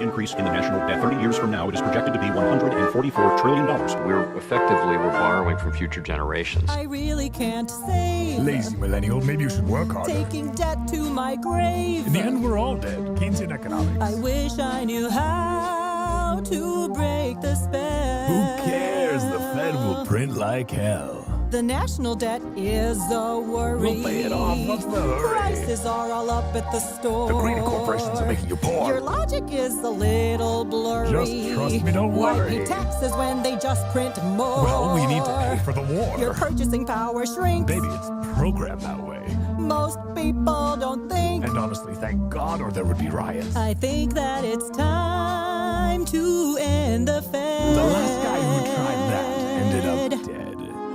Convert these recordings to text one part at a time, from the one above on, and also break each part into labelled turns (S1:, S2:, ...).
S1: increase in the national debt. 30 years from now, it is projected to be $144 trillion.
S2: We're borrowing from future generations.
S3: I really can't save.
S4: Lazy millennial, maybe you should work harder.
S3: Taking debt to my grave.
S4: In the end, we're all dead. Keynesian economics.
S3: I wish I knew how to break the spell.
S4: Who cares? The Fed will print like hell.
S3: The national debt is a worry.
S4: We'll pay it off. What's the hurry?
S3: Prices are all up at the store.
S4: The greedy corporations are making you poor.
S3: Your logic is a little blurry.
S4: Just trust me, don't
S3: Why
S4: worry.
S3: pay taxes when they just print more?
S4: Well, we need to pay for the war.
S3: Your purchasing power shrinks.
S4: Baby, it's programmed that way.
S3: Most people don't think.
S4: And honestly, thank God, or there would be riots.
S3: I think that it's time to end the Fed.
S4: The last guy who tried that ended up dead.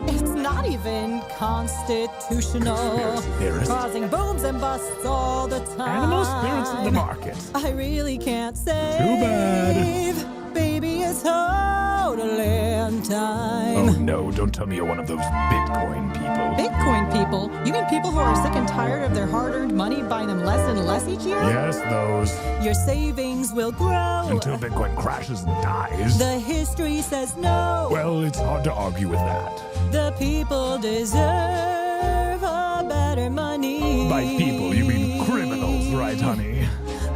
S3: It's not even constitutional.
S4: Conspiracy theorist.
S3: Causing booms and busts all the time.
S4: Animal spirits in the market.
S3: I really can't save.
S4: Too bad.
S3: Baby, it's HODLand time.
S4: Oh no, don't tell me you're one of those Bitcoin people.
S3: Bitcoin people? You mean people who are sick and tired of their hard-earned money buying them less and less each year?
S4: Yes, those.
S3: Your savings will grow.
S4: Until Bitcoin crashes and dies.
S3: The history says no.
S4: Well, it's hard to argue with that.
S3: The people deserve a better money.
S4: By people, you mean criminals, right, honey?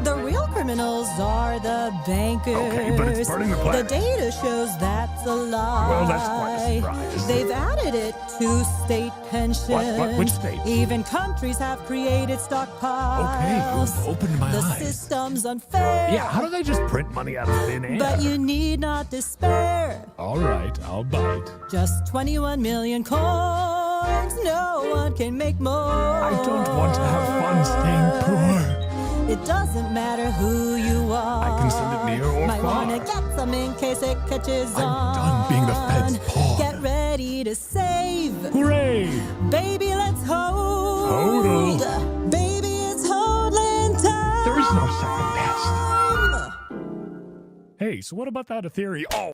S3: The real criminals are the bankers.
S4: Okay, but it's burning the planet.
S3: The data shows that's a lie.
S4: Well, that's quite a surprise.
S3: They've added it to state pensions.
S4: What? Which state?
S3: Even countries have created stockpiles.
S4: Okay, you've opened my
S3: the
S4: eyes.
S3: system's unfair.
S4: Yeah, how do they just print money out of thin air?
S3: But you need not despair.
S4: All right, I'll bite.
S3: Just 21 million coins. No one can make more.
S4: I don't want to have fun staying poor.
S3: It doesn't matter who you are.
S4: I can send it near or
S3: Might
S4: far.
S3: wanna get some in case it catches
S4: I'm
S3: on.
S4: done being the Fed's pawn.
S3: Get ready to save.
S4: Hooray!
S3: Baby, let's hold.
S4: Hodl.
S3: Baby, it's HODLand time.
S4: There is no second best. Hey, so what about that Ethereum? Oh!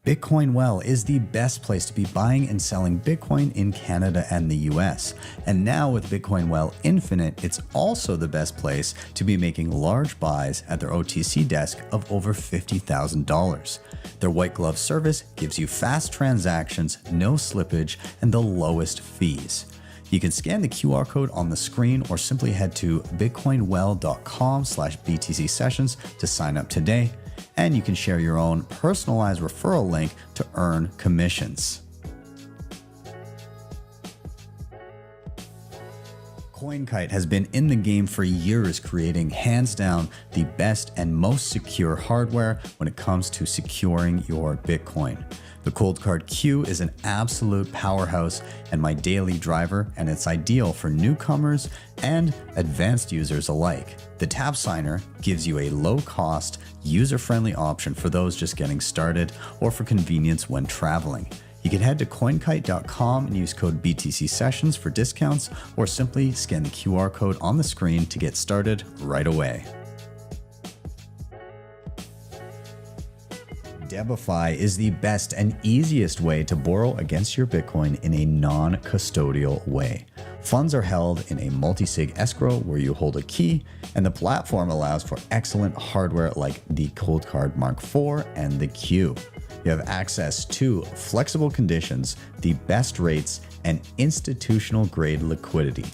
S5: Bitcoin Well is the best place to be buying and selling Bitcoin in Canada and the US. And now with Bitcoin Well Infinite, it's also the best place to be making large buys at their OTC desk of over $50,000. Their white glove service gives you fast transactions, no slippage, and the lowest fees. You can scan the QR code on the screen or simply head to bitcoinwell.com/BTC sessions to sign up today. And you can share your own personalized referral link to earn commissions. CoinKite has been in the game for years, creating hands down the best and most secure hardware when it comes to securing your Bitcoin. The Cold Card Q is an absolute powerhouse and my daily driver, and it's ideal for newcomers and advanced users alike. The Tap Signer gives you a low-cost, user-friendly option for those just getting started or for convenience when traveling. You can head to coinkite.com and use code BTC Sessions for discounts, or simply scan the QR code on the screen to get started right away. Debify is the best and easiest way to borrow against your Bitcoin in a non-custodial way. Funds are held in a multisig escrow where you hold a key, and the platform allows for excellent hardware like the Cold Card Mark IV and the Q. You have access to flexible conditions, the best rates, and institutional grade liquidity.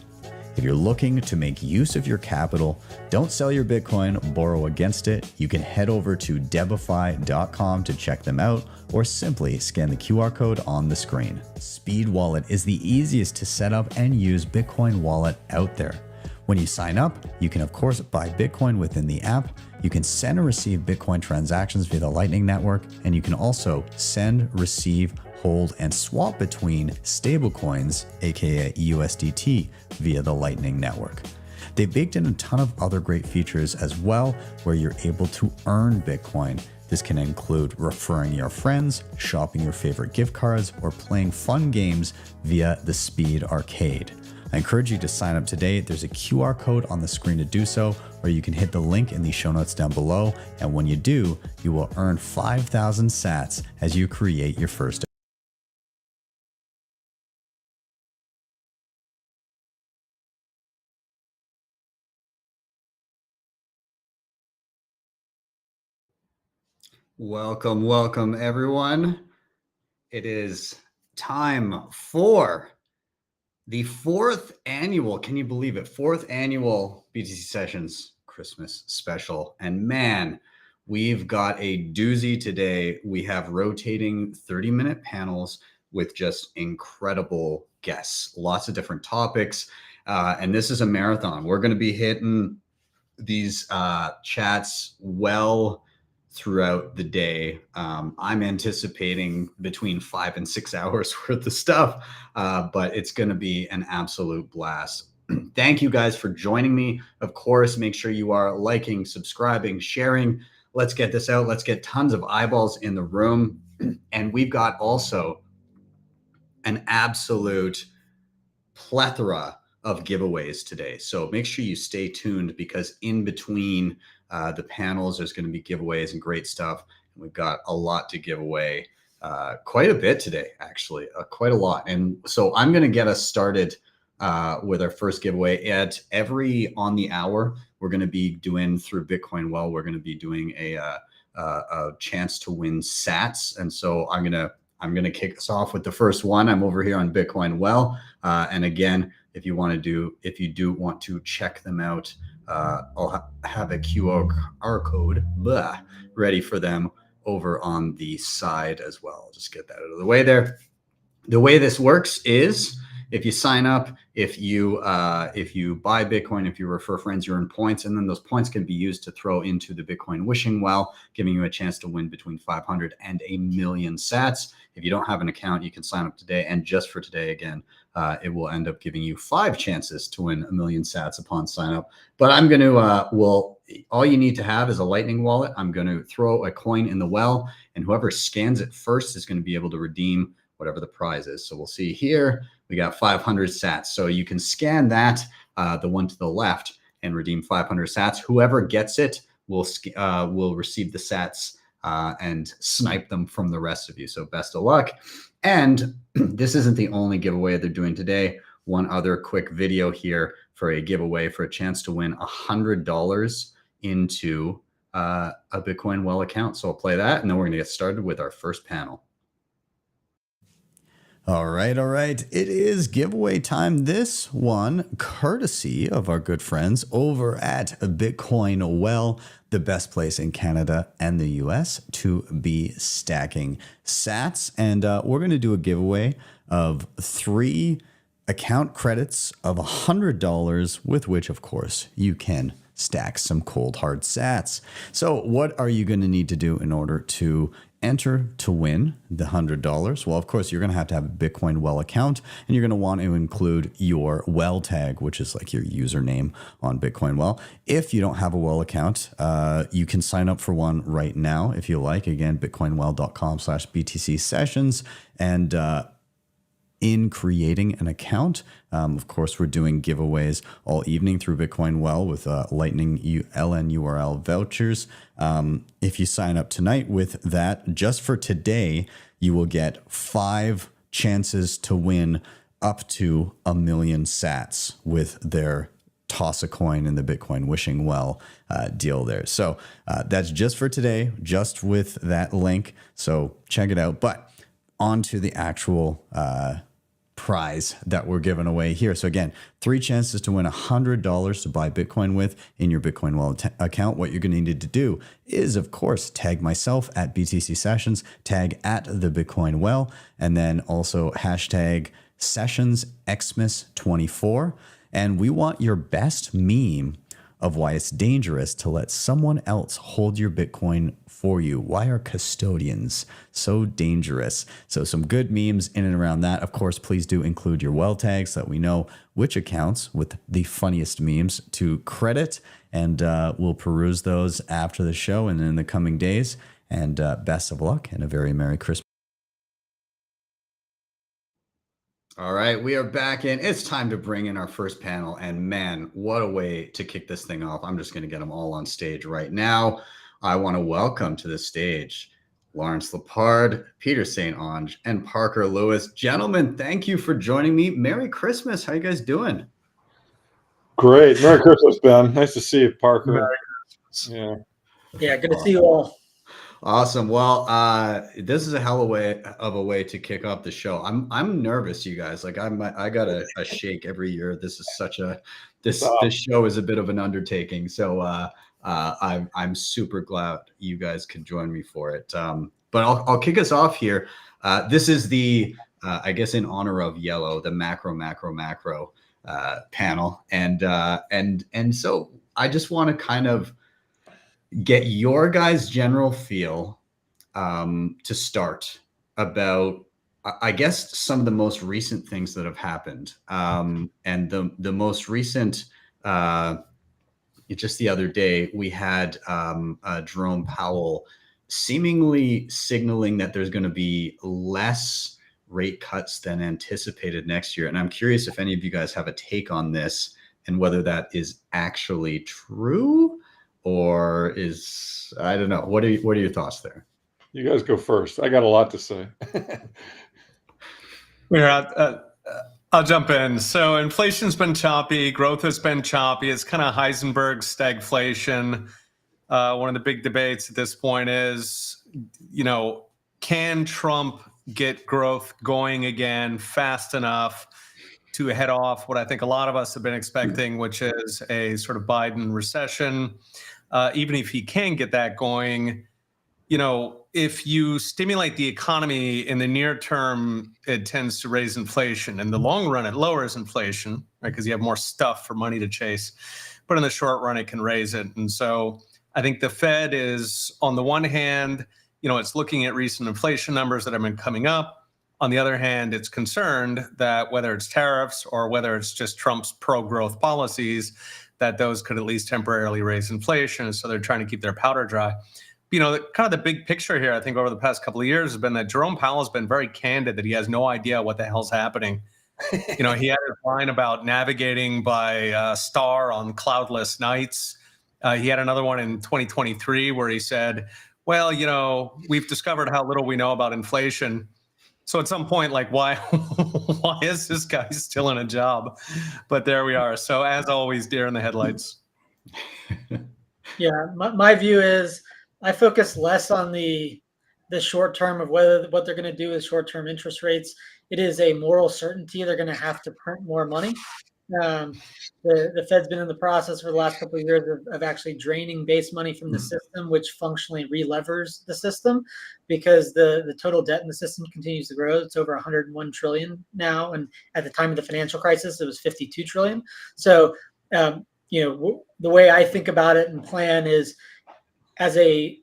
S5: If you're looking to make use of your capital, don't sell your Bitcoin, borrow against it. You can head over to debify.com to check them out, or simply scan the QR code on the screen. Speed Wallet is the easiest to set up and use Bitcoin wallet out there. When you sign up, you can of course buy Bitcoin within the app. You can send and receive Bitcoin transactions via the Lightning Network, and you can also send, receive, hold, and swap between stablecoins, aka USDT, via the Lightning Network. They've baked in a ton of other great features as well, where you're able to earn Bitcoin. This can include referring your friends, shopping your favorite gift cards, or playing fun games via the Speed Arcade. I encourage you to sign up today. There's a QR code on the screen to do so, or you can hit the link in the show notes down below. And when you do, you will earn 5,000 sats as you create your first Welcome, welcome, everyone. It is time for the fourth annual, can you believe it? Fourth annual BTC Sessions Christmas special. And man, we've got a doozy today. We have rotating 30-minute panels with just incredible guests, lots of different topics. And this is a marathon. We're going to be hitting these chats well throughout the day. I'm anticipating between 5 and 6 hours worth of stuff, but it's going to be an absolute blast. Thank you guys for joining me. Of course, make sure you are liking, subscribing, sharing. Let's get this out. Let's get tons of eyeballs in the room. And we've got also an absolute plethora of giveaways today. So make sure you stay tuned, because in between the panels, there's going to be giveaways and great stuff. And we've got a lot to give away, quite a bit today, actually, quite a lot. And so I'm going to get us started with our first giveaway. At every on the hour, we're going to be doing through Bitcoin Well, we're going to be doing a chance to win sats. And so I'm going to kick us off with the first one. I'm over here on Bitcoin Well. And again, if you do want to check them out, I'll have a QR code ready for them over on the side as well. I'll just get that out of the way there. The way this works is, if you sign up, if you buy Bitcoin, if you refer friends, you earn points, and then those points can be used to throw into the Bitcoin wishing well, giving you a chance to win between 500 and a million sats. If you don't have an account, you can sign up today, and just for today, again, it will end up giving you 5 chances to win a million sats upon sign up. But I'm going to, all you need to have is a Lightning wallet. I'm going to throw a coin in the well, and whoever scans it first is going to be able to redeem whatever the prize is. So we'll see here, we got 500 sats. So you can scan that, the one to the left, and redeem 500 sats. Whoever gets it will receive the sats and snipe them from the rest of you. So best of luck. And this isn't the only giveaway they're doing today. One other quick video here for a giveaway for a chance to win $100 into a Bitcoin Well account. So I'll play that, and then we're going to get started with our first panel. All right. It is giveaway time. This one, courtesy of our good friends over at Bitcoin Well, the best place in Canada and the US to be stacking sats. And we're going to do a giveaway of 3 account credits of $100, with which, of course, you can stack some cold hard sats. So what are you going to need to do in order to enter to win the $100? Well, of course, you're going to have a Bitcoin Well account, and you're going to want to include your Well tag, which is like your username on Bitcoin Well. If you don't have a Well account, you can sign up for one right now if you like. Again, bitcoinwell.com/BTC sessions. And in creating an account, of course, we're doing giveaways all evening through Bitcoin Well with Lightning LN URL vouchers. If you sign up tonight with that, just for today, you will get 5 chances to win up to a million sats with their toss a coin in the Bitcoin wishing well deal there. So that's just for today, just with that link. So check it out. But on to the actual prize that we're giving away here. So again, 3 chances to win $100 to buy Bitcoin with in your Bitcoin Well account. What you're going to need to do is, of course, tag myself at BTC Sessions, tag at the Bitcoin Well, and then also hashtag Sessions Xmas 24. And we want your best meme of why it's dangerous to let someone else hold your Bitcoin for you. Why are custodians so dangerous? So some good memes in and around that. Of course, please do include your Well tags so that we know which accounts with the funniest memes to credit. And we'll peruse those after the show and in the coming days. And best of luck and a very Merry Christmas. All right, we are back in. It's time to bring in our first panel. And man, what a way to kick this thing off. I'm just going to get them all on stage right now. I want to welcome to the stage Lawrence Lepard, Peter St. Onge, and Parker Lewis. Gentlemen, thank you for joining me. Merry Christmas. How you guys doing?
S6: Great. Merry Christmas, Ben. Nice to see you, Parker.
S7: Yeah, good to see you all.
S5: Awesome. Well, this is a hell of a way to kick off the show. I'm nervous, you guys. Like I got a shake every year. This is this show is a bit of an undertaking. So I'm super glad you guys could join me for it. But I'll kick us off here. This is the I guess in honor of Yellow, the macro panel, and so I just want to kind of get your guys' general feel to start about, I guess, some of the most recent things that have happened. And the most recent, just the other day, we had Jerome Powell seemingly signaling that there's going to be less rate cuts than anticipated next year. And I'm curious if any of you guys have a take on this and whether that is actually true. Or I don't know. What are your thoughts there?
S6: You guys go first. I got a lot to say.
S7: I'll jump in. So inflation's been choppy. Growth has been choppy. It's kind of Heisenberg stagflation. One of the big debates at this point is, can Trump get growth going again fast enough to head off what I think a lot of us have been expecting, which is a sort of Biden recession. Even if he can get that going, if you stimulate the economy in the near term, it tends to raise inflation. In the long run, it lowers inflation, right? Because you have more stuff for money to chase. But in the short run, it can raise it. And so I think the Fed is, on the one hand, it's looking at recent inflation numbers that have been coming up. On the other hand, it's concerned that whether it's tariffs or whether it's just Trump's pro-growth policies, that those could at least temporarily raise inflation. So they're trying to keep their powder dry. Kind of the big picture here, I think, over the past couple of years has been that Jerome Powell has been very candid that he has no idea what the hell's happening. He had a line about navigating by star on cloudless nights. He had another one in 2023 where he said, well, we've discovered how little we know about inflation. So at some point, why is this guy still in a job? But there we are. So as always, deer in the headlights.
S8: Yeah, my view is I focus less on the short term of what they're going to do with short-term interest rates. It is a moral certainty they're going to have to print more money. The Fed's been in the process for the last couple of years of actually draining base money from the system, which functionally relevers the system because the total debt in the system continues to grow. It's over 101 trillion now. And at the time of the financial crisis, it was 52 trillion. So, the way I think about it and plan is as a,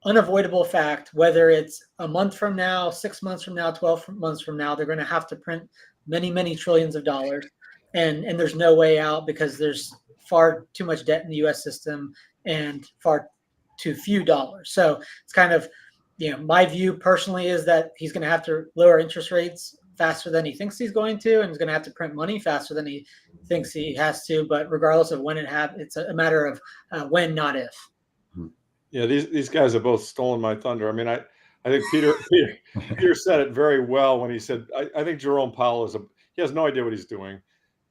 S8: unavoidable fact, whether it's a month from now, 6 months from now, 12 months from now, they're going to have to print many, many trillions of dollars. And there's no way out because there's far too much debt in the U.S. system and far too few dollars. So it's kind of, my view personally is that he's going to have to lower interest rates faster than he thinks he's going to, and he's going to have to print money faster than he thinks he has to. But regardless of when it's a matter of when, not if.
S6: Yeah, these guys have both stolen my thunder. I mean, I think Peter said it very well when he said, I think Jerome Powell he has no idea what he's doing.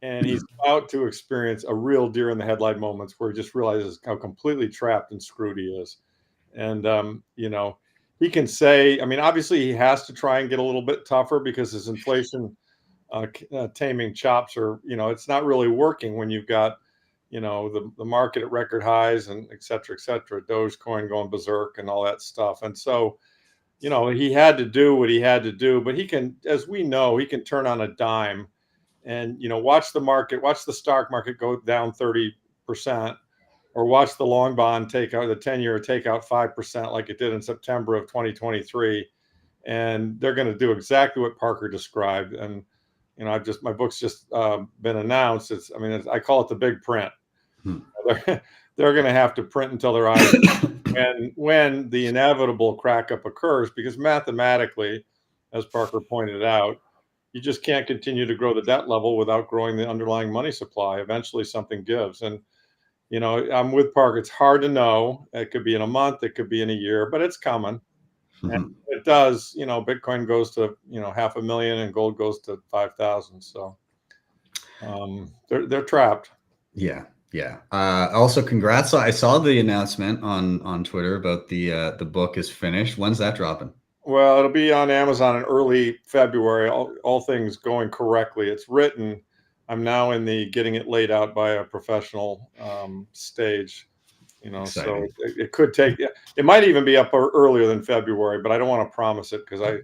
S6: And he's about to experience a real deer in the headlight moments where he just realizes how completely trapped and screwed he is. And, he can say, obviously he has to try and get a little bit tougher because his inflation taming chops are, it's not really working when you've got, the market at record highs and et cetera, Dogecoin going berserk and all that stuff. And so, he had to do what he had to do, but he can, as we know, he can turn on a dime and, watch the stock market go down 30%, or watch the long bond take out, the 10-year take out 5% like it did in September of 2023. And they're going to do exactly what Parker described. And, my book's just been announced. I call it the big print. They're going to have to print until their eyes when the inevitable crack up occurs, because mathematically, as Parker pointed out, you just can't continue to grow the debt level without growing the underlying money supply. Eventually something gives. And, I'm with Parker. It's hard to know. It could be in a month. It could be in a year, but it's coming. And it does, Bitcoin goes to, 500,000 and gold goes to 5,000. So they're trapped.
S5: Yeah. Yeah. Also, congrats. I saw the announcement on Twitter about the book is finished. When's that dropping?
S6: Well, it'll be on Amazon in early February. All things going correctly. It's written. I'm now in the getting it laid out by a professional stage. So it could take. It might even be up earlier than February, but I don't want to promise it because I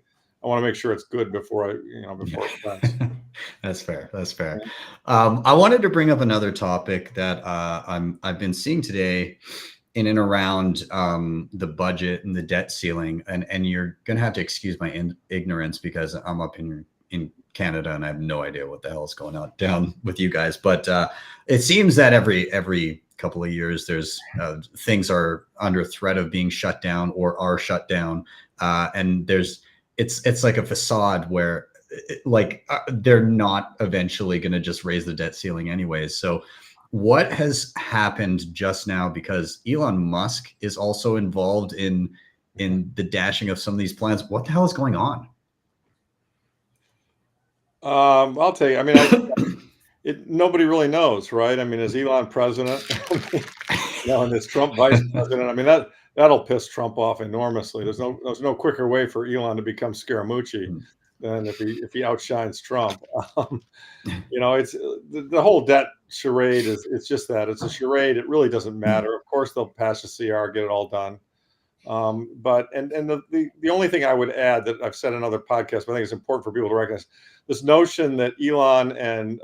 S6: want to make sure it's good before it's done.
S5: That's fair. That's fair. I wanted to bring up another topic that I've been seeing today in and around the budget and the debt ceiling, and you're gonna have to excuse my ignorance because I'm up in Canada and I have no idea what the hell is going on down with you guys. But it seems that every couple of years there's things are under threat of being shut down or are shut down, and it's like a facade where they're not eventually going to just raise the debt ceiling anyways. So what has happened just now, because Elon Musk is also involved in the dashing of some of these plans? What the hell is going on?
S6: I'll tell you. I mean, nobody really knows, right? I mean, is Elon president? And is Trump vice president? I mean, that'll piss Trump off enormously. There's no quicker way for Elon to become Scaramucci than if he outshines Trump. It's the whole debt charade it's just that it's a charade. It really doesn't matter. Of course, they'll pass the CR, get it all done. But the only thing I would add that I've said in other podcasts, but I think it's important for people to recognize this notion that Elon and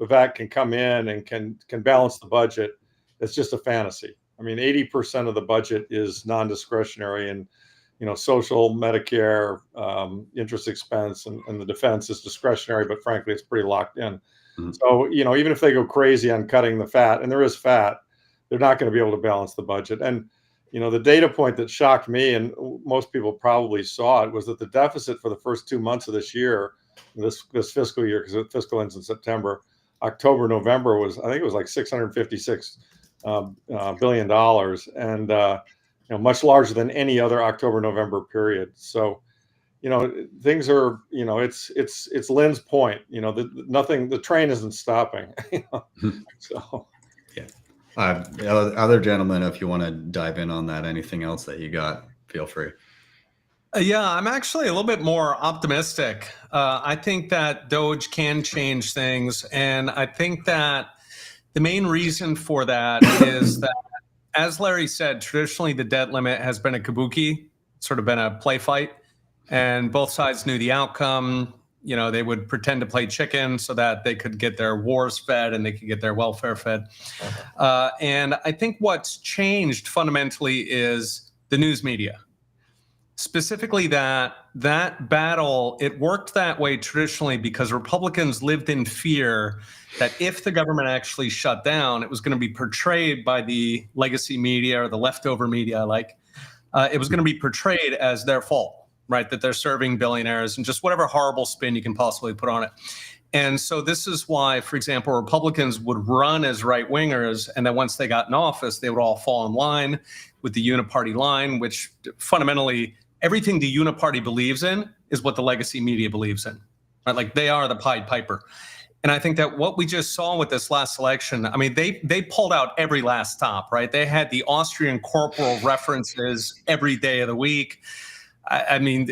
S6: Vivek can come in and can balance the budget. It's just a fantasy. I mean, 80% of the budget is non-discretionary, and social, Medicare, interest expense, and the defense is discretionary, but frankly, it's pretty locked in. Mm-hmm. So, even if they go crazy on cutting the fat, and there is fat, they're not going to be able to balance the budget. And, the data point that shocked me, and most people probably saw it, was that the deficit for the first 2 months of this year, this fiscal year, because the fiscal ends in September, October, November I think it was like $656 billion, and much larger than any other October, November period. So, things are, it's Lynn's point, the train isn't stopping. So,
S5: yeah. Other gentlemen, if you want to dive in on that, anything else that you got, feel free.
S7: Yeah, I'm actually a little bit more optimistic. I think that Doge can change things. And I think that the main reason for that is that, as Larry said, traditionally the debt limit has been a kabuki, sort of been a play fight, and both sides knew the outcome. They would pretend to play chicken so that they could get their wars fed and they could get their welfare fed. And I think what's changed fundamentally is the news media. Specifically that battle, it worked that way traditionally because Republicans lived in fear that if the government actually shut down, it was going to be portrayed by the legacy media or the leftover media, it was going to be portrayed as their fault, right? That they're serving billionaires and just whatever horrible spin you can possibly put on it. And so this is why, for example, Republicans would run as right-wingers, and then once they got in office, they would all fall in line with the uniparty line, which fundamentally everything the uniparty believes in is what the legacy media believes in, right? Like they are the Pied Piper. And I think that what we just saw with this last election, I mean, they pulled out every last stop, right? They had the Austrian corporal references every day of the week. I mean,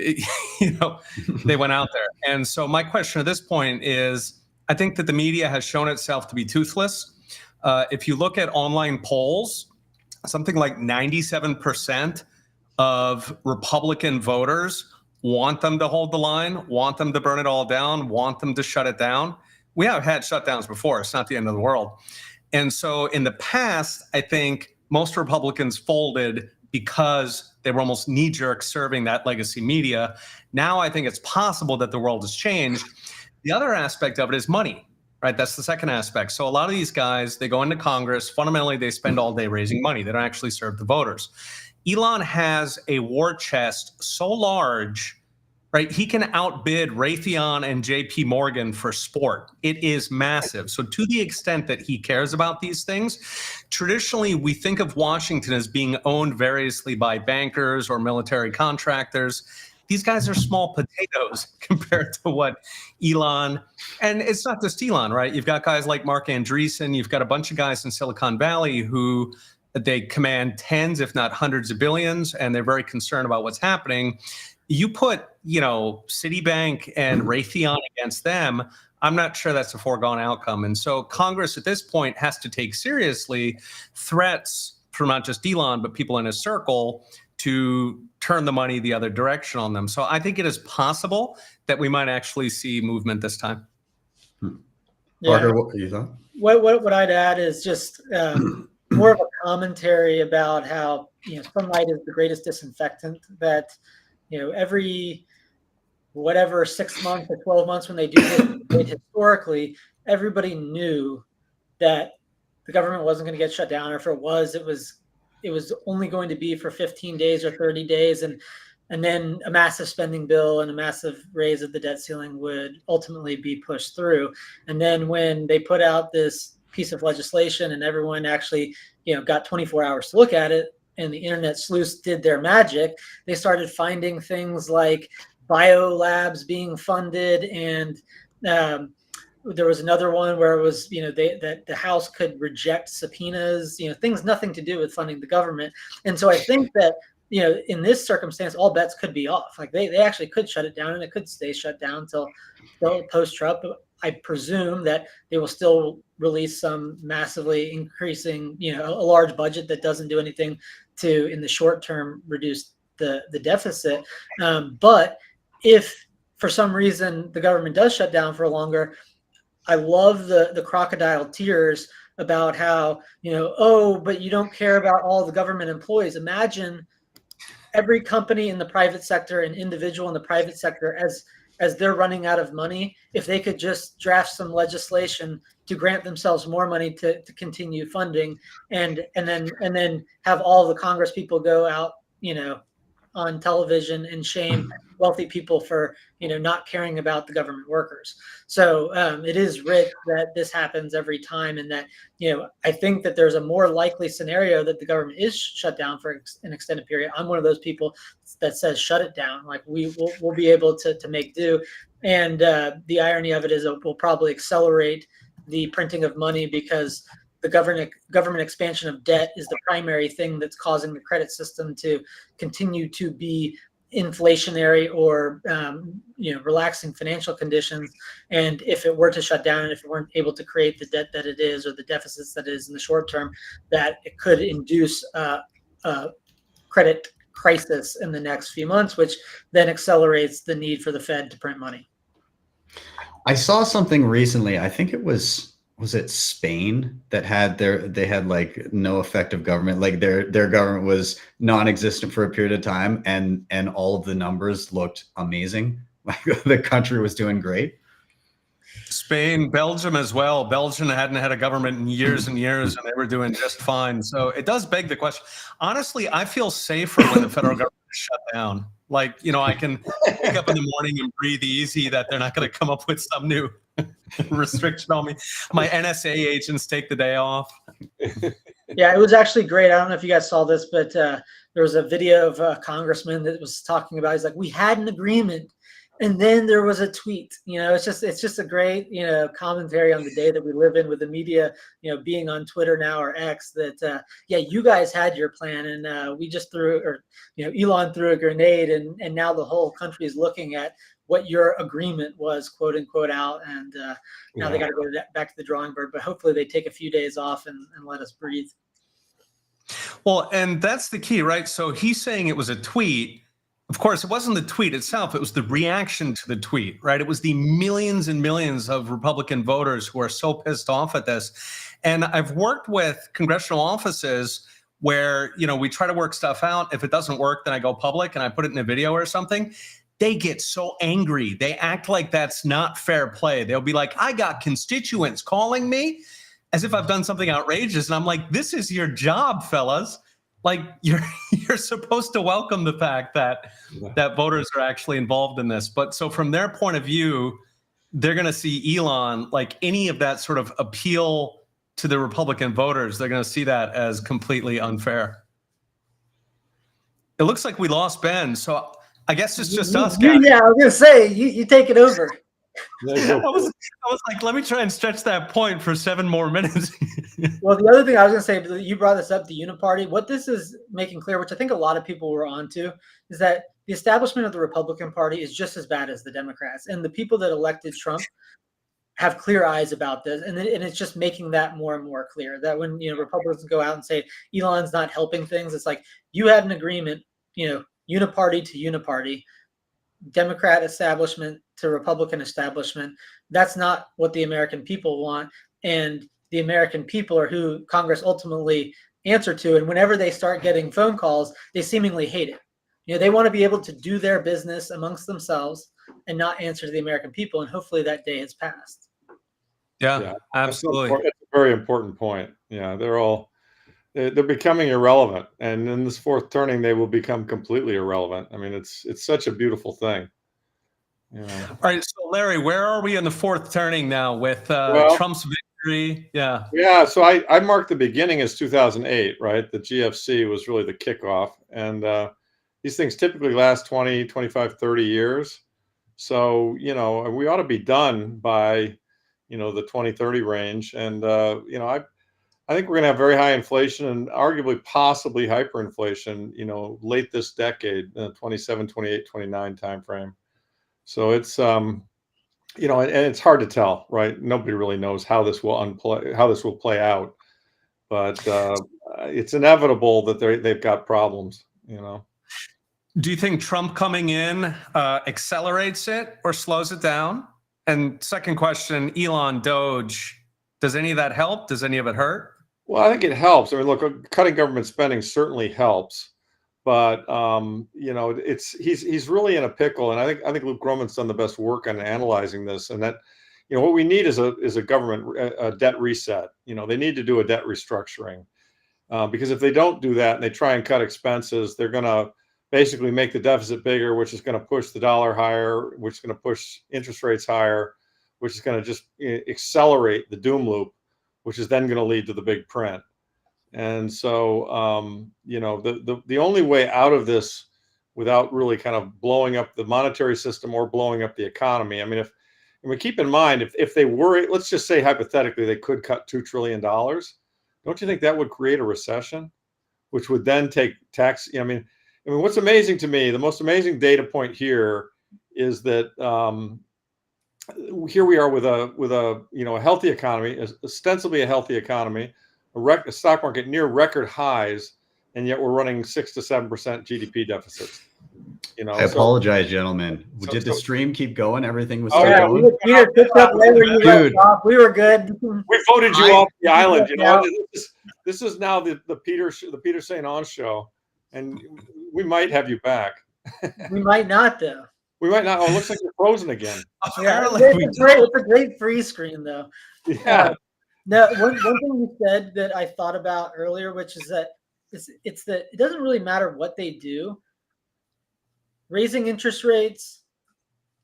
S7: they went out there. And so my question at this point is, I think that the media has shown itself to be toothless. If you look at online polls, something like 97% of Republican voters want them to hold the line, want them to burn it all down, want them to shut it down. We have had shutdowns before. It's not the end of the world. And so in the past, I think most Republicans folded because they were almost knee-jerk serving that legacy media. Now I think it's possible that the world has changed. The other aspect of it is money, right? That's the second aspect. So a lot of these guys, they go into Congress. Fundamentally, they spend all day raising money. They don't actually serve the voters. Elon has a war chest so large, right? He can outbid Raytheon and JP Morgan for sport. It is massive. So to the extent that he cares about these things, traditionally we think of Washington as being owned variously by bankers or military contractors. these guys are small potatoes compared to what Elon, and it's not just Elon, right? You've got guys like Mark Andreessen, you've got a bunch of guys in Silicon Valley who they command tens, if not hundreds of billions, and they're very concerned about what's happening. You put, Citibank and Raytheon against them, I'm not sure that's a foregone outcome. And so Congress at this point has to take seriously threats from not just Elon, but people in his circle to turn the money the other direction on them. So I think it is possible that we might actually see movement this time.
S8: Yeah.
S5: Parker, what you thought?
S8: What I'd add is just more of a commentary about how sunlight is the greatest disinfectant. That every 6 months or 12 months when they do this, historically, everybody knew that the government wasn't going to get shut down, or if it was only going to be for 15 days or 30 days, and then a massive spending bill and a massive raise of the debt ceiling would ultimately be pushed through. And then when they put out this piece of legislation and everyone actually got 24 hours to look at it, and the internet sleuths did their magic, they started finding things like bio labs being funded, and there was another one where it was that the House could reject subpoenas, things nothing to do with funding the government. And so I think that in this circumstance, all bets could be off. Like they actually could shut it down, and it could stay shut down until post-Trump. I presume that they will still release some massively increasing, a large budget that doesn't do anything to, in the short term, reduce the deficit. But if for some reason the government does shut down for longer, I love the crocodile tears about how, but you don't care about all the government employees. Imagine every company in the private sector and individual in the private sector as they're running out of money, if they could just draft some legislation to grant themselves more money to continue funding, and then have all the Congress people go out, on television and shame wealthy people for not caring about the government workers. So it is rich that this happens every time, and that I think that there's a more likely scenario that the government is shut down for an extended period. I'm one of those people that says shut it down. Like we'll be able to make do, and the irony of it is it will probably accelerate the printing of money, because the government expansion of debt is the primary thing that's causing the credit system to continue to be inflationary or relaxing financial conditions. And if it were to shut down, and if it weren't able to create the debt that it is, or the deficits that it is in the short term, that it could induce a credit crisis in the next few months, which then accelerates the need for the Fed to print money.
S5: I saw something recently. I think it was it Spain that they had like no effective government, like their government was non-existent for a period of time, and all of the numbers looked amazing. Like the country was doing great.
S7: Spain, Belgium as well. Belgium hadn't had a government in years and years, and they were doing just fine. So it does beg the question. Honestly, I feel safer when the federal government is shut down. Like, I can wake up in the morning and breathe easy that they're not going to come up with some new restriction on me. My NSA agents take the day off.
S8: Yeah, it was actually great. I don't know if you guys saw this, but there was a video of a congressman that was talking about, he's like, we had an agreement, and then there was a tweet. It's just a great, commentary on the day that we live in, with the media, being on Twitter now, or X, that, you guys had your plan, and we just Elon threw a grenade, and now the whole country is looking at what your agreement was, quote unquote, out. And now they got to go back to the drawing board, but hopefully they take a few days off and let us breathe.
S7: Well, and that's the key, right? So he's saying it was a tweet. Of course, it wasn't the tweet itself. It was the reaction to the tweet, right? It was the millions and millions of Republican voters who are so pissed off at this. And I've worked with congressional offices where, we try to work stuff out. If it doesn't work, then I go public and I put it in a video or something. They get so angry. They act like that's not fair play. They'll be like, I got constituents calling me, as if I've done something outrageous. And I'm like, this is your job, fellas. Like, you're supposed to welcome the fact that voters are actually involved in this. But so from their point of view, they're going to see Elon, like any of that sort of appeal to the Republican voters, they're going to see that as completely unfair. It looks like we lost Ben. So I guess it's just us
S8: You,
S7: guys.
S8: yeah, I was gonna say you take it over.
S7: I was like, let me try and stretch that point for 7 more minutes.
S8: Well, the other thing I was going to say, you brought this up, the Uniparty. What this is making clear, which I think a lot of people were onto, is that the establishment of the Republican Party is just as bad as the Democrats. And the people that elected Trump have clear eyes about this. And it's just making that more and more clear that when, Republicans go out and say Elon's not helping things, it's like you had an agreement, uniparty to uniparty, Democrat establishment to Republican establishment. That's not what the American people want. And the American people are who Congress ultimately answer to. And whenever they start getting phone calls, they seemingly hate it. They want to be able to do their business amongst themselves and not answer to the American people. And hopefully that day has passed.
S7: Yeah, absolutely.
S6: That's a very important point. Yeah, they're becoming irrelevant. And in this fourth turning, they will become completely irrelevant. I mean, it's such a beautiful thing.
S7: All right. So Larry, where are we in the fourth turning now with Trump's victory? Yeah.
S6: So I marked the beginning as 2008, right? The GFC was really the kickoff. And these things typically last 20, 25, 30 years. So, we ought to be done by, the 2030 range. And, I think we're going to have very high inflation and arguably possibly hyperinflation, late this decade, 27, 28, 29 timeframe. So it's, and it's hard to tell, right? Nobody really knows how this will play out, but it's inevitable that they've got problems,
S7: Do you think Trump coming in accelerates it or slows it down? And second question, Elon Doge, does any of that help? Does any of it hurt?
S6: Well, I think it helps. I mean, look, cutting government spending certainly helps, but he's really in a pickle, and I think Luke Groman's done the best work on analyzing this. And that, what we need is a government debt reset. They need to do a debt restructuring because if they don't do that and they try and cut expenses, they're going to basically make the deficit bigger, which is going to push the dollar higher, which is going to push interest rates higher, which is going to just accelerate the doom loop, which is then going to lead to the big print. And so, the only way out of this without really kind of blowing up the monetary system or blowing up the economy. I mean, keep in mind, if they were, let's just say hypothetically, they could cut $2 trillion. Don't you think that would create a recession, which would then take tax? I mean, what's amazing to me, the most amazing data point here is that here we are with a healthy economy, ostensibly a healthy economy, a stock market near record highs, and yet we're running 6 to 7% GDP deficits.
S5: I apologize, gentlemen. Did the stream keep going? Everything was
S8: still
S5: going?
S8: Peter picked up right where you left off. We were good.
S6: We voted you off the island. This is now the Peter St. Onge show, and we might have you back.
S8: We might not, though.
S6: We might not. Oh, it looks like you're frozen again.
S8: Yeah, it's a great freeze screen, though.
S6: Yeah.
S8: No, one thing you said that I thought about earlier, which is that it's that it doesn't really matter what they do. Raising interest rates,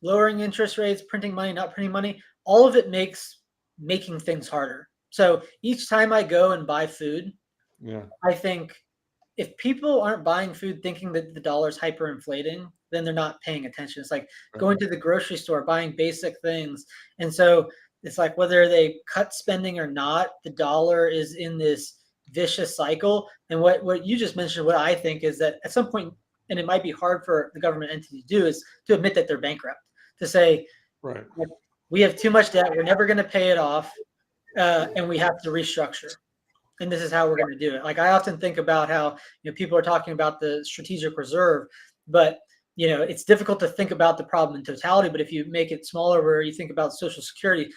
S8: lowering interest rates, printing money, not printing money, all of it makes making things harder. So each time I go and buy food, I think if people aren't buying food thinking that the dollar's hyperinflating, then they're not paying attention. It's like going to the grocery store, buying basic things. And so it's like whether they cut spending or not, the dollar is in this vicious cycle. And what you just mentioned, what I think is that at some point, and it might be hard for the government entity to do, is to admit that they're bankrupt, to say,
S6: right,
S8: we have too much debt, we're never going to pay it off, and we have to restructure. And this is how we're going to do it. Like I often think about how people are talking about the strategic reserve, but it's difficult to think about the problem in totality. But if you make it smaller, where you think about Social Security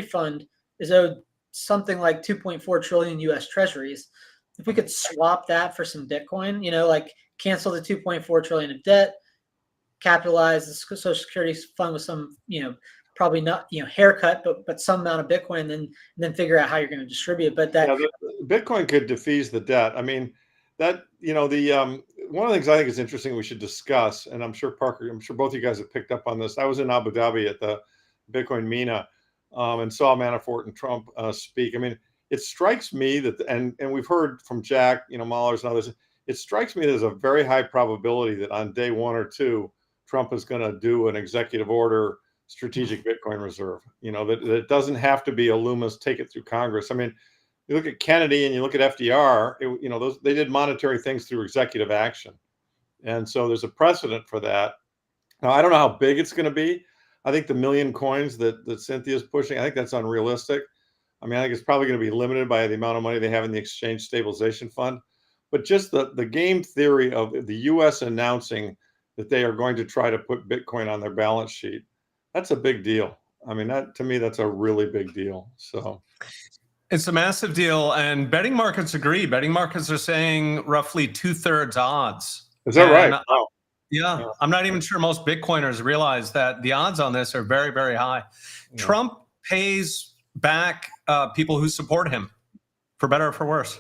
S8: Fund is owed something like 2.4 trillion U.S. Treasuries. If we could swap that for some Bitcoin, like cancel the 2.4 trillion of debt, capitalize the Social Security Fund with some, probably not, haircut, but some amount of Bitcoin, and then figure out how you're going to distribute it. But that
S6: Bitcoin could defease the debt. I mean, that one of the things I think is interesting we should discuss, and I'm sure Parker, I'm sure both of you guys have picked up on this. I was in Abu Dhabi at the Bitcoin MENA and saw Manafort and Trump speak. I mean, it strikes me that, and we've heard from Jack, Mallers and others, it strikes me there's a very high probability that on day 1 or 2, Trump is going to do an executive order strategic Bitcoin reserve. That it doesn't have to be a Loomis take it through Congress. I mean, you look at Kennedy and you look at FDR, they did monetary things through executive action. And so there's a precedent for that. Now, I don't know how big it's going to be. I think the 1 million coins that Cynthia's pushing, I think that's unrealistic. I mean, I think it's probably going to be limited by the amount of money they have in the Exchange Stabilization Fund. But just the game theory of the U.S. announcing that they are going to try to put Bitcoin on their balance sheet, that's a big deal. I mean, to me, that's a really big deal. So
S7: it's a massive deal, and betting markets agree. Betting markets are saying roughly 2/3 odds.
S6: Is that right? Wow.
S7: Yeah, I'm not even sure most Bitcoiners realize that the odds on this are very, very high. Yeah. Trump pays back people who support him, for better or for worse.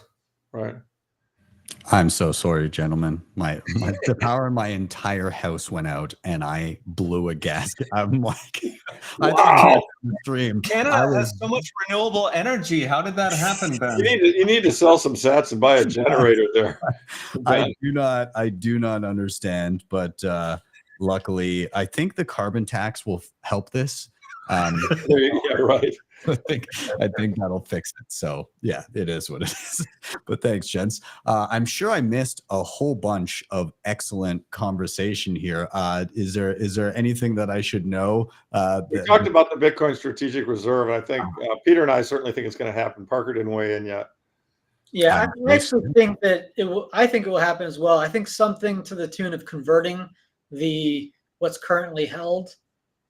S6: Right.
S5: I'm so sorry, gentlemen. The power in my entire house went out, and I blew a gasket. I'm like,
S6: wow.
S7: Canada has so much renewable energy. How did that happen, Ben?
S6: You need to sell some sats and buy a generator there.
S5: I do not understand, but luckily, I think the carbon tax will help this.
S6: Yeah, right.
S5: I think that'll fix it. So yeah, it is what it is. But thanks, gents. I'm sure I missed a whole bunch of excellent conversation here. Is there anything that I should know?
S6: We talked about the Bitcoin Strategic Reserve, and I think Peter and I certainly think it's going to happen. Parker didn't weigh in yet.
S8: Yeah, I actually think that it will. I think it will happen as well. I think something to the tune of converting what's currently held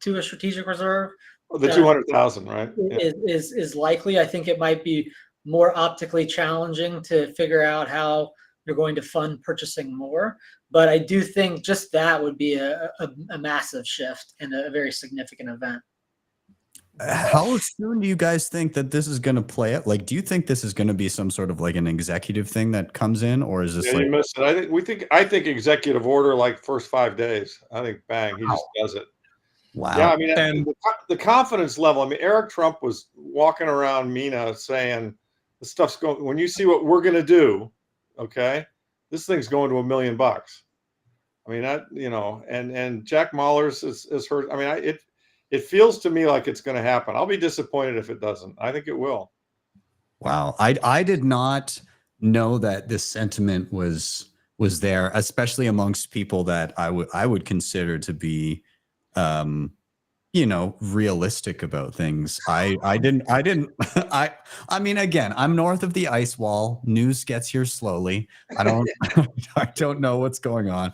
S8: to a strategic reserve.
S6: The 200,000, right?
S8: Is likely. I think it might be more optically challenging to figure out how you're going to fund purchasing more. But I do think just that would be a massive shift and a very significant event.
S5: How soon do you guys think that this is going to play out? Like, do you think this is going to be some sort of like an executive thing that comes in, or is this?
S6: Yeah, you missed it. I think executive order like first 5 days. I think bang, he just does it.
S5: Wow.
S6: Yeah, I mean, and the confidence level. I mean, Eric Trump was walking around MENA saying, "The stuff's going. When you see what we're going to do, okay, this thing's going to $1 million." I mean, and Jack Mallers is heard. I mean, it feels to me like it's going to happen. I'll be disappointed if it doesn't. I think it will.
S5: Wow, I did not know that this sentiment was there, especially amongst people that I would consider to be realistic about things. I mean, again, I'm north of the ice wall. News gets here slowly. I don't know what's going on.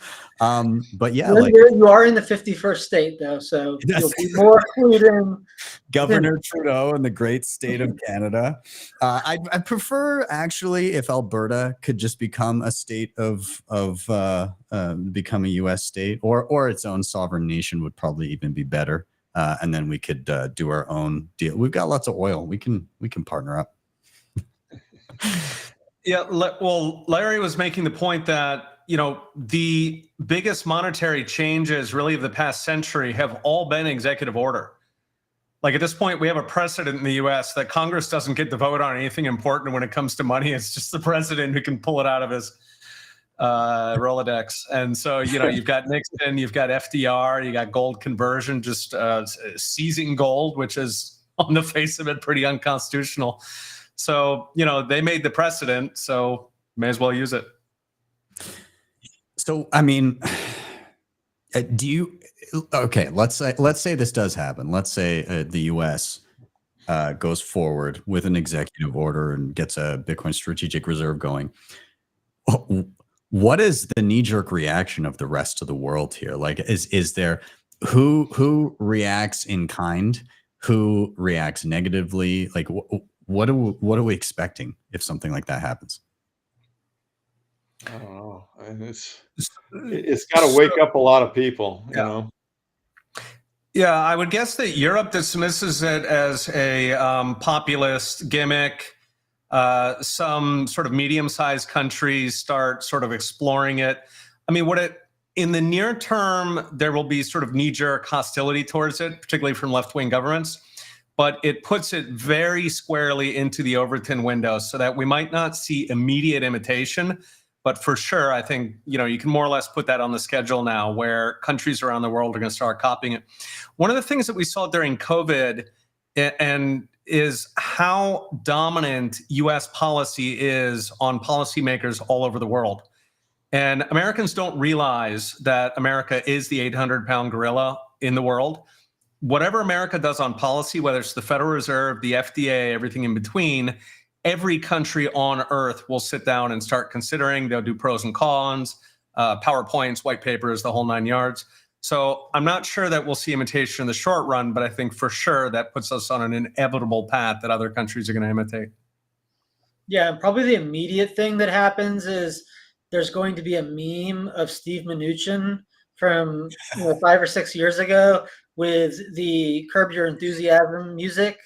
S5: But yeah,
S8: you are in the 51st state though, so you'll be more including
S5: Governor Trudeau in the great state of Canada. I prefer actually if Alberta could just become a state become a U.S. state or its own sovereign nation would probably even be better. And then we could do our own deal. We've got lots of oil. We can partner up.
S7: Yeah. Well, Larry was making the point that, the biggest monetary changes really of the past century have all been executive order. Like at this point, we have a precedent in the U.S. that Congress doesn't get to vote on anything important when it comes to money. It's just the president who can pull it out of his Rolodex. And so, you've got Nixon, you've got FDR, you got gold conversion, just seizing gold, which is on the face of it pretty unconstitutional. So, they made the precedent, so may as well use it.
S5: So, I mean, let's say this does happen. Let's say the U.S. Goes forward with an executive order and gets a Bitcoin strategic reserve going. What is the knee-jerk reaction of the rest of the world here? Like, is there who reacts in kind, who reacts negatively? Like, what are we expecting if something like that happens?
S6: I don't know. It's got to wake up a lot of people, you know.
S7: Yeah, I would guess that Europe dismisses it as a populist gimmick. Some sort of medium-sized countries start sort of exploring it. I mean, in the near term, there will be sort of knee-jerk hostility towards it, particularly from left-wing governments. But it puts it very squarely into the Overton window so that we might not see immediate imitation, But for sure, I think, you can more or less put that on the schedule now where countries around the world are going to start copying it. One of the things that we saw during COVID and is how dominant US policy is on policymakers all over the world. And Americans don't realize that America is the 800-pound gorilla in the world. Whatever America does on policy, whether it's the Federal Reserve, the FDA, everything in between, every country on earth will sit down and start considering. They'll do pros and cons, PowerPoints, white papers, the whole 9 yards. So I'm not sure that we'll see imitation in the short run, but I think for sure that puts us on an inevitable path that other countries are going to imitate.
S8: Yeah, and probably the immediate thing that happens is there's going to be a meme of Steve Mnuchin from 5 or 6 years ago with the Curb Your Enthusiasm music,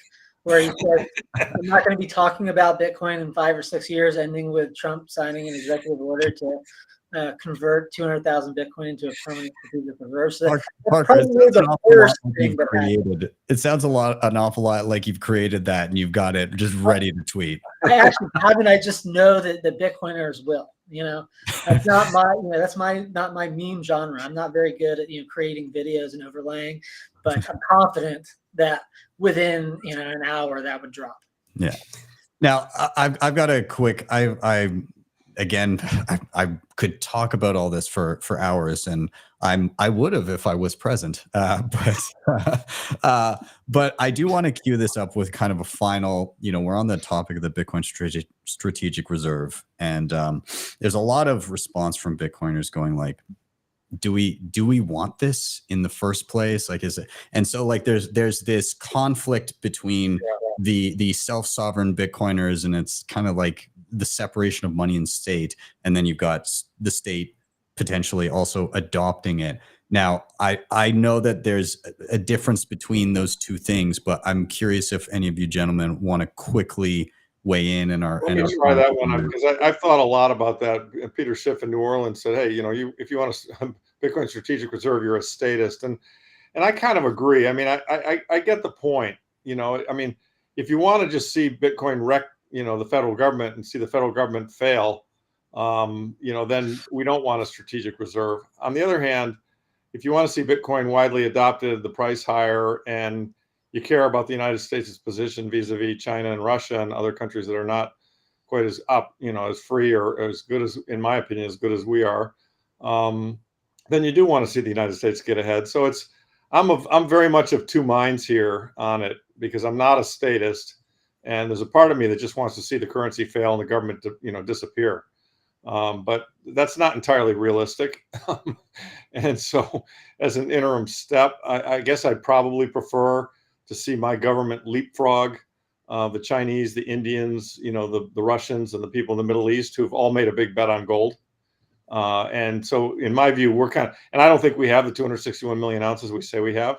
S8: where he says, I'm not going to be talking about Bitcoin in 5 or 6 years, ending with Trump signing an executive order to convert 200,000 Bitcoin into a permanent strategic reserve. So
S5: Parker, it sounds an awful lot like you've created that and you've got it just ready to tweet.
S8: I actually haven't. I just know that the Bitcoiners will. That's not not my meme genre. I'm not very good at creating videos and overlaying, but I'm confident that within an hour that would drop.
S5: Yeah. Now I've got a quick. I could talk about all this for hours, and I would have if I was present. But I do want to cue this up with kind of a final. We're on the topic of the Bitcoin strategic reserve, and there's a lot of response from Bitcoiners going like, do we want this in the first place? Like, is it? And so like there's this conflict between the self-sovereign Bitcoiners, and it's kind of like the separation of money and state, and then you've got the state potentially also adopting it. Now, I know that there's a difference between those two things, but I'm curious if any of you gentlemen want to quickly weigh in our.
S6: Let me try that one because I've thought a lot about that. Peter Schiff in New Orleans said, "Hey, if you want a Bitcoin strategic reserve, you're a statist," and I kind of agree. I mean, I get the point. I mean, if you want to just see Bitcoin wreck, the federal government and see the federal government fail, then we don't want a strategic reserve. On the other hand, if you want to see Bitcoin widely adopted, the price higher, and you care about the United States' position vis-a-vis China and Russia and other countries that are not quite as up, as free or as good as, in my opinion, as good as we are, then you do want to see the United States get ahead. So I'm very much of two minds here on it because I'm not a statist, and there's a part of me that just wants to see the currency fail and the government, disappear. But that's not entirely realistic. And so as an interim step, I guess I'd probably prefer to see my government leapfrog the Chinese, the Indians, the Russians, and the people in the Middle East who've all made a big bet on gold. And so in my view, we're and I don't think we have the 261 million ounces we say we have.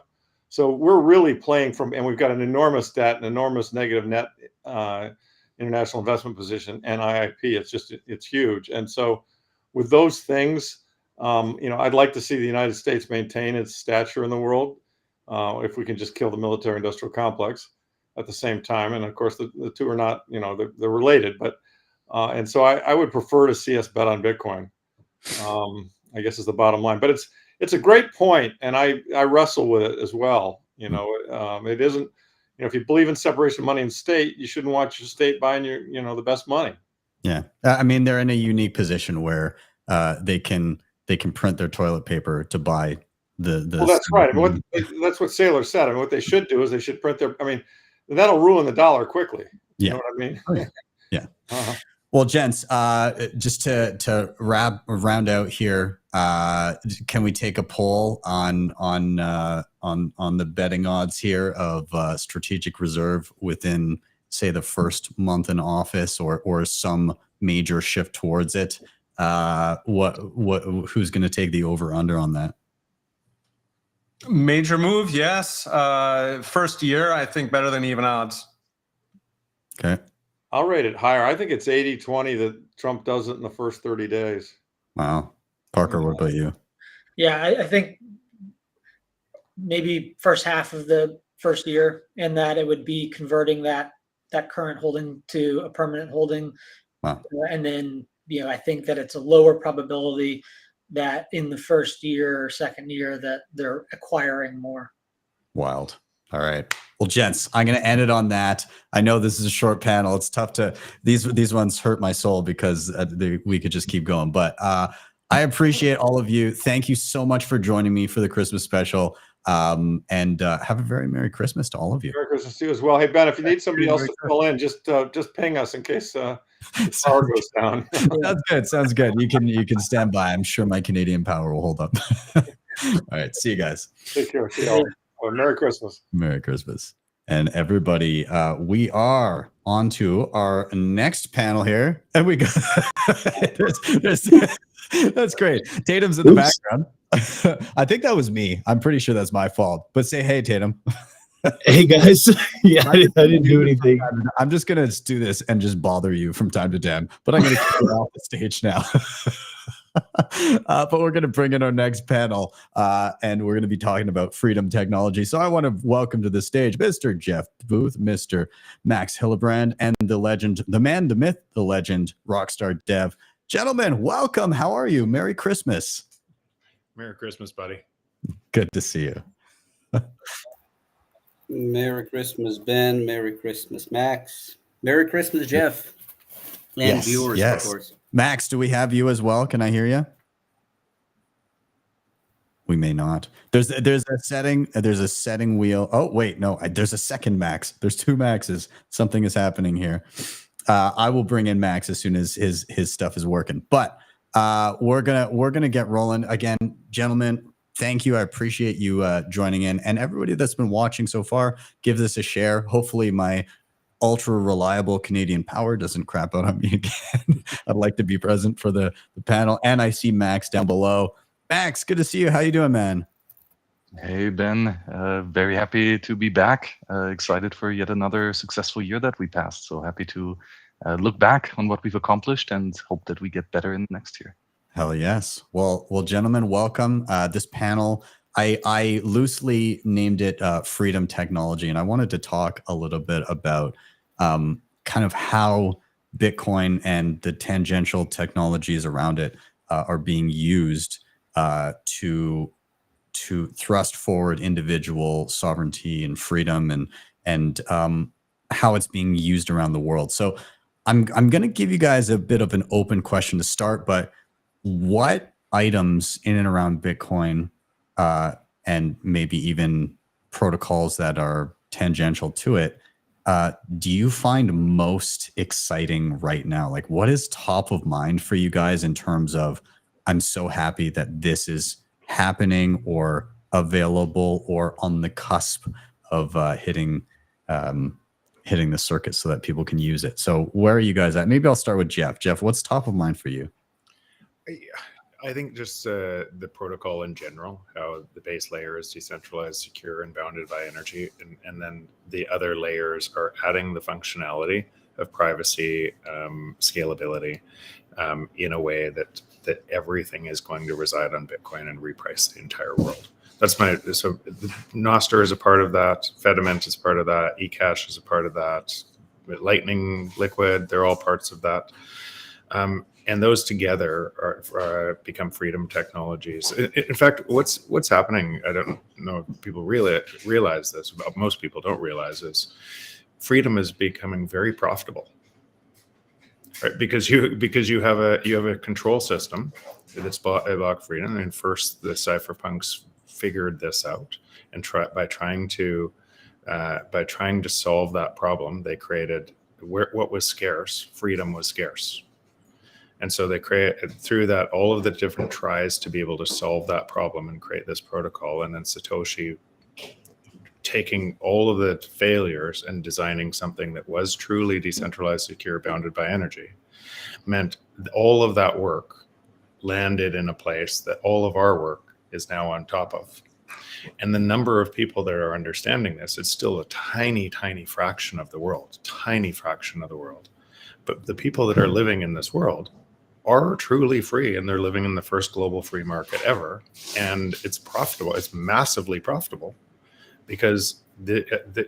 S6: So we're really playing and we've got an enormous debt, an enormous negative net international investment position, NIIP. It's huge. And so with those things, I'd like to see the United States maintain its stature in the world if we can just kill the military industrial complex at the same time. And of course, the two are not, they're related, but and so I would prefer to see us bet on Bitcoin, I guess is the bottom line. But it's a great point, and I wrestle with it as well. It isn't, if you believe in separation of money and state, you shouldn't want your state buying your, the best money.
S5: Yeah. I mean, they're in a unique position where they can print their toilet paper to buy the
S6: well, that's right. I mean, that's what Saylor said. I mean, what they should do is they should print that'll ruin the dollar quickly. You know what I mean?
S5: Oh, yeah. Uh-huh. Well, gents, just to round out here, can we take a poll on the betting odds here of strategic reserve within, say, the first month in office, or some major shift towards it? Who's going to take the over under on that?
S7: Major move, yes. First year, I think better than even odds.
S5: Okay.
S6: I'll rate it higher. I think it's 80-20 that Trump does it in the first 30 days.
S5: Wow. Parker, what about you?
S8: Yeah, I think maybe first half of the first year, and that it would be converting that current holding to a permanent holding.
S5: Wow.
S8: And then I think that it's a lower probability that in the first year or second year that they're acquiring more.
S5: Wild. All right. Well, gents, I'm going to end it on that. I know this is a short panel. It's tough to these ones hurt my soul because we could just keep going. But I appreciate all of you. Thank you so much for joining me for the Christmas special. And have a very Merry Christmas to all of you.
S6: Merry Christmas to you as well. Hey Ben, if you need somebody else to fill in, just ping us in case the power goes down.
S5: Sounds good. Sounds good. You can stand by. I'm sure my Canadian power will hold up. All right. See you guys.
S6: Take care. See y'all. Merry Christmas.
S5: Merry Christmas. And everybody, we are on to our next panel here. And we got that's great. Tatum's in the background. I think that was me. I'm pretty sure that's my fault. But say hey, Tatum.
S9: Hey guys. Yeah, I didn't do anything.
S5: I'm just gonna do this and just bother you from time to time, but I'm gonna keep it off the stage now. But we're going to bring in our next panel, and we're going to be talking about freedom technology. So I want to welcome to the stage Mr. Jeff Booth, Mr. Max Hillebrand, and the legend, the man, the myth, the legend, Rockstar Dev. Gentlemen, welcome. How are you? Merry Christmas.
S10: Merry Christmas, buddy.
S5: Good to see you.
S11: Merry Christmas, Ben. Merry Christmas, Max. Merry Christmas, Jeff. And viewers, of course.
S5: Max, do we have you as well? Can I hear you? We may not. There's a setting wheel. Oh wait, no. There's a second Max. There's two Maxes. Something is happening here. I will bring in Max as soon as his stuff is working. But we're gonna get rolling again, gentlemen. Thank you. I appreciate you joining in, and everybody that's been watching so far. Give this a share. Hopefully, my ultra reliable Canadian power doesn't crap out on me again. I'd like to be present for the panel. And I see Max down below. Max, good to see you. How you doing, man?
S12: Hey, Ben. Very happy to be back. Excited for yet another successful year that we passed. So happy to look back on what we've accomplished and hope that we get better in next year.
S5: Hell yes. Well, gentlemen, welcome. This panel, I loosely named it Freedom Technology, and I wanted to talk a little bit about kind of how Bitcoin and the tangential technologies around it are being used to thrust forward individual sovereignty and freedom, and how it's being used around the world. So I'm going to give you guys a bit of an open question to start, but what items in and around Bitcoin and maybe even protocols that are tangential to it, do you find most exciting right now? Like, what is top of mind for you guys in terms of, I'm so happy that this is happening or available or on the cusp of hitting the circuit so that people can use it? So where are you guys at? Maybe I'll start with Jeff. Jeff, what's top of mind for you?
S10: I think just the protocol in general, how the base layer is decentralized, secure, and bounded by energy. And then the other layers are adding the functionality of privacy, scalability, in a way that everything is going to reside on Bitcoin and reprice the entire world. So Nostr is a part of that. Fediment is part of that. eCash is a part of that. Lightning, Liquid, they're all parts of that. And those together are become freedom technologies. In fact, what's happening, I don't know if people really realize this, but most people don't realize is freedom is becoming very profitable. Right? Because you have a control system that's block freedom. And first the cypherpunks figured this out, and by trying to solve that problem, they created what was scarce. Freedom was scarce. And so they create through that all of the different tries to be able to solve that problem and create this protocol. And then Satoshi taking all of the failures and designing something that was truly decentralized, secure, bounded by energy, meant all of that work landed in a place that all of our work is now on top of. And the number of people that are understanding this, it's still a tiny, tiny fraction of the world, tiny fraction of the world. But the people that are living in this world are truly free, and they're living in the first global free market ever. And it's profitable. It's massively profitable because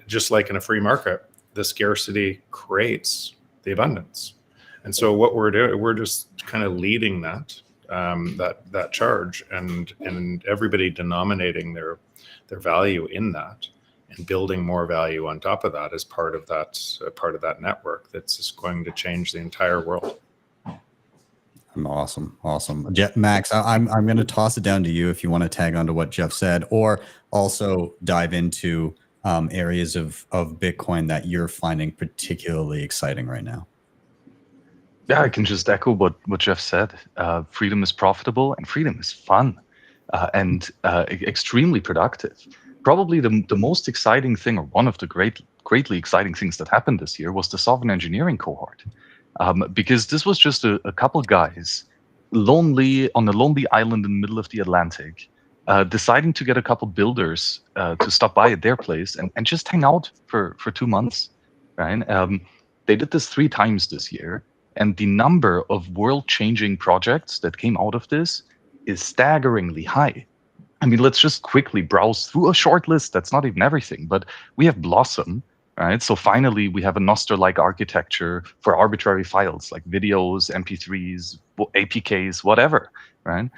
S10: just like in a free market, the scarcity creates the abundance. And so what we're doing, we're just kind of leading that that charge, and everybody denominating their value in that, and building more value on top of that as part of that network that's just going to change the entire world.
S5: Awesome. Max, I'm going to toss it down to you if you want to tag on to what Jeff said, or also dive into areas of Bitcoin that you're finding particularly exciting right now.
S12: Yeah, I can just echo what Jeff said. Freedom is profitable and freedom is fun and extremely productive. Probably the most exciting thing, or one of the greatly exciting things that happened this year, was the sovereign engineering cohort. Because this was just a couple guys on a lonely island in the middle of the Atlantic, deciding to get a couple builders to stop by at their place and just hang out for 2 months. Right? They did this 3 times this year. And the number of world-changing projects that came out of this is staggeringly high. I mean, let's just quickly browse through a short list. That's not even everything, but we have Blossom, right? So finally, we have a Nostr-like architecture for arbitrary files like videos, MP3s, APKs, whatever, right?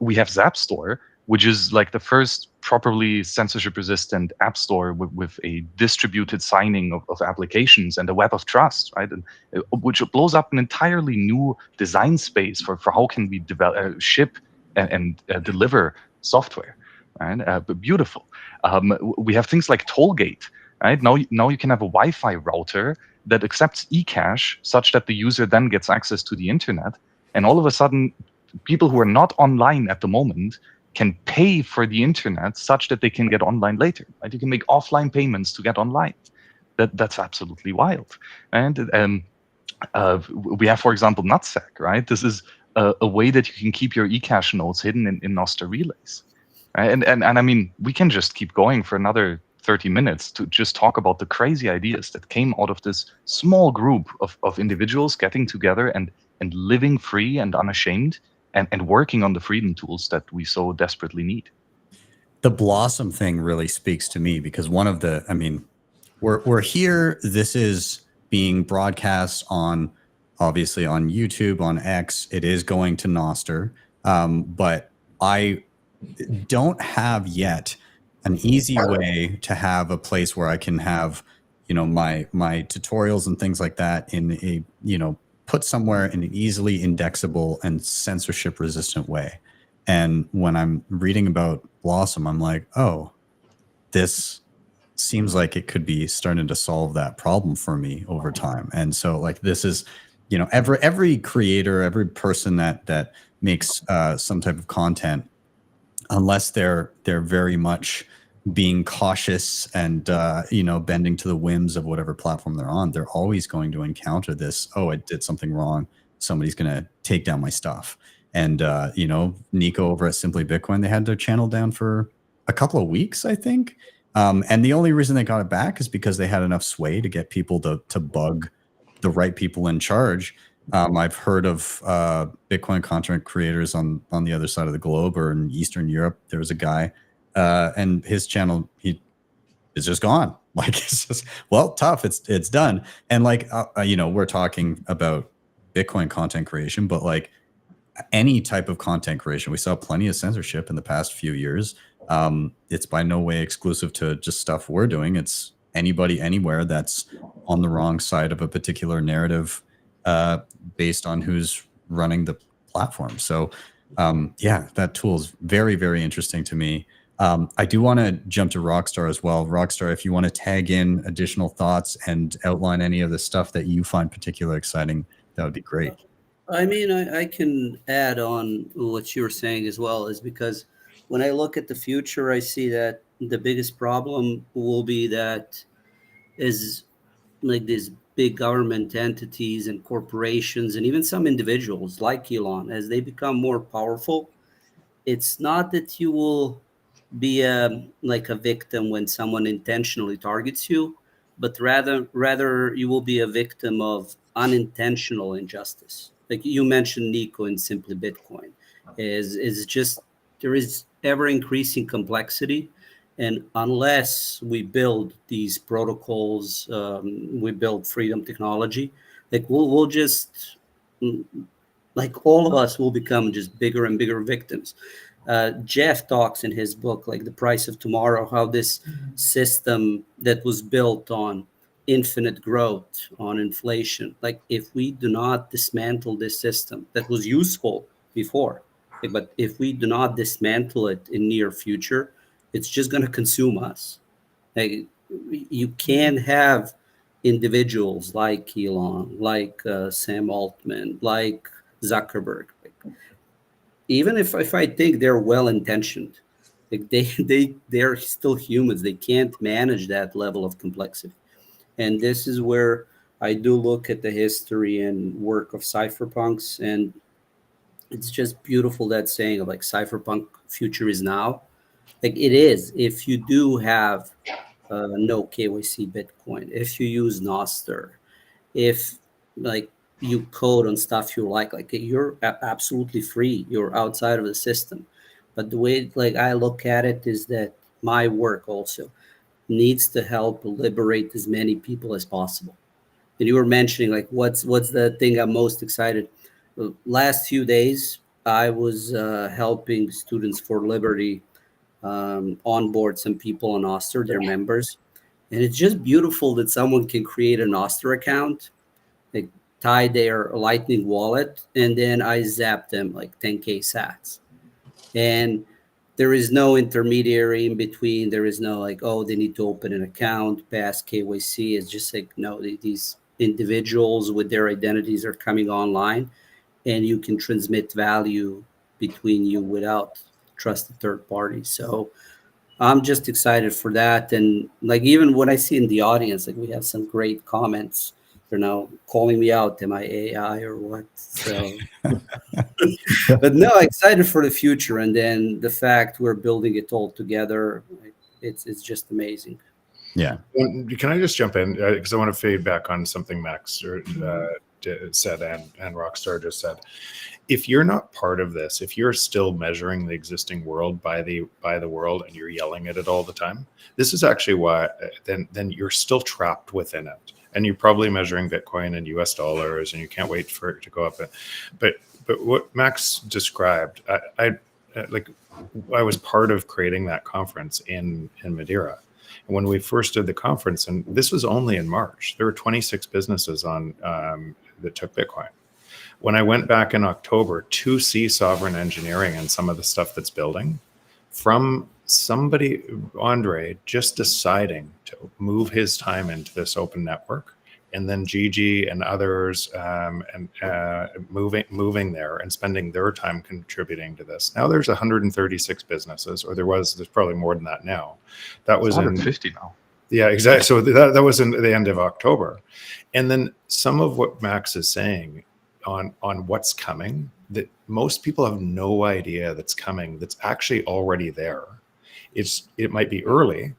S12: We have Zapstore, which is like the first properly censorship-resistant app store with a distributed signing of applications and a web of trust, right? And, which blows up an entirely new design space for how can we develop, ship and deliver software, right? But beautiful. We have things like Tollgate, right? Now you can have a Wi-Fi router that accepts eCash such that the user then gets access to the internet, and all of a sudden, people who are not online at the moment can pay for the internet such that they can get online later. Right? You can make offline payments to get online. That's absolutely wild. And we have, for example, Nutsack, right? This is a way that you can keep your eCash nodes hidden in Nostr relays. Right? And I mean, we can just keep going for another 30 minutes to just talk about the crazy ideas that came out of this small group of individuals getting together and living free and unashamed, and working on the freedom tools that we so desperately need.
S5: The Blossom thing really speaks to me because we're here. This is being broadcast obviously on YouTube, on X. It is going to Nostr, but I don't have yet an easy way to have a place where I can have, my tutorials and things like that in a, put somewhere in an easily indexable and censorship resistant way. And when I'm reading about Blossom, I'm like, oh, this seems like it could be starting to solve that problem for me over time. And so like, this is, every creator, every person that makes some type of content, unless they're very much being cautious and bending to the whims of whatever platform they're on, they're always going to encounter this, oh, I did something wrong, somebody's going to take down my stuff. And Nico over at Simply Bitcoin, they had their channel down for a couple of weeks, I think, and the only reason they got it back is because they had enough sway to get people to bug the right people in charge. I've heard of Bitcoin content creators on the other side of the globe, or in Eastern Europe. There was a guy and his channel, is just gone. Like, it's just, well, tough. It's done. And like, we're talking about Bitcoin content creation, but like any type of content creation, we saw plenty of censorship in the past few years. It's by no way exclusive to just stuff we're doing. It's anybody, anywhere that's on the wrong side of a particular narrative based on who's running the platform. So yeah, that tool is very, very interesting to me. I do want to jump to Rockstar as well. Rockstar, if you want to tag in additional thoughts and outline any of the stuff that you find particularly exciting, that would be great.
S11: I mean, I can add on what you were saying as well, is because when I look at the future, I see that the biggest problem will be that is like these big government entities and corporations and even some individuals like Elon, as they become more powerful, it's not that you will be like a victim when someone intentionally targets you, but rather you will be a victim of unintentional injustice. Like you mentioned, Nico, and Simply Bitcoin is just, there is ever increasing complexity. And unless we build these protocols, we build freedom technology, Like we'll just, like all of us will become just bigger and bigger victims. Jeff talks in his book, like The Price of Tomorrow, how this system that was built on infinite growth, on inflation, like if we do not dismantle this system that was useful before, but if we do not dismantle it in near future, it's just going to consume us. Like you can't have individuals like Elon, like Sam Altman, like Zuckerberg. Like, even if I think they're well intentioned, like they're still humans. They can't manage that level of complexity. And this is where I do look at the history and work of cypherpunks, and it's just beautiful, that saying of like cypherpunk future is now. Like it is, if you do have no KYC Bitcoin, if you use Nostr, if like you code on stuff you like you're absolutely free, you're outside of the system. But the way like I look at it is that my work also needs to help liberate as many people as possible. And you were mentioning like what's the thing I'm most excited. The last few days I was helping Students for Liberty onboard some people on Nostr, their members. And it's just beautiful that someone can create a Nostr account, like tie their Lightning wallet, and then I zap them like 10K sats. And there is no intermediary in between. There is no like, oh, they need to open an account, pass KYC. It's just like, no, these individuals with their identities are coming online, and you can transmit value between you without trusted third parties. So I'm just excited for that. And like, even when I see in the audience, like we have some great comments, they're now calling me out, am I AI or what? So, but no, excited for the future. And then the fact we're building it all together, it's just amazing.
S5: Yeah.
S10: Can I just jump in? Because I want to fade back on something Max said and Rockstar just said. If you're not part of this, if you're still measuring the existing world by the world and you're yelling at it all the time, this is actually why then you're still trapped within it. And you're probably measuring Bitcoin and US dollars, and you can't wait for it to go up. But what Max described, I was part of creating that conference in Madeira. And when we first did the conference, and this was only in March, there were 26 businesses on that took Bitcoin. When I went back in October to see Sovereign Engineering and some of the stuff that's building, from somebody, Andre, just deciding to move his time into this open network, and then Gigi and others moving there and spending their time contributing to this. Now there's 136 businesses, or there's probably more than that now. That was
S12: 150 now.
S10: Yeah, exactly. So that was in the end of October. And then some of what Max is saying on what's coming, that most people have no idea that's coming, that's actually already there. It might be early,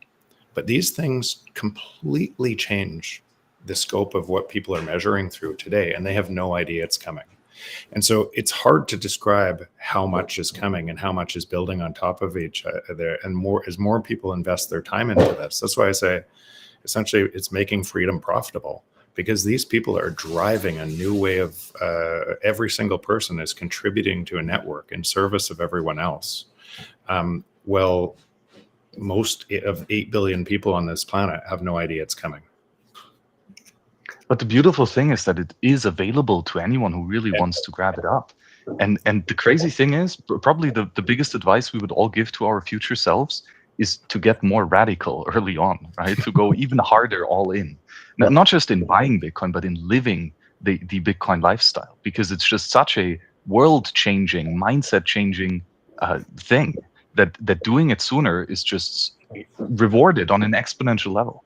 S10: but these things completely change the scope of what people are measuring through today, and they have no idea it's coming. And so it's hard to describe how much is coming and how much is building on top of each other, and more as more people invest their time into this. That's why I say essentially it's making freedom profitable, because these people are driving a new way of every single person is contributing to a network in service of everyone else. Well, most of 8 billion people on this planet have no idea it's coming.
S12: But the beautiful thing is that it is available to anyone who really wants to grab it up. And the crazy thing is, probably the biggest advice we would all give to our future selves is to get more radical early on, right? To go even harder all in. Not just in buying Bitcoin, but in living the Bitcoin lifestyle, because it's just such a world-changing, mindset-changing thing that doing it sooner is just rewarded on an exponential level.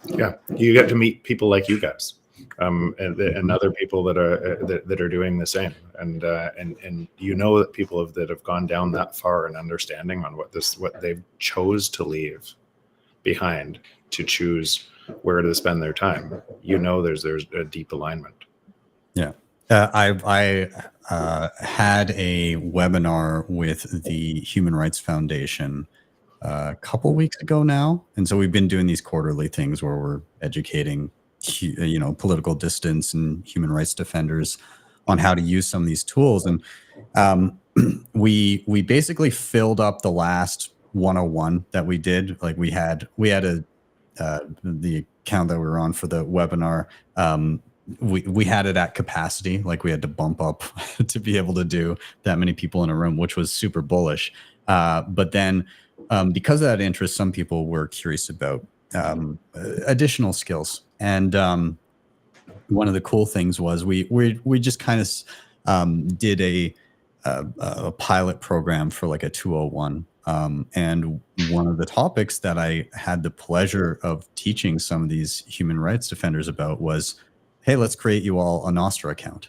S10: Yeah, you get to meet people like you guys, and other people that are doing the same, and you know that people that have gone down that far in understanding on what they've chose to leave behind to choose where to spend their time. You know, there's a deep alignment.
S5: Yeah. I had a webinar with the Human Rights Foundation a couple weeks ago now. And so we've been doing these quarterly things where we're educating political distance and human rights defenders on how to use some of these tools. And we basically filled up the last 101 that we did. Like we had the account that we were on for the webinar. We had it at capacity, like we had to bump up to be able to do that many people in a room, which was super bullish. But then because of that interest, some people were curious about additional skills. And one of the cool things was we just kind of did a pilot program for like a 201. And one of the topics that I had the pleasure of teaching some of these human rights defenders about was, hey, let's create you all a Nostra account.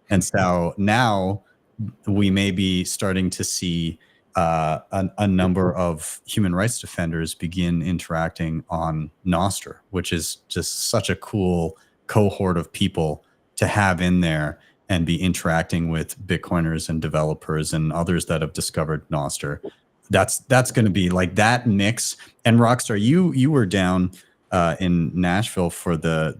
S5: And so now we may be starting to see a number of human rights defenders begin interacting on Nostra, which is just such a cool cohort of people to have in there and be interacting with Bitcoiners and developers and others that have discovered Nostra. That's going to be like that mix. And Rockstar, you were down in Nashville for the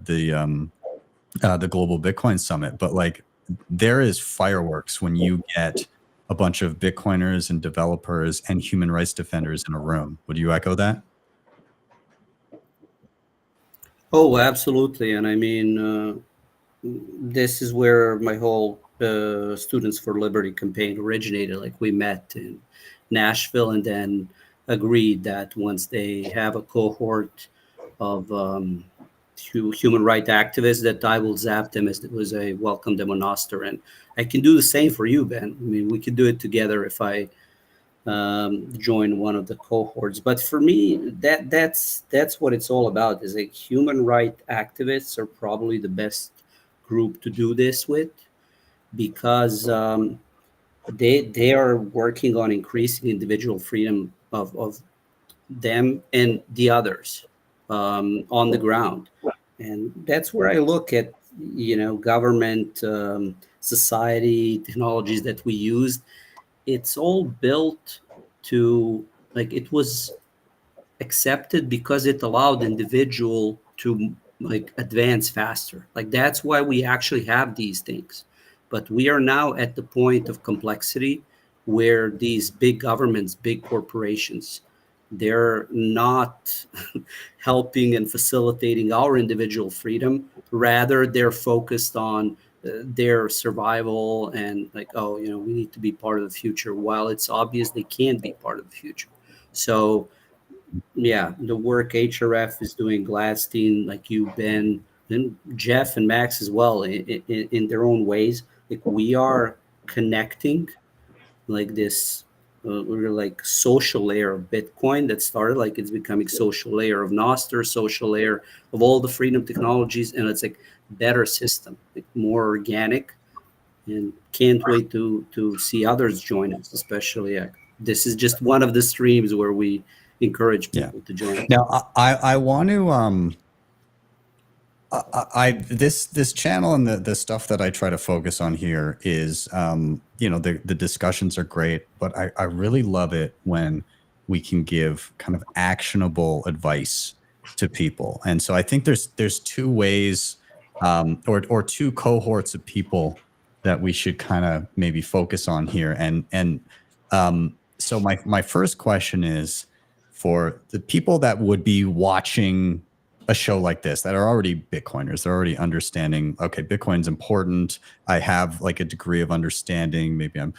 S5: Global Bitcoin Summit, but like there is fireworks when you get a bunch of Bitcoiners and developers and human rights defenders in a room. Would you echo that?
S11: Oh, absolutely. And I mean, this is where my whole Students for Liberty campaign originated. Like we met in Nashville and then agreed that once they have a cohort of human rights activists, that I will zap them as it was a welcome them on Nostra. And I can do the same for you, Ben. I mean, we could do it together if I join one of the cohorts. But for me, that's what it's all about. Is like human rights activists are probably the best group to do this with, because they are working on increasing individual freedom of them and the others on the ground. And that's where I look at, government, society, technologies that we used. It's all built to, like, it was accepted because it allowed individual to like advance faster. Like that's why we actually have these things. But we are now at the point of complexity where these big governments, big corporations, they're not helping and facilitating our individual freedom. Rather, they're focused on their survival and like, we need to be part of the future, while it's obvious they can't be part of the future. So, yeah, the work HRF is doing, Gladstein, like you, Ben, and Jeff and Max as well, in their own ways. Like we are connecting like this we're like social layer of Bitcoin that started, like it's becoming social layer of Nostra, social layer of all the freedom technologies, and it's like better system, like more organic, and can't wait to see others join us, especially this is just one of the streams where we encourage people to join us.
S5: Now I want to this channel and the stuff that I try to focus on here is the discussions are great, but I really love it when we can give kind of actionable advice to people. And so I think there's two ways or two cohorts of people that we should kind of maybe focus on here. And so my first question is for the people that would be watching a show like this, that are already Bitcoiners, they're already understanding, okay, Bitcoin's important. I have like a degree of understanding. Maybe I'm,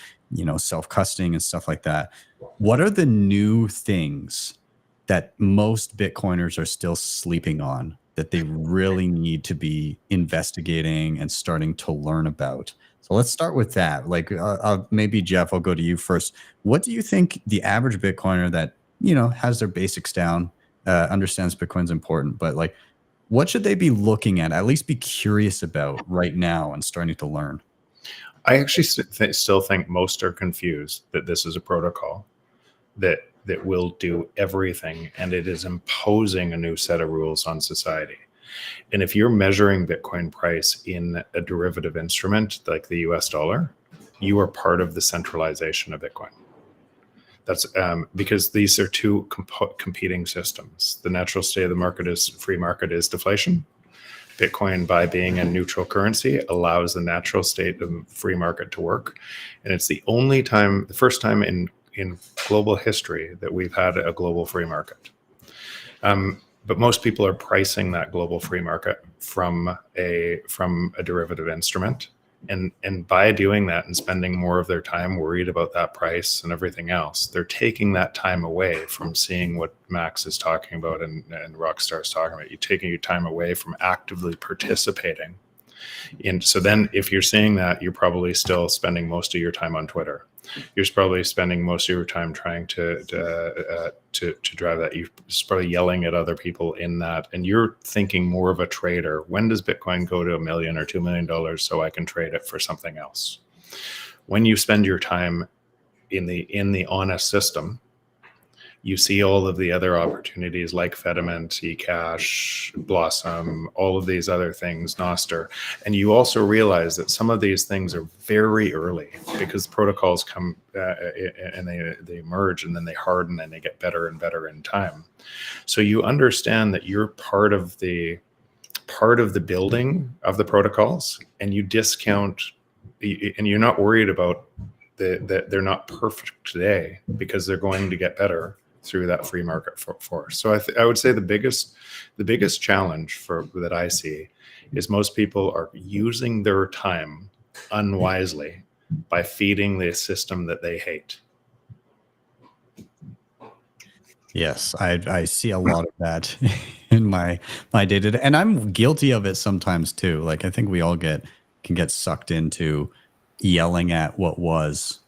S5: self-custodying and stuff like that. What are the new things that most Bitcoiners are still sleeping on that they really need to be investigating and starting to learn about? So let's start with that. Like maybe Jeff, I'll go to you first. What do you think the average Bitcoiner that, has their basics down, understands Bitcoin's important, but like, what should they be looking at least be curious about right now and starting to learn?
S10: I actually still think most are confused that this is a protocol that will do everything, and it is imposing a new set of rules on society. And if you're measuring Bitcoin price in a derivative instrument like the US dollar, you are part of the centralization of Bitcoin. That's because these are two competing systems. The natural state of the market is free market is deflation. Bitcoin, by being a neutral currency, allows the natural state of free market to work. And it's the first time in global history that we've had a global free market. But most people are pricing that global free market from a derivative instrument. And by doing that and spending more of their time worried about that price and everything else, they're taking that time away from seeing what Max is talking about and Rockstar is talking about. You're taking your time away from actively participating. And so then if you're seeing that, you're probably still spending most of your time on Twitter. You're probably spending most of your time trying to drive that. You're probably yelling at other people in that, and you're thinking more of a trader. When does Bitcoin go to $1 million or $2 million so I can trade it for something else? When you spend your time in the honest system, you see all of the other opportunities like Fediment, eCash, Blossom, all of these other things, Nostr. And you also realize that some of these things are very early because protocols come and they emerge and then they harden and they get better and better in time. So you understand that you're part of the building of the protocols, and you discount, and you're not worried about that they're not perfect today because they're going to get better through that free market force. So I would say the biggest challenge that I see is most people are using their time unwisely by feeding the system that they hate.
S5: Yes, I see a lot of that in my day-to-day, and I'm guilty of it sometimes too. Like I think we all can get sucked into yelling at what was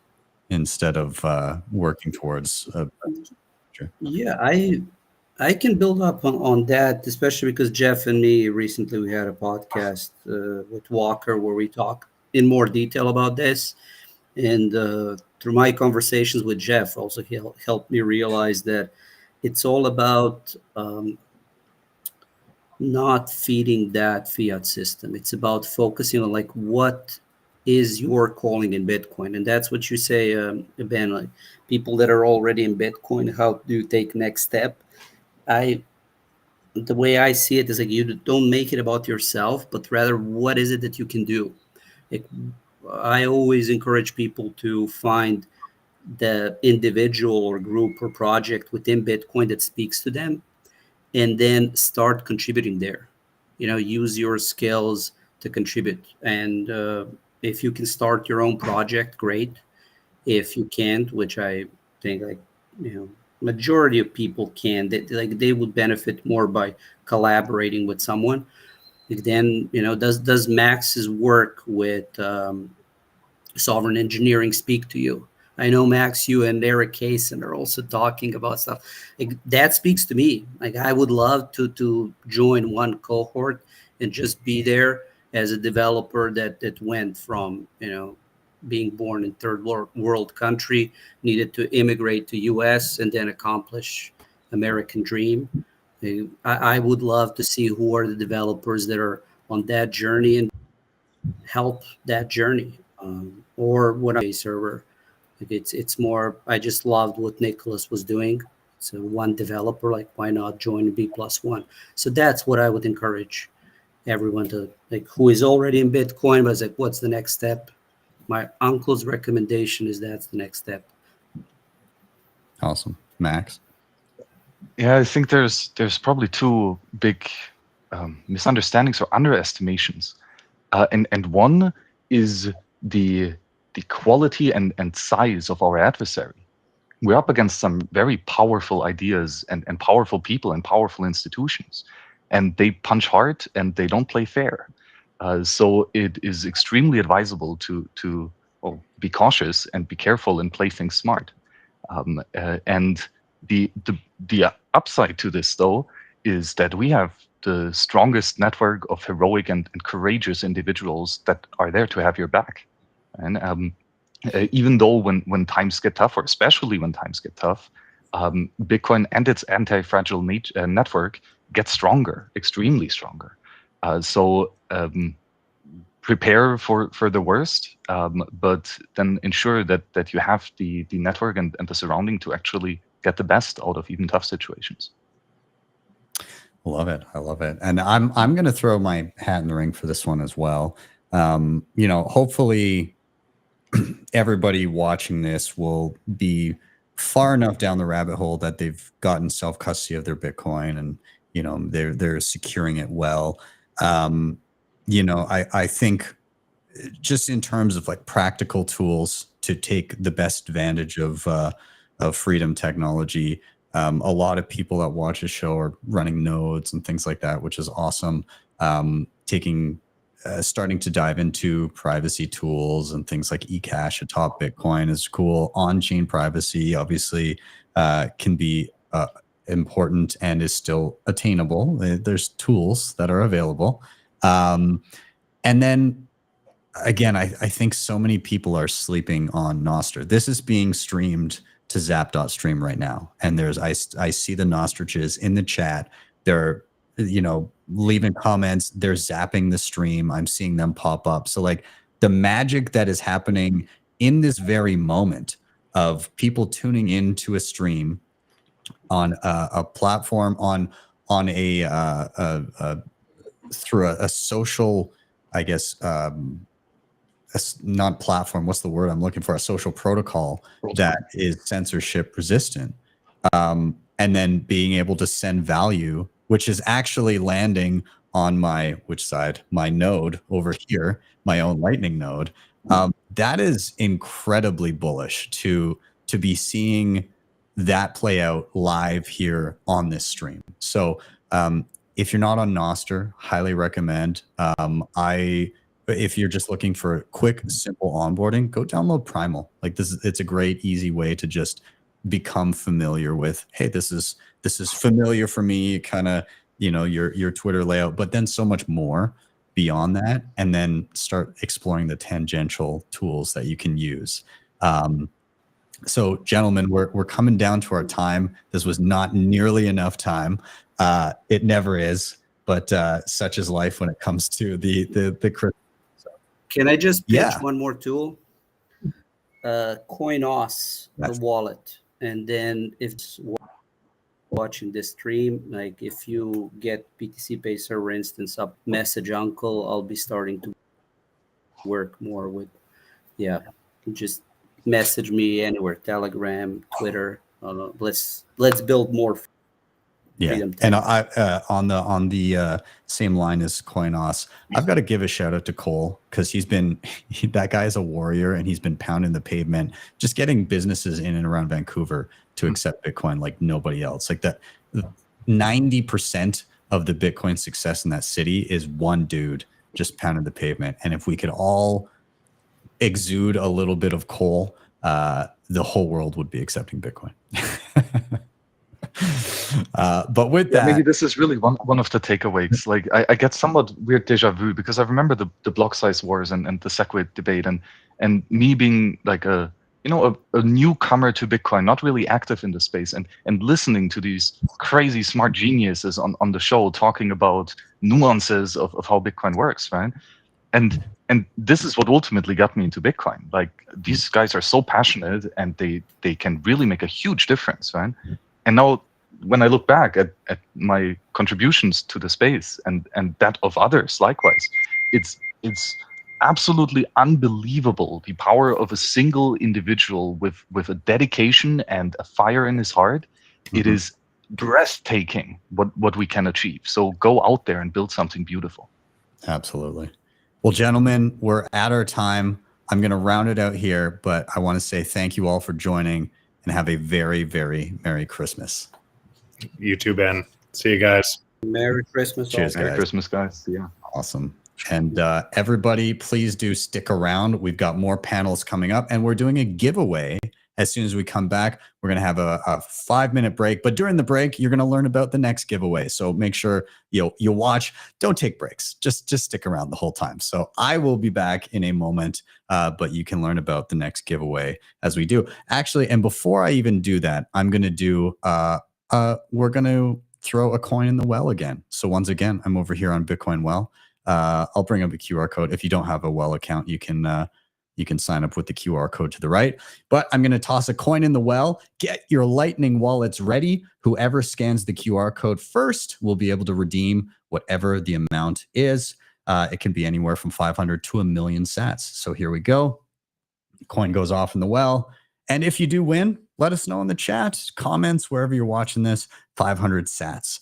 S5: instead of working towards a future.
S11: Yeah, I can build up on that, especially because Jeff and me recently we had a podcast with Walker where we talk in more detail about this, and through my conversations with Jeff, also he helped me realize that it's all about not feeding that fiat system. It's about focusing on like what is your calling in Bitcoin, and that's what you say, Ben. Like people that are already in Bitcoin, how do you take next step? The way I see it is like you don't make it about yourself, but rather what is it that you can do. Like, I always encourage people to find the individual or group or project within Bitcoin that speaks to them, and then start contributing there. Use your skills to contribute. And if you can start your own project, great. If you can't, which I think majority of people can, they would benefit more by collaborating with someone. Then does Max's work with sovereign engineering speak to you? I know Max, you and Eric Kaysen are also talking about stuff like that speaks to me. Like I would love to join one cohort and just be there as a developer that went from being born in third world country, needed to immigrate to US and then accomplish American dream. I would love to see who are the developers that are on that journey and help that journey. Or what a server. It's more, I just loved what Nicholas was doing. So one developer, like why not join B+1? So that's what I would encourage everyone to, like, who is already in Bitcoin, but it's like, what's the next step? My uncle's recommendation is that's the next step.
S5: Awesome. Max?
S12: Yeah, I think there's probably two big misunderstandings or underestimations. And one is the quality and size of our adversary. We're up against some very powerful ideas and powerful people and powerful institutions. And they punch hard and they don't play fair. So it is extremely advisable to be cautious and be careful and play things smart. And the upside to this, though, is that we have the strongest network of heroic and courageous individuals that are there to have your back. And even though when times get tough, or especially when times get tough, Bitcoin and its anti-fragile network gets stronger, extremely stronger. So prepare for the worst, but then ensure that you have the network and the surrounding to actually get the best out of even tough situations.
S5: Love it. I love it. And I'm going to throw my hat in the ring for this one as well. Hopefully everybody watching this will be far enough down the rabbit hole that they've gotten self-custody of their Bitcoin and, they're securing it well. I think just in terms of like practical tools to take the best advantage of freedom technology, a lot of people that watch the show are running nodes and things like that, which is awesome. Starting to dive into privacy tools and things like eCash atop Bitcoin is cool. On-chain privacy obviously can be important and is still attainable. There's tools that are available. And then again, I think so many people are sleeping on Nostr. This is being streamed to Zap.stream right now. And I see the Nostriches in the chat. They're, leaving comments. They're zapping the stream. I'm seeing them pop up. So like the magic that is happening in this very moment of people tuning into a stream on a platform on a through a social, I guess, not platform. What's the word I'm looking for? A social protocol that is censorship resistant. And then being able to send value, which is actually landing on my node over here, my own Lightning node. That is incredibly bullish to be seeing that play out live here on this stream. So if you're not on Nostr, highly recommend. If you're just looking for a quick, simple onboarding, go download Primal. Like it's a great, easy way to just become familiar with, hey, this is familiar for me, kind of, your Twitter layout, but then so much more beyond that, and then start exploring the tangential tools that you can use. So gentlemen, we're coming down to our time. This was not nearly enough time. It never is, but such is life when it comes to the crypto.
S11: Can I just pitch one more tool? Coinos, the wallet. And then if watching this stream, like if you get BTC Pay server instance up, message Uncle, I'll be starting to work more with, just message me anywhere, Telegram, Twitter. Let's build more.
S5: Yeah, and I on the same line as Coinos, I've got to give a shout out to Cole because that guy is a warrior and he's been pounding the pavement, just getting businesses in and around Vancouver to accept Bitcoin like nobody else. Like that, 90% of the Bitcoin success in that city is one dude just pounding the pavement. And if we could all exude a little bit of Cole, the whole world would be accepting Bitcoin. But with that,
S12: maybe this is really one of the takeaways. Like I get somewhat weird deja vu because I remember the block size wars and the SegWit debate and me being like a newcomer to Bitcoin, not really active in the space, and listening to these crazy smart geniuses on the show talking about nuances of how Bitcoin works, right? And this is what ultimately got me into Bitcoin. Like these guys are so passionate and they can really make a huge difference, right? And now when I look back at my contributions to the space and that of others likewise, it's absolutely unbelievable the power of a single individual with a dedication and a fire in his heart. It is breathtaking what we can achieve. So go out there and build something beautiful.
S5: Absolutely. Well, gentlemen, we're at our time. I'm going to round it out here, but I want to say thank you all for joining and have a very, very Merry Christmas.
S10: You too, Ben. See you guys.
S11: Merry Christmas.
S5: Cheers, guys.
S12: Merry Christmas, guys. See ya.
S5: Awesome. And everybody, please do stick around. We've got more panels coming up, and we're doing a giveaway. As soon as we come back, we're going to have a 5-minute break. But during the break, you're going to learn about the next giveaway. So make sure you'll watch. Don't take breaks. Just stick around the whole time. So I will be back in a moment, but you can learn about the next giveaway as we do. Actually, and before I even do that, I'm going to do we're going to throw a coin in the well again. So once again, I'm over here on Bitcoin Well. I'll bring up a QR code. If you don't have a Well account, you can You can sign up with the QR code to the right. But I'm going to toss a coin in the well. Get your Lightning wallets ready. Whoever scans the QR code first will be able to redeem whatever the amount is. It can be anywhere from 500 to 1 million sats. So here we go. The coin goes off in the well. And if you do win, let us know in the chat, comments, wherever you're watching this, 500 sats.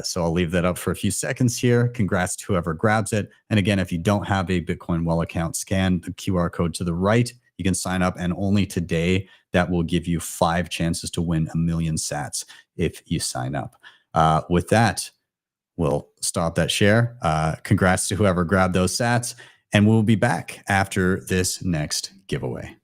S5: So I'll leave that up for a few seconds here. Congrats to whoever grabs it. And again, if you don't have a Bitcoin Well account, scan the QR code to the right. You can sign up, and only today that will give you 5 chances to win 1 million sats if you sign up. With that, we'll stop that share. Congrats to whoever grabbed those sats, and we'll be back after this next giveaway.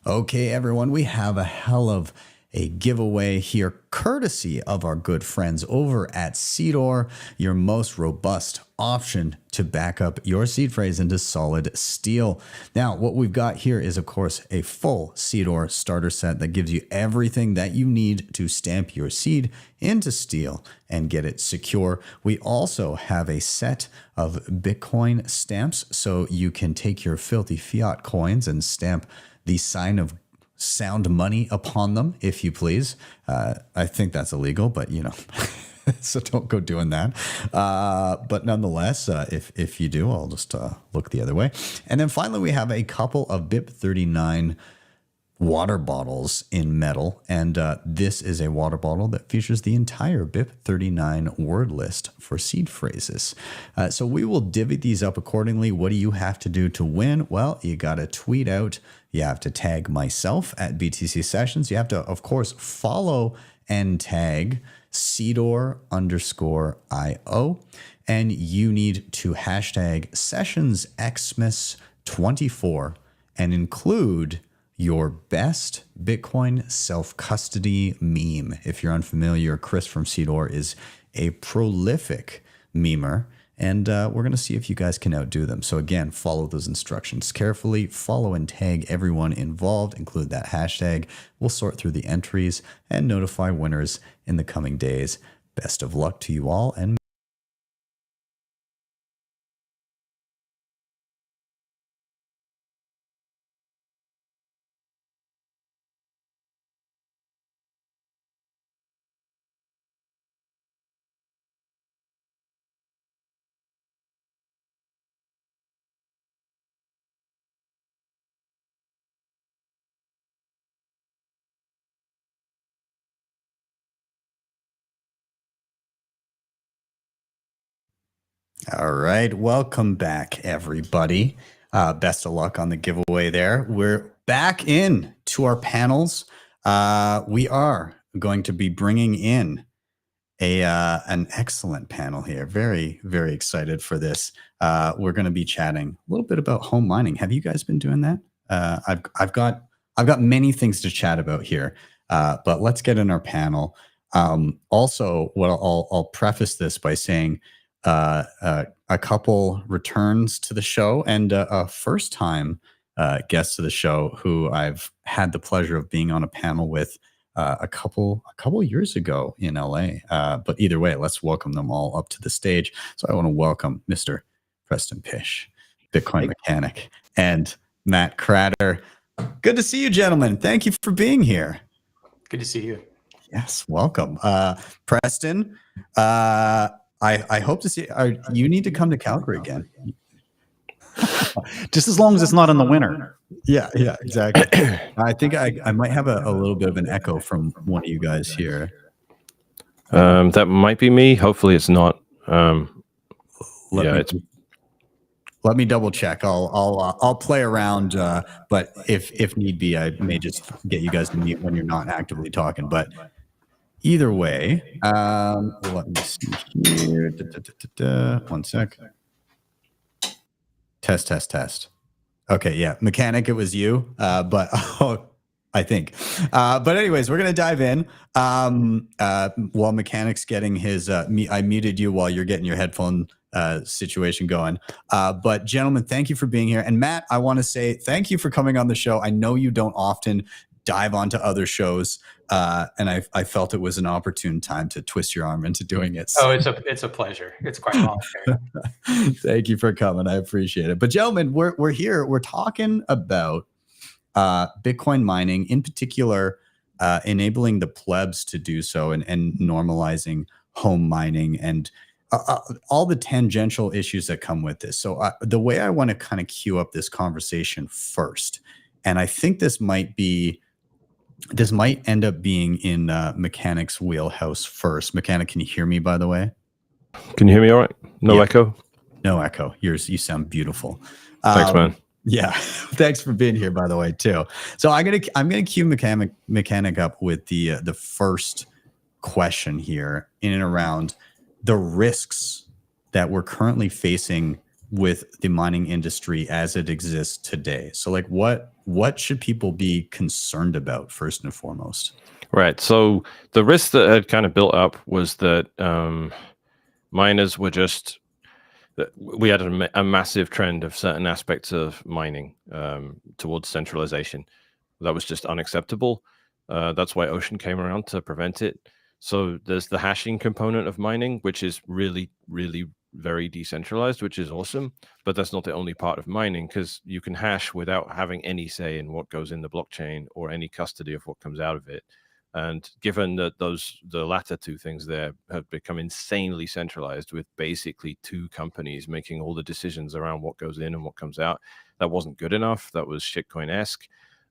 S5: Okay, everyone, we have a hell of a giveaway here, courtesy of our good friends over at Seedor, your most robust option to back up your seed phrase into solid steel. Now, what we've got here is, of course, a full Seedor starter set that gives you everything that you need to stamp your seed into steel and get it secure. We also have a set of Bitcoin stamps, so you can take your filthy fiat coins and stamp the sign of sound money upon them, if you please. I think that's illegal, but you know, so don't go doing that. But nonetheless, if you do, I'll just look the other way. And then finally, we have a couple of BIP39 water bottles in metal, and this is a water bottle that features the entire BIP39 word list for seed phrases. So we will divvy these up accordingly. What do you have to do to win? Well, you got to tweet out. You have to tag myself at BTC Sessions. You have to, of course, follow and tag Seedor_IO. And you need to hashtag SessionsXmas24 and include your best Bitcoin self-custody meme. If you're unfamiliar, Chris from Seedor is a prolific memer, and we're going to see if you guys can outdo them. So again, follow those instructions carefully, follow and tag everyone involved, include that hashtag. We'll sort through the entries and notify winners in the coming days. Best of luck to you all, and all right, welcome back, everybody. Best of luck on the giveaway there. We're back in to our panels. We are going to be bringing in an excellent panel here. Very, very excited for this. We're going to be chatting a little bit about home mining. Have you guys been doing that? I've got many things to chat about here, but let's get in our panel. Also, what I'll preface this by saying, a couple returns to the show and a first-time guest to the show who I've had the pleasure of being on a panel with a couple years ago in LA. But either way, let's welcome them all up to the stage. So I want to welcome Mr. Preston Pysh, Bitcoin mechanic, and Matt Cratter. Good to see you, gentlemen. Thank you for being here.
S2: Good to see you.
S5: Yes, welcome. Preston, I hope to see you need to come to Calgary again.
S1: Just as long as it's not in the winter.
S5: Yeah, exactly. I think I might have a little bit of an echo from one of you guys here.
S13: That might be me. Hopefully it's not.
S5: Let me double check. I'll play around, but if need be, I may just get you guys to mute when you're not actively talking. But either way, let me see here. 1 sec. Test. Okay, yeah, mechanic, it was you, but I think. But anyways, we're gonna dive in. While mechanic's getting his, I muted you while you're getting your headphone situation going. But gentlemen, thank you for being here. And Matt, I want to say thank you for coming on the show. I know you don't often dive onto other shows, and I felt it was an opportune time to twist your arm into doing it.
S14: So. Oh, it's a pleasure. It's quite voluntary.
S5: Thank you for coming. I appreciate it. But gentlemen, we're here. We're talking about Bitcoin mining, in particular, enabling the plebs to do so, and normalizing home mining and all the tangential issues that come with this. So the way I want to kind of queue up this conversation first, and I think this might end up being in Mechanic's wheelhouse first. Mechanic, can you hear me, by the way?
S13: Can you hear me all right? No echo?
S5: No echo. You sound beautiful.
S13: Thanks, man.
S5: Yeah. Thanks for being here, by the way, too. So I'm gonna cue Mechanic up with the first question here in and around the risks that we're currently facing with the mining industry as it exists today. So like what should people be concerned about first and foremost?
S13: Right. So the risk that had kind of built up was that miners were just, we had a massive trend of certain aspects of mining towards centralization. That was just unacceptable. That's why Ocean came around to prevent it. So there's the hashing component of mining, which is really, really very decentralized, which is awesome. But that's not the only part of mining, because you can hash without having any say in what goes in the blockchain or any custody of what comes out of it. And given that the latter two things there have become insanely centralized, with basically two companies making all the decisions around what goes in and what comes out, that wasn't good enough. That was shitcoin-esque.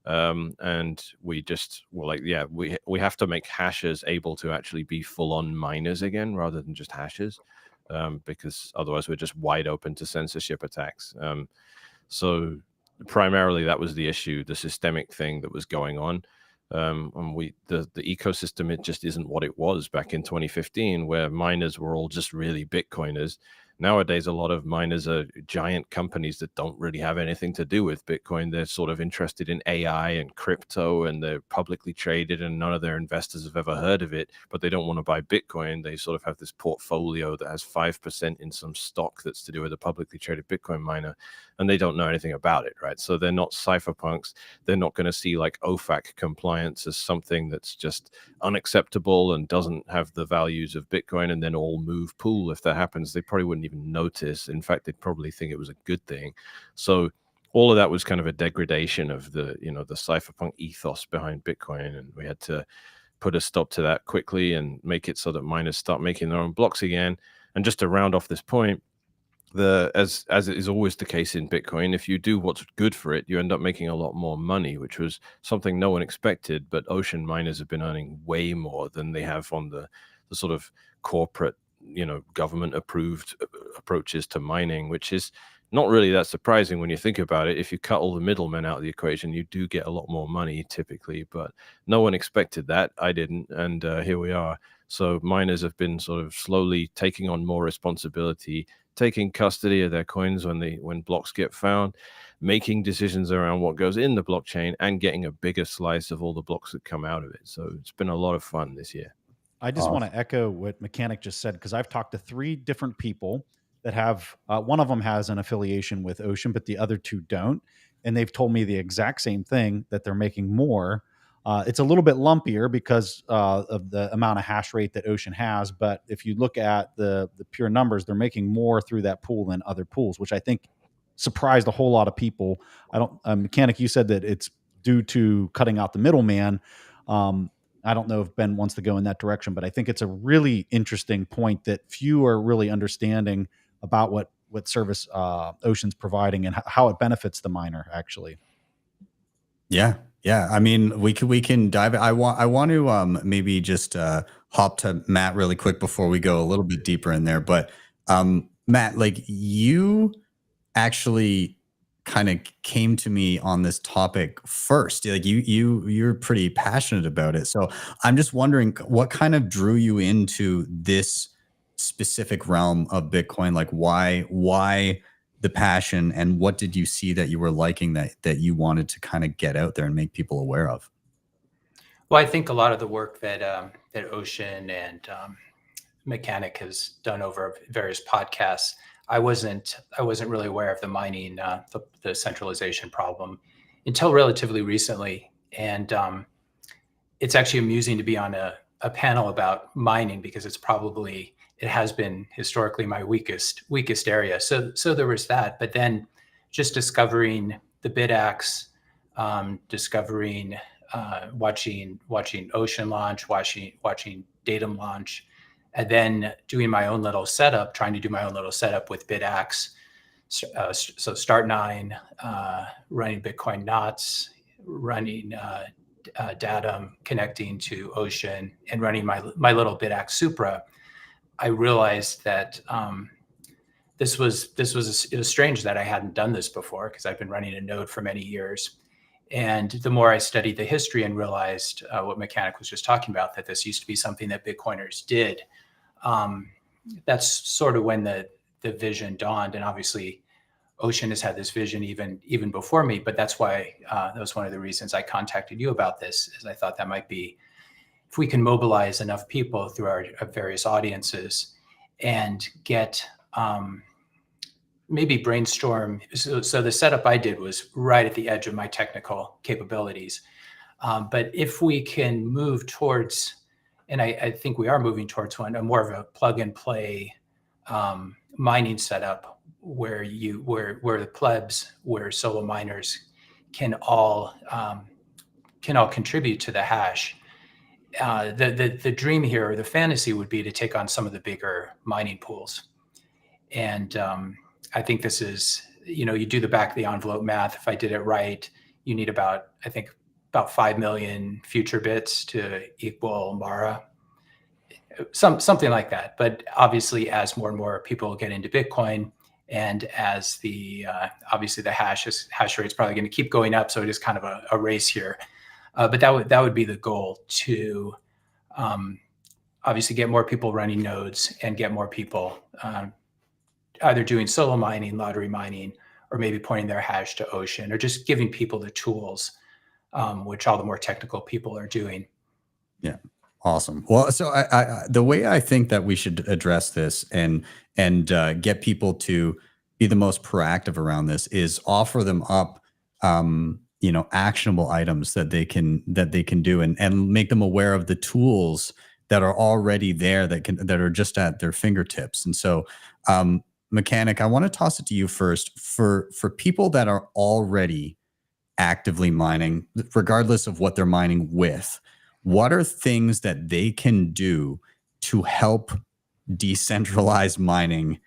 S13: And we just were like, yeah, we have to make hashers able to actually be full-on miners again, rather than just hashers, because otherwise we're just wide open to censorship attacks. So primarily that was the issue, the systemic thing that was going on. And the ecosystem, it just isn't what it was back in 2015, where miners were all just really Bitcoiners. Nowadays, a lot of miners are giant companies that don't really have anything to do with Bitcoin. They're sort of interested in AI and crypto, and they're publicly traded, and none of their investors have ever heard of it, but they don't want to buy Bitcoin. They sort of have this portfolio that has 5% in some stock that's to do with a publicly traded Bitcoin miner, and they don't know anything about it, right? So they're not cypherpunks. They're not going to see like OFAC compliance as something that's just unacceptable and doesn't have the values of Bitcoin, and then all move pool. If that happens, they probably wouldn't even notice. In fact, they'd probably think it was a good thing. So all of that was kind of a degradation of the cypherpunk ethos behind Bitcoin, and we had to put a stop to that quickly and make it so that miners start making their own blocks again. And just to round off this point, as it is always the case in Bitcoin, if you do what's good for it, you end up making a lot more money, which was something no one expected. But Ocean miners have been earning way more than they have on the sort of corporate, government approved approaches to mining, which is not really that surprising when you think about it. If you cut all the middlemen out of the equation, you do get a lot more money typically, but no one expected that. I didn't. And here we are. So miners have been sort of slowly taking on more responsibility, taking custody of their coins when blocks get found, making decisions around what goes in the blockchain, and getting a bigger slice of all the blocks that come out of it. So it's been a lot of fun this year.
S1: I just want to echo what Mechanic just said, because I've talked to 3 different people that have, one of them has an affiliation with Ocean, but the other 2 don't. And they've told me the exact same thing, that they're making more. It's a little bit lumpier because of the amount of hash rate that Ocean has. But if you look at the pure numbers, they're making more through that pool than other pools, which I think surprised a whole lot of people. Mechanic, you said that it's due to cutting out the middleman. I don't know if Ben wants to go in that direction, but I think it's a really interesting point that few are really understanding about what service Ocean's providing and how it benefits the miner, actually.
S5: Yeah. I mean, we can dive. I want to maybe just hop to Matt really quick before we go a little bit deeper in there. But Matt, like, you actually kind of came to me on this topic first. Like you're pretty passionate about it. So I'm just wondering what kind of drew you into this specific realm of Bitcoin? Like why the passion, and what did you see that you were liking that you wanted to kind of get out there and make people aware of?
S14: Well, I think a lot of the work that Ocean and Mechanic has done over various podcasts, I wasn't really aware of the mining, the centralization problem until relatively recently. And it's actually amusing to be on a panel about mining because it has been historically my weakest area. So there was that, but then just discovering the BitX, watching Ocean launch, watching Datum launch, and then doing my own little setup, trying to do my own little setup with BitX. So Start9, running Bitcoin knots, running Datum, connecting to Ocean, and running my little BitX Supra. I realized that it was strange that I hadn't done this before because I've been running a node for many years. And the more I studied the history and realized what Mechanic was just talking about, that this used to be something that Bitcoiners did, that's sort of when the vision dawned. And obviously, Ocean has had this vision even before me, but that's why that was one of the reasons I contacted you about this, is I thought that might be, if we can mobilize enough people through our various audiences and get maybe brainstorm. So the setup I did was right at the edge of my technical capabilities. But if we can move towards, and I think we are moving towards a more of a plug and play mining setup where the plebs, where solo miners can all contribute to the hash. The dream here, or the fantasy, would be to take on some of the bigger mining pools. And I think this is, you do the back of the envelope math. If I did it right, you need about 5 million future bits to equal Mara, something like that. But obviously, as more and more people get into Bitcoin, and as obviously the hash rate is probably going to keep going up, so it is kind of a race here. But that would be the goal, to obviously get more people running nodes and get more people either doing solo mining, lottery mining, or maybe pointing their hash to Ocean, or just giving people the tools, which all the more technical people are doing.
S5: Yeah. Awesome. Well, so the way I think that we should address this and get people to be the most proactive around this is offer them up, actionable items that they can do, and make them aware of the tools that are already there that are just at their fingertips. And so, Mechanic, I want to toss it to you first. For people that are already actively mining, regardless of what they're mining with, what are things that they can do to help decentralize mining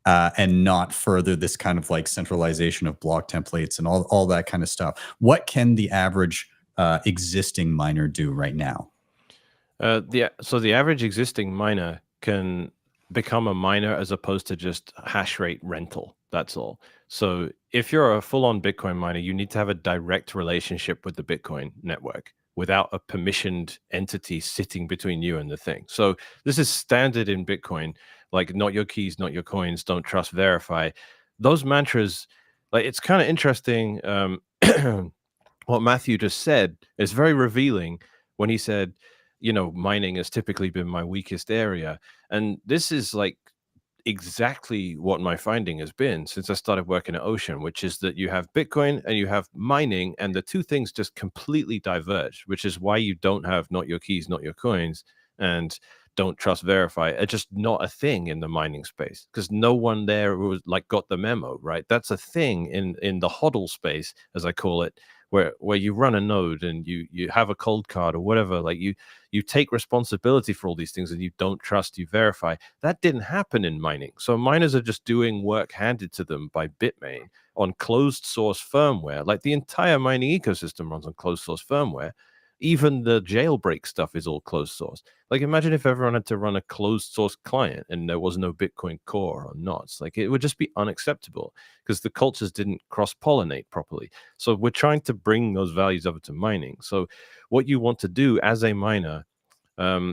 S5: and not further this kind of like centralization of block templates and all that kind of stuff? What can the average existing miner do right now?
S13: So the average existing miner can become a miner as opposed to just hash rate rental. That's all. So if you're a full-on Bitcoin miner, you need to have a direct relationship with the Bitcoin network without a permissioned entity sitting between you and the thing. So this is standard in Bitcoin, like not your keys, not your coins, don't trust, verify. Those mantras, like, it's kind of interesting. What Matthew just said is very revealing when he said, mining has typically been my weakest area. And this is like exactly what my finding has been since I started working at Ocean, which is that you have Bitcoin and you have mining, and the two things just completely diverge, which is why you don't have not your keys, not your coins, and don't trust, verify are just not a thing in the mining space, because no one there was like got the memo, right? That's a thing in the HODL space, as I call it, where you run a node and you have a cold card or whatever, like you take responsibility for all these things and you don't trust, you verify. That didn't happen in mining. So miners are just doing work handed to them by Bitmain on closed source firmware. Like the entire mining ecosystem runs on closed source firmware. Even the jailbreak stuff is all closed source. Like imagine if everyone had to run a closed source client and there was no Bitcoin core or knots. Like it would just be unacceptable because the cultures didn't cross-pollinate properly. So we're trying to bring those values over to mining. So what you want to do as a miner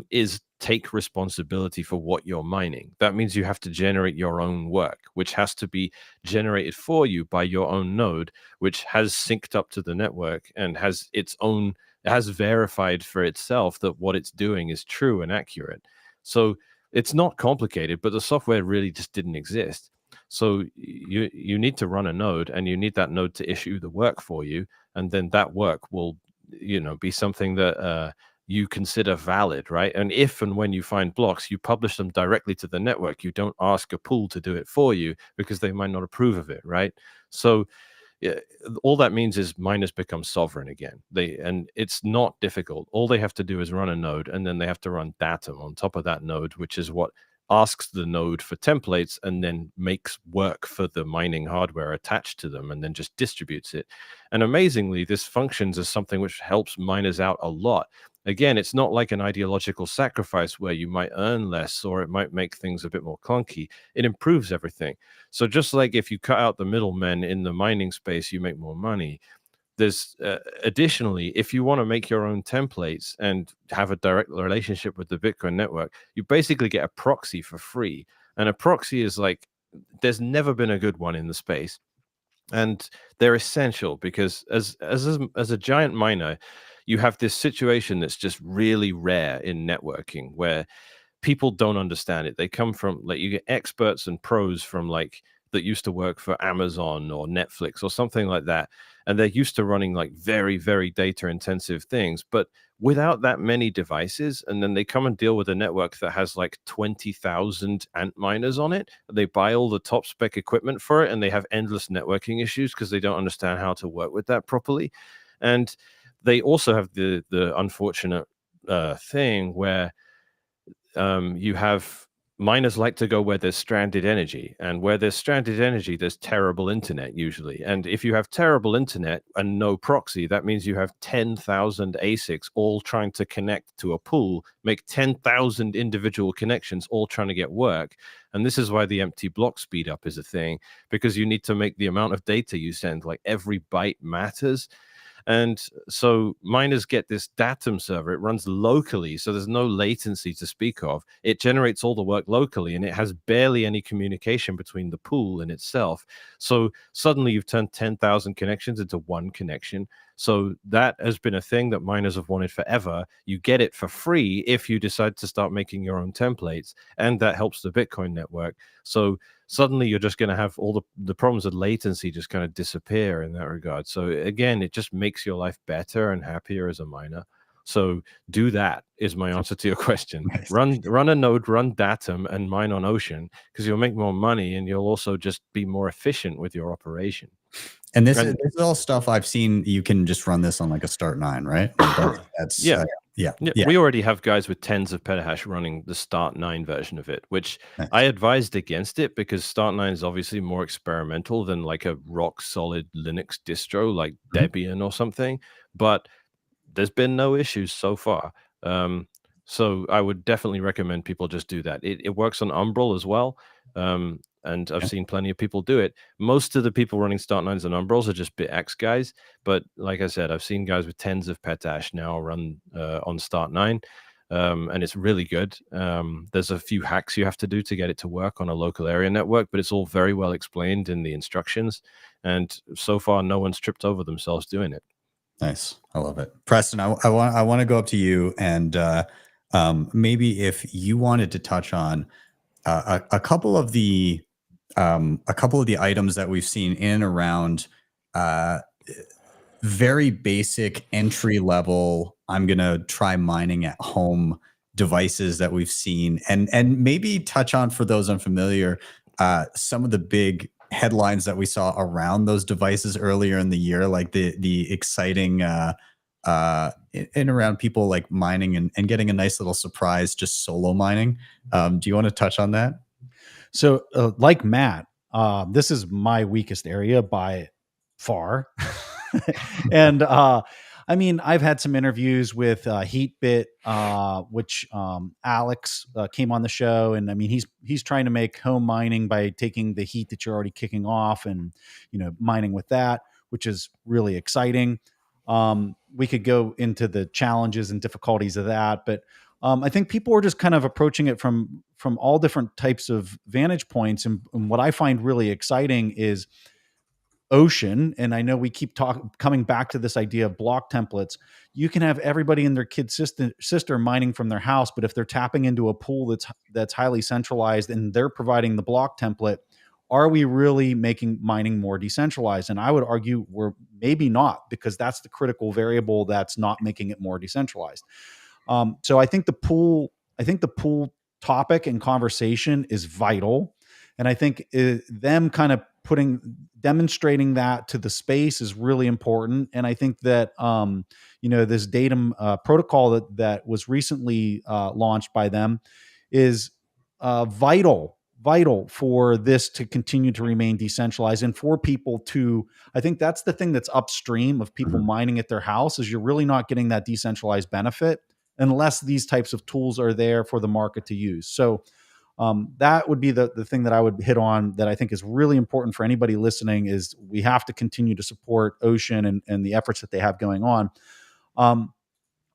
S13: is take responsibility for what you're mining. That means you have to generate your own work, which has to be generated for you by your own node, which has synced up to the network and has its own, has verified for itself that what it's doing is true and accurate. So it's not complicated, but the software really just didn't exist. So you need to run a node, and you need that node to issue the work for you, and then that work will be something that you consider valid, right? And if and when you find blocks, you publish them directly to the network. You don't ask a pool to do it for you because they might not approve of it, right? So yeah, all that means is miners become sovereign again. And it's not difficult. All they have to do is run a node, and then they have to run datum on top of that node, which is what asks the node for templates and then makes work for the mining hardware attached to them, and then just distributes it. And amazingly, this functions as something which helps miners out a lot. Again, it's not like an ideological sacrifice where you might earn less or it might make things a bit more clunky. It improves everything. So just like if you cut out the middlemen in the mining space, you make more money. There's additionally, if you want to make your own templates and have a direct relationship with the Bitcoin network, you basically get a proxy for free. And a proxy is like, there's never been a good one in the space. And they're essential because as a giant miner, you have this situation that's just really rare in networking where people don't understand it. They come from, like, you get experts and pros from like that used to work for Amazon or Netflix or something like that, and they're used to running like very, very data intensive things, but without that many devices. And then they come and deal with a network that has like 20,000 ant miners on it. They buy all the top spec equipment for it, and they have endless networking issues because they don't understand how to work with that properly. And they also have the unfortunate thing where you have miners like to go where there's stranded energy, and where there's stranded energy, there's terrible internet usually. And if you have terrible internet and no proxy, that means you have 10,000 ASICs all trying to connect to a pool, make 10,000 individual connections, all trying to get work. And this is why the empty block speed up is a thing, because you need to make the amount of data you send, like every byte matters. And so miners get this datum server. It runs locally, so there's no latency to speak of. It generates all the work locally, and it has barely any communication between the pool and itself. So suddenly you've turned 10,000 connections into one connection. So that has been a thing that miners have wanted forever. You get it for free if you decide to start making your own templates, and that helps the Bitcoin network. So suddenly you're just going to have all the problems of latency just kind of disappear in that regard. So again, it just makes your life better and happier as a miner. So do that is my answer to your question. Nice. Run a node, run datum, and mine on Ocean, because you'll make more money, and you'll also just be more efficient with your operation.
S5: And this is all stuff I've seen. You can just run this on like a Start9, right? That's
S13: yeah.
S5: Yeah.
S13: We already have guys with tens of petahash running the Start9 version of it, which nice. I advised against it because Start9 is obviously more experimental than like a rock solid Linux distro like Debian or something. But there's been no issues so far. So I would definitely recommend people just do that. It works on Umbrel as well. And I've seen plenty of people do it. Most of the people running Start9s and Umbrels are just BitX guys. But like I said, I've seen guys with tens of petahash now run on Start9. And it's really good. There's a few hacks you have to do to get it to work on a local area network, but it's all very well explained in the instructions. And so far, no one's tripped over themselves doing it.
S5: Nice. I love it. Preston, I want to go up to you, and maybe if you wanted to touch on a couple of the items that we've seen in and around very basic entry level, I'm going to try mining at home devices that we've seen, and maybe touch on, for those unfamiliar, some of the big headlines that we saw around those devices earlier in the year, like the exciting in around people like mining and getting a nice little surprise just solo mining. Do you want to touch on that?
S1: So like Matt, this is my weakest area by far. And I mean, I've had some interviews with Heatbit, which Alex came on the show, and I mean, he's trying to make home mining by taking the heat that you're already kicking off and, you know, mining with that, which is really exciting. We could go into the challenges and difficulties of that, but I think people are just kind of approaching it from all different types of vantage points. And what I find really exciting is Ocean, and I know we keep coming back to this idea of block templates. You can have everybody and their kid sister mining from their house, but if they're tapping into a pool that's highly centralized and they're providing the block template, are we really making mining more decentralized? And I would argue we're maybe not, because that's the critical variable that's not making it more decentralized. So I think the pool topic and conversation is vital. And I think them kind of demonstrating that to the space is really important. And I think that, this datum protocol that was recently launched by them is vital for this to continue to remain decentralized, and for people to, I think that's the thing that's upstream of people mining at their house, is you're really not getting that decentralized benefit unless these types of tools are there for the market to use. So that would be the thing that I would hit on, that I think is really important for anybody listening, is we have to continue to support Ocean and the efforts that they have going on.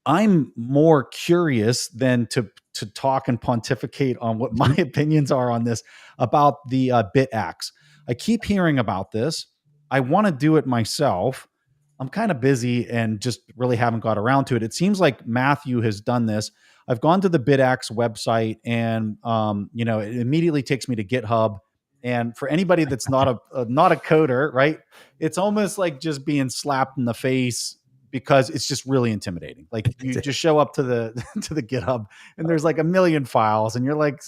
S1: I'm more curious than to talk and pontificate on what my opinions are on this, about the BitX. I keep hearing about this. I want to do it myself. I'm kind of busy and just really haven't got around to it. It seems like Matthew has done this. I've gone to the BitX website, and it immediately takes me to GitHub. And for anybody that's not a coder, right, it's almost like just being slapped in the face, because it's just really intimidating. Like, you just show up to the to the GitHub, and there's like a million files, and you're like,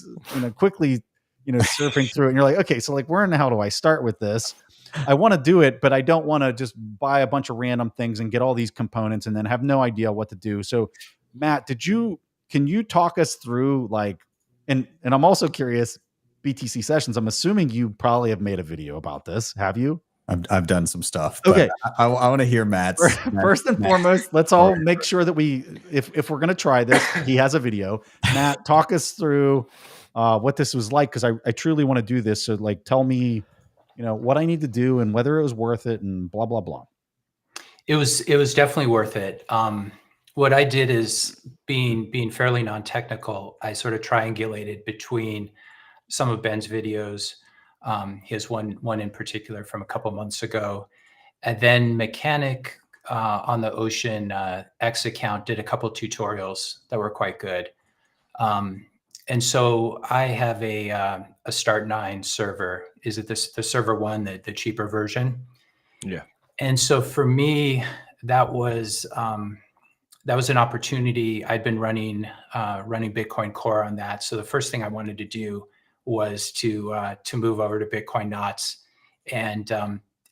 S1: quickly, surfing through it, and you're like, okay, so like, where in the hell do I start with this? I want to do it, but I don't want to just buy a bunch of random things and get all these components and then have no idea what to do. So, Matt, can you talk us through, like, and I'm also curious, BTC sessions, I'm assuming you probably have made a video about this. Have you?
S5: I've done some stuff.
S1: Okay.
S5: I want to hear Matt's.
S1: First and foremost, let's all make sure that if we're going to try this, he has a video. Matt, talk us through what this was like, because I truly want to do this. So, like, tell me, what I need to do and whether it was worth it, and blah, blah, blah.
S14: It was definitely worth it. What I did is, being fairly non-technical, I sort of triangulated between some of Ben's videos. He has one in particular from a couple months ago, and then Mechanic on the Ocean X account did a couple tutorials that were quite good. And so I have a Start9 server. Is it the server one, the cheaper version?
S13: Yeah.
S14: And so for me, that was an opportunity. I'd been running Bitcoin Core on that. So the first thing I wanted to do was to move over to Bitcoin Knots. And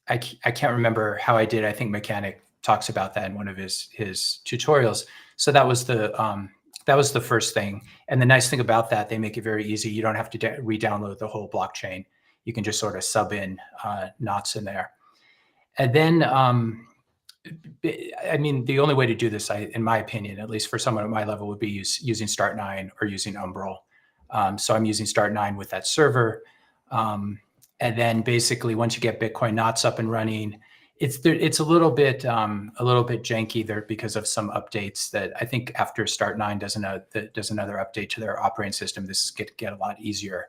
S14: I can't remember how I did. I think Mechanic talks about that in one of his tutorials. So that was the first thing. And the nice thing about that, they make it very easy. You don't have to re-download the whole blockchain. You can just sort of sub in Knots in there. And then, the only way to do this, in my opinion, at least for someone at my level, would be using Start9 or using Umbrel. So I'm using Start9 with that server. And then basically, once you get Bitcoin Knots up and running, it's a little bit janky there because of some updates that I think after Start9 does another update to their operating system, this get a lot easier.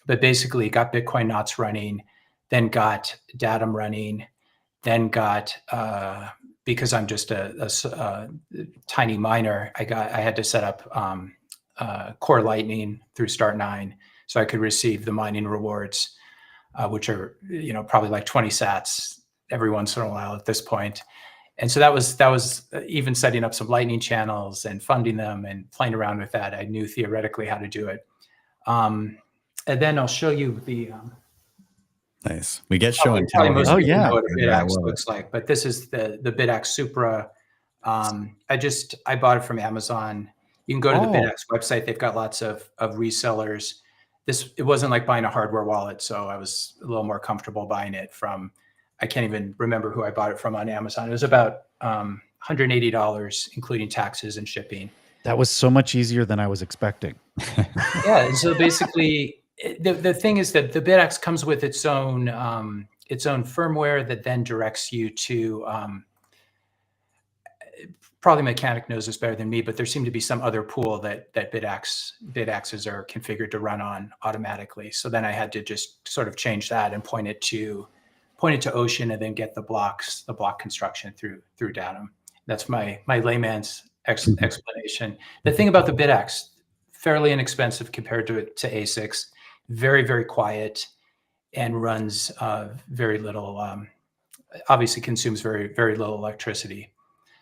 S14: But basically, got Bitcoin Knots running, then got Datum running, then got because I'm just a tiny miner, I had to set up Core Lightning through Start9 so I could receive the mining rewards, which are probably like 20 sats every once in a while at this point. And so that was even setting up some Lightning channels and funding them and playing around with that. I knew theoretically how to do it. And then I'll show you the.
S5: Nice. We get show and tell.
S14: Most people know what a BitX looks like, but this is the BitX Supra. I bought it from Amazon. You can go to the BitX website. They've got lots of resellers. It wasn't like buying a hardware wallet, so I was a little more comfortable buying it from. I can't even remember who I bought it from on Amazon. It was about $180, including taxes and shipping.
S1: That was so much easier than I was expecting.
S14: Yeah. And so basically, the thing is that the BitX comes with its own firmware that then directs you to. Probably Mechanic knows this better than me, but there seemed to be some other pool that BitXs are configured to run on automatically. So then I had to just sort of change that and point it to Ocean, and then get the block construction through Datum. That's my layman's explanation. The thing about the BitX, fairly inexpensive compared to ASICs, very, very quiet. and runs very little, obviously consumes very little electricity.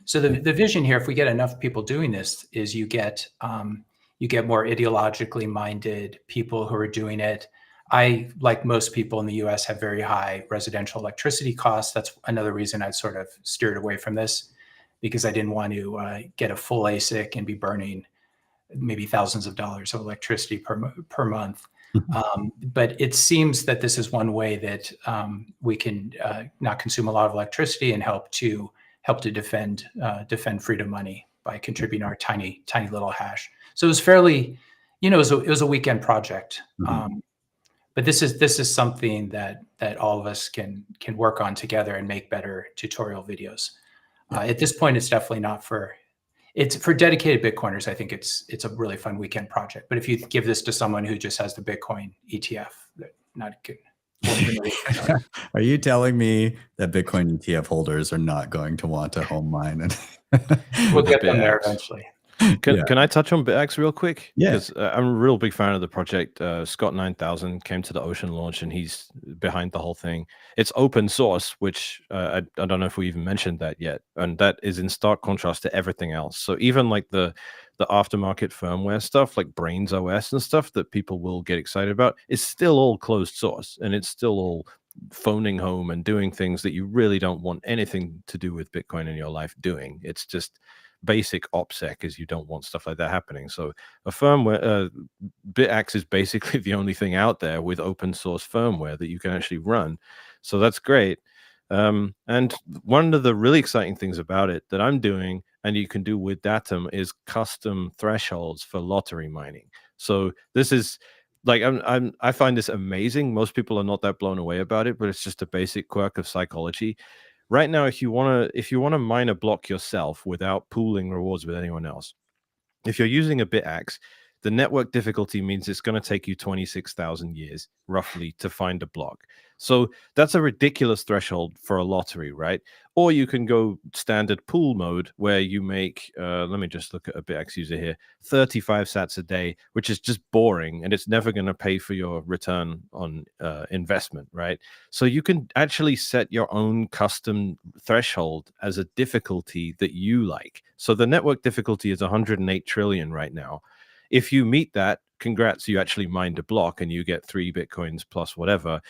S14: So the vision here, if we get enough people doing this, is you get more ideologically minded people who are doing it. I, like most people in the US, have very high residential electricity costs. That's another reason I sort of steered away from this, because I didn't want to get a full ASIC and be burning maybe thousands of dollars of electricity per month. But it seems that this is one way that we can not consume a lot of electricity and help to defend freedom money by contributing our tiny little hash. So it was fairly, it was a weekend project. But this is something that all of us can work on together and make better tutorial videos. At this point, it's definitely not for. It's for dedicated Bitcoiners. I think it's a really fun weekend project. But if you give this to someone who just has the Bitcoin ETF, they're not good.
S5: Are you telling me that Bitcoin ETF holders are not going to want to home mine?
S14: We'll get them there eventually.
S13: Can I touch on BitX real quick?
S5: Yeah.
S13: Because I'm a real big fan of the project. Scott 9000 came to the Ocean launch, and he's behind the whole thing. It's open source, which I don't know if we even mentioned that yet, and that is in stark contrast to everything else. So even like the aftermarket firmware stuff, like Brains OS and stuff that people will get excited about, is still all closed source, and it's still all phoning home and doing things that you really don't want anything to do with Bitcoin in your life doing. It's just basic OPSEC, as you don't want stuff like that happening. So a firmware, BitX is basically the only thing out there with open source firmware that you can actually run. So that's great. And one of the really exciting things about it that I'm doing, and you can do with Datum, is custom thresholds for lottery mining. So this is like, I find this amazing. Most people are not that blown away about it, but it's just a basic quirk of psychology. Right now, if you want to mine a block yourself without pooling rewards with anyone else, if you're using a BitX, the network difficulty means it's going to take you 26,000 years, roughly, to find a block. So that's a ridiculous threshold for a lottery, right? Or you can go standard pool mode, where you make, let me just look at a BitX user here, 35 sats a day, which is just boring, and it's never going to pay for your return on investment, right? So you can actually set your own custom threshold as a difficulty that you like. So the network difficulty is 108 trillion right now. If you meet that, congrats, you actually mined a block and you get 3 Bitcoins plus whatever.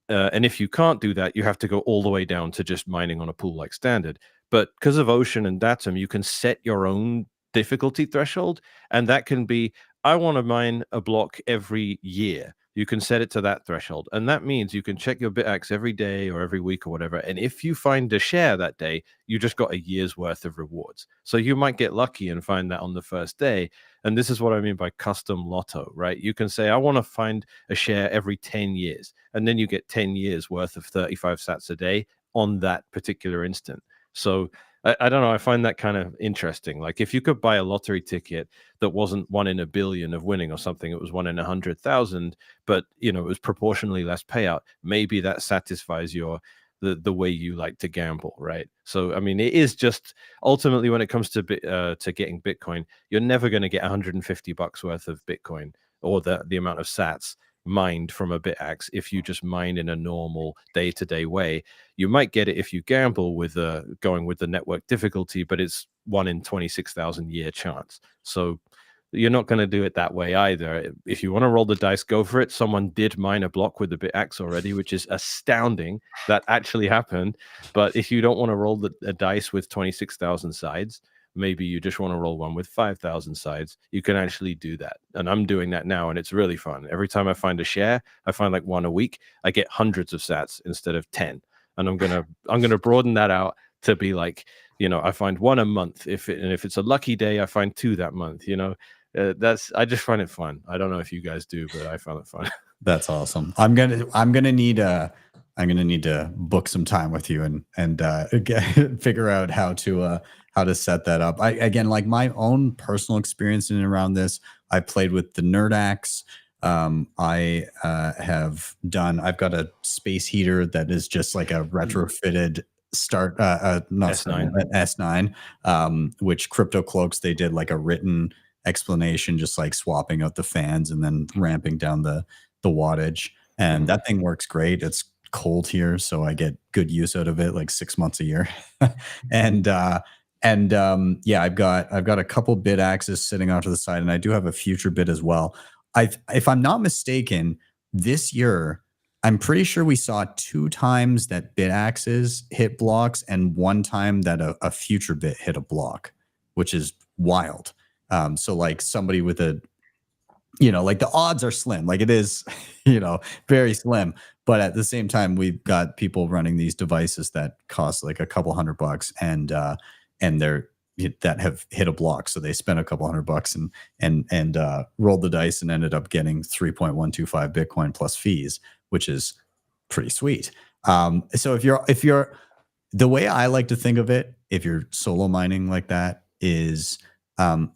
S13: And if you can't do that, you have to go all the way down to just mining on a pool like standard. But because of Ocean and Datum, you can set your own difficulty threshold. And that can be, I want to mine a block every year. You can set it to that threshold. And that means you can check your BitX every day or every week or whatever. And if you find a share that day, you just got a year's worth of rewards. So you might get lucky and find that on the first day. And this is what I mean by custom lotto, right? You can say, I want to find a share every 10 years. And then you get 10 years worth of 35 sats a day on that particular instant. So I don't know. I find that kind of interesting. Like, if you could buy a lottery ticket that wasn't 1 in a billion of winning or something, it was 1 in 100,000, but it was proportionally less payout. Maybe that satisfies the way you like to gamble, right? So, I mean, it is just ultimately, when it comes to getting Bitcoin, you're never going to get $150 worth of Bitcoin or the amount of sats mined from a BitX if you just mine in a normal day-to-day way. You might get it if you gamble with going with the network difficulty, but it's 1 in 26,000 year chance. So you're not going to do it that way either. If you want to roll the dice, go for it. Someone did mine a block with the BitX already, which is astounding. That actually happened. But if you don't want to roll a dice with 26,000 sides, maybe you just want to roll one with 5,000 sides, you can actually do that. And I'm doing that now, and it's really fun. Every time I find a share, I find like 1 a week, I get hundreds of sats instead of 10. And I'm gonna broaden that out to be like, I find 1 a month. If it's a lucky day, I find 2 that month. I just find it fun. I don't know if you guys do, but I found it fun.
S5: That's awesome. I'm gonna need to book some time with you and figure out how to set that up. Again, like my own personal experience in and around this, I played with the Nerdax. I've got a space heater that is just like a retrofitted S9, which Crypto Cloaks, they did like a written explanation, just like swapping out the fans and then ramping down the wattage. and that thing works great. It's cold here, so I get good use out of it, like 6 months a year. and yeah, I've got a couple bid axes sitting off to the side, and I do have a future bid as well. If I'm not mistaken, this year I'm pretty sure we saw 2 times that bid axes hit blocks and 1 time that a future bit hit a block, which is wild. So like somebody with a, like the odds are slim, like it is, very slim. But at the same time, we've got people running these devices that cost like a couple $100 and they're that have hit a block. So they spent a couple $100 and rolled the dice and ended up getting 3.125 Bitcoin plus fees, which is pretty sweet. So if you're the way I like to think of it, if you're solo mining like that, is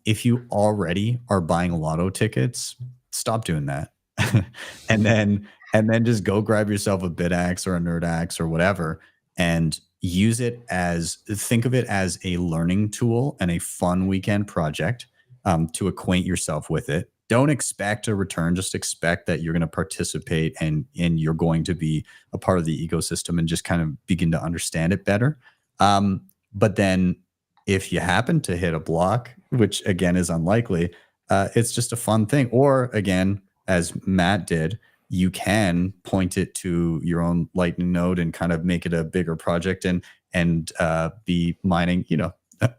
S5: if you already are buying lotto tickets, stop doing that. and then just go grab yourself a bid axe or a nerd axe or whatever and think of it as a learning tool and a fun weekend project to acquaint yourself with it. Don't expect a return, just expect that you're going to participate and you're going to be a part of the ecosystem and just kind of begin to understand it better. But then if you happen to hit a block, which again is unlikely, it's just a fun thing. Or again, as Matt did, you can point it to your own Lightning node and kind of make it a bigger project and be mining,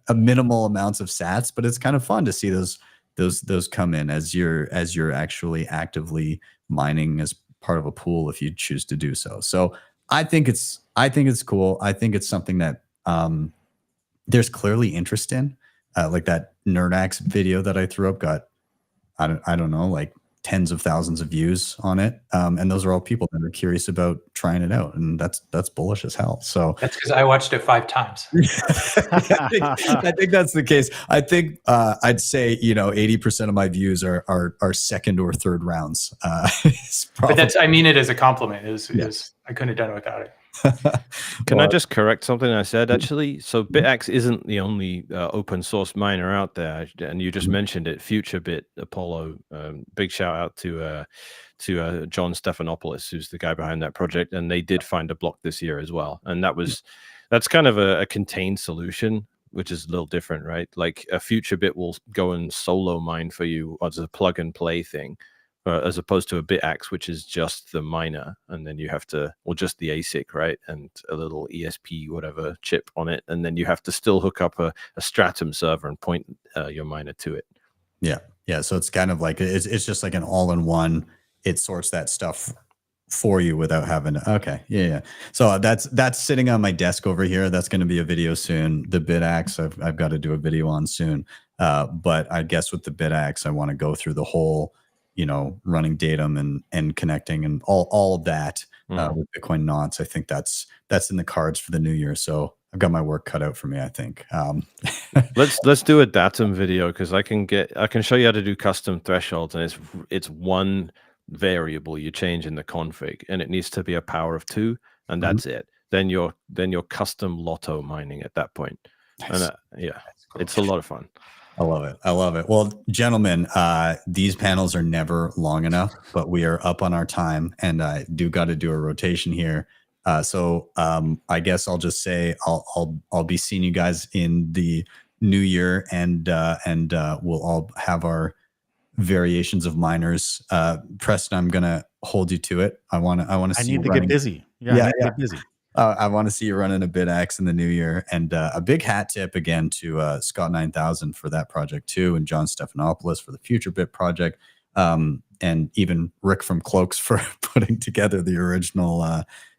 S5: a minimal amounts of sats. But it's kind of fun to see those come in as you're actually actively mining as part of a pool if you choose to do so. So I think it's cool. I think it's something that there's clearly interest in. Like that Nerdax video that I threw up got I don't know, like tens of thousands of views on it. And those are all people that are curious about trying it out. And that's bullish as hell. So
S14: that's because I watched it 5 times.
S5: I think that's the case. I think I'd say, 80% of my views are second or third rounds.
S14: But I mean it as a compliment. I couldn't have done it without it.
S13: Can I just correct something I said, actually? So BitX isn't the only open source miner out there, and you just mentioned it, FutureBit, Apollo. Big shout out to John Stephanopoulos, who's the guy behind that project, and they did find a block this year as well. And that's kind of a contained solution, which is a little different, right? Like a FutureBit will go and solo mine for you as a plug and play thing. As opposed to a BitAxe, which is just the miner, and then you have to, or just the ASIC, right? And a little ESP, whatever chip on it. And then you have to still hook up a Stratum server and point your miner to it.
S5: Yeah. Yeah. So it's kind of like, it's just like an all-in-one. It sorts that stuff for you without having to, okay. Yeah. So that's sitting on my desk over here. That's going to be a video soon. The BitAxe, I've got to do a video on soon. But I guess with the BitAxe, I want to go through the whole, running datum and connecting and all of that with Bitcoin knots. I think that's in the cards for the new year. So I've got my work cut out for me, I think.
S13: Let's do a datum video, because I can show you how to do custom thresholds, and it's one variable you change in the config, and it needs to be a power of 2, and that's it. Then you're custom lotto mining at that point. Nice. And it's a lot of fun.
S5: I love it. Well, gentlemen, these panels are never long enough, but we are up on our time, and I do got to do a rotation here. So I guess I'll just say I'll be seeing you guys in the new year, and we'll all have our variations of miners. Preston, I'm gonna hold you to it. I want to see.
S1: I need to get busy. Yeah. Get busy.
S5: I want to see you running a BitAxe in the new year, and a big hat tip again to Scott 9000 for that project too, and John Stephanopoulos for the FutureBit project, and even Rick from Cloaks for putting together the original,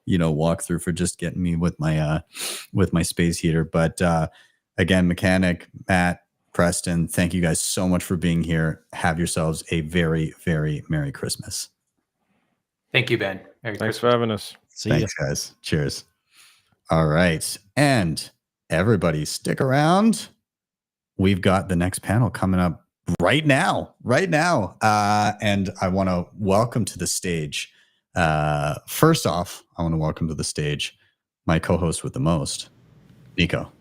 S5: walkthrough, for just getting me with my space heater. But again, Mechanic, Matt, Preston, thank you guys so much for being here. Have yourselves a very, very Merry Christmas.
S14: Thank you, Ben.
S13: Thanks for having us.
S5: Thanks, guys. Cheers. All right. And everybody stick around. We've got the next panel coming up right now. And I want to welcome to the stage. First off, I want to welcome to the stage my co-host with the most, Nico.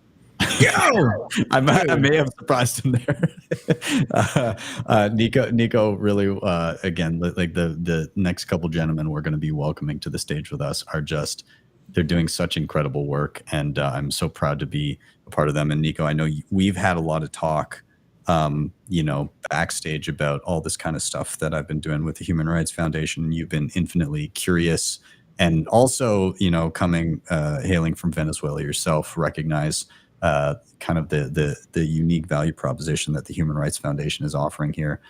S5: I may have surprised him there. Nico really, again, like the next couple gentlemen we're going to be welcoming to the stage with us are just, they're doing such incredible work, and I'm so proud to be a part of them. And Nico, I know we've had a lot of talk, backstage about all this kind of stuff that I've been doing with the Human Rights Foundation. You've been infinitely curious, and also, hailing from Venezuela yourself, recognize kind of the unique value proposition that the Human Rights Foundation is offering here.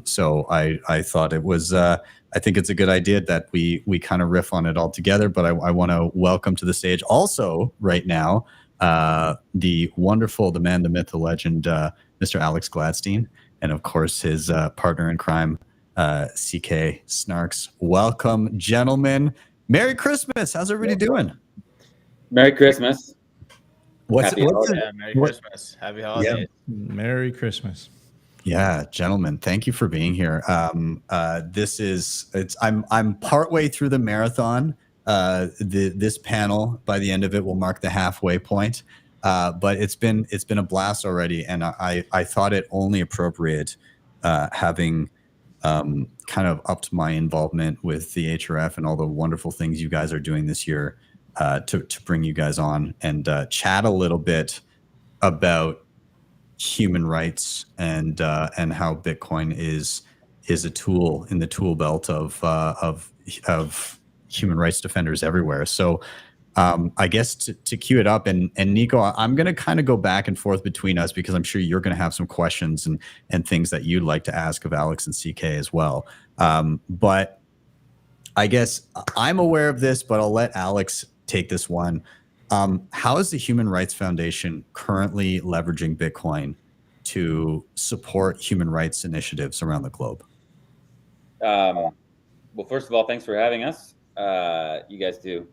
S5: So I thought it was, I think it's a good idea that we kind of riff on it all together, but I want to welcome to the stage also right now, the wonderful, the man, the myth, the legend, Mr. Alex Gladstein, and of course his partner in crime, CK Snarks. Welcome, gentlemen. Merry Christmas. How's everybody doing?
S15: Merry Christmas.
S16: Merry Christmas. Happy holidays.
S13: Yeah. Merry Christmas.
S5: Yeah, gentlemen, thank you for being here. I'm partway through the marathon. This panel, by the end of it, will mark the halfway point. But it's been a blast already, and I thought it only appropriate, having kind of upped my involvement with the HRF and all the wonderful things you guys are doing this year, to bring you guys on and chat a little bit about human rights and how Bitcoin is a tool in the tool belt of human rights defenders everywhere. So I guess to cue it up, and Nico, I'm going to kind of go back and forth between us, because I'm sure you're going to have some questions and things that you'd like to ask of Alex and CK as well. But I guess I'm aware of this, but I'll let Alex take this one. How is the Human Rights Foundation currently leveraging Bitcoin to support human rights initiatives around the globe?
S15: Well, first of all, thanks for having us. You guys do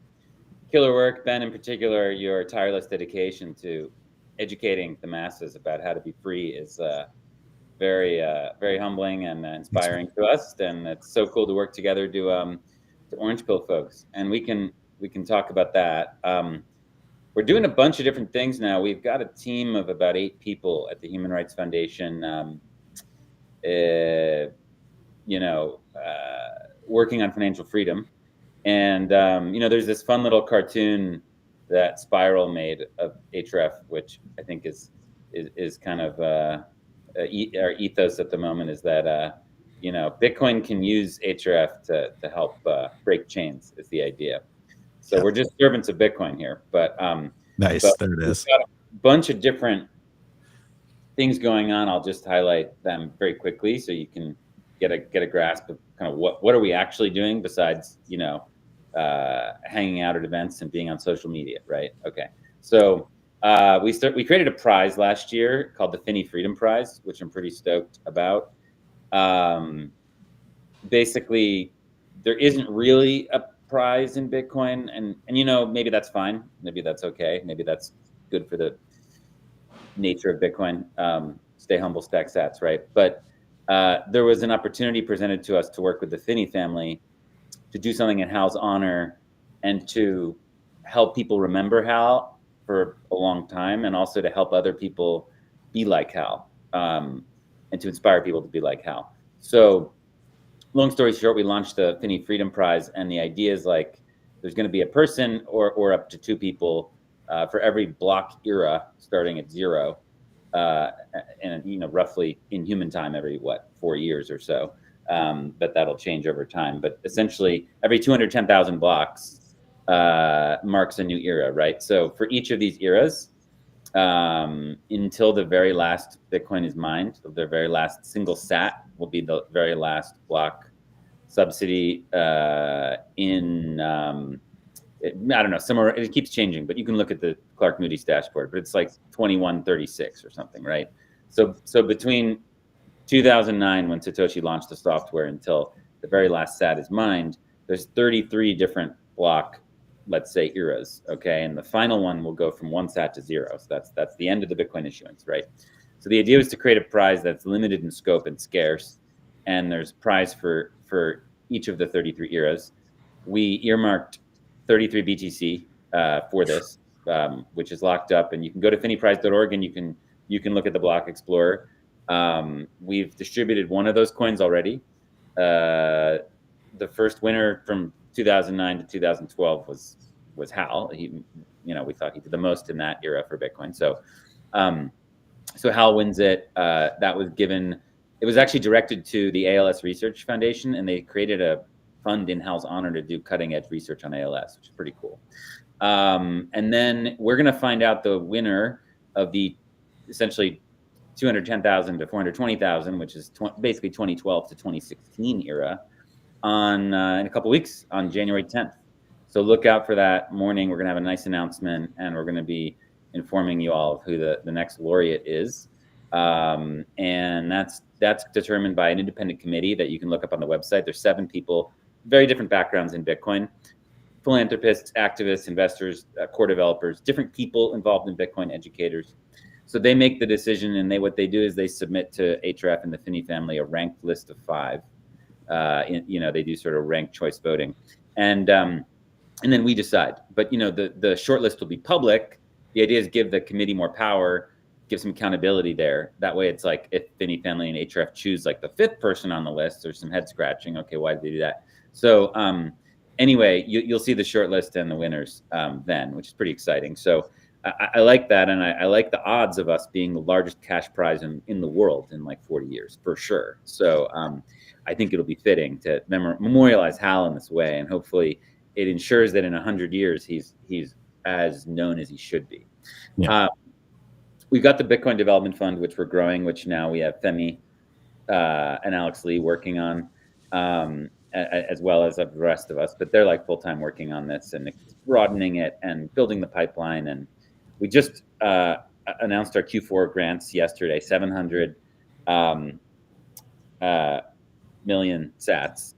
S15: killer work. Ben, in particular, your tireless dedication to educating the masses about how to be free is very humbling and inspiring to us. And it's so cool to work together to Orange Pill folks. And we can talk about that. We're doing a bunch of different things now. We've got a team of about 8 people at the Human Rights Foundation, working on financial freedom. And, there's this fun little cartoon that Spiral made of HRF, which I think is kind of our ethos at the moment, is that, Bitcoin can use HRF to help break chains, is the idea. So we're just servants of Bitcoin here, but
S5: nice. There it is.
S15: We've got a bunch of different things going on. I'll just highlight them very quickly so you can get a grasp of kind of what are we actually doing besides hanging out at events and being on social media, right? Okay. So we created a prize last year called the Finney Freedom Prize, which I'm pretty stoked about. Basically, there isn't really a prize in Bitcoin, and maybe that's fine, maybe that's okay, maybe that's good for the nature of Bitcoin. Stay humble, stack sats, right? But there was an opportunity presented to us to work with the Finney family to do something in Hal's honor and to help people remember Hal for a long time, and also to help other people be like Hal, and to inspire people to be like Hal. So long story short, we launched the Finney Freedom Prize, and the idea is like there's going to be a person or up to 2 people for every block era starting at 0, and roughly in human time every 4 years or so, but that'll change over time. But essentially, every 210,000 blocks marks a new era, right? So for each of these eras, until the very last Bitcoin is mined, the very last single sat will be the very last block subsidy in I don't know, somewhere. It keeps changing, but you can look at the Clark Moody's dashboard, but it's like 2136 or something, right? So between 2009, when Satoshi launched the software, until the very last sat is mined, there's 33 different block, let's say, eras, okay? And the final one will go from 1 sat to 0. So that's the end of the Bitcoin issuance, right? So the idea was to create a prize that's limited in scope and scarce, and there's prize for each of the 33 eras. We earmarked 33 BTC for this. which is locked up, and you can go to finnyprize.org and you can look at the block explorer. We've distributed one of those coins already. The first winner from 2009 to 2012 was Hal. He, we thought he did the most in that era for Bitcoin. So, so Hal wins it. That was given. It was actually directed to the ALS Research Foundation, and they created a fund in Hal's honor to do cutting edge research on ALS, which is pretty cool. And then we're going to find out the winner of the essentially 210,000 to 420,000, which is basically 2012 to 2016 era, on in a couple weeks on January 10th. So look out for that morning. We're going to have a nice announcement, and we're going to be informing you all of who the next laureate is. And that's determined by an independent committee that you can look up on the website. There's 7 people, very different backgrounds in Bitcoin, philanthropists, activists, investors, core developers, different people involved in Bitcoin, educators. So they make the decision, and what they do is they submit to Href and the Finney family a ranked list of 5. They do sort of ranked choice voting, and then we decide. But the short list will be public. The idea is give the committee more power, give some accountability there. That way, it's like if Finney family and Href choose like the 5th person on the list, there's some head scratching. Okay, why did they do that? So anyway, you'll see the short list and the winners then, which is pretty exciting. So I like that, and I like the odds of us being the largest cash prize in the world in like 40 years for sure. So I think it'll be fitting to memorialize Hal in this way, and hopefully it ensures that in 100 years he's as known as he should be. Yeah. We've got the Bitcoin Development Fund, which we're growing, which now we have Femi and Alex Lee working on, as well as the rest of us. But they're like full-time working on this and broadening it and building the pipeline. And we just announced our Q4 grants yesterday, 700 million sats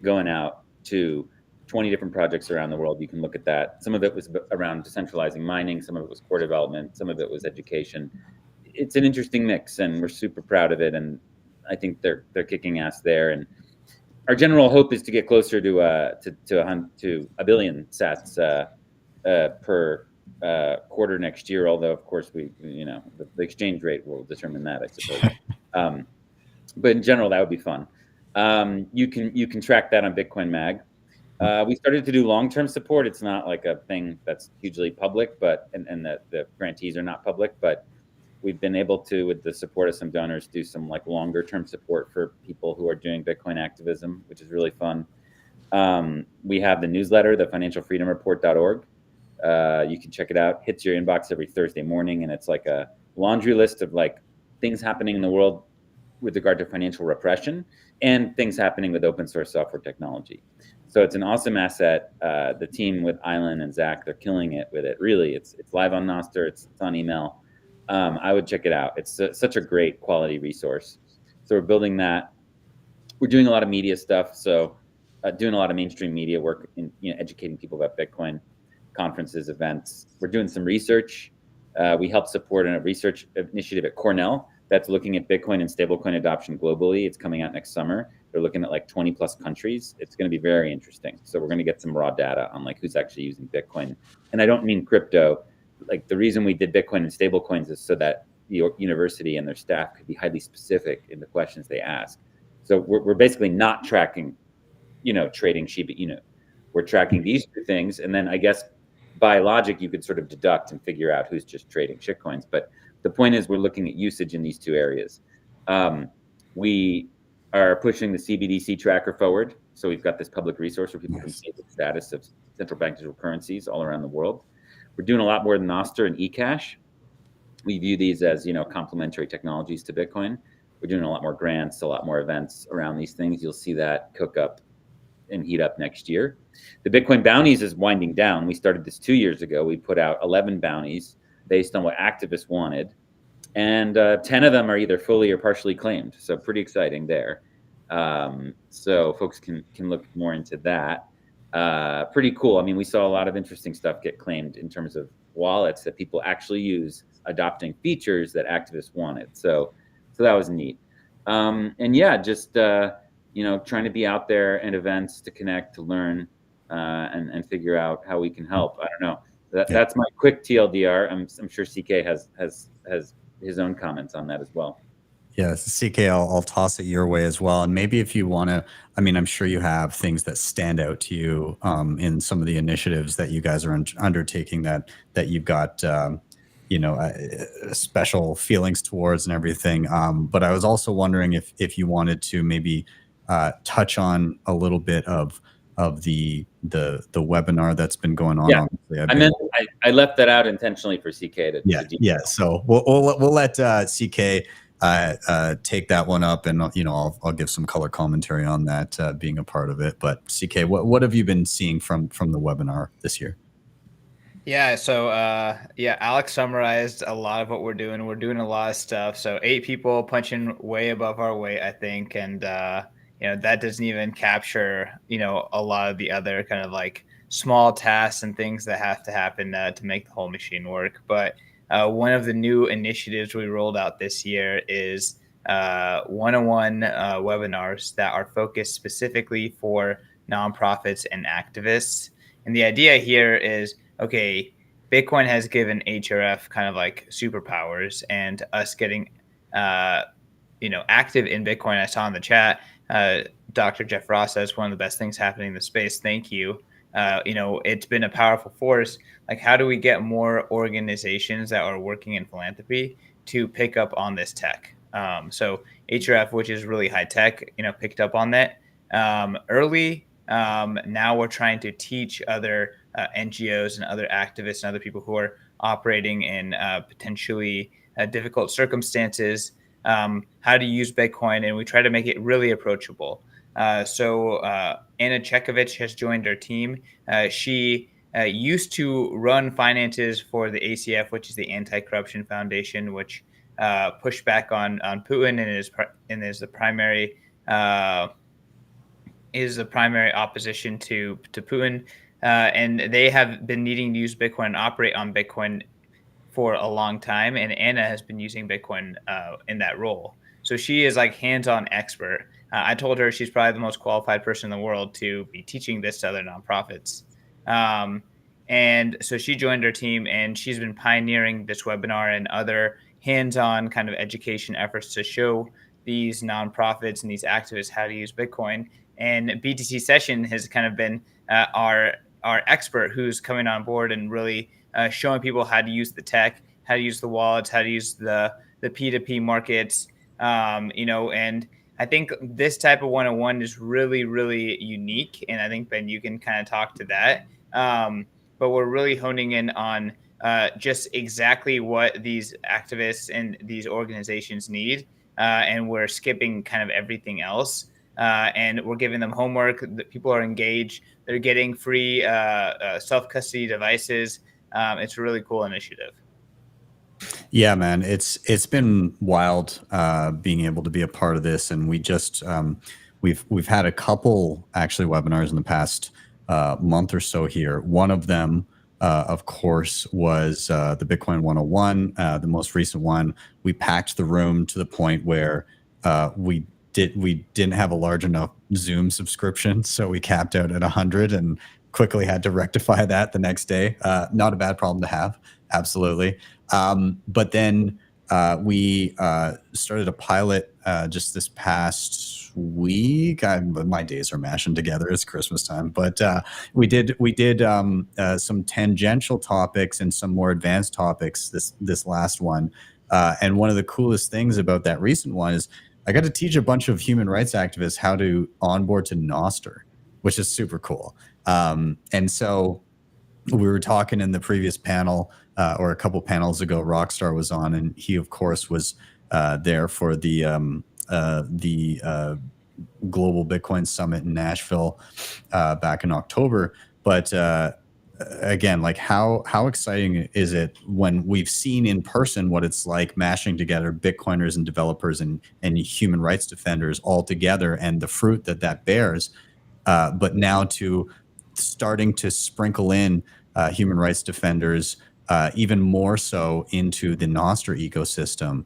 S15: going out to 20 different projects around the world. You can look at that. Some of it was around decentralizing mining. Some of it was core development. Some of it was education. It's an interesting mix, and we're super proud of it. And I think they're kicking ass there. And our general hope is to get closer to a billion sats per quarter next year. Although, of course, the exchange rate will determine that, I suppose. But in general, that would be fun. You can track that on Bitcoin Mag. We started to do long-term support. It's not like a thing that's hugely public, and the grantees are not public, but we've been able to, with the support of some donors, do some like longer-term support for people who are doing Bitcoin activism, which is really fun. We have the newsletter, the financialfreedomreport.org. You can check it out. Hits your inbox every Thursday morning, and it's like a laundry list of like things happening in the world with regard to financial repression and things happening with open source software technology. So it's an awesome asset. The team with Island and Zach, they're killing it with it. Really, it's live on Nostr. It's on email. I would check it out. It's such a great quality resource. So we're building that. We're doing a lot of media stuff. So doing a lot of mainstream media work in educating people about Bitcoin, conferences, events. We're doing some research. We help support a research initiative at Cornell that's looking at Bitcoin and stablecoin adoption globally. It's coming out next summer. They're looking at like 20 plus countries. It's going to be very interesting. So we're going to get some raw data on like who's actually using Bitcoin. And I don't mean crypto. Like the reason we did Bitcoin and stablecoins is so that the university and their staff could be highly specific in the questions they ask. So we're basically not tracking, trading Shiba Inu. We're tracking these two things. And then I guess by logic, you could sort of deduct and figure out who's just trading shitcoins. But the point is we're looking at usage in these two areas. We are pushing the CBDC tracker forward. So we've got this public resource where people can see the status of central bank digital currencies all around the world. We're doing a lot more than Nostr and eCash. We view these as, complementary technologies to Bitcoin. We're doing a lot more grants, a lot more events around these things. You'll see that cook up and heat up next year. The Bitcoin bounties is winding down. We started this 2 years ago. We put out 11 bounties based on what activists wanted. And 10 of them are either fully or partially claimed. So pretty exciting there. So folks can look more into that. Pretty cool. I mean, we saw a lot of interesting stuff get claimed in terms of wallets that people actually use adopting features that activists wanted. So that was neat. And yeah, just, trying to be out there at events to connect, to learn, and figure out how we can help. I don't know. That's my quick TLDR. I'm sure CK has his own comments on that as well.
S5: Yes, CK, I'll toss it your way as well. And maybe if you want to, I mean, I'm sure you have things that stand out to you in some of the initiatives that you guys are undertaking that you've got, special feelings towards and everything. But I was also wondering if you wanted to maybe touch on a little bit of the webinar that's been going on.
S15: Yeah, I left that out intentionally for CK to
S5: yeah. So we'll let CK take that one up, and I'll give some color commentary on that, being a part of it. But CK, what have you been seeing from the webinar this year?
S16: Yeah, so Alex summarized a lot of what we're doing. We're doing a lot of stuff. So 8 people punching way above our weight, I think, and that doesn't even capture a lot of the other kind of like small tasks and things that have to happen to make the whole machine work. But one of the new initiatives we rolled out this year is one-on-one webinars that are focused specifically for nonprofits and activists. And the idea here is, okay, Bitcoin has given HRF kind of like superpowers, and us getting, active in Bitcoin. I saw in the chat, Dr. Jeff Ross says one of the best things happening in the space. Thank you. It's been a powerful force. Like, how do we get more organizations that are working in philanthropy to pick up on this tech? So HRF, which is really high tech, picked up on that early. Now we're trying to teach other NGOs and other activists and other people who are operating in potentially difficult circumstances how to use Bitcoin, and we try to make it really approachable. So Anna Chekovich has joined our team. She used to run finances for the ACF, which is the Anti-Corruption Foundation, which pushed back on Putin and is the primary opposition to Putin. And they have been needing to use Bitcoin and operate on Bitcoin for a long time. And Anna has been using Bitcoin in that role. So she is like hands-on expert. I told her she's probably the most qualified person in the world to be teaching this to other nonprofits. And so she joined our team, and she's been pioneering this webinar and other hands-on kind of education efforts to show these nonprofits and these activists how to use Bitcoin. And BTC Session has kind of been our expert who's coming on board and really showing people how to use the tech, how to use the wallets, how to use the P2P markets, and I think this type of one-on-one is really, really unique. And I think, Ben, you can kind of talk to that. But we're really honing in on just exactly what these activists and these organizations need. And we're skipping kind of everything else. And we're giving them homework. That people are engaged. They're getting free self-custody devices. It's a really cool initiative.
S5: Yeah, man, it's been wild being able to be a part of this, and we just we've had a couple actually webinars in the past month or so here. One of them, of course, was the Bitcoin 101, the most recent one. We packed the room to the point where we didn't have a large enough Zoom subscription, so we capped out at 100 and quickly had to rectify that the next day. Not a bad problem to have, absolutely. But then we started a pilot just this past week. My days are mashing together. It's Christmas time, but we did some tangential topics and some more advanced topics this last one. And one of the coolest things about that recent one is I got to teach a bunch of human rights activists how to onboard to Nostr, which is super cool. And so we were talking in the previous panel, or a couple panels ago, Rockstar was on, and he, of course, was there for the Global Bitcoin Summit in Nashville back in October. But again, like how exciting is it when we've seen in person what it's like mashing together Bitcoiners and developers and human rights defenders all together, and the fruit that bears. But now to starting to sprinkle in human rights defenders even more so into the Nostr ecosystem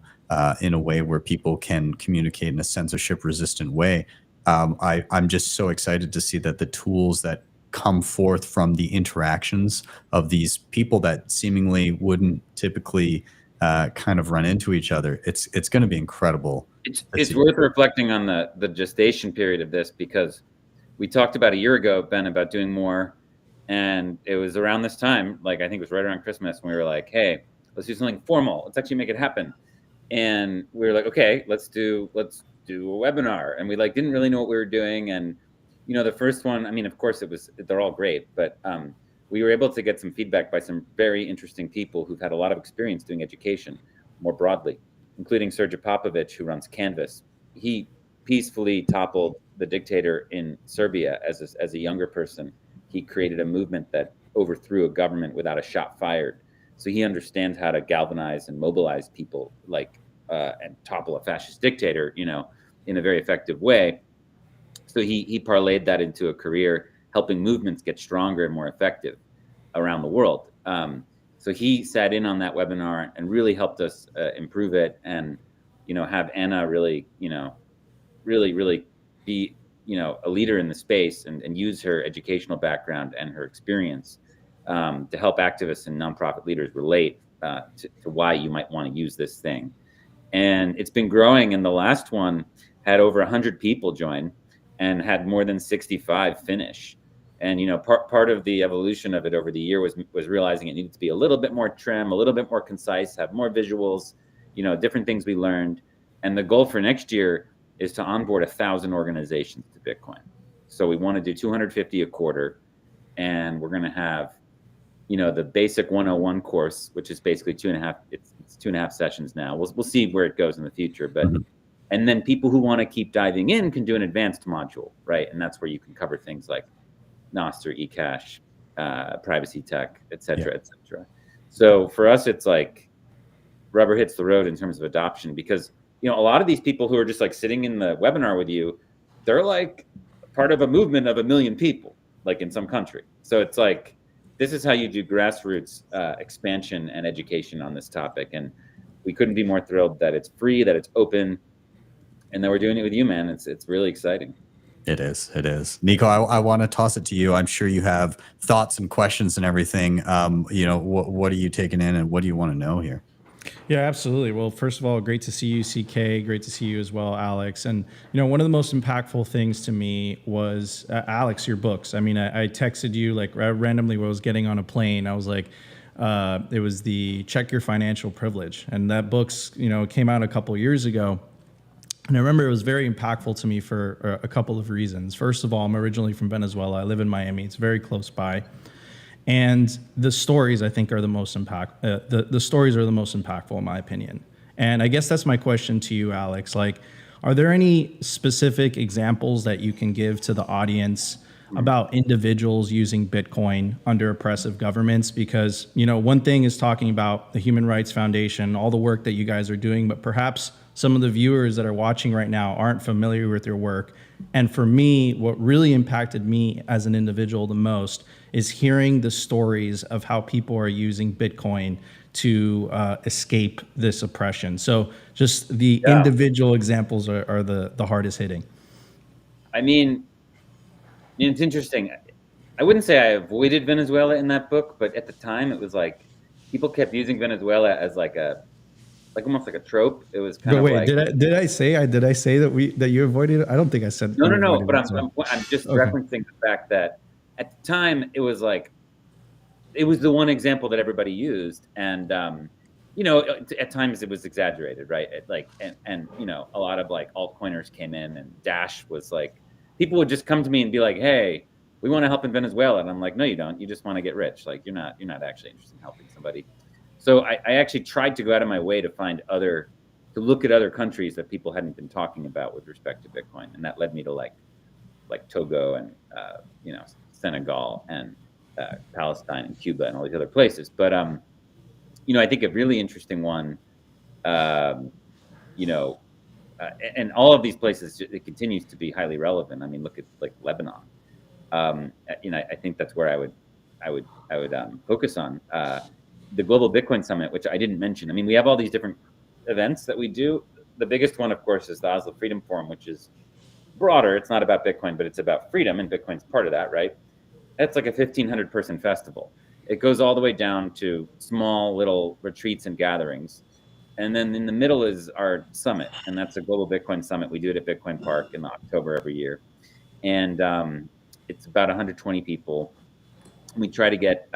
S5: in a way where people can communicate in a censorship-resistant way. I'm just so excited to see that the tools that come forth from the interactions of these people that seemingly wouldn't typically kind of run into each other. It's going to be incredible.
S15: It's worth reflecting on the gestation period of this, because we talked about a year ago, Ben, about doing more. And it was around this time, like I think it was right around Christmas, when we were like, hey, let's do something formal. Let's actually make it happen. And we were like, okay, let's do a webinar. And we like didn't really know what we were doing. And you know, the first one, I mean, of course they're all great, but we were able to get some feedback by some very interesting people who've had a lot of experience doing education more broadly, including Sergej Popovic, who runs Canvas. He peacefully toppled the dictator in Serbia as a younger person. He created a movement that overthrew a government without a shot fired. So he understands how to galvanize and mobilize people, like and topple a fascist dictator, you know, in a very effective way. So he parlayed that into a career helping movements get stronger and more effective around the world. So he sat in on that webinar and really helped us improve it, and you know, have Anna really, you know, really be, you know, a leader in the space and use her educational background and her experience to help activists and nonprofit leaders relate to why you might want to use this thing. And it's been growing, and the last one had over 100 people join and had more than 65 finish. And you know, part of the evolution of it over the year was realizing it needed to be a little bit more trim, a little bit more concise, have more visuals, you know, different things we learned. And the goal for next year is to onboard 1,000 organizations to Bitcoin. So we want to do 250 a quarter, and we're going to have, you know, the basic 101 course, which is basically 2.5. It's 2.5 sessions now. We'll see where it goes in the future, but and then people who want to keep diving in can do an advanced module, right? And that's where you can cover things like Nostr, eCash, privacy tech, et cetera, et cetera. So for us, it's like rubber hits the road in terms of adoption, because you know, a lot of these people who are just like sitting in the webinar with you, they're like part of a movement of 1 million people, like in some country. So it's like, this is how you do grassroots expansion and education on this topic. And we couldn't be more thrilled that it's free, that it's open, and that we're doing it with you, man. It's really exciting.
S5: It is. Nico, I want to toss it to you. I'm sure you have thoughts and questions and everything. You know, what are you taking in, and what do you want to know here?
S17: Yeah, absolutely. Well, first of all, great to see you, CK. Great to see you as well, Alex. And, you know, one of the most impactful things to me was, Alex, your books. I mean, I texted you like randomly when I was getting on a plane. I was like, it was the Check Your Financial Privilege. And that book's, you know, came out a couple years ago. And I remember it was very impactful to me for a couple of reasons. First of all, I'm originally from Venezuela. I live in Miami. It's very close by. And the stories, I think, are the most the stories are the most impactful, in my opinion. And I guess that's my question to you, Alex. Like, are there any specific examples that you can give to the audience about individuals using Bitcoin under oppressive governments? Because, you know, one thing is talking about the Human Rights Foundation, all the work that you guys are doing, but perhaps some of the viewers that are watching right now aren't familiar with your work. And for me, what really impacted me as an individual the most is hearing the stories of how people are using Bitcoin to escape this oppression. So just the individual examples are the hardest hitting.
S15: I mean, it's interesting. I wouldn't say I avoided Venezuela in that book, but at the time it was like people kept using Venezuela as like almost like a trope. It was kind of
S17: wait,
S15: like,
S17: did I say that you avoided it? I don't think I said
S15: no. But I'm just referencing the fact that at the time it was like, it was the one example that everybody used, and you know, at times it was exaggerated, right? And you know, a lot of like altcoiners came in, and Dash was like, people would just come to me and be like, hey, we want to help in Venezuela, and I'm like, no, you don't. You just want to get rich. Like you're not actually interested in helping somebody. So I actually tried to go out of my way to look at other countries that people hadn't been talking about with respect to Bitcoin, and that led me to like Togo and you know, Senegal and Palestine and Cuba and all these other places. But you know, I think a really interesting one, you know, and all of these places, it continues to be highly relevant. I mean, look at like Lebanon. You know, I think that's where I would focus on. The Global Bitcoin Summit, which I didn't mention. I mean, we have all these different events that we do. The biggest one, of course, is the Oslo Freedom Forum, which is broader. It's not about Bitcoin, but it's about freedom, and Bitcoin's part of that, right? that's like a 1,500 person festival. It goes all the way down to small little retreats and gatherings. And then in the middle is our summit, and that's a global Bitcoin summit. We do it at Bitcoin Park in October every year. And it's about 120 people. We try to get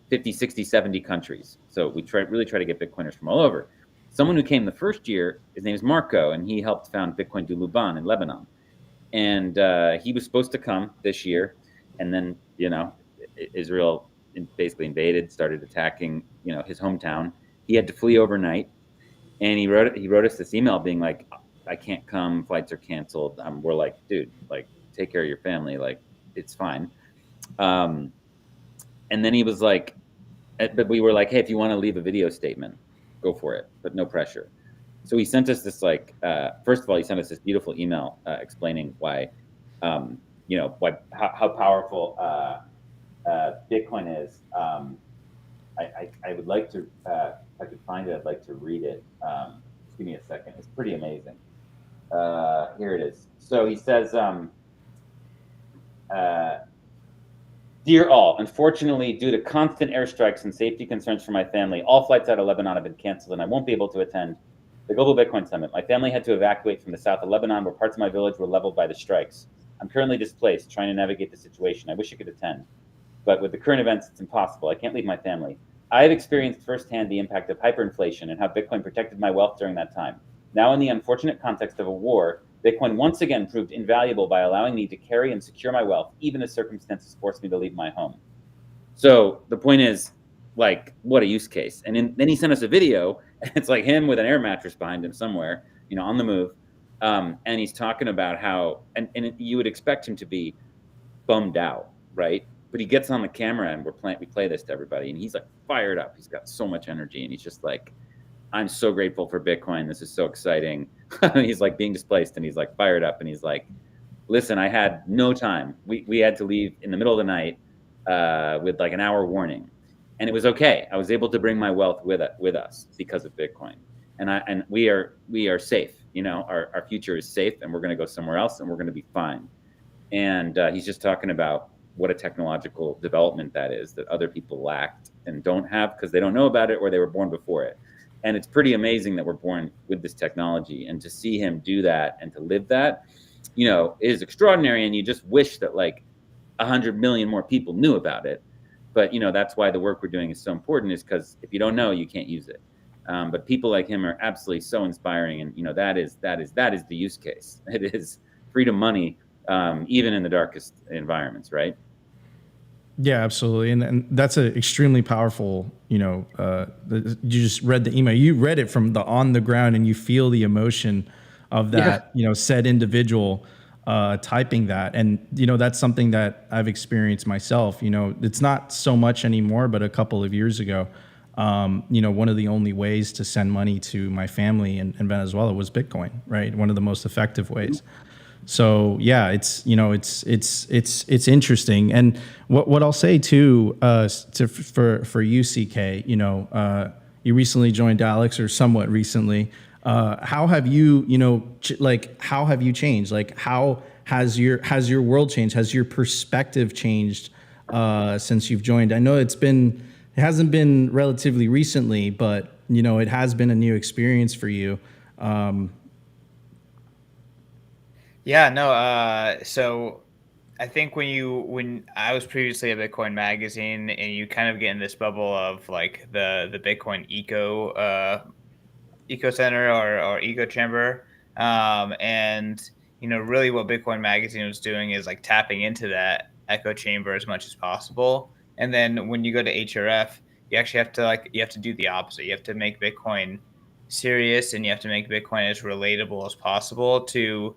S15: 50, 60, 70 countries. So we really try to get Bitcoiners from all over. Someone who came the first year, his name is Marco, and he helped found Bitcoin du Liban in Lebanon. And he was supposed to come this year. And then, you know, Israel basically invaded, started attacking, you know, his hometown. He had to flee overnight. And he wrote us this email being like, I can't come, flights are canceled. We're like, dude, like, take care of your family. Like, it's fine. And then he was like, but we were like, hey, if you want to leave a video statement, go for it, but no pressure. So he sent us this, like, first of all, he sent us this beautiful email explaining why, you know, how powerful Bitcoin is. I would like to, if I could find it, I'd like to read it. Just give me a second. It's pretty amazing. Here it is. So he says, dear all, unfortunately, due to constant airstrikes and safety concerns for my family, all flights out of Lebanon have been canceled and I won't be able to attend the Global Bitcoin Summit. My family had to evacuate from the south of Lebanon where parts of my village were leveled by the strikes. I'm currently displaced, trying to navigate the situation. I wish I could attend, but with the current events, it's impossible. I can't leave my family. I have experienced firsthand the impact of hyperinflation and how Bitcoin protected my wealth during that time. Now, in the unfortunate context of a war, Bitcoin once again proved invaluable by allowing me to carry and secure my wealth, even as circumstances forced me to leave my home. So the point is, like, what a use case. And then he sent us a video, and it's like him with an air mattress behind him somewhere, you know, on the move. And he's talking about how, and you would expect him to be bummed out, right? But he gets on the camera and we play this to everybody, and he's like fired up. He's got so much energy, and he's just like, I'm so grateful for Bitcoin. This is so exciting. He's like being displaced, and he's like fired up, and he's like, listen, I had no time. We had to leave in the middle of the night with like an hour warning, and it was okay. I was able to bring my wealth with us because of Bitcoin, and we are safe. You know, our future is safe, and we're going to go somewhere else, and we're going to be fine. And he's just talking about what a technological development that is that other people lacked and don't have because they don't know about it or they were born before it. And it's pretty amazing that we're born with this technology, and to see him do that and to live that, you know, is extraordinary. And you just wish that like 100 million more people knew about it. But, you know, that's why the work we're doing is so important, is because if you don't know, you can't use it. But people like him are absolutely so inspiring. And, you know, that is the use case. It is freedom money, even in the darkest environments, right?
S17: Yeah, absolutely. And that's an extremely powerful, you know, you just read the email. You read it from the on the ground, and you feel the emotion of that, you know, said individual typing that. And, you know, that's something that I've experienced myself. You know, it's not so much anymore, but a couple of years ago, you know, one of the only ways to send money to my family in Venezuela was Bitcoin, right? One of the most effective ways. So yeah, it's, you know, it's interesting. And what I'll say too, for you, CK, you know, you recently joined Alex, or somewhat recently. How have you, you know, how have you changed? Like, how has your world changed? Has your perspective changed since you've joined? I know it hasn't been relatively recently, but, you know, it has been a new experience for you.
S16: Yeah, no. So I think when I was previously at Bitcoin Magazine, and you kind of get in this bubble of like the Bitcoin eco center or eco chamber, and you know, really what Bitcoin Magazine was doing is like tapping into that echo chamber as much as possible. And then when you go to HRF, you actually have to do the opposite. You have to make Bitcoin serious, and you have to make Bitcoin as relatable as possible to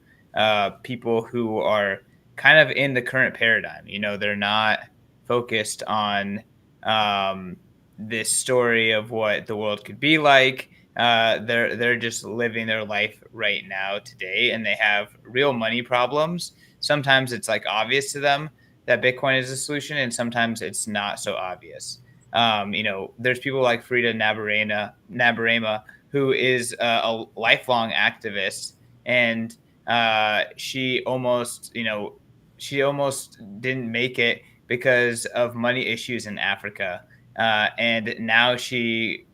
S16: people who are kind of in the current paradigm. You know, they're not focused on this story of what the world could be like. They're just living their life right now today, and they have real money problems. Sometimes it's like obvious to them that Bitcoin is a solution, and sometimes it's not so obvious. You know, there's people like Frida Nabarema, who is a lifelong activist, and she almost didn't make it because of money issues in Africa. And now she,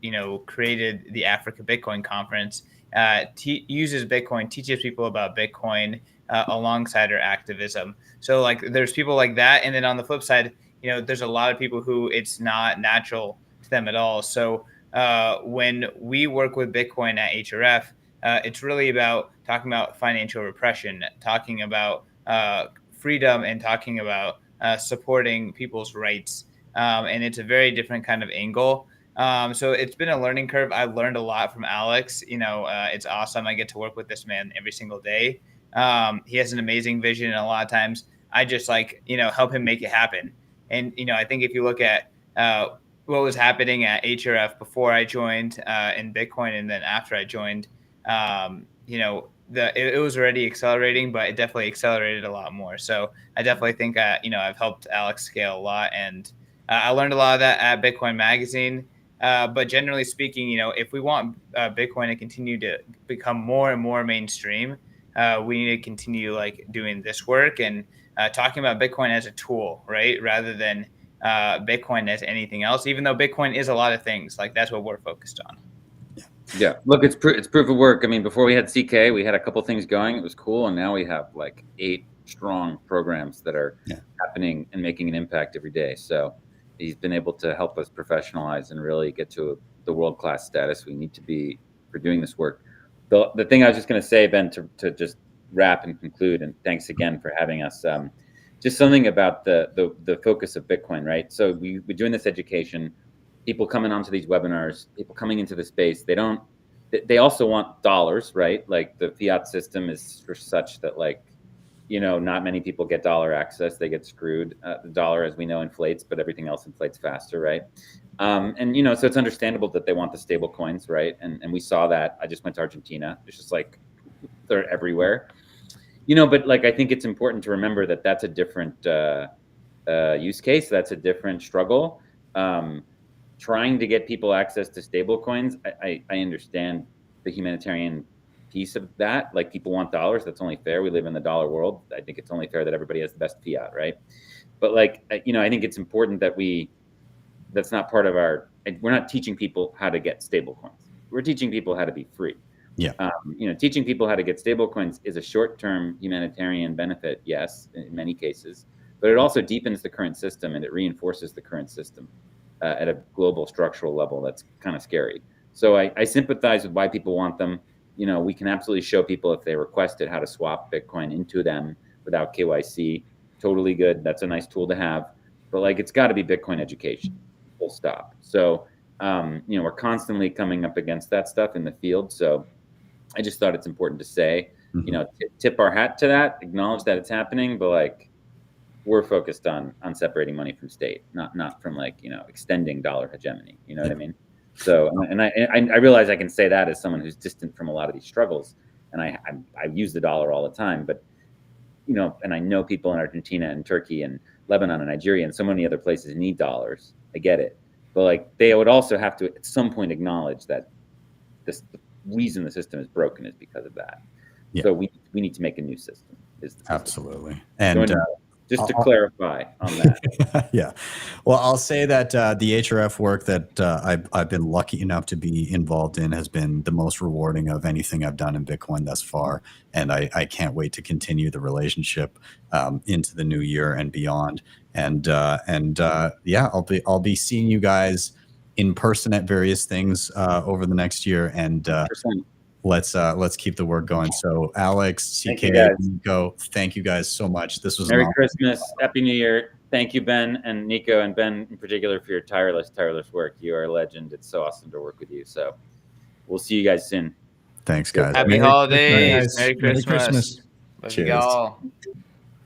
S16: created the Africa Bitcoin Conference, uses Bitcoin, teaches people about Bitcoin alongside her activism. So like there's people like that. And then on the flip side, there's a lot of people who it's not natural to them at all. So when we work with Bitcoin at HRF, it's really about talking about financial repression, talking about freedom, and talking about supporting people's rights. And it's a very different kind of angle. So it's been a learning curve. I've learned a lot from Alex. It's awesome. I get to work with this man every single day. He has an amazing vision, and a lot of times I just help him make it happen. And, I think if you look at what was happening at HRF before I joined in Bitcoin, and then after I joined, it was already accelerating, but it definitely accelerated a lot more. So I definitely think, I've helped Alex scale a lot, and I learned a lot of that at Bitcoin Magazine. But generally speaking, if we want Bitcoin to continue to become more and more mainstream, we need to continue doing this work and talking about Bitcoin as a tool, right? Rather than Bitcoin as anything else, even though Bitcoin is a lot of things. That's what we're focused on.
S15: Yeah, look, it's proof of work. I mean, before we had CK, we had a couple things going. It was cool, and now we have 8 strong programs that are happening and making an impact every day. So he's been able to help us professionalize and really get to the world-class status we need to be for doing this work. The thing I was just going to say, Ben, to just wrap and conclude, and thanks again for having us. Just something about the focus of Bitcoin, right? So we're doing this education. People coming onto these webinars, people coming into the space, they also want dollars, right? Like the fiat system is for such that not many people get dollar access. They get screwed. The dollar, as we know, inflates, but everything else inflates faster, right? So it's understandable that they want the stable coins, right? And we saw that. I just went to Argentina. It's just they're everywhere. But I think it's important to remember that that's a different use case. That's a different struggle. Trying to get people access to stable coins, I understand the humanitarian piece of that. People want dollars. That's only fair. We live in the dollar world. I think it's only fair that everybody has the best fiat, right? But I think it's important that that's not part of we're not teaching people how to get stable coins. We're teaching people how to be free.
S5: Yeah.
S15: Teaching people how to get stable coins is a short-term humanitarian benefit, yes, in many cases, but it also deepens the current system, and it reinforces the current system at a global structural level. That's kind of scary. So I sympathize with why people want them. We can absolutely show people, if they request it, how to swap Bitcoin into them without KYC. Totally good. That's a nice tool to have. But it's got to be Bitcoin education. Full stop. So we're constantly coming up against that stuff in the field. So I just thought it's important to say, tip our hat to that, acknowledge that it's happening, but we're focused on separating money from state, not from extending dollar hegemony. You know what I mean? So, and I realize I can say that as someone who's distant from a lot of these struggles, and I use the dollar all the time, but and I know people in Argentina and Turkey and Lebanon and Nigeria and so many other places need dollars. I get it, but they would also have to at some point acknowledge that the reason the system is broken is because of that. Yeah. So we need to make a new system.
S5: Absolutely. And
S15: just to clarify on that.
S5: Yeah. Well, I'll say that the HRF work that I've been lucky enough to be involved in has been the most rewarding of anything I've done in Bitcoin thus far. And I can't wait to continue the relationship into the new year and beyond. And yeah, I'll be seeing you guys in person at various things over the next year. And let's keep the work going. So Alex, CK, Nico, thank you guys so much. This was
S15: Merry Christmas, Happy New Year. Thank you, Ben and Nico, and Ben in particular for your tireless work. You are a legend. It's so awesome to work with you. So we'll see you guys soon.
S5: Than's guys.
S16: Happy holidays. Merry Christmas. Love you all.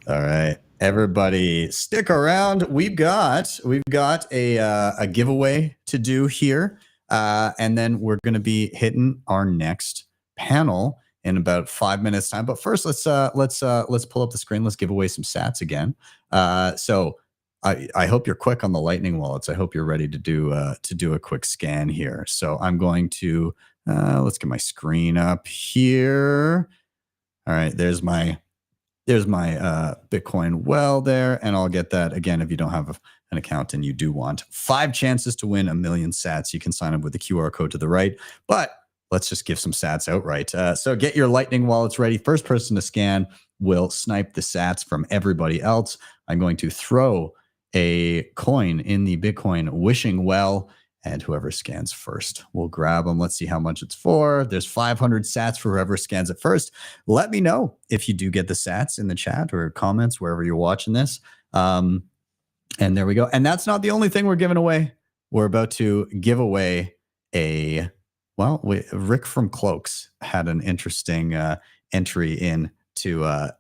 S5: All right. Everybody stick around. We've got a giveaway to do here. And then we're going to be hitting our next panel in about 5 minutes time. But first, let's pull up the screen. Let's give away some sats again. So I hope you're quick on the Lightning wallets. I hope you're ready to do a quick scan here. So I'm going to let's get my screen up here. All right, there's my There's my Bitcoin well there, and I'll get that again if you don't have an account and you do want 5 chances to win 1 million sats. You can sign up with the QR code to the right, but let's just give some sats outright. So get your Lightning wallets ready. First person to scan will snipe the sats from everybody else. I'm going to throw a coin in the Bitcoin wishing well, and whoever scans first will grab them. Let's see how much it's for. There's 500 sats for whoever scans it first. Let me know if you do get the sats in the chat or comments wherever you're watching this. And there we go. And that's not the only thing we're giving away. We're about to give away Rick from Cloaks had an interesting entry into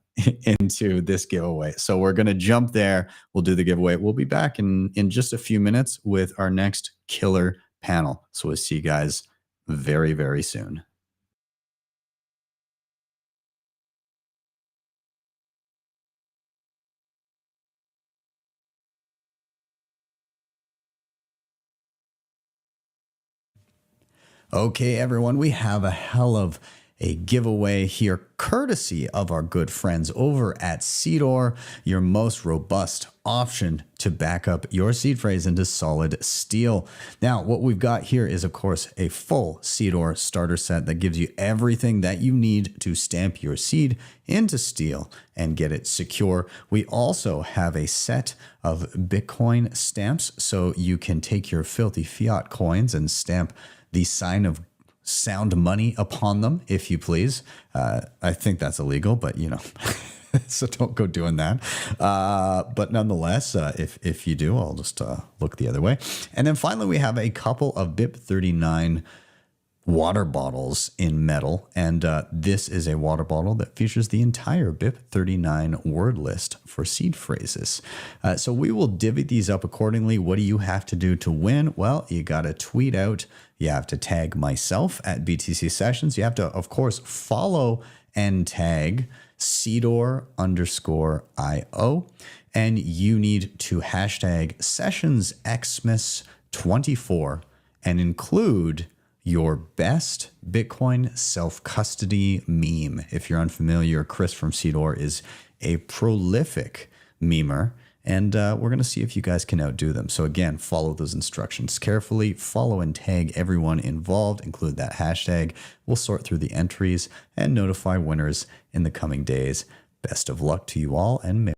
S5: this giveaway. So we're going to jump there. We'll do the giveaway. We'll be back in just a few minutes with our next killer panel. So we'll see you guys very, very soon. Okay, everyone, we have a hell of a giveaway here, courtesy of our good friends over at Seedor, your most robust option to back up your seed phrase into solid steel. Now, what we've got here is, of course, a full Seedor starter set that gives you everything that you need to stamp your seed into steel and get it secure. We also have a set of Bitcoin stamps, so you can take your filthy fiat coins and stamp the sign of sound money upon them, if you please. I think that's illegal, but so don't go doing that. But nonetheless, if you do, I'll just look the other way. And then finally, we have a couple of BIP39 water bottles in metal. And this is a water bottle that features the entire BIP39 word list for seed phrases. So we will divvy these up accordingly. What do you have to do to win? Well, you got to tweet out. You have to tag myself at BTC Sessions. You have to, of course, follow and tag Seedor_IO. And you need to hashtag SessionsXmas24 and include your best Bitcoin self-custody meme. If you're unfamiliar, Chris from Seedor is a prolific memer, and we're going to see if you guys can outdo them. So again, follow those instructions carefully, follow and tag everyone involved, include that hashtag. We'll sort through the entries and notify winners in the coming days. Best of luck to you all, and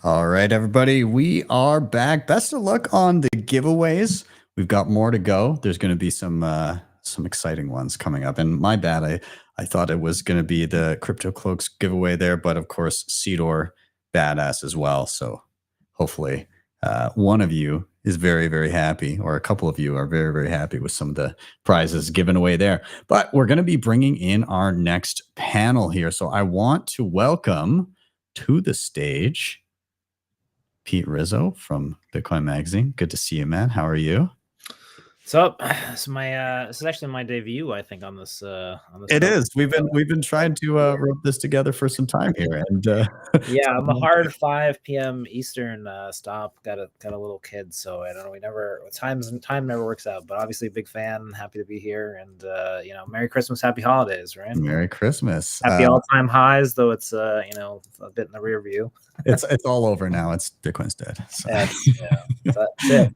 S5: all right, everybody, we are back. Best of luck on the giveaways. We've got more to go. There's going to be some exciting ones coming up. And my bad, I thought it was going to be the Crypto Cloaks giveaway there, but of course, Seedor badass as well. So hopefully one of you is very, very happy, or a couple of you are very, very happy with some of the prizes given away there. But we're going to be bringing in our next panel here. So I want to welcome to the stage Pete Rizzo from Bitcoin Magazine. Good to see you, man. How are you?
S18: What's up? This is actually my debut, I think, on this.
S5: It is. We've been trying to rope this together for some time here, and
S18: yeah, I'm a hard 5 p.m. Eastern stop. Got a little kid, so I don't know. Time never works out. But obviously, big fan. Happy to be here, and Merry Christmas, Happy Holidays, right?
S5: Merry Christmas.
S18: Happy all-time highs, though it's a bit in the rear view.
S5: it's all over now. It's Bitcoin's dead. So.
S18: That's it.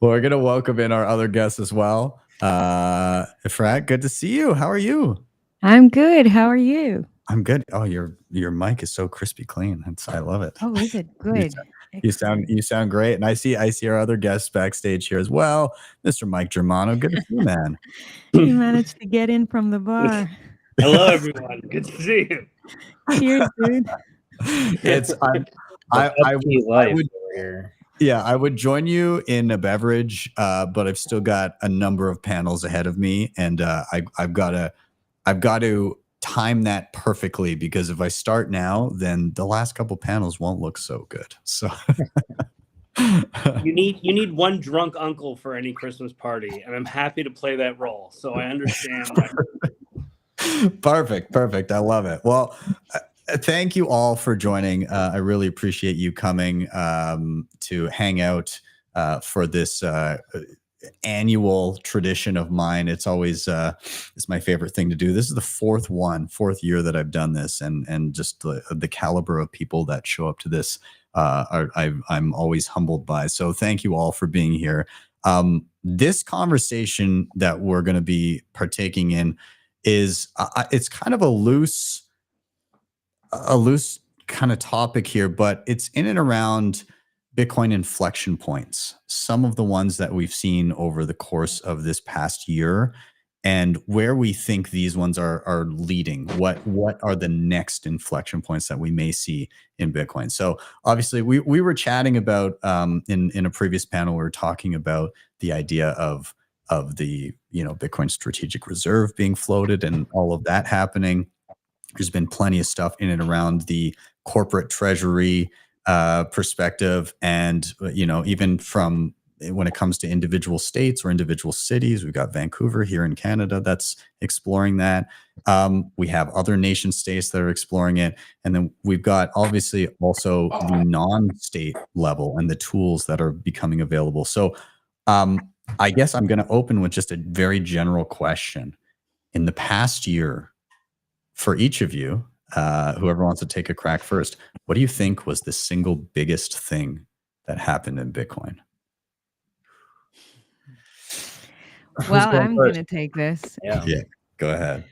S5: Well, we're going to welcome in our other guests as well. Efrat, good to see you. How are you?
S19: I'm good. How are you?
S5: I'm good. Oh, your mic is so crispy clean. I love it.
S19: Oh, is it good?
S5: You sound great. And I see our other guests backstage here as well. Mr. Mike Germano. Good to see you, man.
S19: You managed to get in from the bar.
S9: Hello, everyone. Good to see you.
S19: Cheers, dude.
S5: I would join you in a beverage, but I've still got a number of panels ahead of me, and I've got to time that perfectly, because if I start now, then the last couple panels won't look so good. So
S9: you need one drunk uncle for any Christmas party, and I'm happy to play that role. So I understand.
S5: Perfect. I love it. Well, thank you all for joining. I really appreciate you coming to hang out for this annual tradition of mine. It's always it's my favorite thing to do. This is the fourth year that I've done this, and just the caliber of people that show up to this I'm always humbled by. So thank you all for being here. This conversation that we're going to be partaking in is it's kind of a loose kind of topic here, but it's in and around Bitcoin inflection points, some of the ones that we've seen over the course of this past year, and where we think these ones are leading. What are the next inflection points that we may see in Bitcoin? So obviously we were chatting about in a previous panel, we were talking about the idea of the Bitcoin strategic reserve being floated and all of that happening. There's been plenty of stuff in and around the corporate treasury perspective, and even from when it comes to individual states or individual cities. We've got Vancouver here in Canada that's exploring that. We have other nation states that are exploring it, and then we've got obviously also the non-state level and the tools that are becoming available. So I guess I'm going to open with just a very general question. In the past year, for each of you, whoever wants to take a crack first, what do you think was the single biggest thing that happened in Bitcoin?
S19: Well, I'm going to take this.
S5: Yeah, go ahead.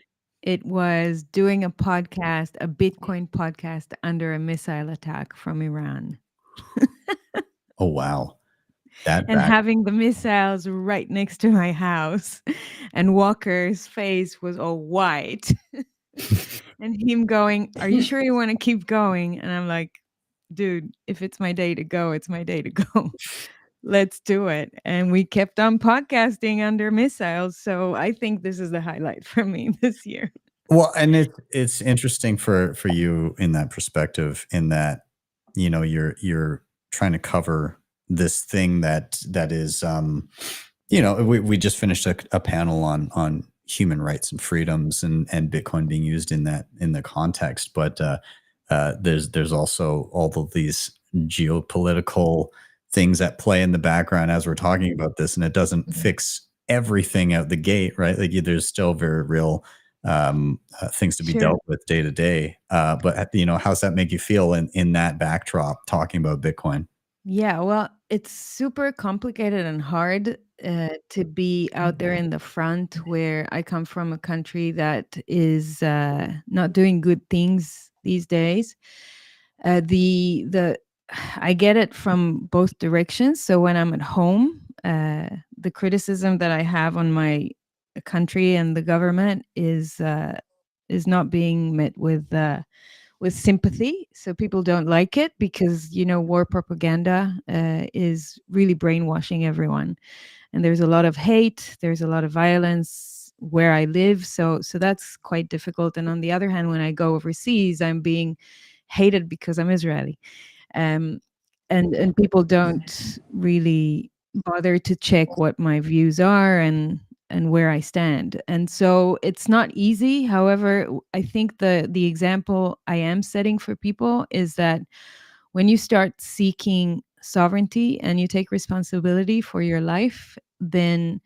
S19: It was doing a Bitcoin podcast under a missile attack from Iran.
S5: Oh, wow.
S19: Having the missiles right next to my house, and Walker's face was all white. And him going, "Are you sure you want to keep going?" And I'm like, "Dude, if it's my day to go, it's my day to go. Let's do it." And we kept on podcasting under missiles. So I think this is the highlight for me this year.
S5: Well, and it's interesting for you in that perspective, in that you're trying to cover this thing that is we just finished a panel on human rights and freedoms and Bitcoin being used in the context, but there's also all of these geopolitical things at play in the background as we're talking about this, and it doesn't fix everything out the gate, right? Like there's still very real things to be dealt with day to day. But how's that make you feel in that backdrop, talking about Bitcoin?
S19: Yeah, well, it's super complicated and hard to be out there in the front, where I come from, a country that is not doing good things these days. I get it from both directions. So when I'm at home, the criticism that I have on my country and the government is not being met with sympathy. So people don't like it because, war propaganda is really brainwashing everyone. And there's a lot of hate, there's a lot of violence where I live. So that's quite difficult. And on the other hand, when I go overseas, I'm being hated because I'm Israeli. And people don't really bother to check what my views are and where I stand. And so it's not easy. However, I think the example I am setting for people is that when you start seeking sovereignty and you take responsibility for your life, then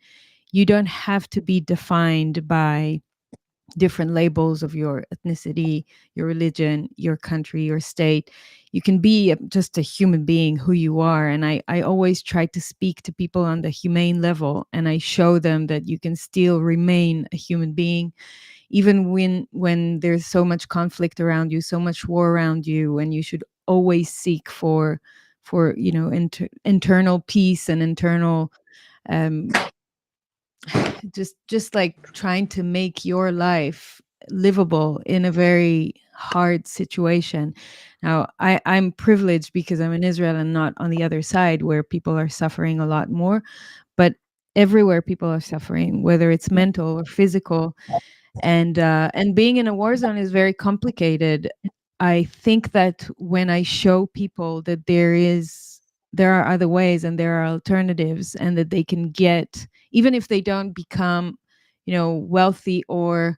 S19: you don't have to be defined by different labels of your ethnicity, your religion, your country, your state. You can be just a human being, who you are. And I always try to speak to people on the humane level, and I show them that you can still remain a human being, even when there's so much conflict around you, so much war around you, and you should always seek for internal peace and internal just like trying to make your life livable in a very hard situation. Now, I'm privileged because I'm in Israel and not on the other side where people are suffering a lot more, but everywhere people are suffering, whether it's mental or physical, and being in a war zone is very complicated. I think that when I show people that there are other ways and there are alternatives, and that they can get, even if they don't become, wealthy or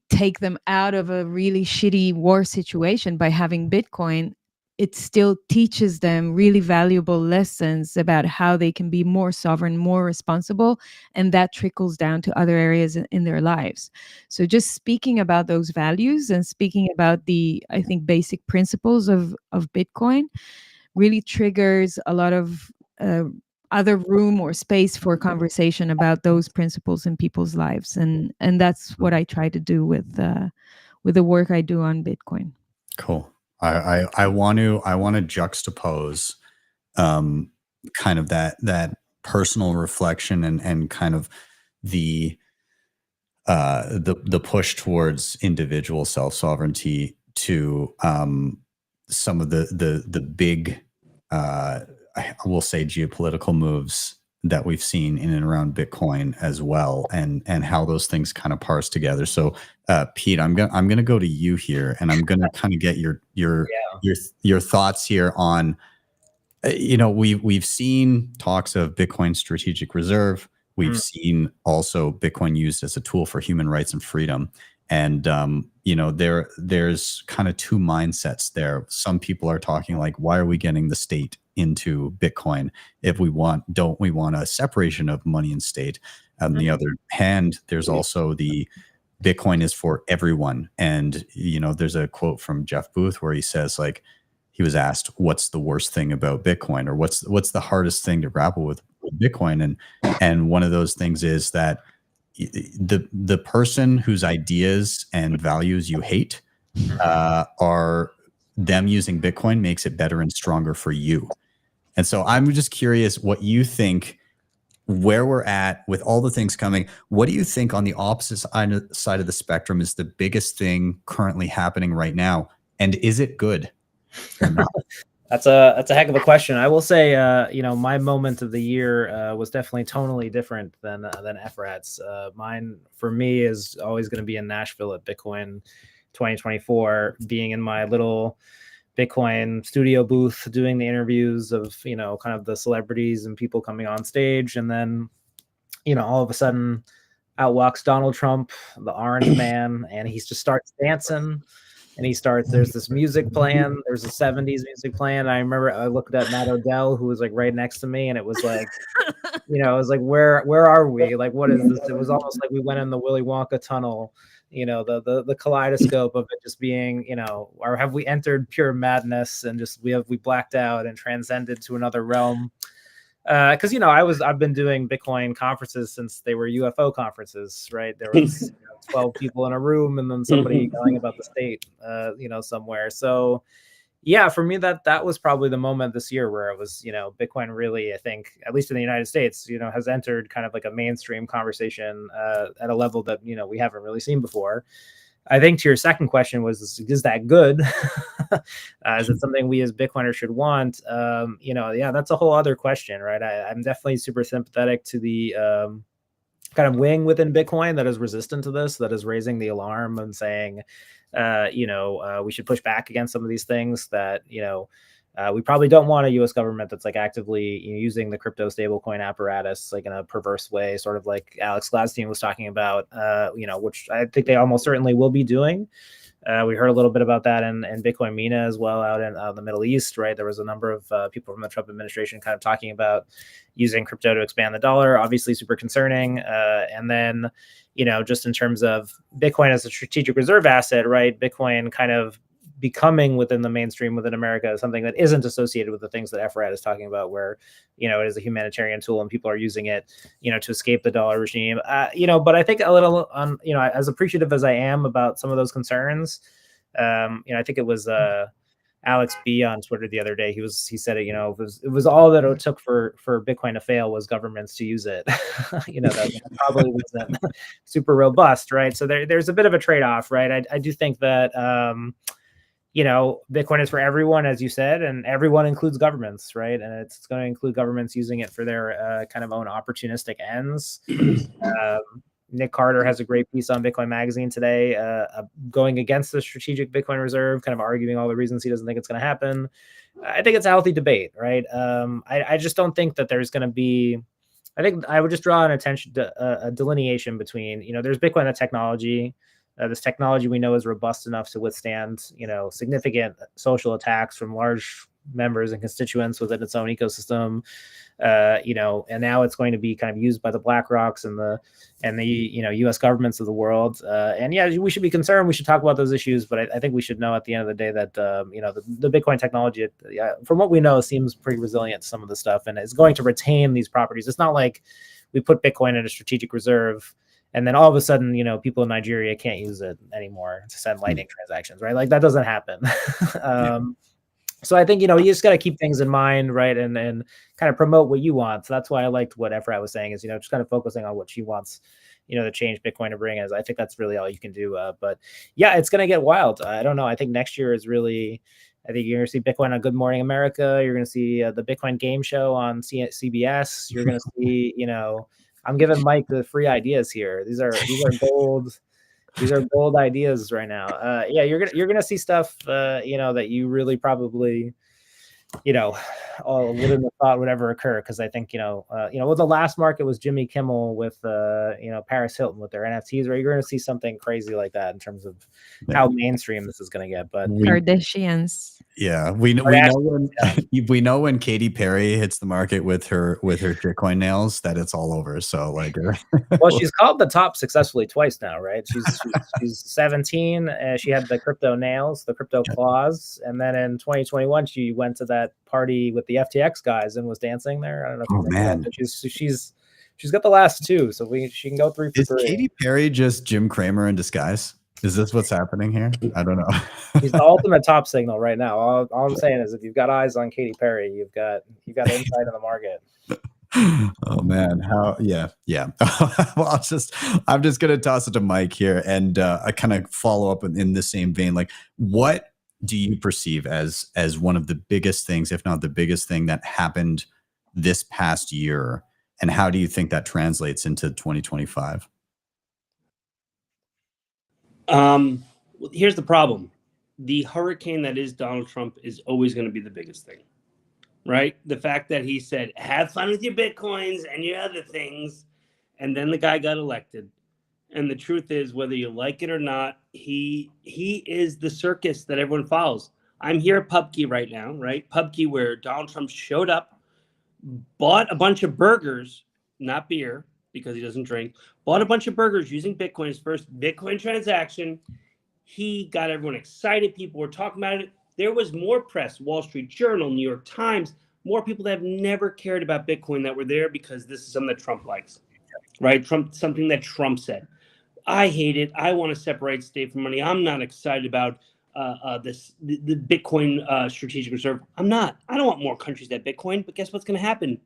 S19: take them out of a really shitty war situation by having Bitcoin, it still teaches them really valuable lessons about how they can be more sovereign, more responsible, and that trickles down to other areas in their lives. So just speaking about those values and speaking about the, I think, basic principles of Bitcoin really triggers a lot of other room or space for conversation about those principles in people's lives, and that's what I try to do with the work I do on Bitcoin.
S5: Cool. I want to juxtapose kind of that personal reflection and kind of the push towards individual self-sovereignty to some of the big I will say geopolitical moves that we've seen in and around Bitcoin as well, and how those things kind of parse together. So Pete, I'm gonna go to you here, and I'm gonna kind of get your thoughts here on we've seen talks of Bitcoin strategic reserve. We've seen also Bitcoin used as a tool for human rights and freedom. And there's kind of two mindsets there. Some people are talking like, why are we getting the state into Bitcoin if don't we want a separation of money and state? On the other hand, there's also the Bitcoin is for everyone. And there's a quote from Jeff Booth where he says, like, he was asked, what's the worst thing about Bitcoin, or what's the hardest thing to grapple with Bitcoin? And one of those things is that the person whose ideas and values you hate are them using Bitcoin makes it better and stronger for you. And so I'm just curious what you think, where we're at with all the things coming. What do you think on the opposite side of the spectrum is the biggest thing currently happening right now? And is it good or not?
S18: That's a heck of a question. I will say, my moment of the year was definitely tonally different than Efrat's. Mine, for me, is always going to be in Nashville at Bitcoin 2024, being in my little Bitcoin studio booth, doing the interviews of, kind of the celebrities and people coming on stage. And then, all of a sudden out walks Donald Trump, the orange man, and he just starts dancing. And there's this music playing. There's a 70s music playing. I remember I looked at Matt Odell, who was like right next to me, and it was like, it was like, where are we? Like, what is this? It was almost like we went in the Willy Wonka tunnel, the kaleidoscope of it just being, or have we entered pure madness and just we blacked out and transcended to another realm? Because I've been doing Bitcoin conferences since they were UFO conferences, right? There was 12 people in a room and then somebody yelling about the state, somewhere. So, yeah, for me that was probably the moment this year where it was, Bitcoin really, I think, at least in the United States, has entered kind of like a mainstream conversation at a level that we haven't really seen before. I think to your second question was, is that good? Is it something we as Bitcoiners should want? Yeah, that's a whole other question, right? I'm definitely super sympathetic to the kind of wing within Bitcoin that is resistant to this, that is raising the alarm and saying, we should push back against some of these things that, we probably don't want a U.S. government that's like actively using the crypto stablecoin apparatus like in a perverse way, sort of like Alex Gladstein was talking about, which I think they almost certainly will be doing. We heard a little bit about that in Bitcoin MENA as well out in the Middle East, right? There was a number of people from the Trump administration kind of talking about using crypto to expand the dollar, obviously super concerning. And then, just in terms of Bitcoin as a strategic reserve asset, right? Bitcoin kind of becoming within the mainstream within America something that isn't associated with the things that Efrat is talking about, where, you know, it is a humanitarian tool and people are using it, you know, to escape the dollar regime. You know, but I think a little on, you know, as appreciative as I am about some of those concerns, you know, I think it was Alex B on Twitter the other day. He said it, you know, it was all that it took for Bitcoin to fail was governments to use it. You know, that probably wasn't super robust, right? So there's a bit of a trade-off, right? I do think that you know, Bitcoin is for everyone, as you said, and everyone includes governments, right? And it's going to include governments using it for their kind of own opportunistic ends. Nick Carter has a great piece on Bitcoin Magazine today, going against the strategic Bitcoin reserve, kind of arguing all the reasons he doesn't think it's going to happen. I think it's a healthy debate, right? I just don't think that there's going to be. I think I would just draw an attention to a delineation between, you know, there's Bitcoin, the technology. This technology we know is robust enough to withstand, you know, significant social attacks from large members and constituents within its own ecosystem. You know, and now it's going to be kind of used by the BlackRocks and the you know, U.S. governments of the world. And yeah, we should be concerned. We should talk about those issues, but I think we should know at the end of the day that you know, the Bitcoin technology, from what we know, seems pretty resilient to some of the stuff, and is going to retain these properties. It's not like we put Bitcoin in a strategic reserve and then all of a sudden, you know, people in Nigeria can't use it anymore to send Lightning transactions, right? Like that doesn't happen. So I think, you know, you just got to keep things in mind, right? And kind of promote what you want. So that's why I liked what Efrat was saying is, you know, just kind of focusing on what she wants, you know, to change Bitcoin to bring. As I think that's really all you can do. But yeah, it's going to get wild. I don't know. I think next year is really, I think you're going to see Bitcoin on Good Morning America. You're going to see the Bitcoin game show on CBS. You're going to see, you know, I'm giving Mike the free ideas here. These are gold. These are gold ideas right now. Yeah, you're gonna see stuff, you know, that you really probably, you know, wouldn't have thought would ever occur. Because I think, you know, well, the last market was Jimmy Kimmel with, you know, Paris Hilton with their NFTs. Right, you're gonna see something crazy like that in terms of how mainstream this is gonna get. But
S19: Kardashians.
S5: Yeah, we know when Katy Perry hits the market with her Bitcoin nails that it's all over. So like,
S18: well, she's called the top successfully twice now, right? She's 17. She had the crypto nails, the crypto claws, and then in 2021 she went to that party with the FTX guys and was dancing there. I don't know if you remember that, but she's got the last two, so she can go 3 for 3.
S5: Is Katy Perry just Jim Cramer in disguise? Is this what's happening here? I don't know.
S18: He's the ultimate top signal right now. All I'm saying is, if you've got eyes on Katy Perry, you've got insight in the market.
S5: Oh man, yeah. Well, I'm just gonna toss it to Mike here, and I kind of follow up in the same vein. Like, what do you perceive as one of the biggest things, if not the biggest thing, that happened this past year, and how do you think that translates into 2025?
S9: Here's the problem. The hurricane that is Donald Trump is always going to be the biggest thing, right? The fact that he said, have fun with your Bitcoins and your other things. And then the guy got elected. And the truth is, whether you like it or not, he is the circus that everyone follows. I'm here at PubKey right now, right? PubKey, where Donald Trump showed up, bought a bunch of burgers, not beer, because he doesn't drink, bought a bunch of burgers using Bitcoin, his first Bitcoin transaction. He got everyone excited. People were talking about it. There was more press, Wall Street Journal, New York Times, more people that have never cared about Bitcoin that were there because this is something that Trump likes, right? Something that Trump said. I hate it. I want to separate state from money. I'm not excited about the Bitcoin strategic reserve. I'm not. I don't want more countries that Bitcoin, but guess what's going to happen?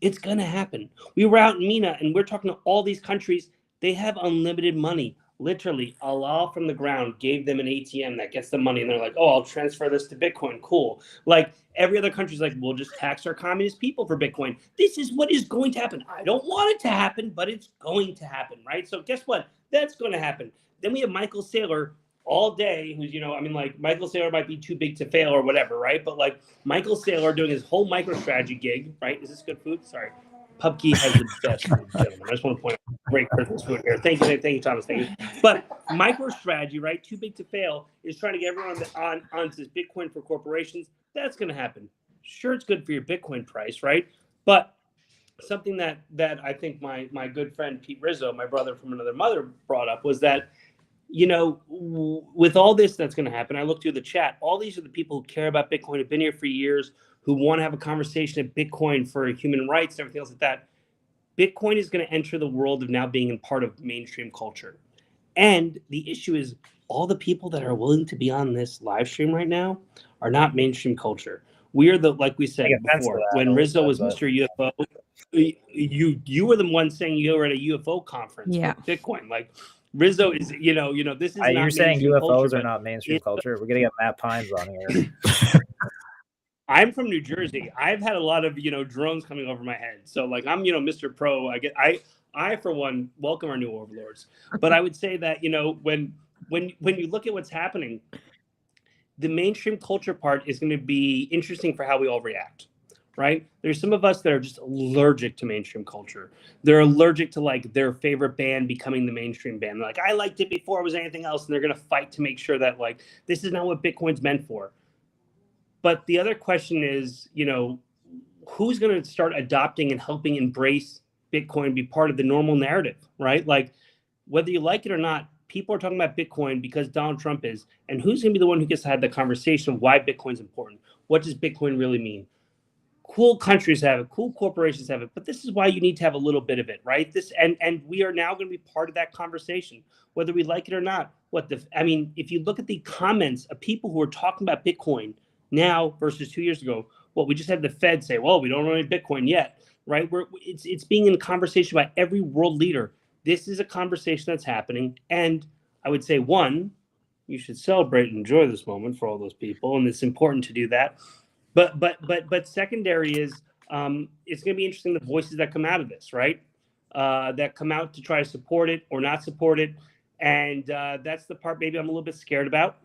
S9: It's going to happen. We were out in MENA and we're talking to all these countries. They have unlimited money. Literally, Allah from the ground gave them an ATM that gets the money. And they're like, oh, I'll transfer this to Bitcoin. Cool. Like every other country's like, we'll just tax our communist people for Bitcoin. This is what is going to happen. I don't want it to happen, but it's going to happen, right? So guess what? That's going to happen. Then we have Michael Saylor all day, who's, you know, I mean, like Michael Saylor might be too big to fail or whatever, right? But like Michael Saylor doing his whole MicroStrategy gig, right? Is this good food? Sorry. PubKey has the best food, gentlemen. I just want to point out great Christmas food here. Thank you, Thomas. Thank you. But MicroStrategy, right? Too big to fail is trying to get everyone onto this Bitcoin for corporations. That's going to happen. Sure, it's good for your Bitcoin price, right? But something that I think my good friend Pete Rizzo, my brother from another mother, brought up was that, with all this that's going to happen, I look through the chat. All these are the people who care about Bitcoin, have been here for years, who want to have a conversation of Bitcoin for human rights and everything else like that. Bitcoin is going to enter the world of now being a part of mainstream culture. And the issue is all the people that are willing to be on this live stream right now are not mainstream culture. We are like we said before, when Rizzo was Mr. UFO, you were the one saying you were at a UFO conference with Bitcoin. Like Rizzo is, this is not
S18: you're saying
S9: mainstream
S18: UFOs
S9: culture,
S18: are not mainstream culture. We're getting Matt Pines on here.
S9: I'm from New Jersey. I've had a lot of, drones coming over my head. So like I'm, Mr. Pro. I for one welcome our new overlords. But I would say that, when you look at what's happening, the mainstream culture part is going to be interesting for how we all react, right? There's some of us that are just allergic to mainstream culture. They're allergic to like their favorite band becoming the mainstream band. They're like, I liked it before it was anything else. And they're going to fight to make sure that like, this is not what Bitcoin's meant for. But the other question is, who's going to start adopting and helping embrace Bitcoin, be part of the normal narrative, right? Like whether you like it or not, people are talking about Bitcoin because Donald Trump is, and who's going to be the one who gets to have the conversation of why Bitcoin's important? What does Bitcoin really mean? Cool countries have it, cool corporations have it, but this is why you need to have a little bit of it, right? And we are now going to be part of that conversation, whether we like it or not. If you look at the comments of people who are talking about Bitcoin now versus 2 years ago, we just had the Fed say, well, we don't own any Bitcoin yet, right? It's being in conversation by every world leader. This is a conversation that's happening. And I would say, one, you should celebrate and enjoy this moment for all those people. And it's important to do that. But secondary is it's going to be interesting, the voices that come out of this, right? That come out to try to support it or not support it. And that's the part maybe I'm a little bit scared about,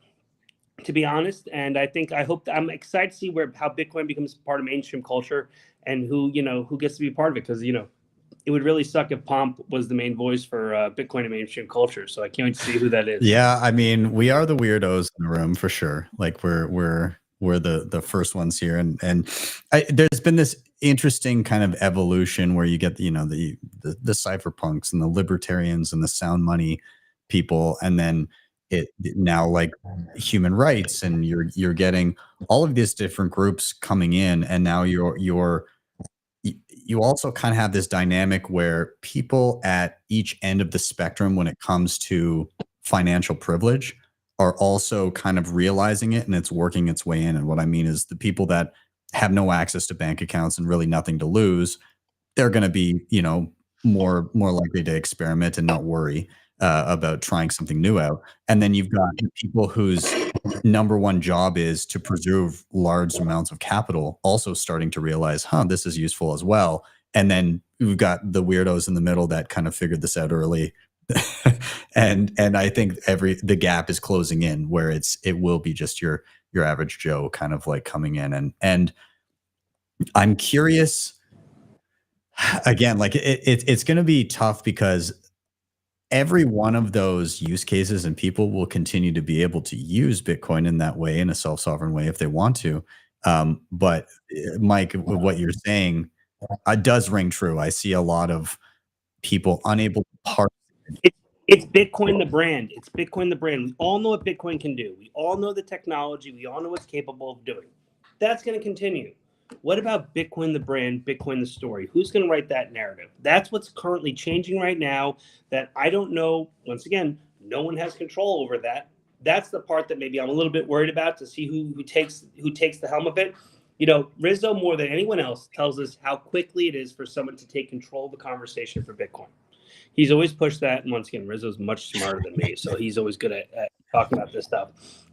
S9: to be honest. And I'm excited to see how Bitcoin becomes part of mainstream culture and who gets to be part of it. Because, it would really suck if Pomp was the main voice for Bitcoin and mainstream culture. So I can't wait to see who that is.
S5: Yeah, I mean, we are the weirdos in the room for sure. Like we're the first ones here, and there's been this interesting kind of evolution where you get the cypherpunks and the libertarians and the sound money people, and then it now like human rights, and you're getting all of these different groups coming in, and now you also kind of have this dynamic where people at each end of the spectrum when it comes to financial privilege are also kind of realizing it, and it's working its way in. And what I mean is the people that have no access to bank accounts and really nothing to lose, they're going to be, more likely to experiment and not worry about trying something new out. And then you've got people whose number one job is to preserve large amounts of capital, also starting to realize, this is useful as well. And then we've got the weirdos in the middle that kind of figured this out early. and I think the gap is closing in where it will be just your average Joe kind of like coming in. And I'm curious again, like it's going to be tough because every one of those use cases and people will continue to be able to use Bitcoin in that way, in a self-sovereign way if they want to. But Mike, what you're saying does ring true. I see a lot of people unable to parse.
S9: It's Bitcoin the brand. It's Bitcoin the brand. We all know what Bitcoin can do. We all know the technology. We all know what's capable of doing. That's going to continue. What about Bitcoin the brand, Bitcoin the story? Who's going to write that narrative? That's what's currently changing right now that I don't know. Once again, no one has control over that. That's the part that maybe I'm a little bit worried about, to see who takes the helm of it. Rizzo, more than anyone else, tells us how quickly it is for someone to take control of the conversation for Bitcoin. He's always pushed that. And once again, Rizzo's much smarter than me, so he's always good at talking about this stuff.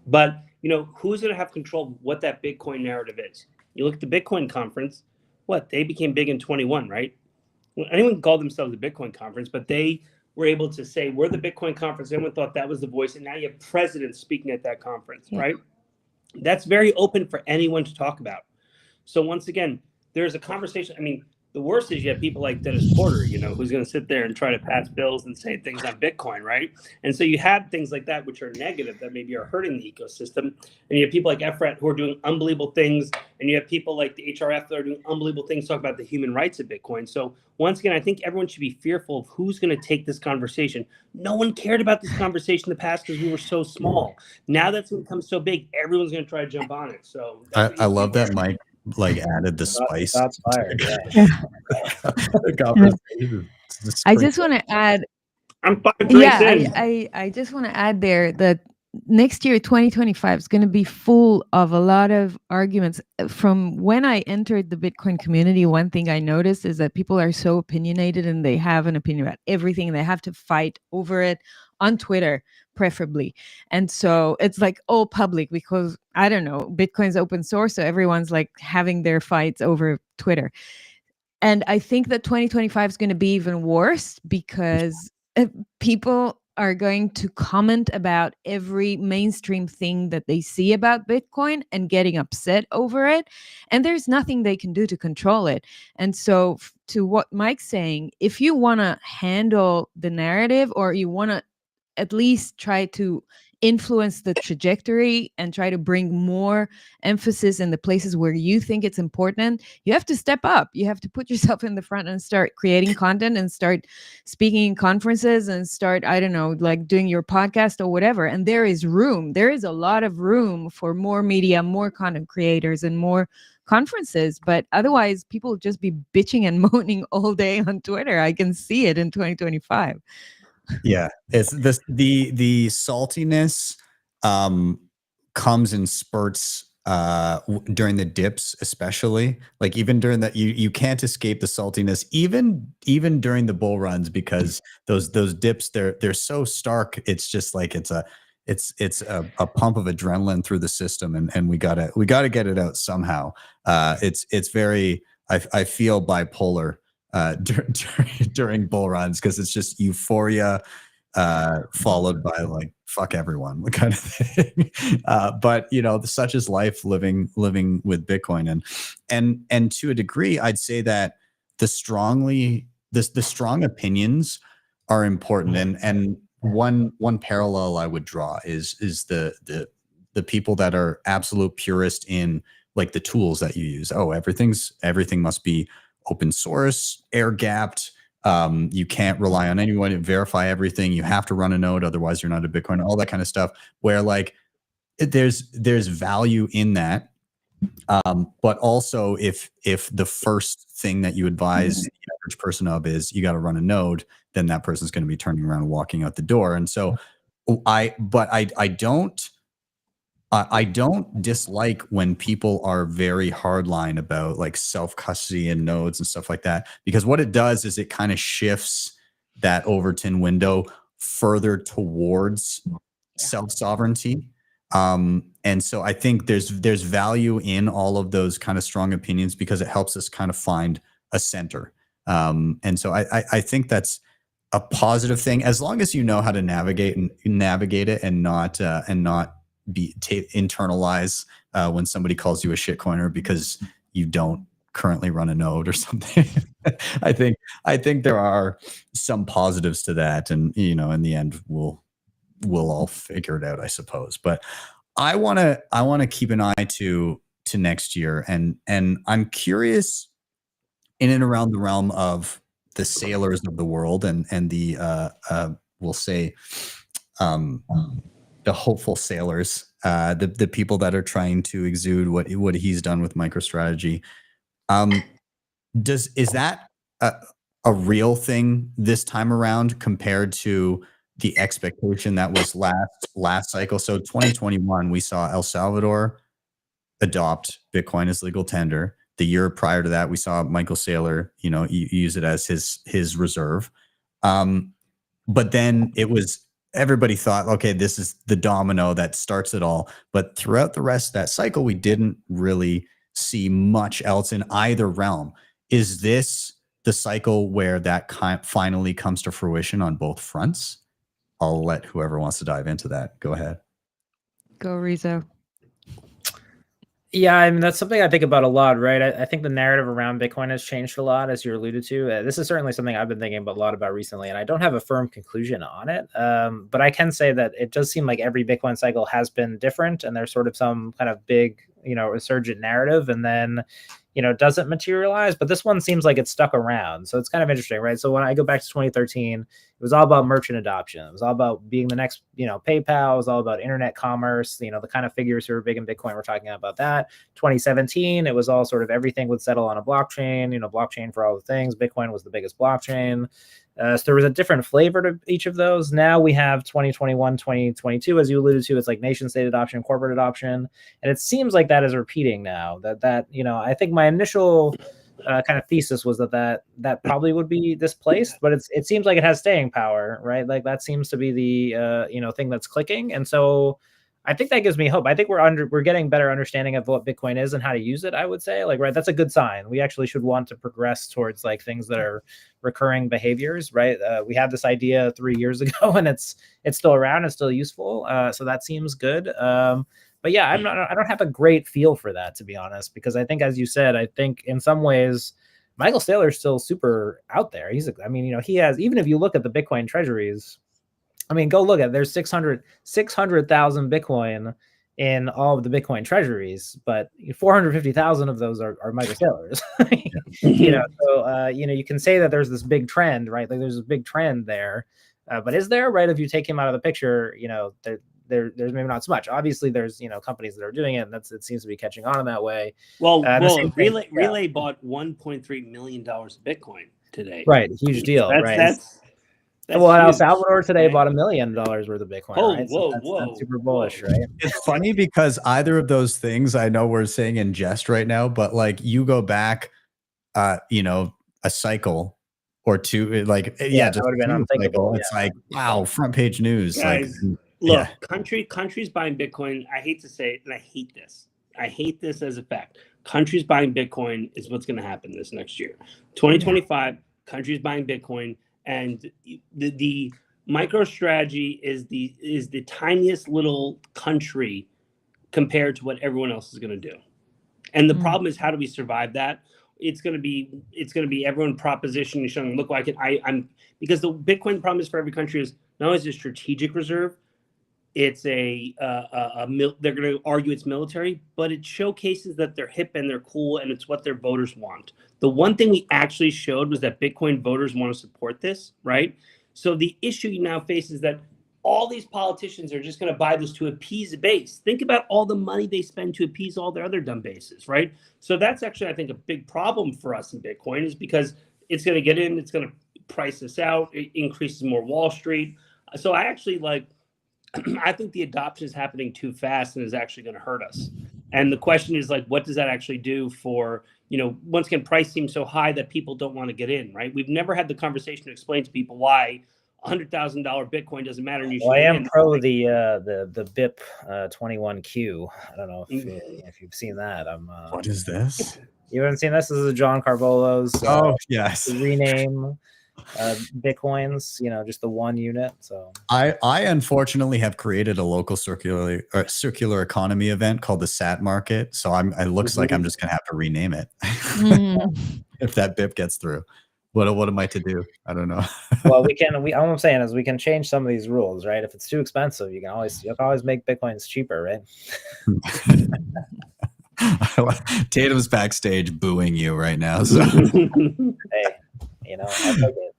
S9: But, who's going to have control of what that Bitcoin narrative is? You look at the Bitcoin conference, they became big in 21, right? Well, anyone called themselves a Bitcoin conference, but they were able to say, we're the Bitcoin conference. Everyone thought that was the voice. And now you have presidents speaking at that conference, right? That's very open for anyone to talk about. So once again, there's a conversation. I mean, The worst is you have people like Dennis Porter, who's going to sit there and try to pass bills and say things on Bitcoin, right? And so you have things like that which are negative that maybe are hurting the ecosystem. And you have people like Efrat who are doing unbelievable things. And you have people like the HRF that are doing unbelievable things, talk about the human rights of Bitcoin. So once again, I think everyone should be fearful of who's going to take this conversation. No one cared about this conversation in the past because we were so small. Now that's become so big, everyone's going to try to jump on it. So
S5: I love that Mike added the spice.
S18: That's fired.
S5: The conversation.
S19: I just want to add.
S9: I'm fired. Yeah,
S19: I just want to add there that next year, 2025, is going to be full of a lot of arguments. From when I entered the Bitcoin community, one thing I noticed is that people are so opinionated and they have an opinion about everything. They have to fight over it on Twitter, preferably. And so it's like all public because, I don't know, Bitcoin's open source. So everyone's like having their fights over Twitter. And I think that 2025 is going to be even worse because people are going to comment about every mainstream thing that they see about Bitcoin and getting upset over it. And there's nothing they can do to control it. And so to what Mike's saying, if you want to handle the narrative or you want to at least try to influence the trajectory and try to bring more emphasis in the places where you think it's important, you have to step up. You have to put yourself in the front and start creating content and start speaking in conferences and start, I don't know, like doing your podcast or whatever. And there is a lot of room for more media, more content creators and more conferences. But otherwise people will just be bitching and moaning all day on Twitter. I can see it in 2025.
S5: Yeah, it's this the saltiness comes in spurts during the dips, especially like even during that you can't escape the saltiness even during the bull runs because those dips they're so stark. It's just like it's a pump of adrenaline through the system and we gotta get it out somehow. It's very I feel bipolar during bull runs because it's just euphoria followed by like fuck everyone kind of thing. But such is life living with Bitcoin and to a degree I'd say that the strong opinions are important and one parallel I would draw is the people that are absolute purist in like the tools that you use. Oh, everything must be open source, air gapped. You can't rely on anyone to verify everything. You have to run a node, otherwise you're not a Bitcoin. All that kind of stuff. Where like there's value in that, but also if the first thing that you advise the average person of is you got to run a node, then that person's going to be turning around and walking out the door. And so I don't dislike when people are very hardline about like self-custody and nodes and stuff like that, because what it does is it kind of shifts that Overton window further towards self-sovereignty. And so I think there's value in all of those kind of strong opinions because it helps us kind of find a center. And so I think that's a positive thing as long as you know how to navigate it and not internalize when somebody calls you a shitcoiner because you don't currently run a node or something. I think there are some positives to that, and in the end we'll all figure it out, I suppose. But I want to keep an eye to next year, and I'm curious in and around the realm of the sailors of the world and the we'll say the hopeful sailors, the people that are trying to exude what he's done with MicroStrategy. Is that a real thing this time around compared to the expectation that was last cycle? So 2021, we saw El Salvador adopt Bitcoin as legal tender. The year prior to that, we saw Michael Saylor, use it as his reserve. But then everybody thought, okay, this is the domino that starts it all. But throughout the rest of that cycle, we didn't really see much else in either realm. Is this the cycle where that finally comes to fruition on both fronts? I'll let whoever wants to dive into that go ahead.
S19: Go, Rizzo.
S18: Yeah, I mean, that's something I think about a lot, right? I think the narrative around Bitcoin has changed a lot, as you alluded to. This is certainly something I've been thinking about a lot about recently, and I don't have a firm conclusion on it. But I can say that it does seem like every Bitcoin cycle has been different, and there's sort of some kind of big, resurgent narrative, and then, it doesn't materialize. But this one seems like it's stuck around. So it's kind of interesting, right? So when I go back to 2013, it was all about merchant adoption. It was all about being the next, PayPal. It was all about internet commerce. The kind of figures who are big in Bitcoin were talking about that. 2017, it was all sort of everything would settle on a blockchain, blockchain for all the things. Bitcoin was the biggest blockchain. So there was a different flavor to each of those. Now we have 2021, 2022, as you alluded to. It's like nation state adoption, corporate adoption. And it seems like that is repeating now. That I think my initial kind of thesis was that probably would be displaced, but it seems like it has staying power, right? Like that seems to be the thing that's clicking. And so I think that gives me hope. I think we're getting better understanding of what Bitcoin is and how to use it, I would say. Right, that's a good sign. We actually should want to progress towards like things that are recurring behaviors, right? We had this idea 3 years ago, and it's still around and still useful. So that seems good. But yeah, I don't have a great feel for that, to be honest, because I think, as you said, I think in some ways Michael Saylor is still super out there. He has, even if you look at the Bitcoin treasuries, go look at, there's 600,000 Bitcoin in all of the Bitcoin treasuries, but 450,000 of those are Michael Saylor's. So you can say that there's this big trend, right? Like there's a big trend there, but is there, right? If you take him out of the picture, there's maybe not so much. Obviously, there's companies that are doing it, and it seems to be catching on in that way.
S9: Well, Relay bought $1.3 million of Bitcoin today.
S18: Right, huge deal. That's El Salvador today bought $1 million worth of Bitcoin. Right? That's super bullish, right?
S5: It's funny because either of those things, I know we're saying in jest right now, but like you go back, a cycle or two, like
S18: that would have been unthinkable.
S5: It's like, wow, front page news.
S9: Guys, look, countries buying Bitcoin. I hate to say it, and I hate this. I hate this as a fact. Countries buying Bitcoin is what's going to happen this next year. 2025, countries buying Bitcoin. And the MicroStrategy is the tiniest little country compared to what everyone else is going to do. And the problem is, how do we survive that? It's going to be everyone propositioning, showing, look, I'm because the Bitcoin problem is for every country is not only is it a strategic reserve, it's they're going to argue it's military, but it showcases that they're hip and they're cool and it's what their voters want. The one thing we actually showed was that Bitcoin voters want to support this, right? So the issue you now face is that all these politicians are just going to buy this to appease the base. Think about all the money they spend to appease all their other dumb bases, right? So that's actually, I think, a big problem for us in Bitcoin, is because it's going to get in, it's going to price this out, it increases more Wall Street. So I actually I think the adoption is happening too fast and is actually going to hurt us. And the question is, what does that actually do for, once again, price seems so high that people don't want to get in, right? We've never had the conversation to explain to people why $100,000 Bitcoin doesn't matter. And
S18: I am pro the BIP 21Q. I don't know if you've seen that.
S5: What is this?
S18: You haven't seen this? This is John Carbollo's.
S5: Yes.
S18: Rename Bitcoins, just the one unit. So
S5: I unfortunately have created a local circular economy event called the Sat Market. So it looks like I'm just gonna have to rename it if that BIP gets through. What am I to do? I don't know.
S18: Well, all I'm saying is we can change some of these rules, right? If it's too expensive, you can always make Bitcoins cheaper, right?
S5: Tatum's backstage booing you right now. So.
S18: Hey, I like it.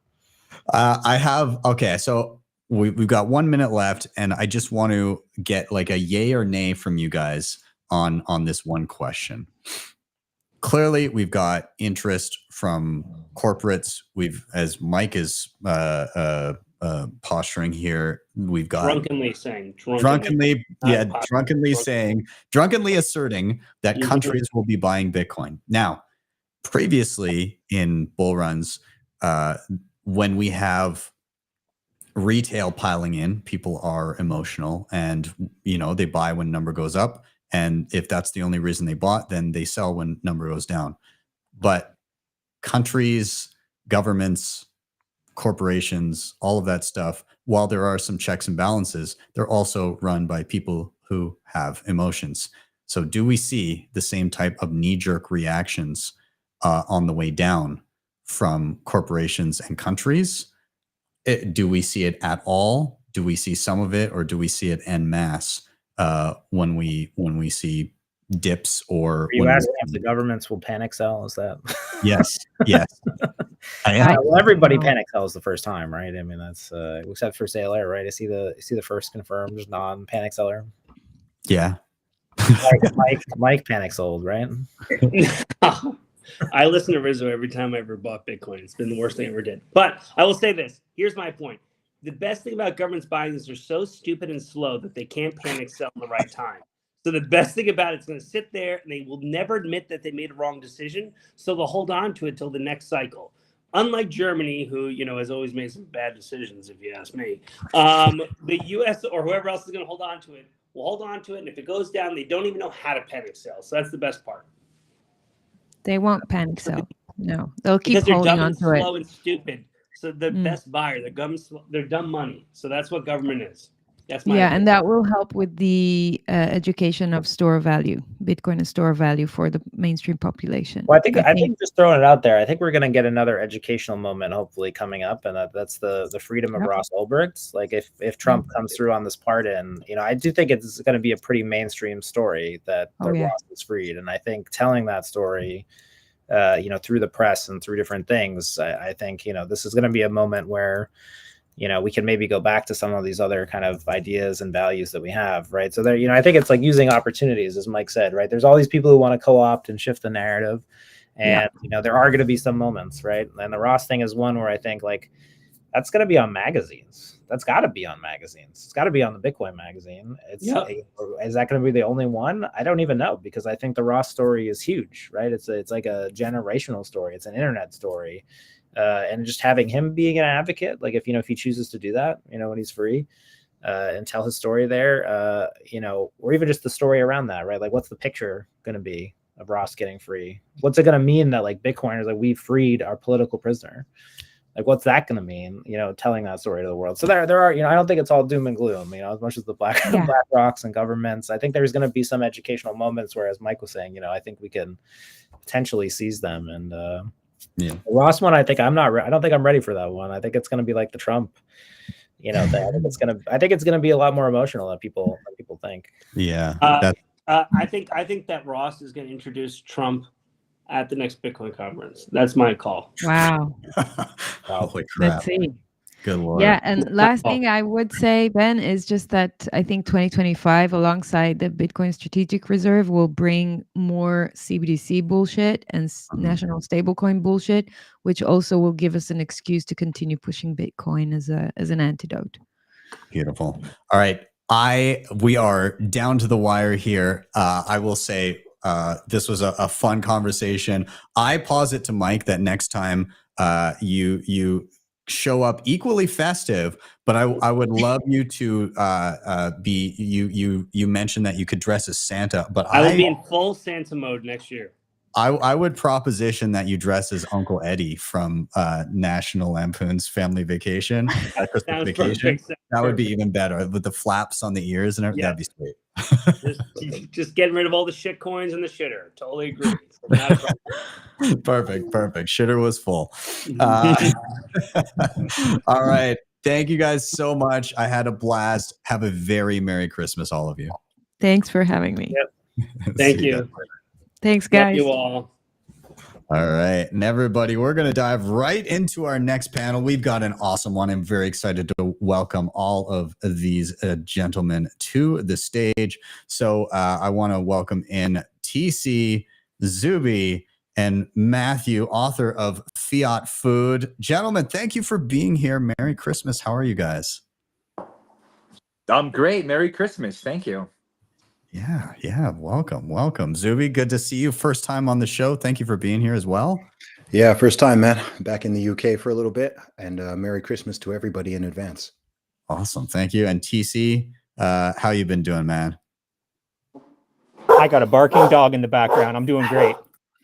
S5: I have, okay, so we've got 1 minute left, and I just want to get like a yay or nay from you guys on this one question. Clearly, we've got interest from corporates. We've, as Mike is posturing here, we've got drunkenly asserting that countries will be buying Bitcoin. Now, previously in bull runs, when we have retail piling in, people are emotional, and they buy when number goes up, and if that's the only reason they bought, then they sell when number goes down. But countries, governments, corporations, all of that stuff, while there are some checks and balances, they're also run by people who have emotions. So do we see the same type of knee-jerk reactions on the way down from corporations and countries? Do we see it at all? Do we see some of it, or do we see it en masse when we see dips? Or
S18: Are you asking if the governments will panic sell? Is that?
S5: Yes, yes.
S18: Well, everybody panic sells the first time, right? I mean, that's except for Sailor, right? I see the first confirmed non-panic seller.
S5: Yeah.
S18: Mike panic sold, right?
S9: I listen to Rizzo every time I ever bought Bitcoin. It's been the worst thing I ever did. But I will say this. Here's my point. The best thing about governments buying is they're so stupid and slow that they can't panic sell in the right time. So the best thing about it's going to sit there, and they will never admit that they made a wrong decision. So they'll hold on to it till the next cycle. Unlike Germany, who has always made some bad decisions, if you ask me, the U.S. or whoever else is going to hold on to it will hold on to it, and if it goes down, they don't even know how to panic sell. So that's the best part.
S19: They won't panic sell. No, they'll keep
S9: Because they're
S19: holding
S9: dumb
S19: on
S9: and
S19: to it.
S9: slow and stupid. So the best buyer, they're dumb money. So that's what government is. That's my
S19: Yeah,
S9: opinion.
S19: and that will help with the education of store value. Bitcoin is store value for the mainstream population.
S18: Well, I think just throwing it out there, I think we're going to get another educational moment hopefully coming up, and that's the freedom of Ross Ulbricht. Like if Trump comes through on this pardon, I do think it's going to be a pretty mainstream story that Ross is freed, and I think telling that story, through the press and through different things, I think this is going to be a moment where we can maybe go back to some of these other kind of ideas and values that we have, right? So there, I think it's like using opportunities, as Mike said, right? There's all these people who want to co-opt and shift the narrative, and there are going to be some moments, right? And the Ross thing is one where I think like that's going to be on magazines. That's got to be on magazines. It's got to be on the Bitcoin magazine. Is that going to be the only one? I don't even know, because I think the Ross story is huge, right? It's like a generational story. It's an internet story. And just having him being an advocate, like if he chooses to do that, when he's free, and tell his story there, or even just the story around that, right? Like, what's the picture going to be of Ross getting free? What's it going to mean that like Bitcoiners, like we freed our political prisoner? Like, what's that going to mean? Telling that story to the world. So there are, I don't think it's all doom and gloom. As much as the Black Rocks and governments, I think there's going to be some educational moments where, as Mike was saying, I think we can potentially seize them. And the Ross one, I think I don't think I'm ready for that one. I think it's going to be like the Trump, thing. I think it's going to be a lot more emotional than people think.
S5: Yeah.
S9: I think that Ross is going to introduce Trump at the next Bitcoin conference. That's my call.
S19: Wow.
S5: Holy crap.
S19: Let's see.
S5: Good Lord.
S19: Yeah, and last thing I would say, Ben, is just that I think 2025, alongside the Bitcoin Strategic Reserve, will bring more CBDC bullshit and national stablecoin bullshit, which also will give us an excuse to continue pushing Bitcoin as an antidote.
S5: Beautiful. All right. We are down to the wire here. I will say this was a fun conversation. I posit to Mike that next time you show up equally festive, but I would love you to be you mentioned that you could dress as Santa, but
S9: I will be in full Santa mode next year.
S5: I would proposition that you dress as Uncle Eddie from National Lampoon's Family Vacation, Christmas Vacation.
S9: Perfect.
S5: That would be even better with the flaps on the ears and everything. That'd be sweet.
S9: just getting rid of all the shit coins and the shitter. Totally agree.
S5: Perfect. Shitter was full. All right. Thank you guys so much. I had a blast. Have a very Merry Christmas, all of you.
S19: Thanks for having me.
S9: Yep. Thank you.
S19: Thanks, guys.
S9: Love you all.
S5: All right. And everybody, we're going to dive right into our next panel. We've got an awesome one. I'm very excited to welcome all of these gentlemen to the stage. So I want to welcome in TC, Zuby, and Matthew, author of Fiat Food. Gentlemen, thank you for being here. Merry Christmas. How are you guys?
S20: I'm great. Merry Christmas. Thank you.
S5: Yeah. Welcome. Zuby, good to see you. First time on the show. Thank you for being here as well.
S21: Yeah, first time, man. Back in the UK for a little bit, and Merry Christmas to everybody in advance.
S5: Awesome. Thank you. And TC, how you been doing, man?
S22: I got a barking dog in the background. I'm doing great.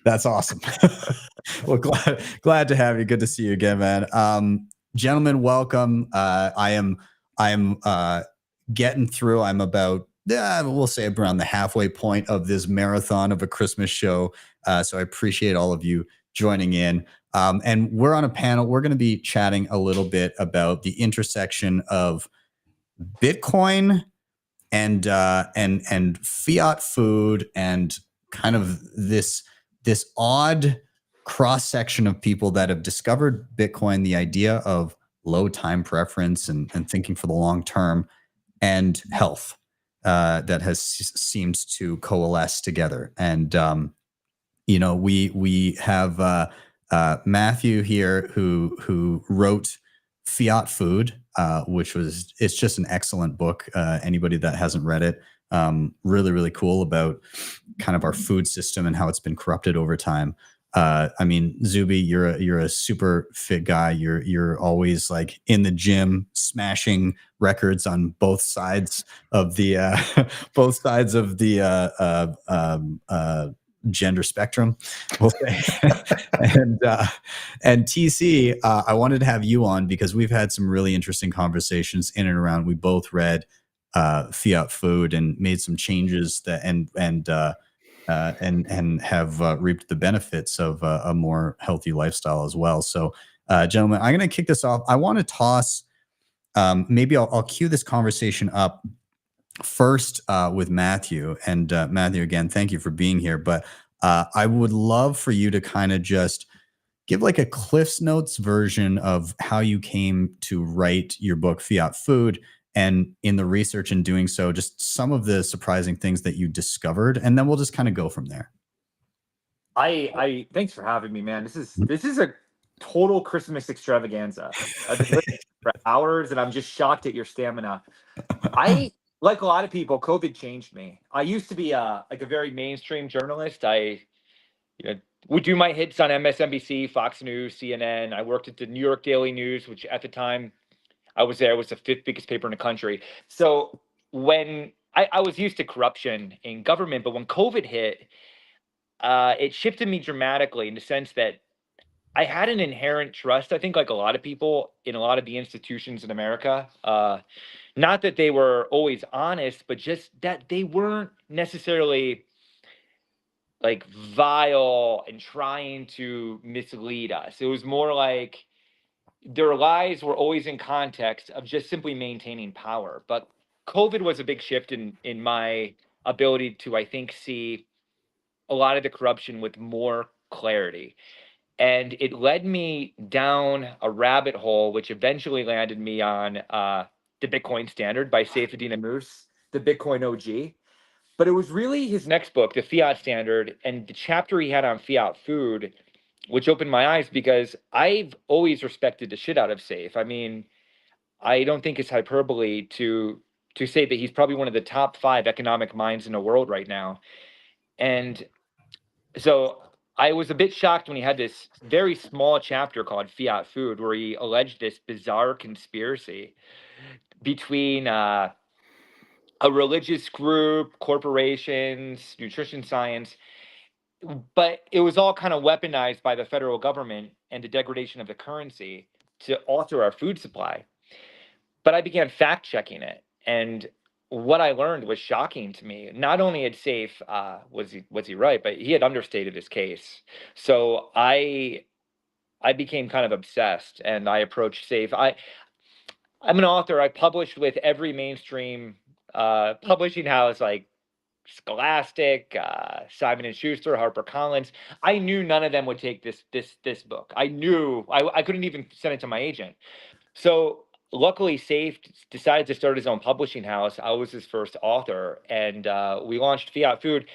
S5: That's awesome. Well, glad to have you. Good to see you again, man. Gentlemen, welcome. I am getting through. I'm about we'll say around the halfway point of this marathon of a Christmas show. So I appreciate all of you joining in. And we're on a panel. We're going to be chatting a little bit about the intersection of Bitcoin and fiat food, and kind of this odd cross section of people that have discovered Bitcoin, the idea of low time preference and thinking for the long term, and health that has seemed to coalesce together. And we have Matthew here who wrote Fiat Food, it's just an excellent book. Anybody that hasn't read it, really, really cool about kind of our food system and how it's been corrupted over time. I mean, Zuby, you're a super fit guy. You're always like in the gym, smashing records on both sides of the gender spectrum, we'll say. and TC, I wanted to have you on because we've had some really interesting conversations in and around. We both read Fiat Food and made some changes that and have reaped the benefits of a more healthy lifestyle as well. So, gentlemen, I'm going to kick this off. I want to toss. Maybe I'll cue this conversation up first with Matthew. And Matthew, again, thank you for being here. But I would love for you to kind of just give like a Cliff's Notes version of how you came to write your book, Fiat Food, and in the research and doing so, just some of the surprising things that you discovered. And then we'll just kind of go from there.
S20: I thanks for having me, man. This is a total Christmas extravaganza. I've been listening for hours and I'm just shocked at your stamina. Like a lot of people, COVID changed me. I used to be like a very mainstream journalist. I would do my hits on MSNBC, Fox News, CNN. I worked at the New York Daily News, which at the time I was there, was the 5th biggest paper in the country. So when I was used to corruption in government, but when COVID hit, it shifted me dramatically in the sense that I had an inherent trust, I think, like a lot of people, in a lot of the institutions in America. Not that they were always honest, but just that they weren't necessarily like vile and trying to mislead us. It was more like their lies were always in context of just simply maintaining power. But COVID was a big shift in my ability to, I think, see a lot of the corruption with more clarity. And it led me down a rabbit hole, which eventually landed me on The Bitcoin Standard by Saifedean Ammous, the Bitcoin OG. But it was really his next book, The Fiat Standard, and the chapter he had on fiat food, which opened my eyes because I've always respected the shit out of Saif. I mean, I don't think it's hyperbole to say that he's probably one of the top 5 economic minds in the world right now. And so I was a bit shocked when he had this very small chapter called Fiat Food, where he alleged this bizarre conspiracy between a religious group, corporations, nutrition science, but it was all kind of weaponized by the federal government and the degradation of the currency to alter our food supply. But I began fact checking it, and what I learned was shocking to me. Not only had Saif was he right, but he had understated his case. So I became kind of obsessed, and I approached Saif. I'm an author. I published with every mainstream publishing house, like Scholastic, Simon and Schuster, HarperCollins. I knew none of them would take this book. I knew I couldn't even send it to my agent. So luckily, Saif decided to start his own publishing house. I was his first author, and we launched Fiat Food,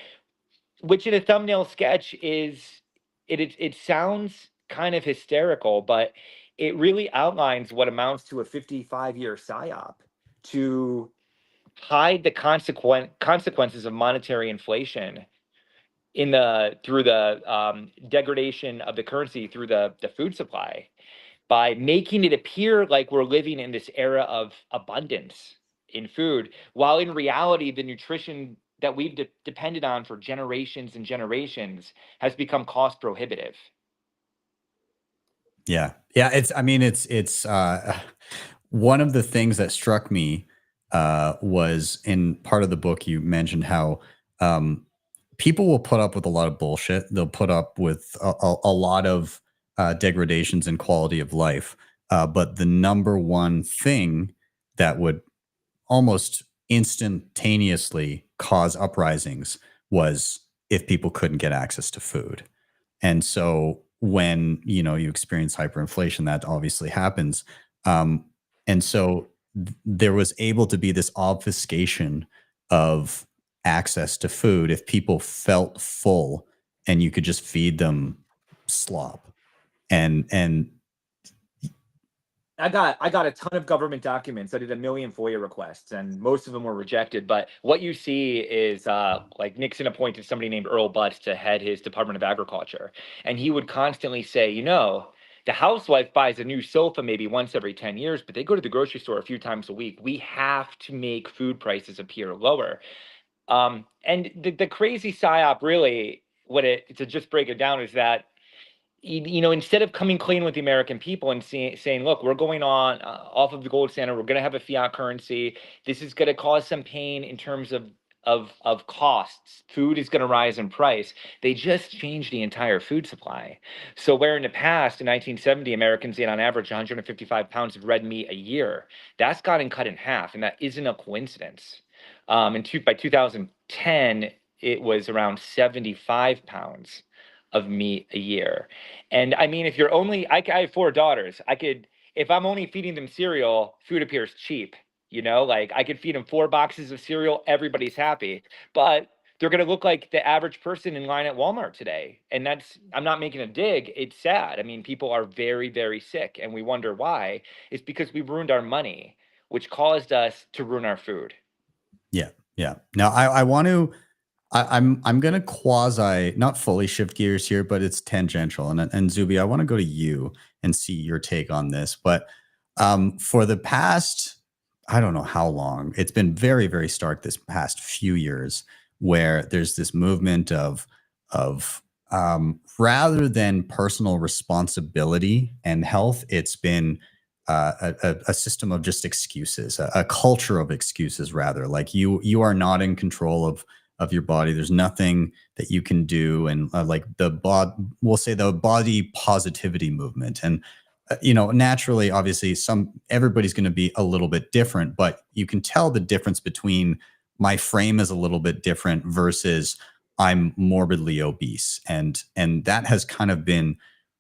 S20: which in a thumbnail sketch it sounds kind of hysterical, but it really outlines what amounts to a 55-year psyop to hide the consequences of monetary inflation through the degradation of the currency through the food supply, by making it appear like we're living in this era of abundance in food, while in reality, the nutrition that we've depended on for generations and generations has become cost prohibitive.
S5: Yeah. It's one of the things that struck me was in part of the book. You mentioned how people will put up with a lot of bullshit. They'll put up with a lot of degradations in quality of life. But the number one thing that would almost instantaneously cause uprisings was if people couldn't get access to food. And so when, you know, you experience hyperinflation, that obviously happens. And so there was able to be this obfuscation of access to food if people felt full and you could just feed them slop. And
S20: I got a ton of government documents. I did 1 million FOIA requests, and most of them were rejected. But what you see is like Nixon appointed somebody named Earl Butz to head his Department of Agriculture, and he would constantly say, you know, the housewife buys a new sofa maybe once every 10 years, but they go to the grocery store a few times a week. We have to make food prices appear lower. And the crazy psyop, really, to just break it down, is that, you know, instead of coming clean with the American people and saying, look, we're going on off of the gold standard, we're going to have a fiat currency. This is going to cause some pain in terms of costs. Food is going to rise in price. They just changed the entire food supply. So where in the past, in 1970, Americans ate on average 155 pounds of red meat a year, that's gotten cut in half, and that isn't a coincidence. By 2010, it was around 75 pounds of meat a year. And I mean, if you're only, I have 4 daughters. If I'm only feeding them cereal, food appears cheap. You know, like I could feed them 4 boxes of cereal, everybody's happy. But they're going to look like the average person in line at Walmart today. And I'm not making a dig. It's sad. I mean, people are very, very sick, and we wonder why. It's because we ruined our money, which caused us to ruin our food.
S5: Yeah. Yeah. Now I want to, I'm going to quasi, not fully shift gears here, but it's tangential. And Zuby, I want to go to you and see your take on this. But for the past, I don't know how long, it's been very, very stark this past few years, where there's this movement of rather than personal responsibility and health, it's been a system of just excuses, a culture of excuses, rather. Like you are not in control of your body. There's nothing that you can do. And like we'll say the body positivity movement. And, you know, naturally, obviously everybody's going to be a little bit different, but you can tell the difference between my frame is a little bit different versus I'm morbidly obese. And that has kind of been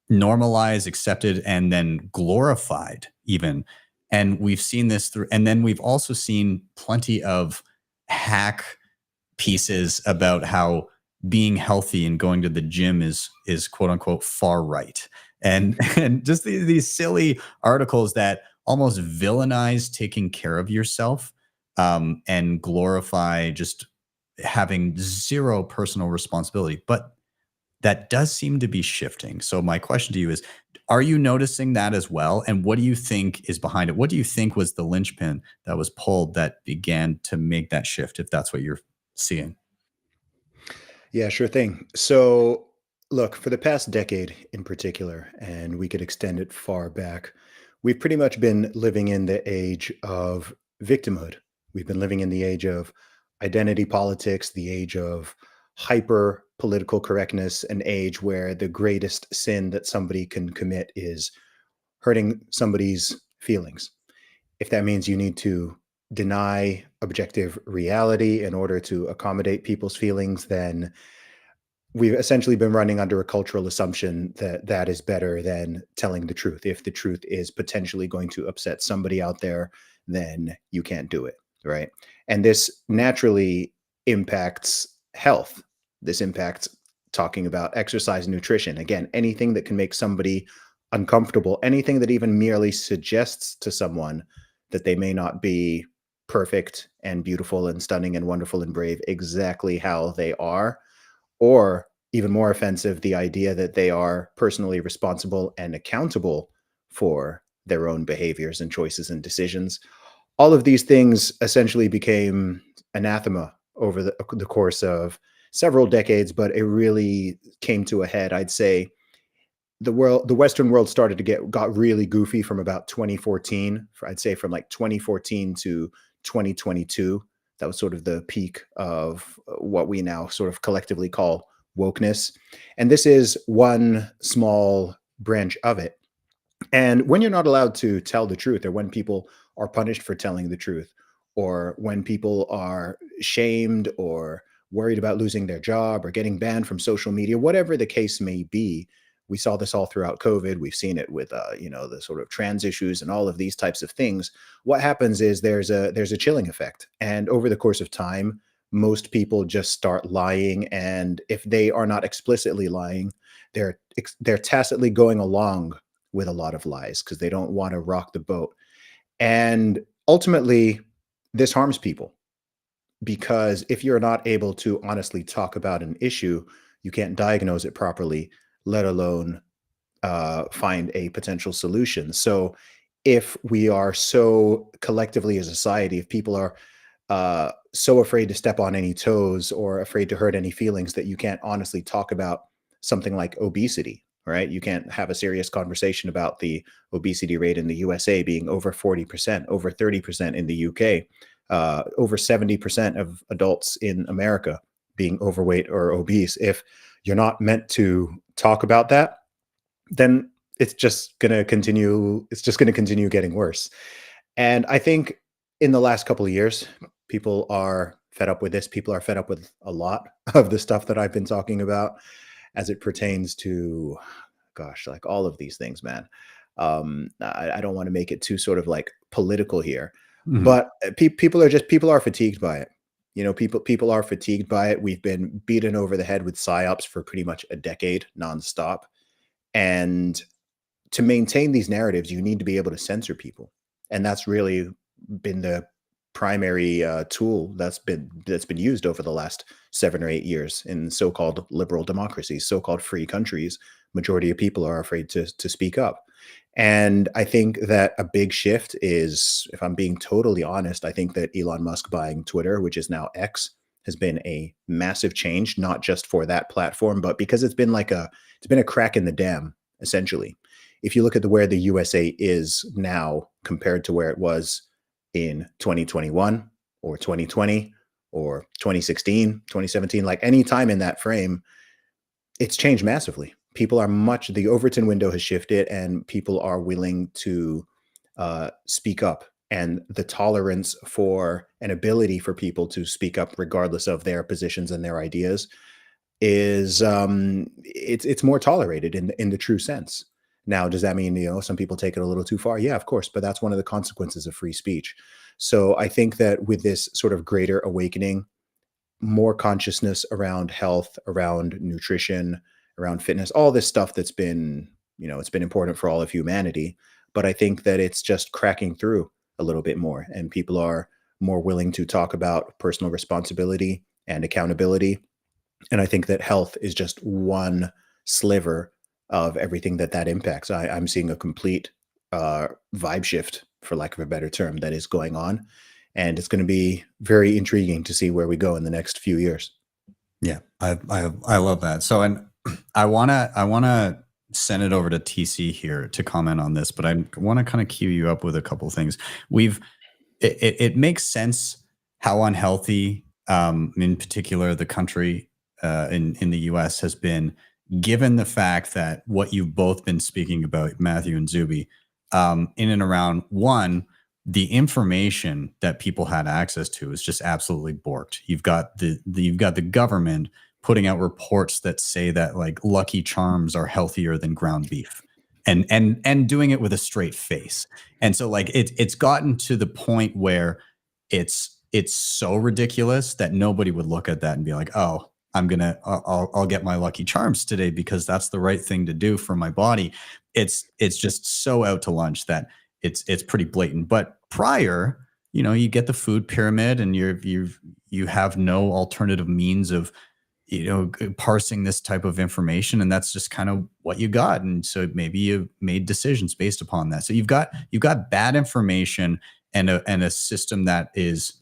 S5: normalized, accepted, and then glorified even. And we've seen this through, and then we've also seen plenty of hack pieces about how being healthy and going to the gym is quote unquote far right. And just these silly articles that almost villainize taking care of yourself and glorify just having zero personal responsibility. But that does seem to be shifting. So my question to you is, are you noticing that as well? And what do you think is behind it? What do you think was the linchpin that was pulled that began to make that shift, if that's what you're seeing?
S21: Yeah, sure thing. So look, for the past decade in particular, and we could extend it far back, we've pretty much been living in the age of victimhood. We've been living in the age of identity politics, the age of hyper political correctness, an age where the greatest sin that somebody can commit is hurting somebody's feelings. If that means you need to deny objective reality in order to accommodate people's feelings, then we've essentially been running under a cultural assumption that that is better than telling the truth. If the truth is potentially going to upset somebody out there, then you can't do it, right? And this naturally impacts health. This impacts talking about exercise, nutrition. Again, anything that can make somebody uncomfortable, anything that even merely suggests to someone that they may not be perfect and beautiful and stunning and wonderful and brave exactly how they are, or even more offensive, the idea that they are personally responsible and accountable for their own behaviors and choices and decisions. All of these things essentially became anathema over the course of several decades, but it really came to a head. I'd say the Western world got really goofy from about 2014. I'd say from like 2014 to 2022. That was sort of the peak of what we now sort of collectively call wokeness. And this is one small branch of it. And when you're not allowed to tell the truth, or when people are punished for telling the truth, or when people are shamed or worried about losing their job or getting banned from social media, whatever the case may be, we saw this all throughout COVID. We've seen it with, the sort of trans issues and all of these types of things. What happens is there's a chilling effect. And over the course of time, most people just start lying. And if they are not explicitly lying, they're tacitly going along with a lot of lies because they don't want to rock the boat. And ultimately, this harms people, because if you're not able to honestly talk about an issue, you can't diagnose it properly, let alone find a potential solution. So if we are so collectively as a society, if people are so afraid to step on any toes or afraid to hurt any feelings that you can't honestly talk about something like obesity, right? You can't have a serious conversation about the obesity rate in the USA being over 40%, over 30% in the UK, over 70% of adults in America being overweight or obese. If you're not meant to talk about that, then it's just going to continue. It's just going to continue getting worse. And I think in the last couple of years, people are fed up with this. People are fed up with a lot of the stuff that I've been talking about as it pertains to, gosh, like all of these things, man. I don't want to make it too sort of like political here, but people are fatigued by it. You know, people are fatigued by it. We've been beaten over the head with psyops for pretty much a decade nonstop. And to maintain these narratives, you need to be able to censor people. And that's really been the primary tool that's been used over the last 7 or 8 years in so-called liberal democracies, so-called free countries. Majority of people are afraid to speak up. And I think that a big shift is, if I'm being totally honest, I think that Elon Musk buying Twitter, which is now X, has been a massive change, not just for that platform, but because it's been a crack in the dam, essentially. If you look at where the USA is now compared to where it was in 2021 or 2020 or 2016, 2017, like any time in that frame, it's changed massively. People are the Overton window has shifted, and people are willing to speak up. And the tolerance for an ability for people to speak up, regardless of their positions and their ideas, is it's more tolerated in the true sense. Now, does that mean, some people take it a little too far? Yeah, of course, but that's one of the consequences of free speech. So I think that with this sort of greater awakening, more consciousness around health, around nutrition, around fitness, all this stuff that's been, it's been important for all of humanity. But I think that it's just cracking through a little bit more, and people are more willing to talk about personal responsibility and accountability. And I think that health is just one sliver of everything that impacts. I'm seeing a complete vibe shift, for lack of a better term, that is going on. And it's going to be very intriguing to see where we go in the next few years.
S5: Yeah, I love that. So, and I wanna send it over to TC here to comment on this, but I want to kind of cue you up with a couple of things. It makes sense how unhealthy, in particular, the country in the US has been, given the fact that what you've both been speaking about, Matthew and Zuby, in and around the information that people had access to is just absolutely borked. You've got the government putting out reports that say that like Lucky Charms are healthier than ground beef, and doing it with a straight face. And so like it's gotten to the point where it's so ridiculous that nobody would look at that and be like, oh, I'll get my Lucky Charms today because that's the right thing to do for my body. It's just so out to lunch that it's pretty blatant. But prior, you get the food pyramid, and you have no alternative means of parsing this type of information, and that's just kind of what you got. And so maybe you made decisions based upon that. So you've got bad information and a system that is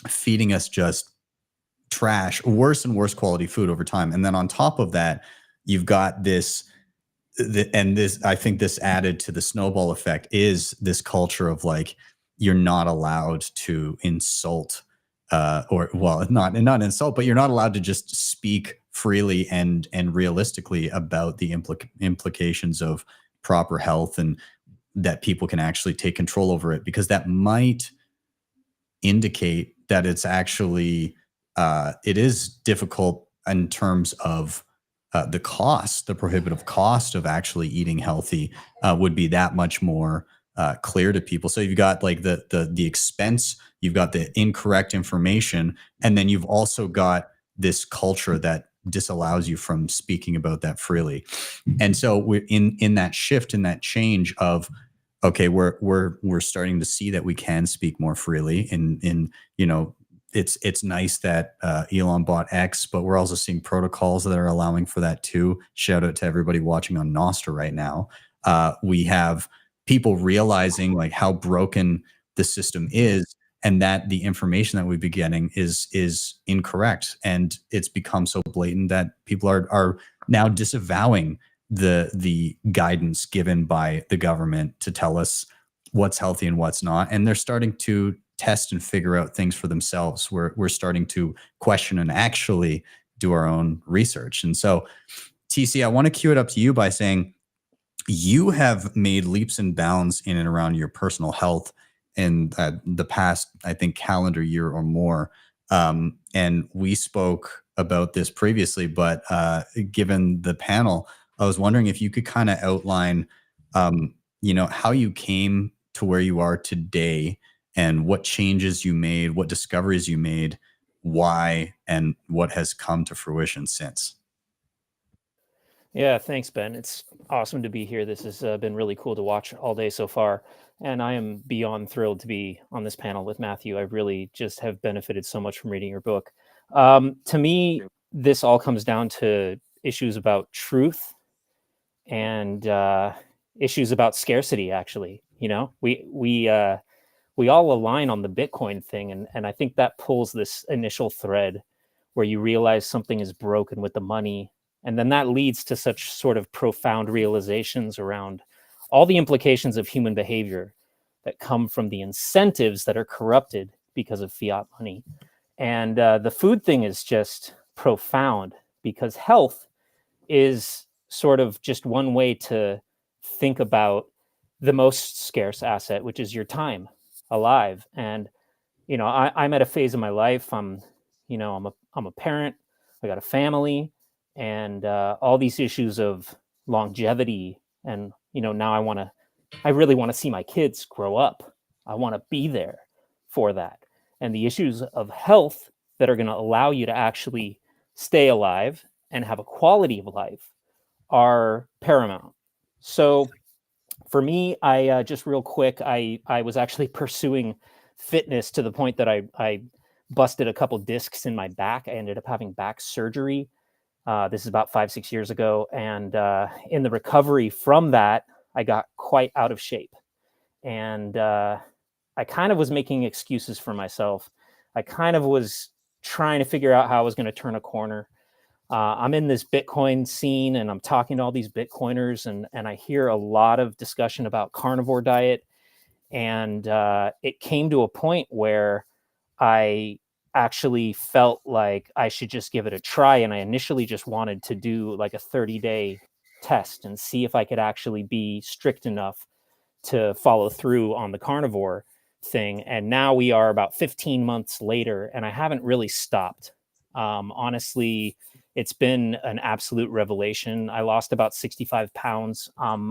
S5: feeding us just trash, worse and worse quality food over time. And then on top of that, you've got this, I think this added to the snowball effect is this culture of like, you're not allowed to insult or well, not insult, but you're not allowed to just speak freely and realistically about the implications of proper health, and that people can actually take control over it, because that might indicate that it's actually it is difficult in terms of the cost, the prohibitive cost of actually eating healthy would be that much more clear to people. So you've got like the expense, you've got the incorrect information, and then you've also got this culture that disallows you from speaking about that freely. And so we're in that shift, in that change of, okay, we're starting to see that we can speak more freely. In you know, it's nice that Elon bought X, but we're also seeing protocols that are allowing for that too. Shout out to everybody watching on Nostra right now. We have people realizing like how broken the system is, and that the information that we've been getting is incorrect. And it's become so blatant that people are now disavowing the guidance given by the government to tell us what's healthy and what's not. And they're starting to test and figure out things for themselves. We're starting to question and actually do our own research. And so, TC, I want to cue it up to you by saying you have made leaps and bounds in and around your personal health in the past, I think, calendar year or more. And we spoke about this previously, but given the panel, I was wondering if you could kind of outline, how you came to where you are today, and what changes you made, what discoveries you made, why, and what has come to fruition since.
S3: Yeah, thanks, Ben. It's awesome to be here. This has been really cool to watch all day so far. And I am beyond thrilled to be on this panel with Matthew. I really just have benefited so much from reading your book. To me, this all comes down to issues about truth and issues about scarcity, actually. You know, we all align on the Bitcoin thing. And I think that pulls this initial thread where you realize something is broken with the money. And then that leads to such sort of profound realizations around all the implications of human behavior that come from the incentives that are corrupted because of fiat money. And the food thing is just profound, because health is sort of just one way to think about the most scarce asset, which is your time alive. And, you know, I'm at a phase in my life. I'm a parent. I got a family. And all these issues of longevity, and now I really want to see my kids grow up. I want to be there for that. And the issues of health that are going to allow you to actually stay alive and have a quality of life are paramount. So for me, I just real quick, I was actually pursuing fitness to the point that I busted a couple discs in my back. I ended up having back surgery. This is about 5-6 years ago. And in the recovery from that, I got quite out of shape. And I kind of was making excuses for myself. I kind of was trying to figure out how I was going to turn a corner. I'm in this Bitcoin scene, and I'm talking to all these Bitcoiners, and I hear a lot of discussion about carnivore diet. And it came to a point where I actually felt like I should just give it a try. And I initially just wanted to do like a 30-day test and see if I could actually be strict enough to follow through on the carnivore thing. And now we are about 15 months later, and I haven't really stopped. Honestly, it's been an absolute revelation. I lost about 65 pounds. I'm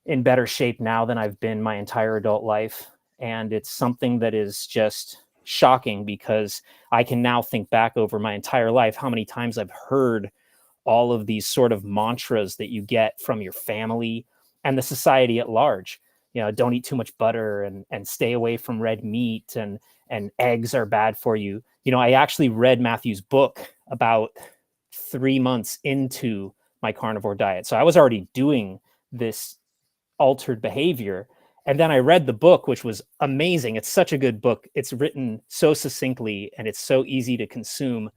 S3: in better shape now than I've been my entire adult life. And it's something that is just shocking, because I can now think back over my entire life how many times I've heard all of these sort of mantras that you get from your family and the society at large. You know, don't eat too much butter, and stay away from red meat, and eggs are bad for you. You know, I actually read Matthew's book about 3 months into my carnivore diet. So I was already doing this altered behavior. And then I read the book, which was amazing. It's such a good book. It's written so succinctly, and it's so easy to consume.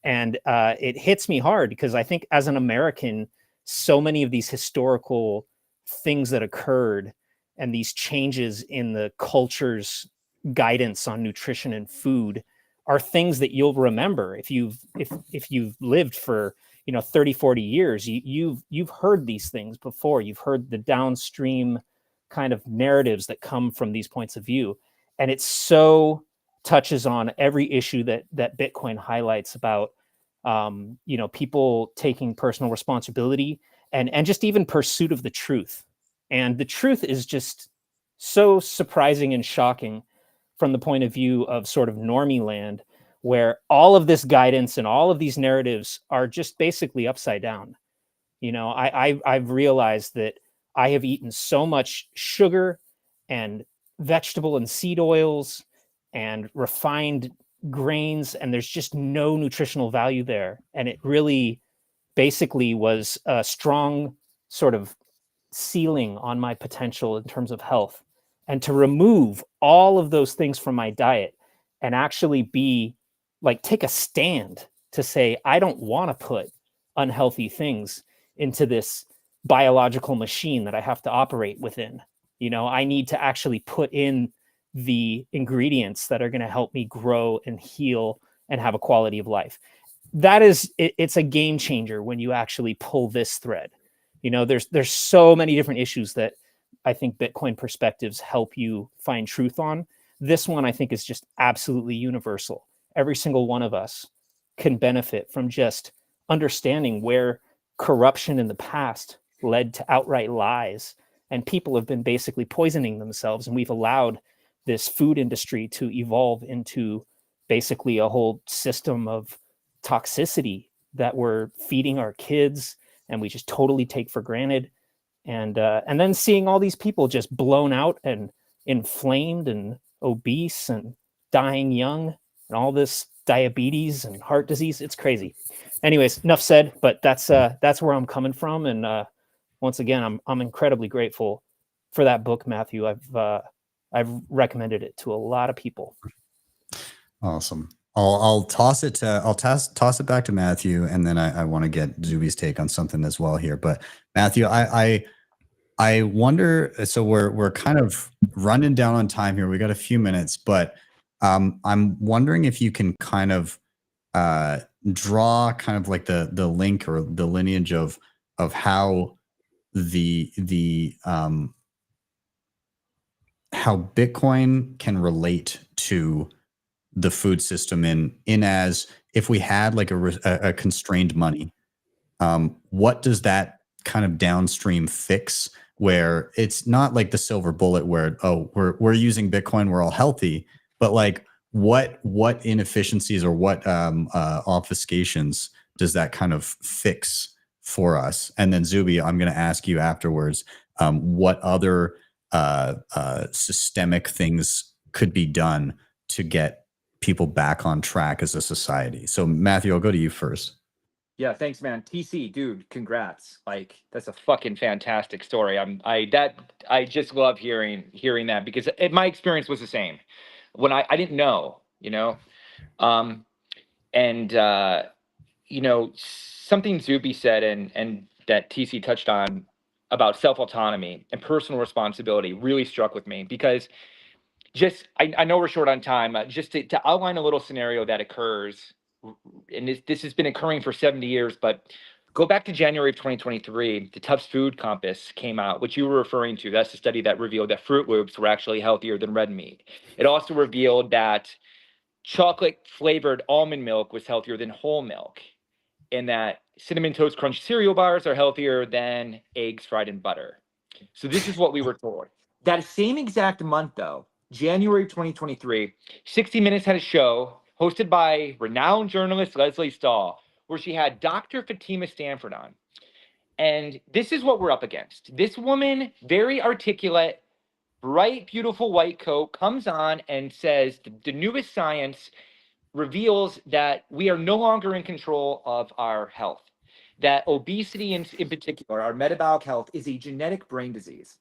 S3: And it hits me hard, because I think as an American, so many of these historical things that occurred and these changes in the culture's guidance on nutrition and food are things that you'll remember if you've lived for 30, 40 years. You've heard these things before. You've heard the downstream kind of narratives that come from these points of view, and it so touches on every issue that Bitcoin highlights about people taking personal responsibility and just even pursuit of the truth. And the truth is just so surprising and shocking from the point of view of sort of normie land, where all of this guidance and all of these narratives are just basically upside down. I've realized that I have eaten so much sugar and vegetable and seed oils and refined grains, and there's just no nutritional value there. And it really basically was a strong sort of ceiling on my potential in terms of health. And to remove all of those things from my diet and actually take a stand to say, I don't want to put unhealthy things into this biological machine that I have to operate within. I need to actually put in the ingredients that are going to help me grow and heal and have a quality of life. It's a game changer when you actually pull this thread. There's so many different issues that I think Bitcoin perspectives help you find truth on. This one, I think, is just absolutely universal. Every single one of us can benefit from just understanding where corruption in the past led to outright lies, and people have been basically poisoning themselves, and we've allowed this food industry to evolve into basically a whole system of toxicity that we're feeding our kids and we just totally take for granted. And then seeing all these people just blown out and inflamed and obese and dying young and all this diabetes and heart disease, it's crazy. Anyways, enough said, but that's where I'm coming from. And once again, I'm incredibly grateful for that book, Matthew. I've recommended it to a lot of people.
S5: Awesome. I'll toss it back to Matthew, and then I want to get Zuby's take on something as well here. But Matthew, I wonder. So we're kind of running down on time here. We got a few minutes, but I'm wondering if you can kind of draw kind of like the link or the lineage of how how Bitcoin can relate to the food system in as if we had like a constrained money, what does that kind of downstream fix, where it's not like the silver bullet where, oh, we're using Bitcoin, we're all healthy, but like what inefficiencies or what obfuscations does that kind of fix for us? And then Zuby, I'm going to ask you afterwards, what other systemic things could be done to get people back on track as a society. So Matthew, I'll go to you first.
S20: Yeah, thanks, man. TC, dude, congrats. Like, that's a fucking fantastic story. I just love hearing that, because my experience was the same. When I didn't know, something Zuby said and that TC touched on about self-autonomy and personal responsibility really struck with me, because I know we're short on time. Just to outline a little scenario that occurs, and this has been occurring for 70 years, but go back to January of 2023, the Tufts Food Compass came out, which you were referring to. That's the study that revealed that Fruit Loops were actually healthier than red meat. It also revealed that chocolate-flavored almond milk was healthier than whole milk, and that Cinnamon Toast Crunch cereal bars are healthier than eggs fried in butter. So this is what we were told. That same exact month, though, January 2023, 60 Minutes had a show hosted by renowned journalist Leslie Stahl, where she had Dr. Fatima Stanford on. And this is what we're up against. This woman, very articulate, bright, beautiful white coat, comes on and says the newest science reveals that we are no longer in control of our health, that obesity in particular, our metabolic health, is a genetic brain disease.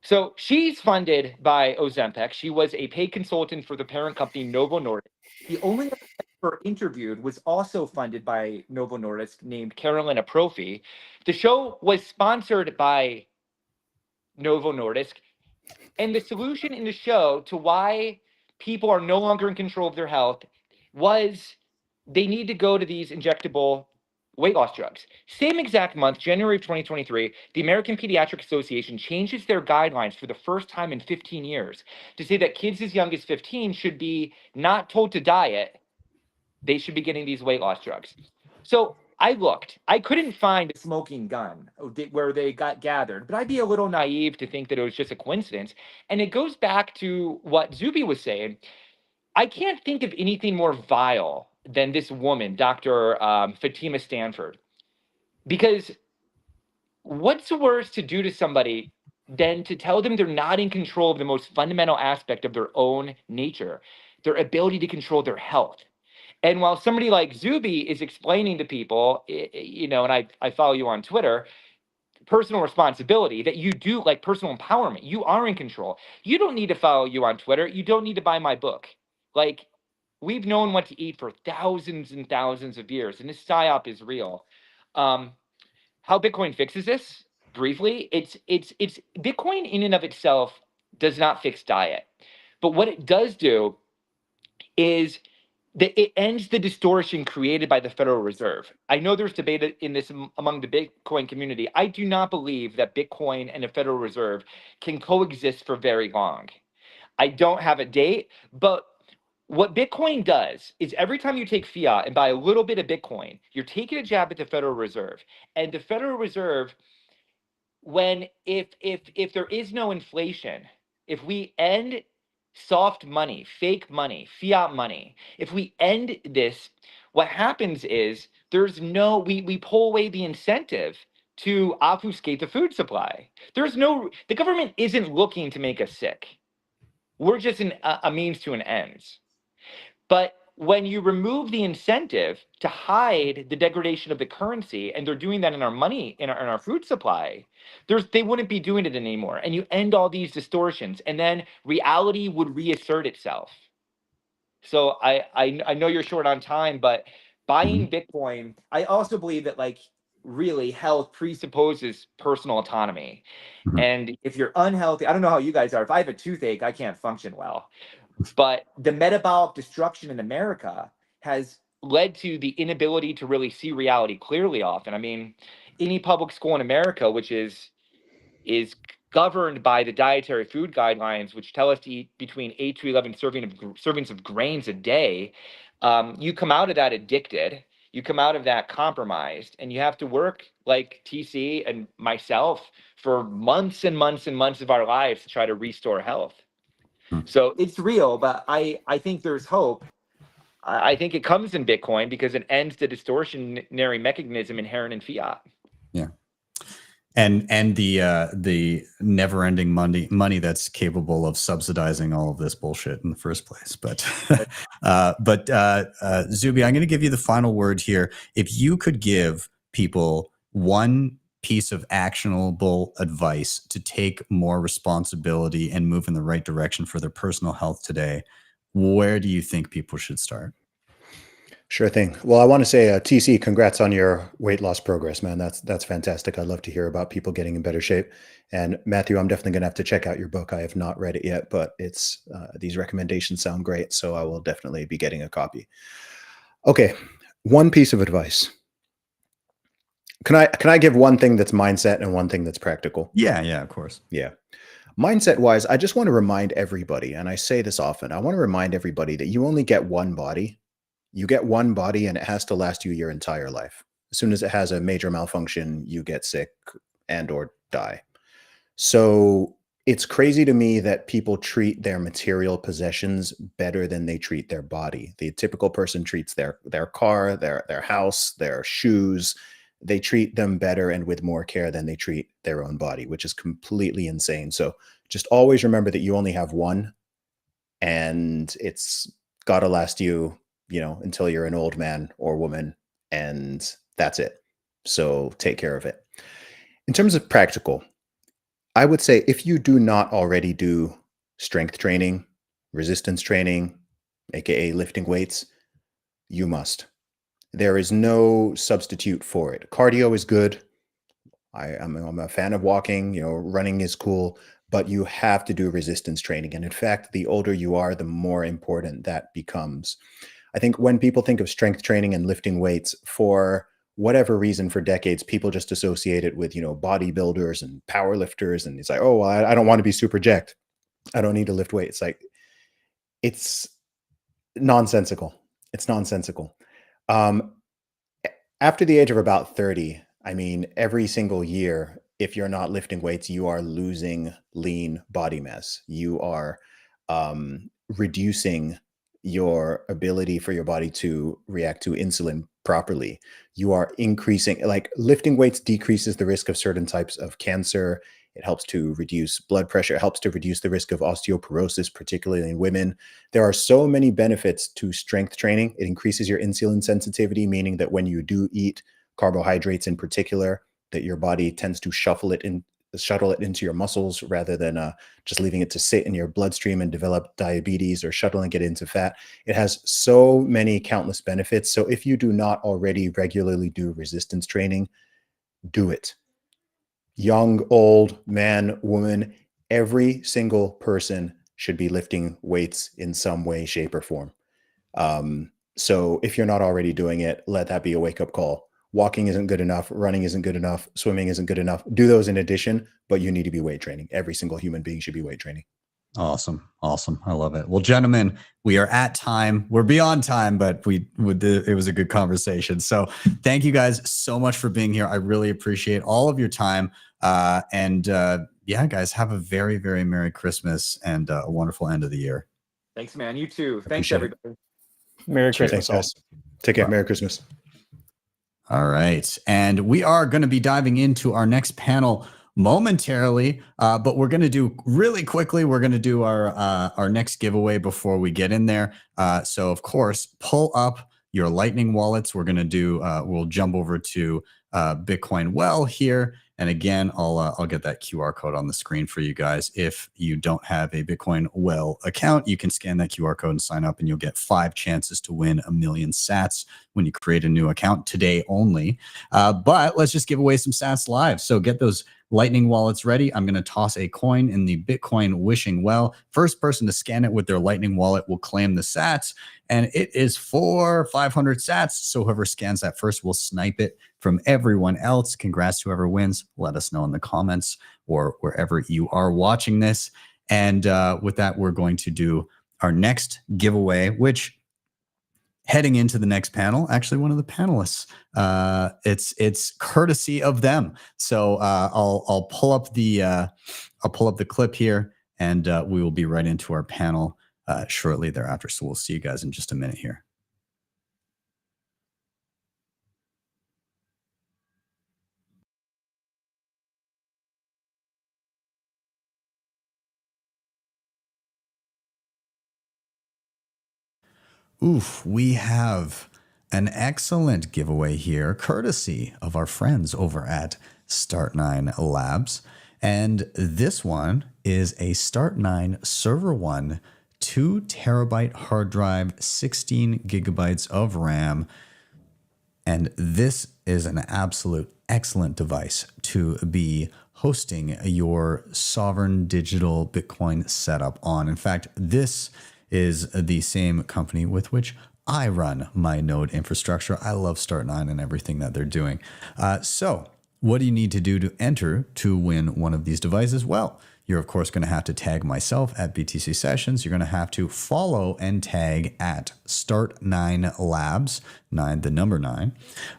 S20: So she's funded by Ozempic. She was a paid consultant for the parent company Novo Nordisk. The only expert interviewed was also funded by Novo Nordisk, named Carolina Profi. The show was sponsored by Novo Nordisk.
S4: And the solution in the show to why people are no longer in control of their health was they need to go to these injectable weight loss drugs. Same exact month, January of 2023, the American Pediatric Association changes their guidelines for the first time in 15 years to say that kids as young as 15 should be not told to diet. They should be getting these weight loss drugs. So I looked. I couldn't find a smoking gun where they got gathered, but I'd be a little naive to think that it was just a coincidence. And it goes back to what Zuby was saying. I can't think of anything more vile than this woman, Dr. Fatima Stanford, because what's worse to do to somebody than to tell them they're not in control of the most fundamental aspect of their own nature, their ability to control their health. And while somebody like Zuby is explaining to people, you know, and I follow you on Twitter, personal responsibility, that you do, like personal empowerment, you are in control. You don't need to follow you on Twitter. You don't need to buy my book. Like, we've known what to eat for thousands and thousands of years, and this psyop is real. How Bitcoin fixes this, briefly, it's Bitcoin in and of itself does not fix diet. But what it does do is that it ends the distortion created by the Federal Reserve. I know there's debate in this among the Bitcoin community. I do not believe that Bitcoin and the Federal Reserve can coexist for very long. I don't have a date, but what Bitcoin does is every time you take fiat and buy a little bit of Bitcoin, you're taking a jab at the Federal Reserve. And the Federal Reserve, if there is no inflation, if we end soft money, fake money, fiat money, if we end this, what happens is we pull away the incentive to obfuscate the food supply. The government isn't looking to make us sick. We're just a means to an end. But when you remove the incentive to hide the degradation of the currency, and they're doing that in our money, in our food supply, they wouldn't be doing it anymore. And you end all these distortions, and then reality would reassert itself. So I know you're short on time, but buying Bitcoin, I also believe that, like, really health presupposes personal autonomy. And if you're unhealthy, I don't know how you guys are. If I have a toothache, I can't function well. But the metabolic destruction in America has led to the inability to really see reality clearly often. I mean, any public school in America, which is governed by the dietary food guidelines, which tell us to eat between 8 to 11 servings of grains a day, you come out of that addicted. You come out of that compromised, and you have to work like TC and myself for months and months and months of our lives to try to restore health. So it's real, but I think there's hope. I think it comes in Bitcoin because it ends the distortionary mechanism inherent in fiat.
S5: Yeah. And the never-ending money that's capable of subsidizing all of this bullshit in the first place. But Zuby, I'm going to give you the final word here. If you could give people one piece of actionable advice to take more responsibility and move in the right direction for their personal health today, where do you think people should start?
S21: Sure thing. Well, I want to say, TC, congrats on your weight loss progress, man. That's fantastic. I'd love to hear about people getting in better shape. And Matthew, I'm definitely going to have to check out your book. I have not read it yet, but it's these recommendations sound great, so I will definitely be getting a copy. Okay, one piece of advice. Can I give one thing that's mindset and one thing that's practical?
S5: Yeah, of course.
S21: Yeah. Mindset wise, I just want to remind everybody, and I say this often, I want to remind everybody that you only get one body. You get one body and it has to last you your entire life. As soon as it has a major malfunction, you get sick and or die. So it's crazy to me that people treat their material possessions better than they treat their body. The typical person treats their car, their house, their shoes. They treat them better and with more care than they treat their own body, which is completely insane. So just always remember that you only have one, and it's got to last you, until you're an old man or woman, and that's it. So take care of it. In terms of practical, I would say if you do not already do strength training, resistance training, aka lifting weights, you must. There is no substitute for it. Cardio is good. I'm a fan of walking, running is cool, but you have to do resistance training. And in fact, the older you are, the more important that becomes. I think when people think of strength training and lifting weights, for whatever reason, for decades, people just associate it with, bodybuilders and power lifters. And it's like, oh, well, I don't want to be super jacked. I don't need to lift weights. Like, it's nonsensical. It's nonsensical. After the age of about 30, I mean, every single year, if you're not lifting weights, you are losing lean body mass. You are reducing your ability for your body to react to insulin properly. You are increasing, like, lifting weights decreases the risk of certain types of cancer. It helps to reduce blood pressure. It helps to reduce the risk of osteoporosis, particularly in women. There are so many benefits to strength training. It increases your insulin sensitivity, meaning that when you do eat carbohydrates in particular, that your body tends to shuttle it into your muscles rather than just leaving it to sit in your bloodstream and develop diabetes or shuttling it into fat. It has so many countless benefits. So if you do not already regularly do resistance training, do it. Young, old, man, woman, every single person should be lifting weights in some way, shape, or form. So if you're not already doing it, let that be a wake-up call. Walking isn't good enough. Running isn't good enough. Swimming isn't good enough. Do those in addition, but you need to be weight training. Every single human being should be weight training.
S5: Awesome. I love it. Well, gentlemen, we are at time. We're beyond time, but it was a good conversation. So thank you guys so much for being here. I really appreciate all of your time. Yeah, guys, have a very, very Merry Christmas and a wonderful end of the year.
S20: Thanks, man. You too. Thanks,
S21: Appreciate
S20: everybody.
S3: Merry
S21: Cheers.
S3: Christmas,
S21: Thanks, guys. Take care. Merry Christmas.
S5: All right. And we are going to be diving into our next panel momentarily, but we're going to do really quickly. We're going to do our next giveaway before we get in there. So of course, pull up your Lightning wallets. We're going to do, we'll jump over to Bitcoin Well here. And again, I'll get that QR code on the screen for you guys. If you don't have a Bitcoin Well account, you can scan that QR code and sign up, and you'll get 5 chances to win 1 million sats when you create a new account today only. But let's just give away some sats live. So get those Lightning wallets ready. I'm going to toss a coin in the Bitcoin Wishing Well. First person to scan it with their Lightning wallet will claim the sats, and it is for 500 sats. So whoever scans that first will snipe it from everyone else. Congrats to whoever wins. Let us know in the comments or wherever you are watching this. And with that, we're going to do our next giveaway, which, heading into the next panel, actually one of the panelists, it's courtesy of them. So I'll pull up the clip here, and we will be right into our panel shortly thereafter. So we'll see you guys in just a minute here. Oof, we have an excellent giveaway here, courtesy of our friends over at Start9 Labs. And this one is a Start9 Server 1 2 terabyte hard drive, 16 gigabytes of RAM. And this is an absolute excellent device to be hosting your sovereign digital Bitcoin setup on. In fact, this is the same company with which I run my node infrastructure. I love Start9 and everything that they're doing. So what do you need to do to enter to win one of these devices? Well, you're of course going to have to tag myself at BTC Sessions. You're going to have to follow and tag at Start9 Labs, 9, the number 9.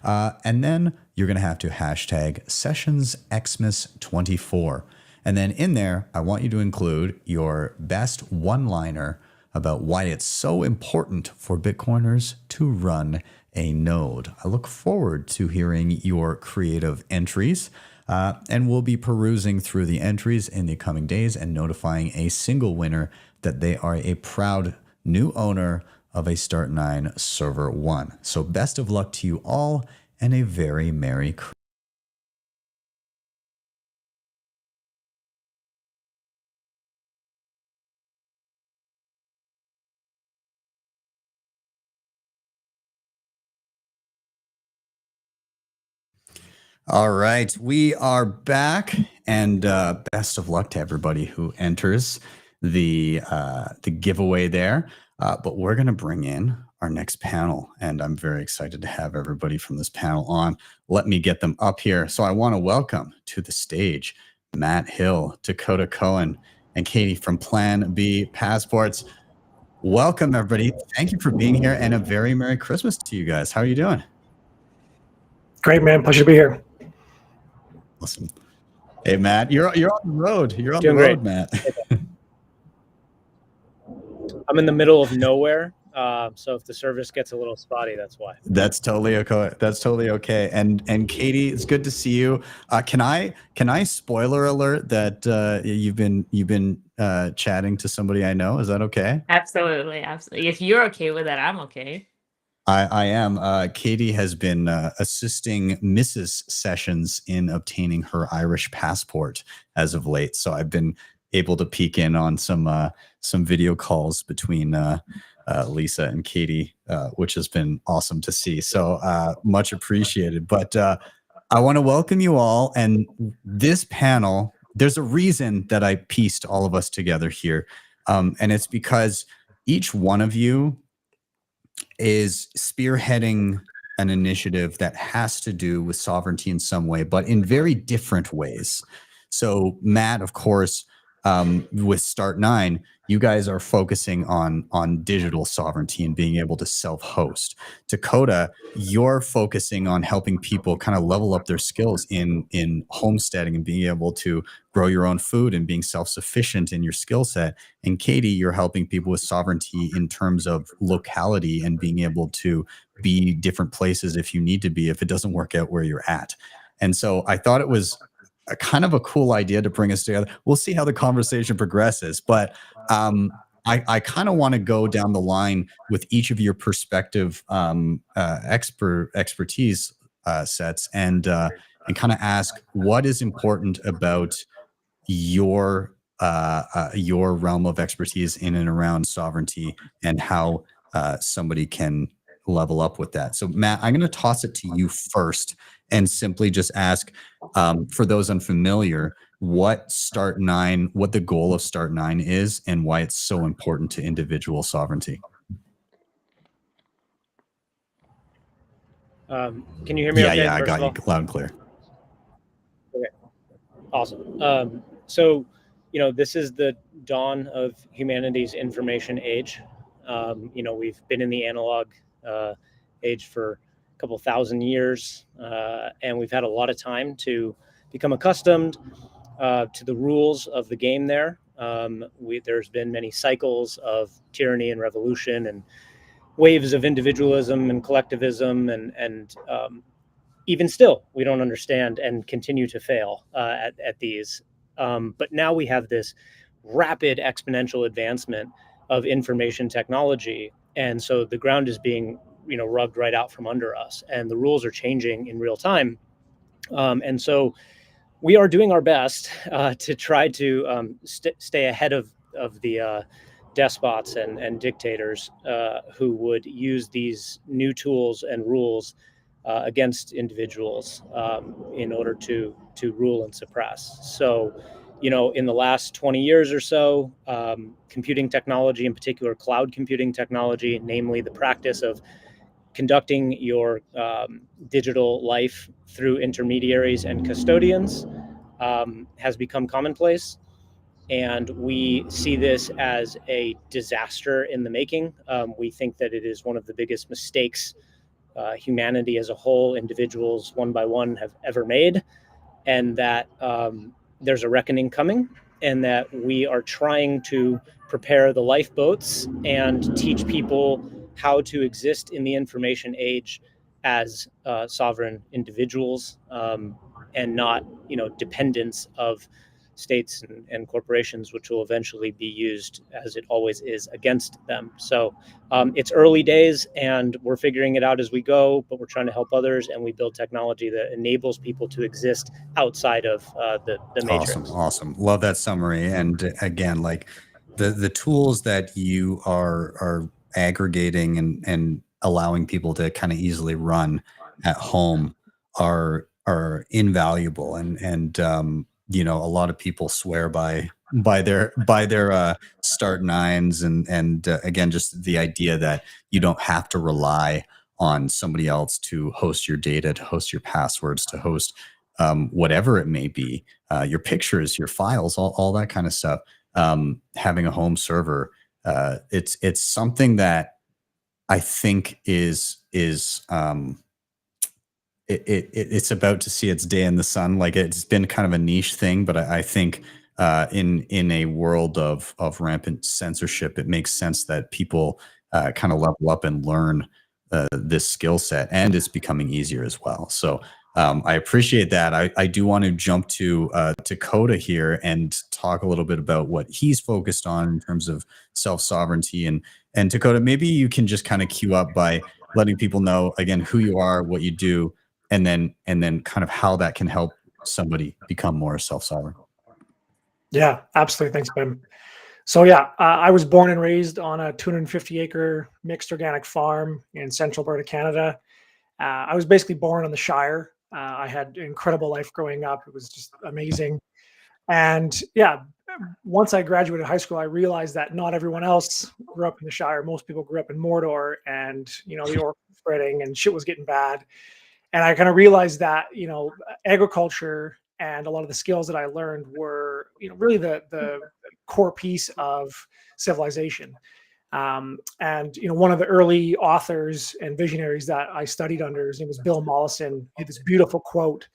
S5: And then you're going to have to hashtag Sessions Xmas 24. And then in there, I want you to include your best one-liner about why it's so important for Bitcoiners to run a node. I look forward to hearing your creative entries, and we'll be perusing through the entries in the coming days and notifying a single winner that they are a proud new owner of a Start9 Server 1. So best of luck to you all, and a very Merry Christmas. All right, we are back, And best of luck to everybody who enters the giveaway there. But we're going to bring in our next panel, and I'm very excited to have everybody from this panel on. Let me get them up here. So I want to welcome to the stage Matt Hill, Dakota Cohen, and Katie from Plan B Passports. Welcome, everybody. Thank you for being here, and a very Merry Christmas to you guys. How are you doing?
S7: Great, man. Pleasure to be here.
S5: Awesome. Hey, Matt, you're on the road. You're on
S18: Doing
S5: the road,
S18: great.
S5: Matt.
S18: I'm in the middle of nowhere, so if the service gets a little spotty, that's why.
S5: That's totally okay. That's totally okay. And Katie, it's good to see you. Can I spoiler alert that you've been chatting to somebody I know? Is that okay?
S8: Absolutely. If you're okay with that, I'm okay.
S5: I am. Katie has been assisting Mrs. Sessions in obtaining her Irish passport as of late. So I've been able to peek in on some video calls between Lisa and Katie, which has been awesome to see. So much appreciated. But I want to welcome you all. And this panel, there's a reason that I pieced all of us together here. And it's because each one of you is spearheading an initiative that has to do with sovereignty in some way, but in very different ways. So Matt, of course, with Start9, you guys are focusing on digital sovereignty and being able to self-host. Dakota, you're focusing on helping people kind of level up their skills in homesteading and being able to grow your own food and being self-sufficient in your skill set. And Katie, you're helping people with sovereignty in terms of locality and being able to be different places if you need to be, if it doesn't work out where you're at. And so I thought it was a kind of a cool idea to bring us together. We'll see how the conversation progresses, but I kind of want to go down the line with each of your perspective expertise sets and kind of ask what is important about your realm of expertise in and around sovereignty and how somebody can level up with that. So Matt, I'm going to toss it to you first and simply just ask, for those unfamiliar, what the goal of Start9 is and why it's so important to individual sovereignty.
S18: Can you hear me? Okay,
S5: I got you loud and clear.
S18: Okay, awesome. So, this is the dawn of humanity's information age. We've been in the analog age for a couple thousand years, and we've had a lot of time to become accustomed to the rules of the game there. There's been many cycles of tyranny and revolution and waves of individualism and collectivism, and even still, we don't understand and continue to fail at these. But now we have this rapid exponential advancement of information technology. And so the ground is being, rubbed right out from under us, and the rules are changing in real time. And so we are doing our best to try to stay ahead of the despots and dictators who would use these new tools and rules against individuals in order to rule and suppress. So, in the last 20 years or so, computing technology, in particular cloud computing technology, namely the practice of conducting your digital life through intermediaries and custodians, has become commonplace. And we see this as a disaster in the making. We think that it is one of the biggest mistakes humanity as a whole, individuals one by one, have ever made, and that there's a reckoning coming, and that we are trying to prepare the lifeboats and teach people how to exist in the information age as sovereign individuals, and not, dependents of states and corporations, which will eventually be used, as it always is, against them. So it's early days, and we're figuring it out as we go, but we're trying to help others, and we build technology that enables people to exist outside of the matrix.
S5: Awesome. Love that summary. And again, like the tools that you are aggregating and allowing people to kind of easily run at home are invaluable. And you know, a lot of people swear by their start nines, and again, just the idea that you don't have to rely on somebody else to host your data, to host your passwords, to host whatever it may be, your pictures, your files, all that kind of stuff. Having a home server, it's something that I think it's about to see its day in the sun. Like, it's been kind of a niche thing, but I think in a world of rampant censorship, it makes sense that people kind of level up and learn this skill set, and it's becoming easier as well. So I appreciate that. I do want to jump to Coda here and talk a little bit about what he's focused on in terms of self-sovereignty. And Dakota, maybe you can just kind of queue up by letting people know again who you are, what you do, and then kind of how that can help somebody become more self-sovereign.
S7: Yeah, absolutely. Thanks, Ben. So yeah, I was born and raised on a 250-acre mixed organic farm in central Alberta, Canada. I was basically born on the Shire. I had an incredible life growing up. It was just amazing. And yeah, once I graduated high school, I realized that not everyone else grew up in the Shire. Most people grew up in Mordor, and the orcs were spreading and shit was getting bad. And I kind of realized that, agriculture and a lot of the skills that I learned were, really the core piece of civilization. And, one of the early authors and visionaries that I studied under, his name was Bill Mollison. He had this beautiful quote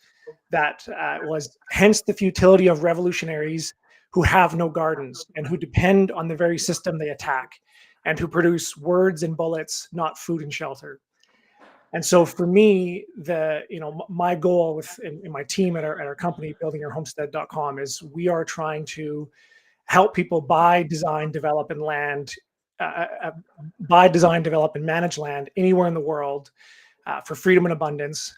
S7: that was, "Hence the futility of revolutionaries who have no gardens and who depend on the very system they attack, and who produce words and bullets, not food and shelter." And so for me, my goal in my team at our company, buildingyourhomestead.com, is we are trying to help people buy, design, develop, and manage land anywhere in the world for freedom and abundance.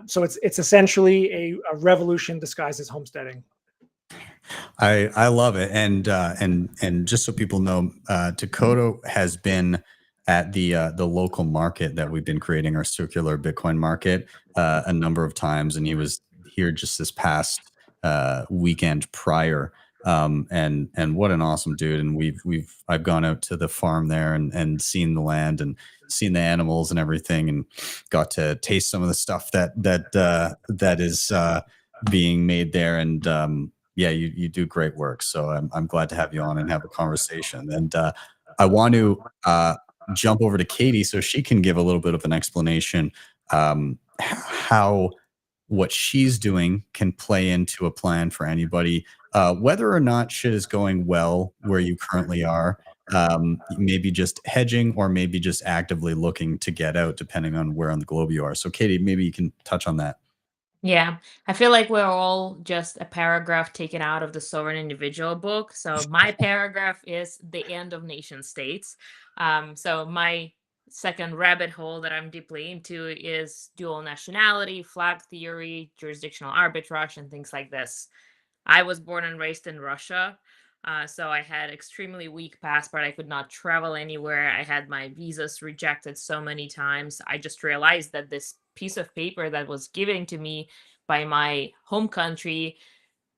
S7: So it's essentially a revolution disguised as homesteading.
S5: I love it, and just so people know, Dakota has been at the local market that we've been creating, our circular Bitcoin market, a number of times, and he was here just this past weekend prior. And what an awesome dude! And I've gone out to the farm there and seen the land and seen the animals and everything, and got to taste some of the stuff that is being made there. And yeah, you do great work. So I'm glad to have you on and have a conversation. And I want to jump over to Katie so she can give a little bit of an explanation how what she's doing can play into a plan for anybody, whether or not shit is going well where you currently are, maybe just hedging or maybe just actively looking to get out, depending on where on the globe you are. So Katie, maybe you can touch on that.
S8: Yeah, I feel like we're all just a paragraph taken out of the Sovereign Individual book. So my paragraph is the end of nation states. So my second rabbit hole that I'm deeply into is dual nationality, flag theory, jurisdictional arbitrage, and things like this. I was born and raised in Russia. So I had extremely weak passport. I could not travel anywhere. I had my visas rejected so many times. I just realized that this piece of paper that was given to me by my home country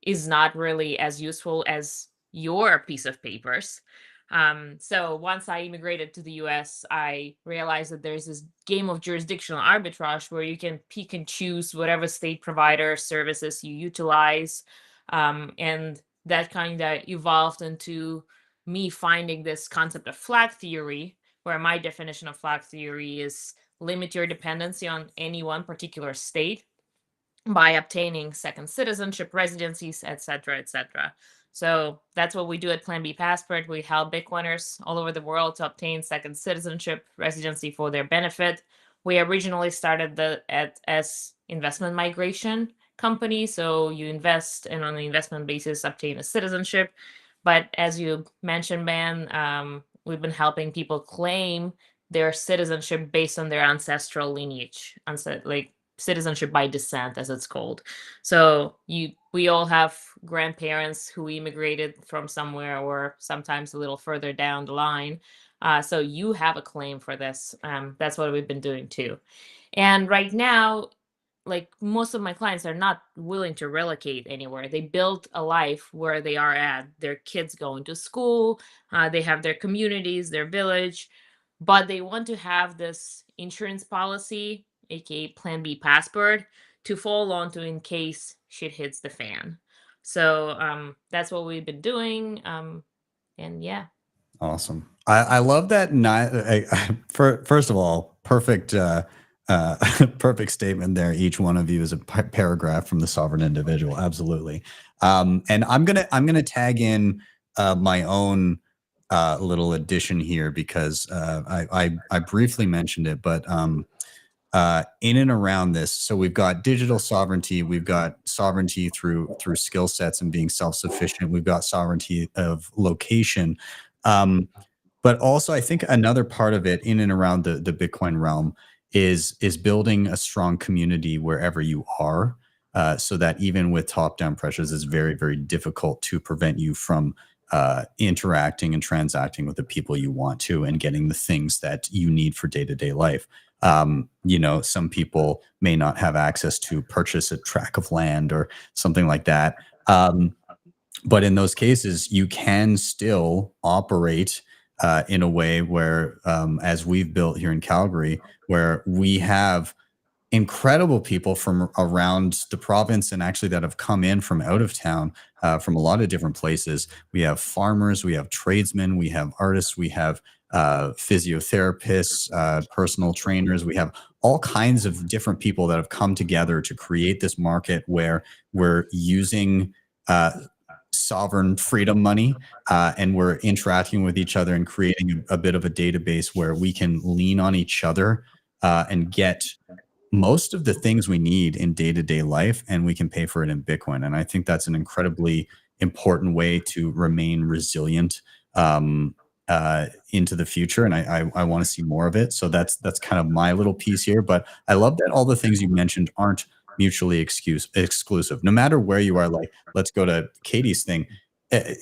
S8: is not really as useful as your piece of papers. So once I immigrated to the US, I realized that there's this game of jurisdictional arbitrage where you can pick and choose whatever state provider services you utilize. And that kind of evolved into me finding this concept of flag theory, where my definition of flag theory is limit your dependency on any one particular state by obtaining second citizenship, residencies, etc., etc. So that's what we do at Plan B Passport. We help Bitcoiners all over the world to obtain second citizenship, residency for their benefit. We originally started as investment migration company, so you invest and on an investment basis obtain a citizenship. But as you mentioned, Ben, we've been helping people claim their citizenship based on their ancestral lineage, like citizenship by descent, as it's called. So we all have grandparents who immigrated from somewhere, or sometimes a little further down the line. So you have a claim for this. That's what we've been doing too. And right now, like most of my clients are not willing to relocate anywhere. They build a life where they are at. Their kids going to school, they have their communities, their village, but they want to have this insurance policy, aka Plan B passport, to fall onto in case shit hits the fan. So that's what we've been doing. And yeah.
S5: Awesome. I love that. First of all, perfect perfect statement there. Each one of you is a paragraph from the sovereign individual. Absolutely. And I'm gonna tag in my own little addition here because I briefly mentioned it, but in and around this, so we've got digital sovereignty, we've got sovereignty through skill sets and being self-sufficient, we've got sovereignty of location. But also, I think another part of it in and around the Bitcoin realm is building a strong community wherever you are, so that even with top-down pressures, it's very, very difficult to prevent you from interacting and transacting with the people you want to and getting the things that you need for day-to-day life. You know, some people may not have access to purchase a tract of land or something like that. But in those cases, you can still operate in a way where, as we've built here in Calgary, where we have incredible people from around the province and actually that have come in from out of town, from a lot of different places. We have farmers, we have tradesmen, we have artists, we have physiotherapists, personal trainers. We have all kinds of different people that have come together to create this market where we're using sovereign freedom money, and we're interacting with each other and creating a bit of a database where we can lean on each other and get most of the things we need in day-to-day life, and we can pay for it in Bitcoin. And I think that's an incredibly important way to remain resilient into the future. And I want to see more of it. So that's kind of my little piece here. But I love that all the things you mentioned aren't mutually exclusive. No matter where you are, like, let's go to Katie's thing.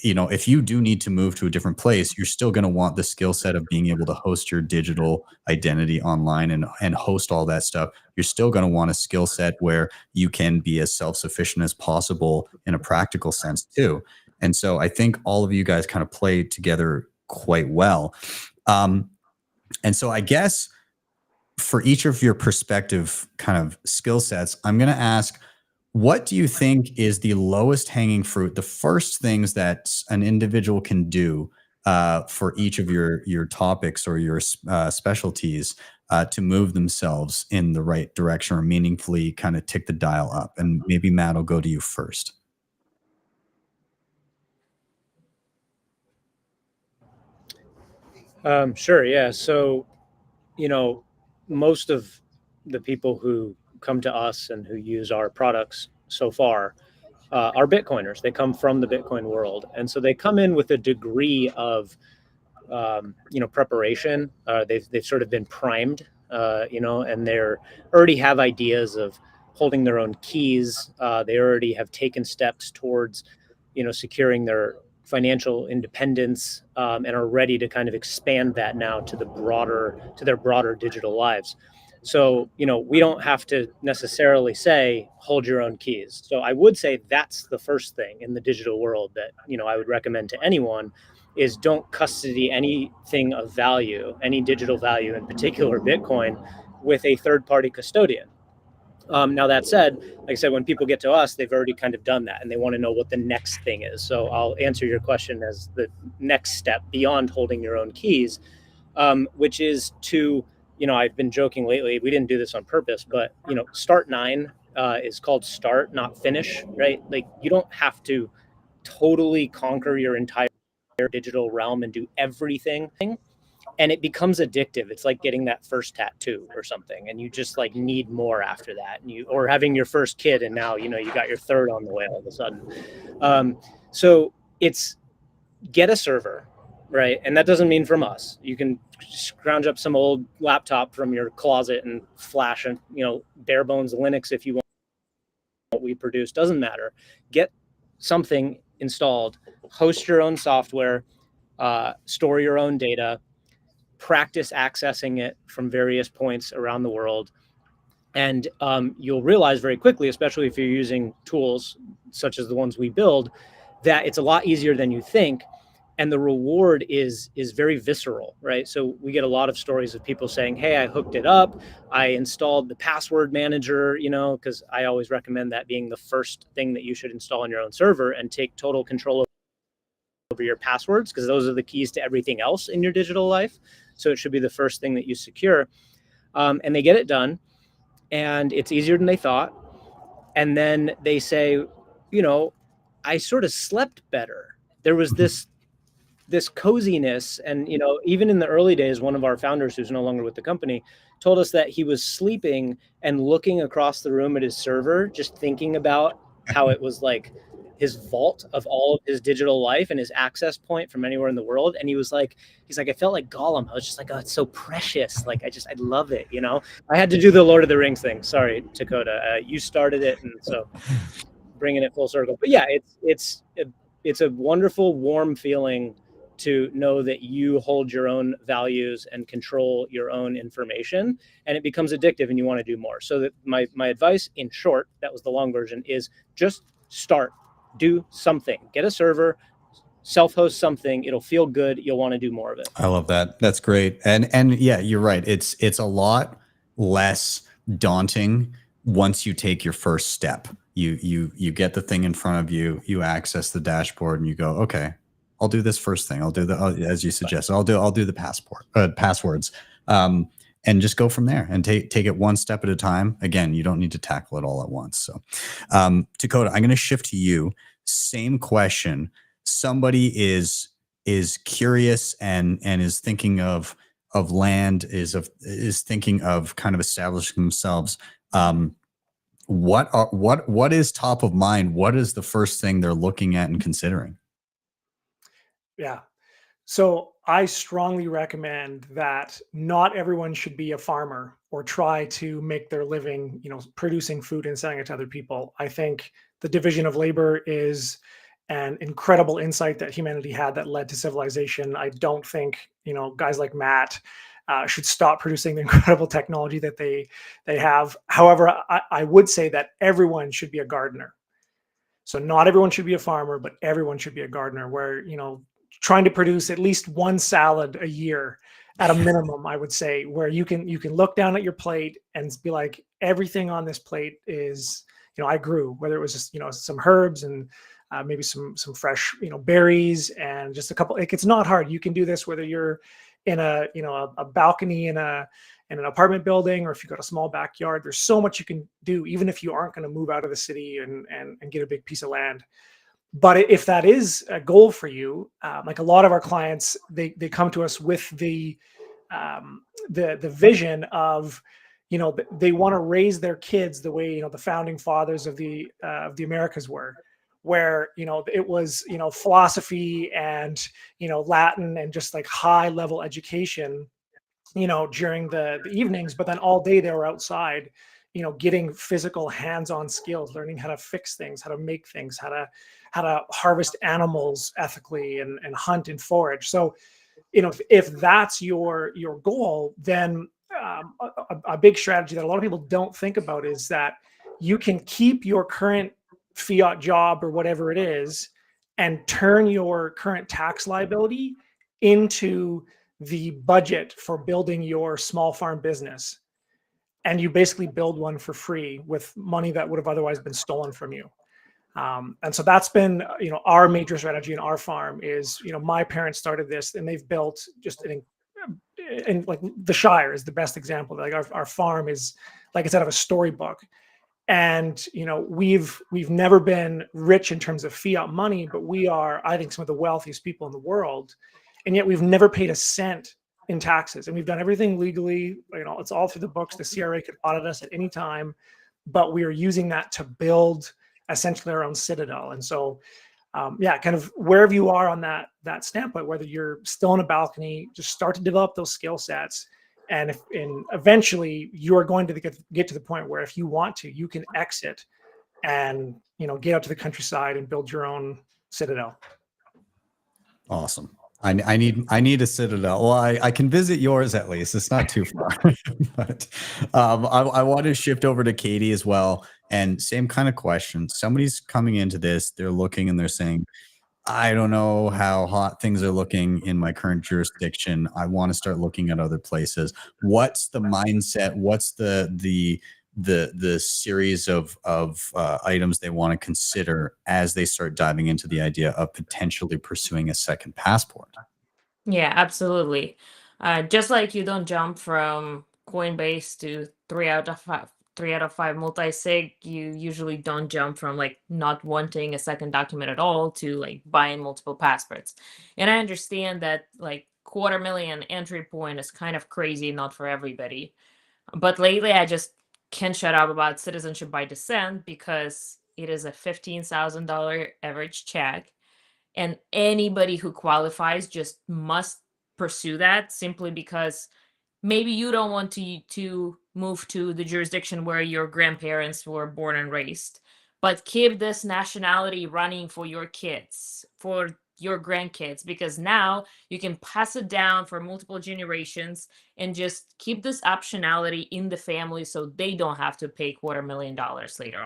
S5: You know, if you do need to move to a different place, you're still going to want the skill set of being able to host your digital identity online and host all that stuff. You're still going to want a skill set where you can be as self-sufficient as possible in a practical sense too. And so I think all of you guys kind of play together quite well. And so I guess for each of your perspective kind of skill sets, I'm going to ask, what do you think is the lowest hanging fruit, the first things that an individual can do for each of your topics or your specialties to move themselves in the right direction or meaningfully kind of tick the dial up? And maybe Matt, I'll go to you first.
S6: Sure. Yeah. So, you know, most of the people who come to us and who use our products so far are Bitcoiners. They come from the Bitcoin world. And so they come in with a degree of, you know, preparation. They've sort of been primed, you know, and they're already have ideas of holding their own keys. They already have taken steps towards, you know, securing their financial independence, and are ready to kind of expand that now to their broader digital lives. So, you know, we don't have to necessarily say, hold your own keys. So I would say that's the first thing in the digital world that, you know, I would recommend to anyone is don't custody anything of value, any digital value, in particular Bitcoin, with a third-party custodian. Now that said, like I said, when people get to us, they've already kind of done that and they want to know what the next thing is. So I'll answer your question as the next step beyond holding your own keys, which is to, you know, I've been joking lately, we didn't do this on purpose, but, you know, Start 9 is called start, not finish, right? Like, you don't have to totally conquer your entire digital realm and do everything. And it becomes addictive. It's like getting that first tattoo or something, and you just like need more after that. And or having your first kid, and now, you know, you got your third on the way all of a sudden. So it's get a server, right? And that doesn't mean from us. You can scrounge up some old laptop from your closet and flash and, you know, bare bones Linux if you want. What we produce doesn't matter. Get something installed, host your own software, store your own data, practice accessing it from various points around the world, And you'll realize very quickly, especially if you're using tools such as the ones we build, that it's a lot easier than you think. And the reward is very visceral, right? So we get a lot of stories of people saying, hey, I hooked it up. I installed the password manager, you know, because I always recommend that being the first thing that you should install on your own server, and take total control over your passwords, because those are the keys to everything else in your digital life. So it should be the first thing that you secure. And they get it done, and it's easier than they thought. And then they say, you know, I sort of slept better. There was this coziness. And, you know, even in the early days, one of our founders, who's no longer with the company, told us that he was sleeping and looking across the room at his server, just thinking about how it was like his vault of all of his digital life and his access point from anywhere in the world. And he's like, I felt like Gollum. I was just like, oh, it's so precious. Like, I love it. You know, I had to do the Lord of the Rings thing. Sorry, Dakota, you started it. And so bringing it full circle. But yeah, it's a wonderful, warm feeling to know that you hold your own values and control your own information, and it becomes addictive and you want to do more. So that my advice, in short, that was the long version, is just start, do something, get a server, self-host something. It'll feel good. You'll want to do more of it.
S5: I love that. That's great. And yeah, you're right. It's a lot less daunting once you take your first step. You get the thing in front of you, you access the dashboard, and you go, okay, I'll do this first thing. I'll do as you suggest. I'll do the passwords, and just go from there and take it one step at a time. Again, you don't need to tackle it all at once. So, Dakota, I'm going to shift to you. Same question. Somebody is curious and is thinking of land, is thinking of kind of establishing themselves. What is top of mind? What is the first thing they're looking at and considering?
S7: Yeah. So I strongly recommend that not everyone should be a farmer or try to make their living, you know, producing food and selling it to other people. I think the division of labor is an incredible insight that humanity had that led to civilization. I don't think, you know, guys like Matt should stop producing the incredible technology that they have. However, I would say that everyone should be a gardener. So not everyone should be a farmer, but everyone should be a gardener, where, you know, trying to produce at least one salad a year at a minimum, I would say, where you can look down at your plate and be like, everything on this plate is, you know, I grew, whether it was just, you know, some herbs and maybe some fresh, you know, berries and just a couple. Like, it's not hard. You can do this whether you're in a, you know, a balcony in an apartment building, or if you've got a small backyard. There's so much you can do, even if you aren't going to move out of the city and get a big piece of land. But if that is a goal for you, like a lot of our clients, they come to us with the vision of, you know, they want to raise their kids the way, you know, the founding fathers of the Americas were, where, you know, it was, you know, philosophy and, you know, Latin and just like high level education, you know, during the evenings, but then all day they were outside, you know, getting physical hands-on skills, learning how to fix things, how to make things, how to harvest animals ethically and hunt and forage. So, you know, if that's your goal, then a big strategy that a lot of people don't think about is that you can keep your current fiat job or whatever it is and turn your current tax liability into the budget for building your small farm business. And you basically build one for free with money that would have otherwise been stolen from you. And so that's been, you know, our major strategy in our farm is, you know, my parents started this and they've built just and like the Shire is the best example. Like our farm is, like it's out of a storybook. And, you know, we've never been rich in terms of fiat money, but we are, I think, some of the wealthiest people in the world. And yet we've never paid a cent in taxes, and we've done everything legally. You know, it's all through the books. The CRA could audit us at any time, but we are using that to build essentially our own citadel. And so, yeah, kind of wherever you are on that standpoint, whether you're still in a balcony, just start to develop those skill sets. And eventually you are going to get to the point where, if you want to, you can exit and, you know, get out to the countryside and build your own citadel.
S5: Awesome. I need a Citadel. Well, I can visit yours at least. It's not too far. But I want to shift over to Katie as well. And same kind of question. Somebody's coming into this, they're looking and they're saying, I don't know how hot things are looking in my current jurisdiction. I want to start looking at other places. What's the mindset? What's the series of items they want to consider as they start diving into the idea of potentially pursuing a second passport?
S8: Yeah, absolutely. Just like you don't jump from Coinbase to 3 out of 5 multi-sig, you usually don't jump from like not wanting a second document at all to like buying multiple passports. And I understand that like 250,000 entry point is kind of crazy, not for everybody. But lately I just can't shut up about citizenship by descent because it is a $15,000 average check. And anybody who qualifies just must pursue that simply because maybe you don't want to move to the jurisdiction where your grandparents were born and raised, but keep this nationality running for your kids, for your grandkids, because now you can pass it down for multiple generations and just keep this optionality in the family so they don't have to pay $250,000 later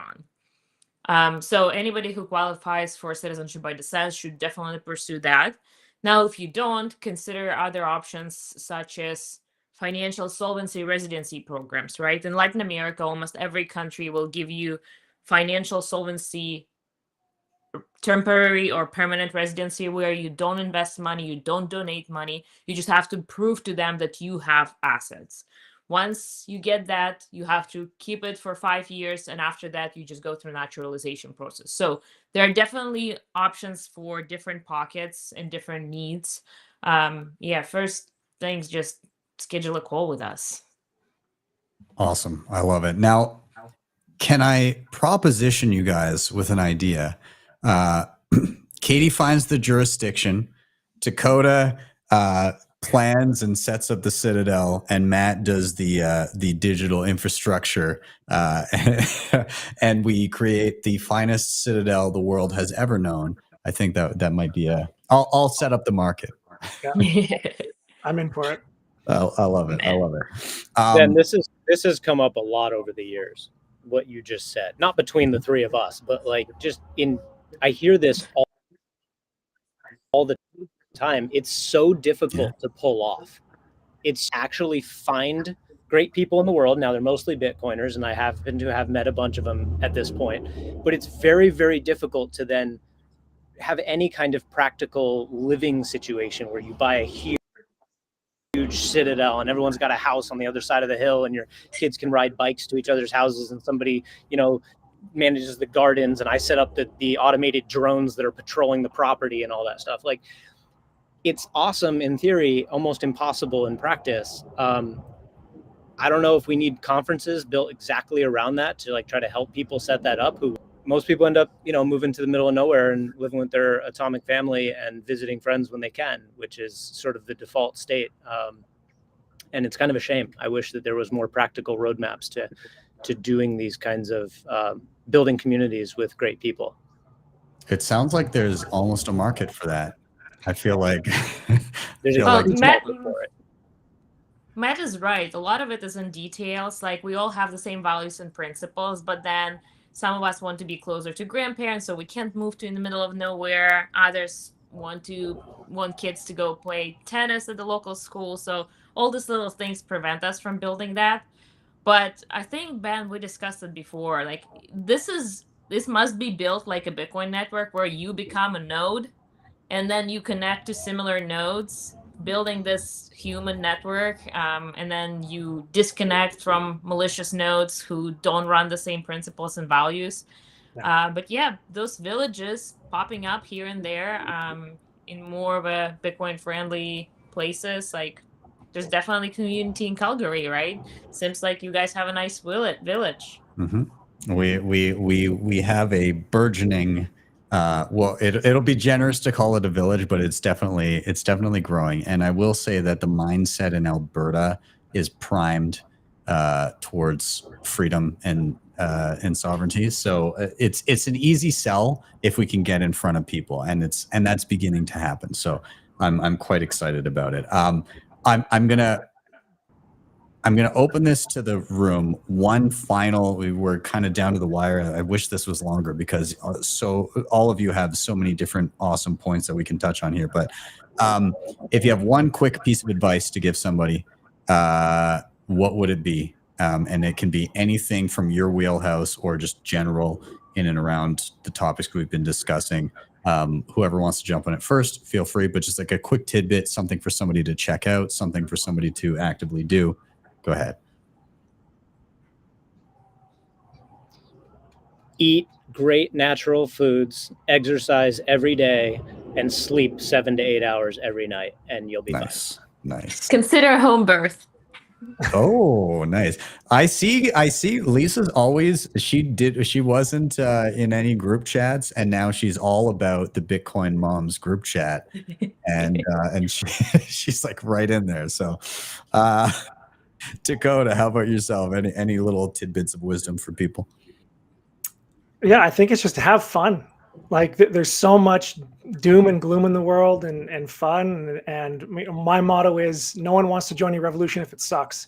S8: on. So anybody who qualifies for citizenship by descent should definitely pursue that. Now, if you don't, consider other options such as financial solvency residency programs, right? In Latin America, almost every country will give you financial solvency, temporary or permanent residency, where you don't invest money, you don't donate money, you just have to prove to them that you have assets. Once you get that, you have to keep it for 5 years, and after that, you just go through naturalization process. So there are definitely options for different pockets and different needs. Yeah, first things, just schedule a call with us.
S5: Awesome. I love it. Now, can I proposition you guys with an idea? Katie finds the jurisdiction, Dakota plans and sets up the Citadel, and Matt does the digital infrastructure, and we create the finest Citadel the world has ever known. I think that might be I'll set up the market.
S7: Yeah. I'm in for it.
S5: I love it. I love it.
S6: Ben, this has come up a lot over the years, what you just said. Not between the three of us, but like just I hear this all the time. It's so difficult to pull off. It's actually find great people in the world. Now they're mostly Bitcoiners, and I happen to have met a bunch of them at this point, but it's very, very difficult to then have any kind of practical living situation where you buy a huge Citadel and everyone's got a house on the other side of the hill and your kids can ride bikes to each other's houses, and somebody, manages the gardens, and I set up the automated drones that are patrolling the property and all that stuff. Like, it's awesome in theory, almost impossible in practice. I don't know if we need conferences built exactly around that to like try to help people set that up. Most people end up, moving to the middle of nowhere and living with their atomic family and visiting friends when they can, which is sort of the default state. And it's kind of a shame. I wish that there was more practical roadmaps to doing these kinds of building communities with great people.
S5: It sounds like there's almost a market for that. I feel like
S8: Matt is right. A lot of it is in details. Like, we all have the same values and principles, but then some of us want to be closer to grandparents, so we can't move to in the middle of nowhere. Others want kids to go play tennis at the local school. So all these little things prevent us from building that. But I think, Ben, we discussed it before. Like, this must be built like a Bitcoin network where you become a node and then you connect to similar nodes, building this human network, and then you disconnect from malicious nodes who don't run the same principles and values. But yeah, those villages popping up here and there in more of a Bitcoin-friendly places, like there's definitely community in Calgary, right? Seems like you guys have a nice village.
S5: Mm-hmm. We have a burgeoning. It'll be generous to call it a village, but it's definitely growing. And I will say that the mindset in Alberta is primed towards freedom and sovereignty. So it's an easy sell if we can get in front of people, and that's beginning to happen. So I'm quite excited about it. I'm gonna open this to the room. One final. We were kind of down to the wire. I wish this was longer because so all of you have so many different awesome points that we can touch on here. But if you have one quick piece of advice to give somebody, what would it be? And it can be anything from your wheelhouse or just general in and around the topics we've been discussing. Whoever wants to jump on it first, feel free. But just like a quick tidbit, something for somebody to check out, something for somebody to actively do. Go ahead.
S6: Eat great natural foods, exercise every day, and sleep 7 to 8 hours every night, and you'll be fine.
S5: Nice.
S8: Consider home birth.
S5: Oh, nice. I see Lisa's always, she wasn't in any group chats, and now she's all about the Bitcoin Moms group chat. And she's like right in there. So Dakota, how about yourself? Any little tidbits of wisdom for people?
S7: Yeah, I think it's just to have fun. Like there's so much doom and gloom in the world and fun. And my motto is no one wants to join your revolution if it sucks.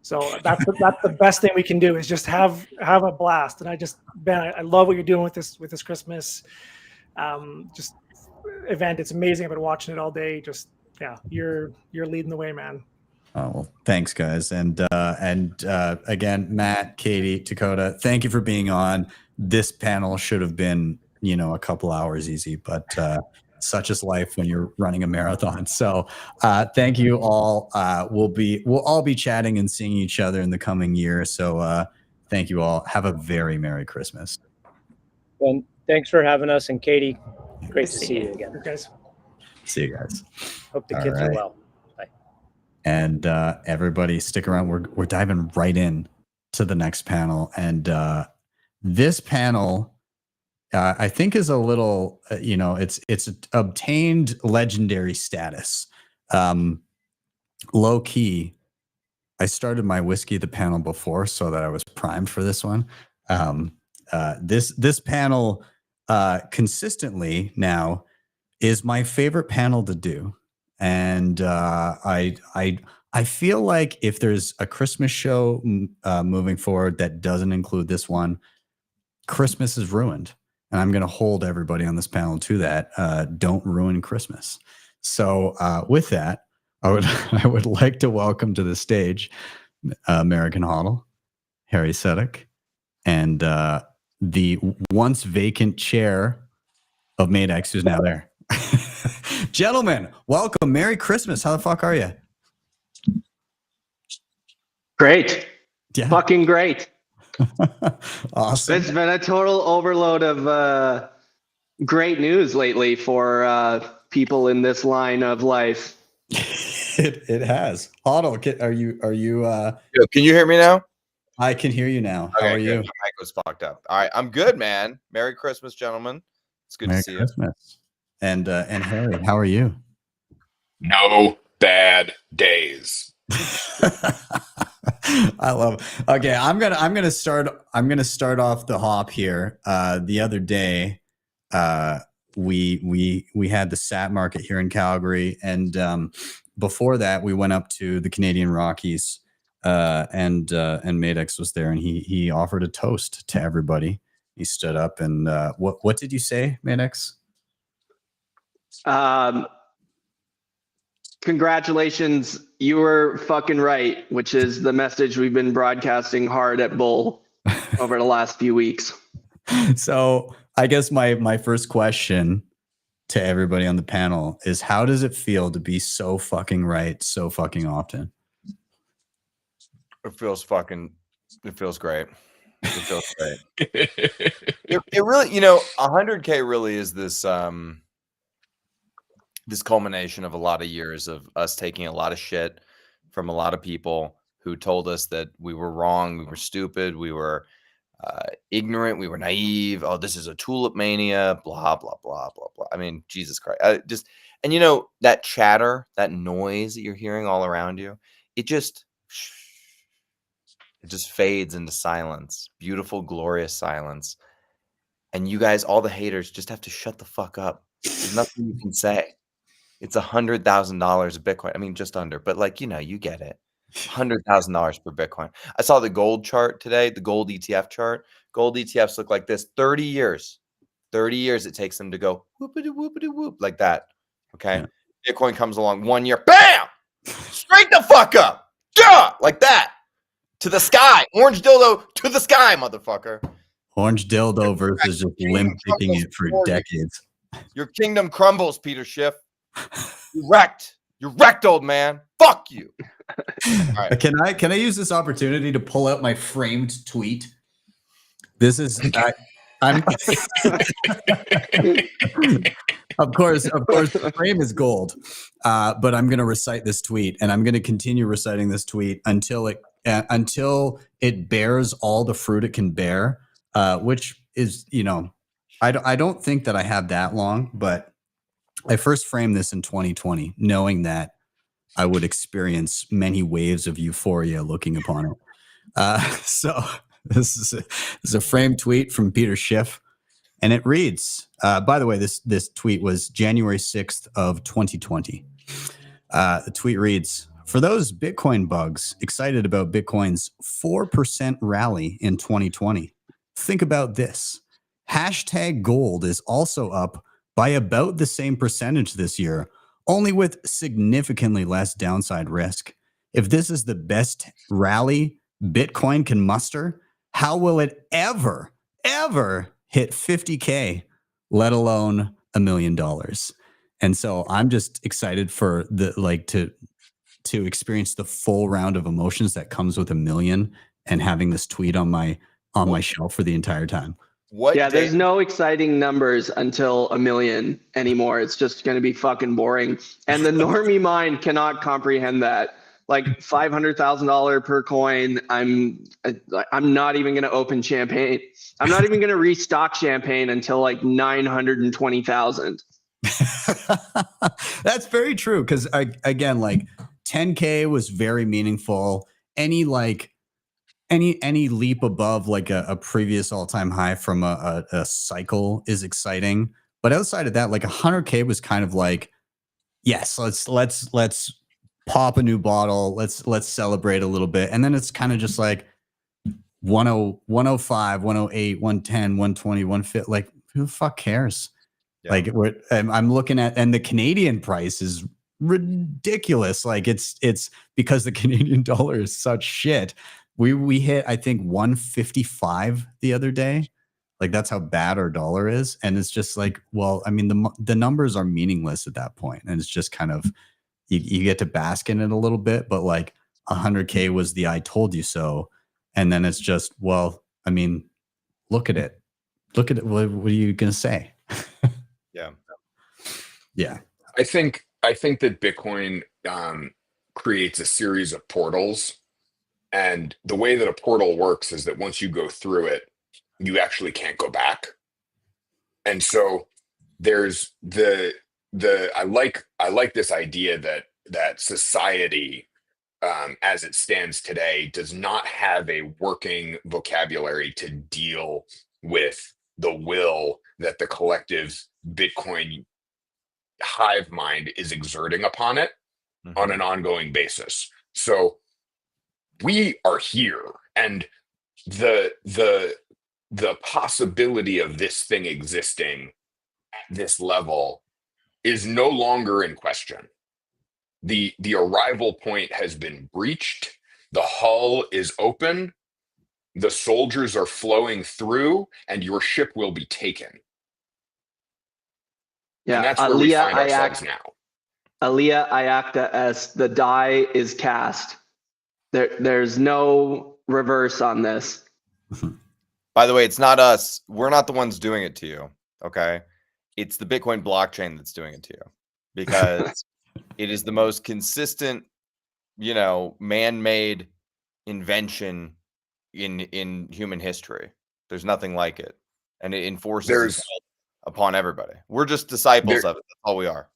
S7: So that's the best thing we can do is just have a blast. And Ben, I love what you're doing with this Christmas just event. It's amazing. I've been watching it all day. Just, yeah, you're leading the way, man.
S5: Oh, well, thanks, guys. And again, Matt, Katie, Dakota, thank you for being on. This panel should have been, a couple hours easy, but such is life when you're running a marathon. So thank you all. We'll all be chatting and seeing each other in the coming year. So thank you all. Have a very Merry Christmas.
S6: Well, thanks for having us. And Katie, great to see you again.
S7: Guys.
S5: See you guys.
S6: Hope the kids are well.
S5: And everybody stick around. We're diving right in to the next panel. And this panel, I think, is a little, it's obtained legendary status. Low key, I started my Whiskey the panel before so that I was primed for this one. This panel consistently now is my favorite panel to do. And I feel like if there's a Christmas show moving forward that doesn't include this one, Christmas is ruined. And I'm going to hold everybody on this panel to that. Don't ruin Christmas. So with that, I would like to welcome to the stage American HODL, Harry Sedek, and the once vacant chair of MadeX, who's now there. Gentlemen, welcome. Merry Christmas. How the fuck are you?
S10: Great.
S5: Yeah.
S10: Fucking great.
S5: Awesome.
S10: It's been a total overload of great news lately for people in this line of life.
S5: It has. HODL, are you
S11: can you hear me now?
S5: I can hear you now. How are you?
S11: My mic was fucked up. All right, I'm good, man. Merry Christmas, gentlemen. It's good
S5: Merry
S11: to see
S5: Christmas. You. And Harry, how are you?
S23: No bad days.
S5: I love it. Okay, I'm gonna start off the hop here. The other day, we had the SAT market here in Calgary, and before that, we went up to the Canadian Rockies, and MadeX was there, and he offered a toast to everybody. He stood up and what did you say, MadeX?
S10: Congratulations, you were fucking right, which is the message we've been broadcasting hard at Bull over the last few weeks.
S5: So I guess my first question to everybody on the panel is, how does it feel to be so fucking right so fucking often?
S11: It feels great. It feels great. It really, 100K really is this this culmination of a lot of years of us taking a lot of shit from a lot of people who told us that we were wrong, we were stupid, we were ignorant, we were naive. Oh, this is a tulip mania, blah, blah, blah, blah, blah. I mean, Jesus Christ. That chatter, that noise that you're hearing all around you, it just fades into silence, beautiful, glorious silence. And you guys, all the haters, just have to shut the fuck up. There's nothing you can say. It's $100,000 of Bitcoin. I mean, just under, but like, you know, you get it. $100,000 per Bitcoin. I saw the gold chart today, the gold ETF chart. Gold ETFs look like this. 30 years. 30 years it takes them to go whoopity whoopity whoop like that. Okay.
S5: Yeah.
S11: Bitcoin comes along 1 year, bam! Straight the fuck up. Duh! Like that. To the sky. Orange dildo to the sky, motherfucker.
S5: Orange dildo versus just limp kicking it for decades.
S11: Your kingdom crumbles, Peter Schiff. You're wrecked. You're wrecked, old man. Fuck you.
S5: Right. Can I use this opportunity to pull out my framed tweet? This is I'm of course the frame is gold, but I'm going to recite this tweet, and I'm going to continue reciting this tweet until it bears all the fruit it can bear, which is, you know, I don't think that I have that long, but I first framed this in 2020, knowing that I would experience many waves of euphoria looking upon it. So this is a framed tweet from Peter Schiff, and it reads, by the way, this tweet was January 6th of 2020. The tweet reads, for those Bitcoin bugs excited about Bitcoin's 4% rally in 2020, think about this. Hashtag gold is also up by about the same percentage this year, only with significantly less downside risk. If this is the best rally Bitcoin can muster, how will it ever hit 50K, let alone $1 million? And so I'm just excited for to experience the full round of emotions that comes with $1 million and having this tweet on my shelf for the entire time.
S10: There's no exciting numbers until $1 million anymore. It's just going to be fucking boring. And the normie mind cannot comprehend that. Like $500,000 per coin. I'm not even going to open champagne. I'm not even going to restock champagne until like 920,000.
S5: That's very true. Because again, like 10K was very meaningful. Any leap above like a previous all-time high from a cycle is exciting. But outside of that, like 100K was kind of like, yes, let's pop a new bottle. Let's celebrate a little bit. And then it's kind of just like 105, 108, 110, 120, 150. Like, who the fuck cares? Yeah. Like I'm looking at, and the Canadian price is ridiculous. Like it's because the Canadian dollar is such shit. We hit, I think, 155 the other day. Like that's how bad our dollar is. And it's just like, well, I mean, the numbers are meaningless at that point. And it's just kind of, you get to bask in it a little bit, but like 100K was the I told you so. And then it's just, well, I mean, look at it. What are you going to say?
S11: Yeah.
S5: Yeah.
S23: I think that Bitcoin creates a series of portals. And the way that a portal works is that once you go through it, you actually can't go back. And so there's I like this idea that society as it stands today does not have a working vocabulary to deal with the will that the collective Bitcoin hive mind is exerting upon it on an ongoing basis. So we are here, and the possibility of this thing existing at this level is no longer in question. The arrival point has been breached. The hull is open. The soldiers are flowing through, and your ship will be taken.
S10: Yeah,
S23: and that's where we find ourselves now.
S10: Alia iacta est, the die is cast. There's no reverse on this.
S11: By the way, it's not us. We're not the ones doing it to you. Okay. It's the Bitcoin blockchain that's doing it to you, because it is the most consistent, man-made invention in human history. There's nothing like it. And it enforces upon everybody. We're just disciples of it. That's all we are.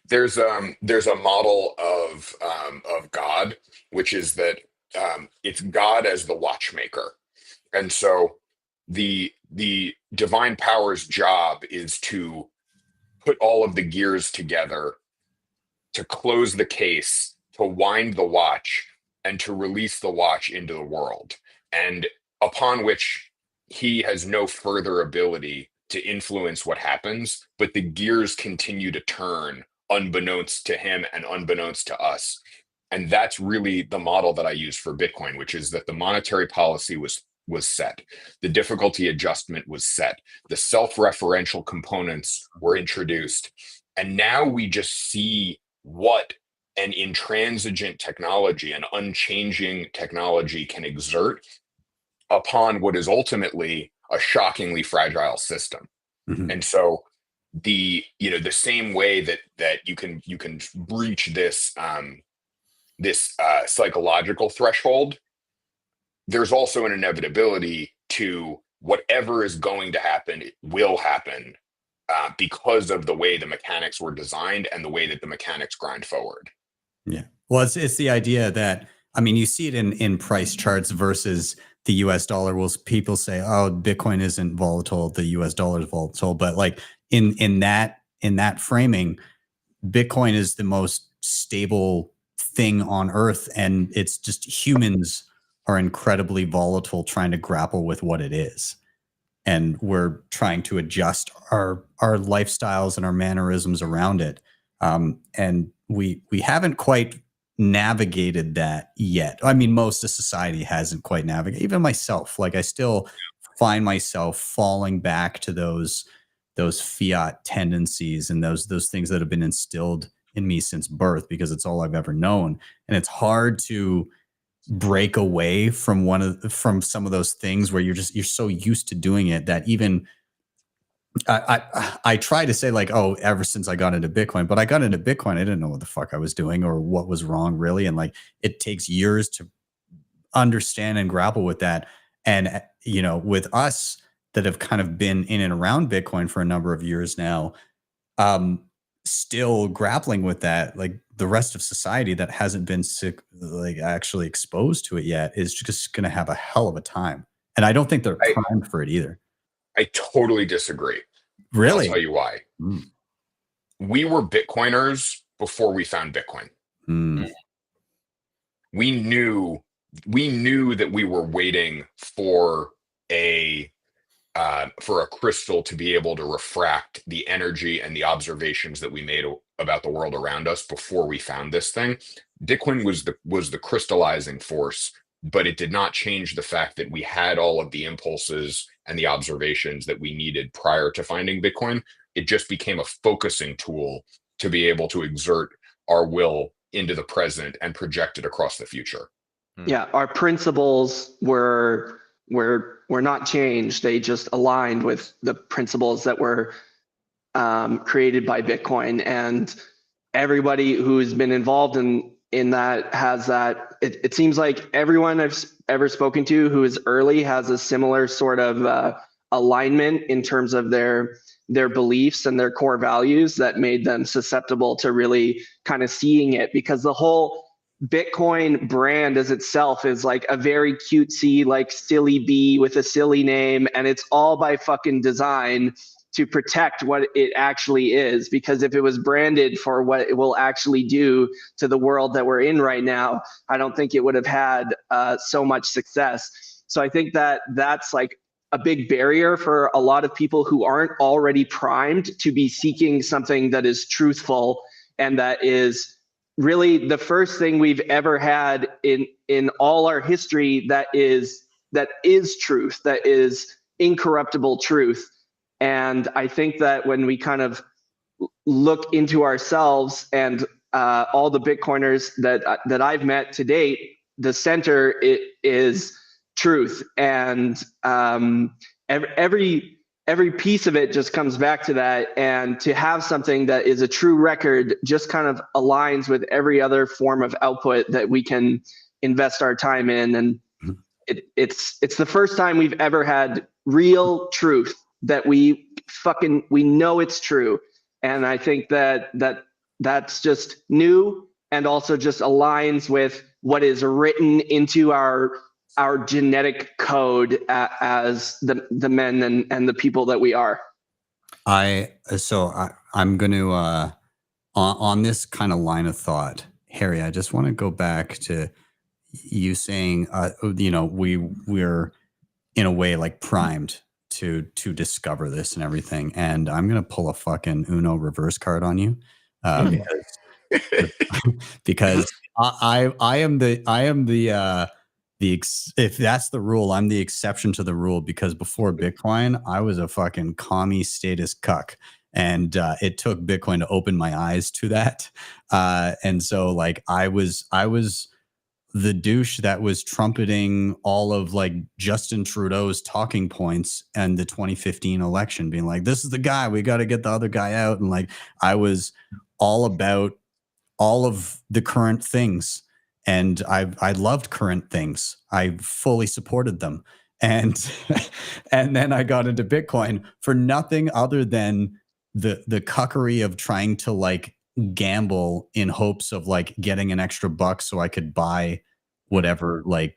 S23: There's a model of God, which is that it's God as the watchmaker. And so the divine power's job is to put all of the gears together to close the case, to wind the watch, and to release the watch into the world, and upon which he has no further ability to influence what happens, but the gears continue to turn unbeknownst to him and unbeknownst to us. And that's really the model that I use for Bitcoin, which is that the monetary policy was set. The difficulty adjustment was set. The self-referential components were introduced. And now we just see what an intransigent technology, an unchanging technology can exert upon what is ultimately a shockingly fragile system.
S5: Mhm.
S23: And so the same way that you can breach this psychological threshold, there's also an inevitability to whatever is going to happen, it will happen because of the way the mechanics were designed and the way that the mechanics grind forward.
S5: Yeah. Well, it's the idea that, I mean, you see it in price charts versus the US dollar. Will people say, oh, Bitcoin isn't volatile, the US dollar is volatile, but like in that framing, Bitcoin is the most stable thing on earth, and it's just humans are incredibly volatile trying to grapple with what it is. And we're trying to adjust our lifestyles and our mannerisms around it. And we haven't quite navigated that yet. I mean, most of society hasn't quite navigated, even myself. Like I still find myself falling back to those fiat tendencies and those things that have been instilled in me since birth, because it's all I've ever known. And it's hard to break away from some of those things where you're so used to doing it that even I try to say like, oh, ever since I got into Bitcoin, but I got into Bitcoin, I didn't know what the fuck I was doing or what was wrong really. And like, it takes years to understand and grapple with that. And, with us that have kind of been in and around Bitcoin for a number of years now, still grappling with that, like the rest of society that hasn't been actually exposed to it yet is just going to have a hell of a time. And I don't think they're primed for it either.
S23: I totally disagree.
S5: Really?
S23: I'll tell you why. We were Bitcoiners before we found Bitcoin. We knew that we were waiting for a crystal to be able to refract the energy and the observations that we made about the world around us before we found this thing. Bitcoin was the crystallizing force, but it did not change the fact that we had all of the impulses and the observations that we needed prior to finding Bitcoin. It just became a focusing tool to be able to exert our will into the present and project it across the future.
S10: Yeah, our principles were not changed. They just aligned with the principles that were created by Bitcoin, and everybody who's been involved in that has that. It seems like everyone I've ever spoken to who is early has a similar sort of alignment in terms of their beliefs and their core values that made them susceptible to really kind of seeing it, because the whole Bitcoin brand as itself is like a very cutesy, like silly bee with a silly name, and it's all by fucking design to protect what it actually is. Because if it was branded for what it will actually do to the world that we're in right now, I don't think it would have had so much success. So I think that that's like a big barrier for a lot of people who aren't already primed to be seeking something that is truthful and that is really the first thing we've ever had in all our history that is truth, that is incorruptible truth. And I think that when we kind of look into ourselves and all the Bitcoiners that I've met to date, the center is truth, and every piece of it just comes back to that. And to have something that is a true record just kind of aligns with every other form of output that we can invest our time in. And it's the first time we've ever had real truth that we know it's true. And I think that's just new, and also just aligns with what is written into our genetic code as the men and the people that we are.
S5: So I'm going to on this kind of line of thought, Harry, I just want to go back to you saying, we're in a way like primed to discover this and everything. And I'm going to pull a fucking Uno reverse card on you because I am the if that's the rule, I'm the exception to the rule, because before Bitcoin, I was a fucking commie status cuck. And it took Bitcoin to open my eyes to that. And so like I was the douche that was trumpeting all of like Justin Trudeau's talking points and the 2015 election, being like, this is the guy, we got to get the other guy out. And like I was all about all of the current things. And I loved current things. I fully supported them. And and then I got into Bitcoin for nothing other than the cuckery of trying to like gamble in hopes of like getting an extra buck so I could buy whatever like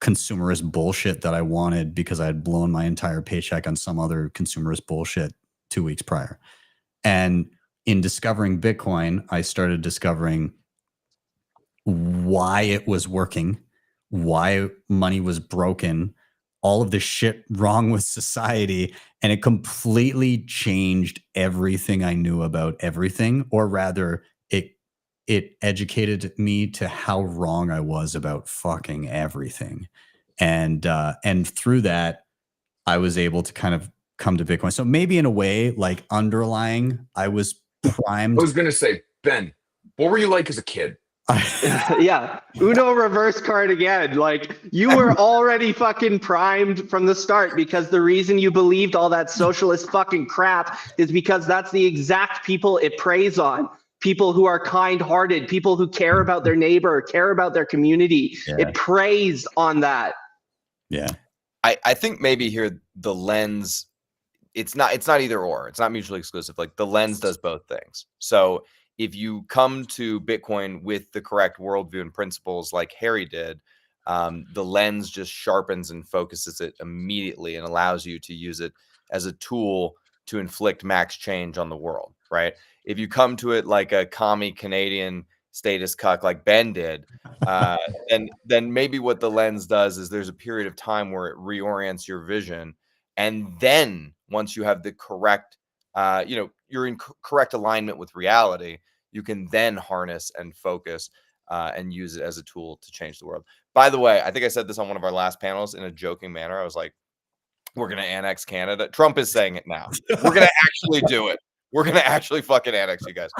S5: consumerist bullshit that I wanted, because I had blown my entire paycheck on some other consumerist bullshit 2 weeks prior. And in discovering Bitcoin, I started discovering why it was working, why money was broken, all of the shit wrong with society, and it completely changed everything I knew about everything, or rather it educated me to how wrong I was about fucking everything. And through that, I was able to kind of come to Bitcoin. So maybe in a way, like underlying, I was primed.
S23: I was going to say, Ben, what were you like as a kid?
S10: Yeah, Uno reverse card again. Like, you were already fucking primed from the start, because the reason you believed all that socialist fucking crap is because that's the exact people it preys on. People who are kind-hearted, people who care about their neighbor, care about their community. Yeah. It preys on that.
S5: Yeah.
S11: I think maybe here the lens, it's not either or. It's not mutually exclusive. Like the lens does both things. So if you come to Bitcoin with the correct worldview and principles like Harry did, the lens just sharpens and focuses it immediately and allows you to use it as a tool to inflict max change on the world, right? If you come to it like a commie Canadian status cuck like Ben did, then maybe what the lens does is there's a period of time where it reorients your vision. And then once you have the correct, you're in correct alignment with reality, you can then harness and focus and use it as a tool to change the world. By the way, I think I said this on one of our last panels in a joking manner. I was like, we're going to annex Canada. Trump is saying it now. We're going to actually do it. We're going to actually fucking annex you guys.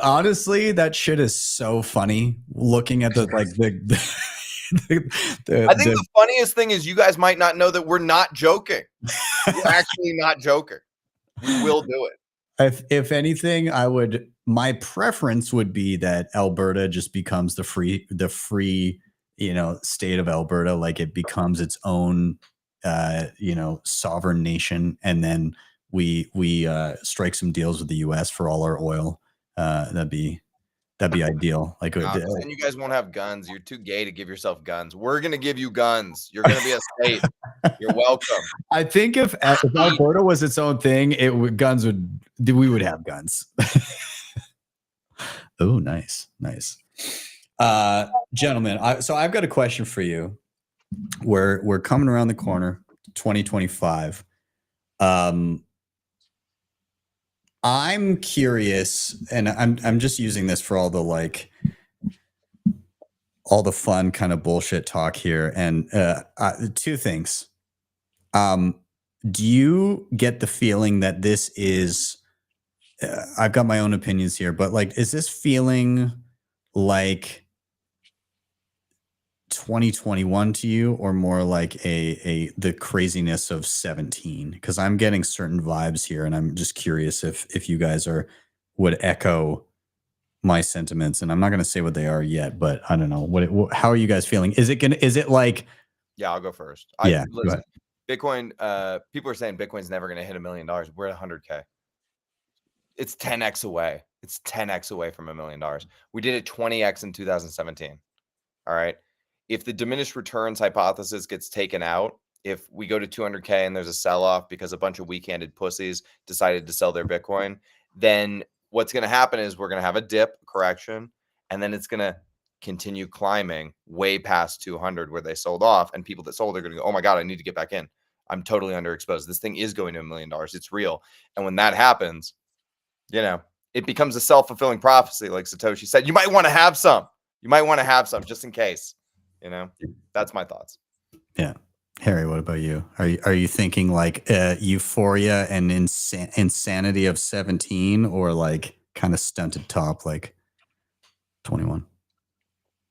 S5: Honestly, that shit is so funny looking at the
S11: I think the funniest thing is you guys might not know that we're not joking. We're actually not joking. We will do it.
S5: If anything, my preference would be that Alberta just becomes the free, state of Alberta, like it becomes its own, sovereign nation, and then we strike some deals with the U.S. for all our oil. That'd be ideal. Like,
S11: and you guys won't have guns. You're too gay to give yourself guns. We're gonna give you guns. You're gonna be a state. You're welcome.
S5: I think if Alberta was its own thing, we would have guns. Oh, nice. Gentlemen, so I've got a question for you. We're coming around the corner, 2025. I'm curious, and I'm just using this for all the fun kind of bullshit talk here. And two things. Do you get the feeling that this is? I've got my own opinions here, but is this feeling like 2021 to you, or more like the craziness of 17? Because I'm getting certain vibes here, and I'm just curious if you guys would echo my sentiments. And I'm not going to say what they are yet, but I don't know how are you guys feeling? Is it like?
S11: Yeah, I'll go first.
S5: Yeah,
S11: listen, Bitcoin. People are saying Bitcoin's never going to hit $1 million. We're at 100K. It's 10x away. It's 10x away from $1 million. We did it 20x in 2017. All right. If the diminished returns hypothesis gets taken out if we go to 200K and there's a sell-off because a bunch of weak-handed pussies decided to sell their Bitcoin, then what's going to happen is we're going to have a dip correction, and then it's going to continue climbing way past 200 where they sold off, and people that sold are going to go, oh my God, I need to get back in. I'm totally underexposed. This thing is going to $1 million. It's real. And when that happens, you know, it becomes a self-fulfilling prophecy. Like Satoshi said, you might want to have some. You might want to have some just in case. You know, that's my thoughts.
S5: Yeah. Harry, what about you? Are you thinking like euphoria and insanity of 17, or like kind of stunted top like 21?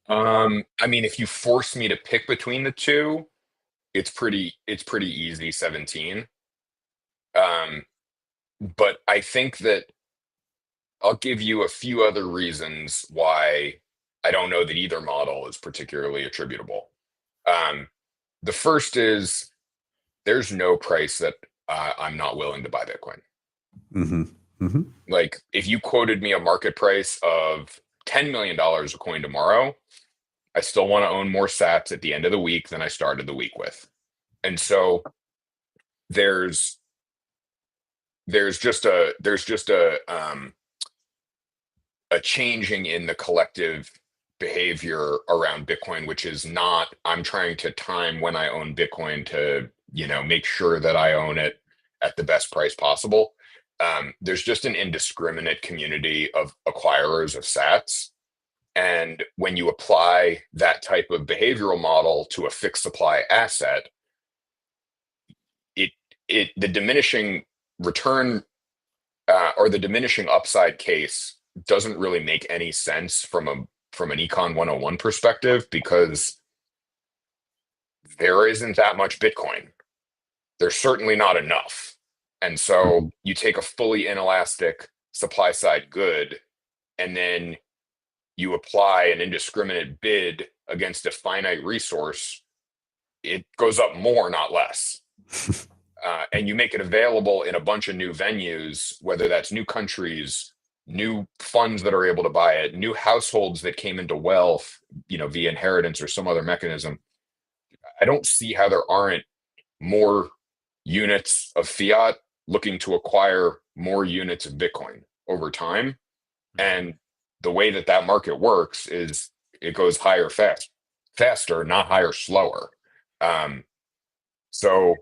S23: I mean, if you force me to pick between the two, it's pretty easy 17. But I think that I'll give you a few other reasons why I don't know that either model is particularly attributable. The first is there's no price that I'm not willing to buy Bitcoin.
S5: Mm-hmm. Mm-hmm.
S23: Like if you quoted me a market price of $10 million a coin tomorrow, I still want to own more sats at the end of the week than I started the week with. And so there's just a changing in the collective behavior around Bitcoin, which is not, I'm trying to time when I own Bitcoin to, you know, make sure that I own it at the best price possible. There's just an indiscriminate community of acquirers of sats. And when you apply that type of behavioral model to a fixed supply asset, the diminishing return or the diminishing upside case doesn't really make any sense from an Econ 101 perspective, because there isn't that much Bitcoin. There's certainly not enough. And so you take a fully inelastic supply side good, and then you apply an indiscriminate bid against a finite resource, it goes up more, not less. And you make it available in a bunch of new venues, whether that's new countries, new funds that are able to buy it, new households that came into wealth, you know, via inheritance or some other mechanism. I don't see how there aren't more units of fiat looking to acquire more units of Bitcoin over time. And the way that market works is it goes higher faster, not higher slower. So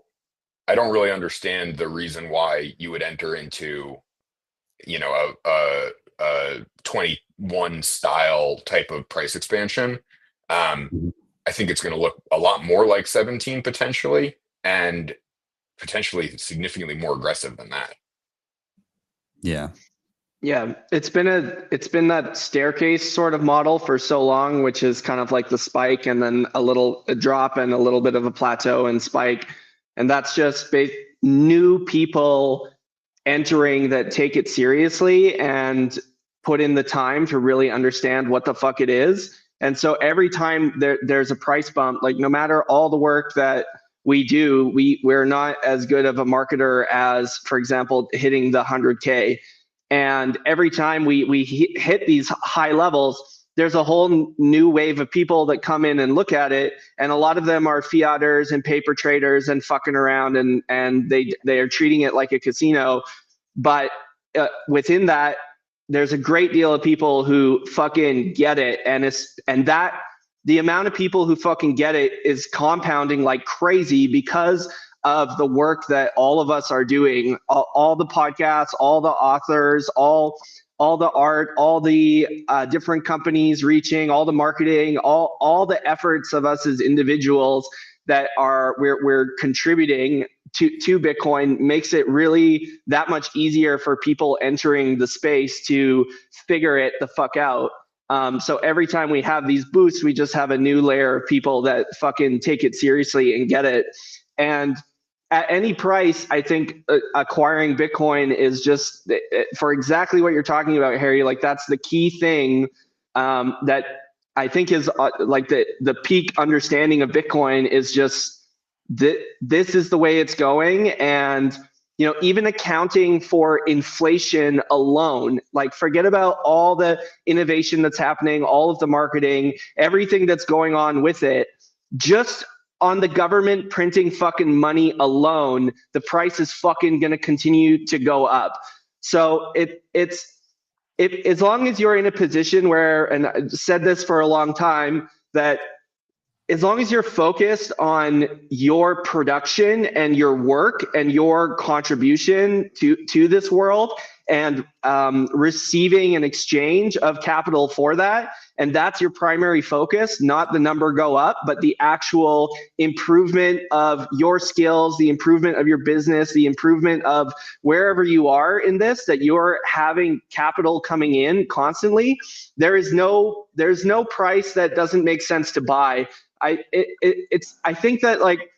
S23: I don't really understand the reason why you would enter into, you know, a 21 style type of price expansion. I think it's going to look a lot more like 17 potentially, and potentially significantly more aggressive than that.
S5: Yeah.
S10: Yeah, it's been that staircase sort of model for so long, which is kind of like the spike and then a drop and a little bit of a plateau and spike. And that's just new people entering that take it seriously and put in the time to really understand what the fuck it is. And so every time there's a price bump, like no matter all the work that we do, we're not as good of a marketer as, for example, hitting the 100K. And every time we hit these high levels, there's a whole new wave of people that come in and look at it. And a lot of them are fiaters and paper traders and fucking around, and they are treating it like a casino. But within that, there's a great deal of people who fucking get it. And that the amount of people who fucking get it is compounding like crazy because of the work that all of us are doing, all the podcasts, all the authors, all the art, all the different companies reaching, all the marketing, all the efforts of us as individuals that we're contributing to Bitcoin makes it really that much easier for people entering the space to figure it the fuck out. So every time we have these boosts, we just have a new layer of people that fucking take it seriously and get it. And at any price, I think acquiring Bitcoin is just for exactly what you're talking about, Harry. Like that's the key thing that I think is like the peak understanding of Bitcoin is just this is the way it's going. And you know, even accounting for inflation alone, like forget about all the innovation that's happening, all of the marketing, everything that's going on with it. Just on the government printing fucking money alone, the price is fucking going to continue to go up. So as long as you're in a position where, and I said this for a long time, that as long as you're focused on your production and your work and your contribution to this world and receiving an exchange of capital for that, and that's your primary focus, not the number go up, but the actual improvement of your skills, the improvement of your business, the improvement of wherever you are in this, that you're having capital coming in constantly, there's no price that doesn't make sense to buy. I think that like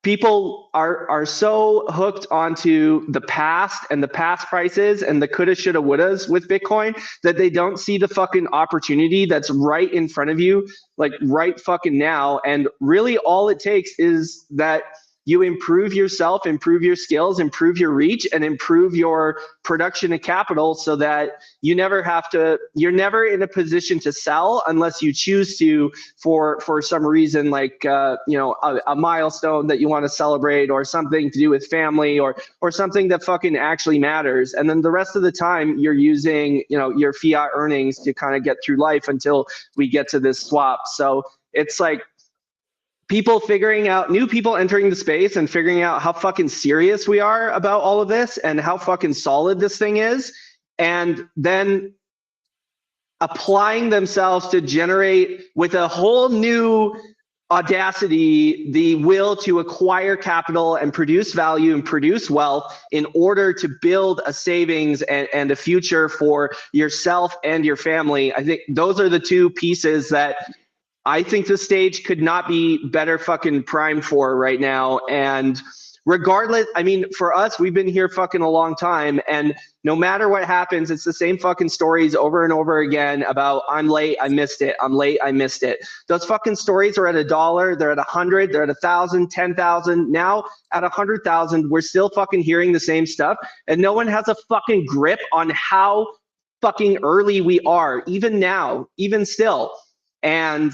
S10: people are so hooked onto the past and the past prices and the coulda, shoulda, wouldas with Bitcoin that they don't see the fucking opportunity that's right in front of you, like right fucking now. And really all it takes is that you improve yourself, improve your skills, improve your reach, and improve your production of capital so that you're never in a position to sell unless you choose to for some reason, like a milestone that you want to celebrate, or something to do with family, or something that fucking actually matters. And then the rest of the time you're using your fiat earnings to kind of get through life until we get to this swap. So it's like new people entering the space and figuring out how fucking serious we are about all of this and how fucking solid this thing is, and then applying themselves to generate with a whole new audacity the will to acquire capital and produce value and produce wealth in order to build a savings and a future for yourself and your family. I think those are the two pieces that I think the stage could not be better fucking primed for right now. And regardless, I mean, for us, we've been here fucking a long time, and no matter what happens, it's the same fucking stories over and over again about I'm late, I missed it. I'm late, I missed it. Those fucking stories are at $1, they're at 100, they're at 1,000, 10,000. Now at 100,000, we're still fucking hearing the same stuff, and no one has a fucking grip on how fucking early we are, even now, even still. And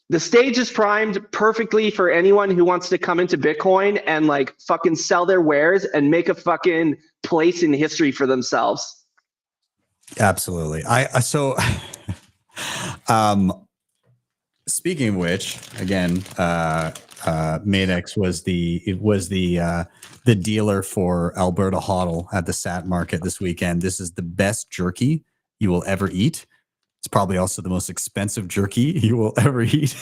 S10: the stage is primed perfectly for anyone who wants to come into Bitcoin and like fucking sell their wares and make a fucking place in history for themselves.
S5: Absolutely. Speaking of which, again, Madex was the dealer for Alberta HODL at the SAT market this weekend. This is the best jerky you will ever eat. It's probably also the most expensive jerky you will ever eat,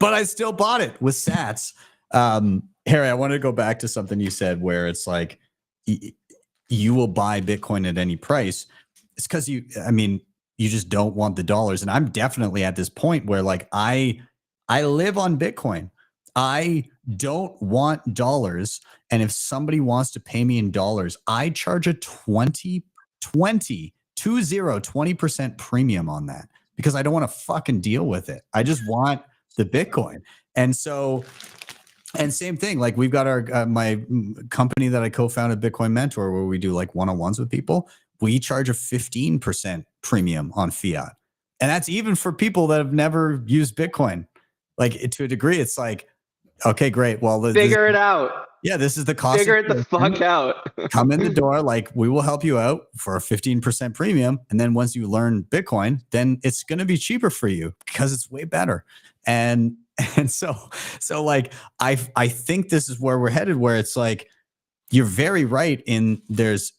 S5: but I still bought it with sats. Harry, I wanted to go back to something you said where it's like you will buy Bitcoin at any price. It's because you just don't want the dollars. And I'm definitely at this point where like I live on Bitcoin. I don't want dollars. And if somebody wants to pay me in dollars, I charge a 20% premium on that because I don't want to fucking deal with it. I just want the Bitcoin. And so, and same thing, like we've got our, my company that I co-founded, Bitcoin Mentor, where we do like one-on-ones with people. We charge a 15% premium on fiat. And that's even for people that have never used Bitcoin. Like to a degree, it's like, okay, great. Well,
S10: figure it out.
S5: Yeah, this is the cost.
S10: Figure it the fuck out.
S5: Come in the door, like we will help you out for a 15% premium. And then once you learn Bitcoin, then it's going to be cheaper for you because it's way better. And so like, I think this is where we're headed, where it's like, you're very right in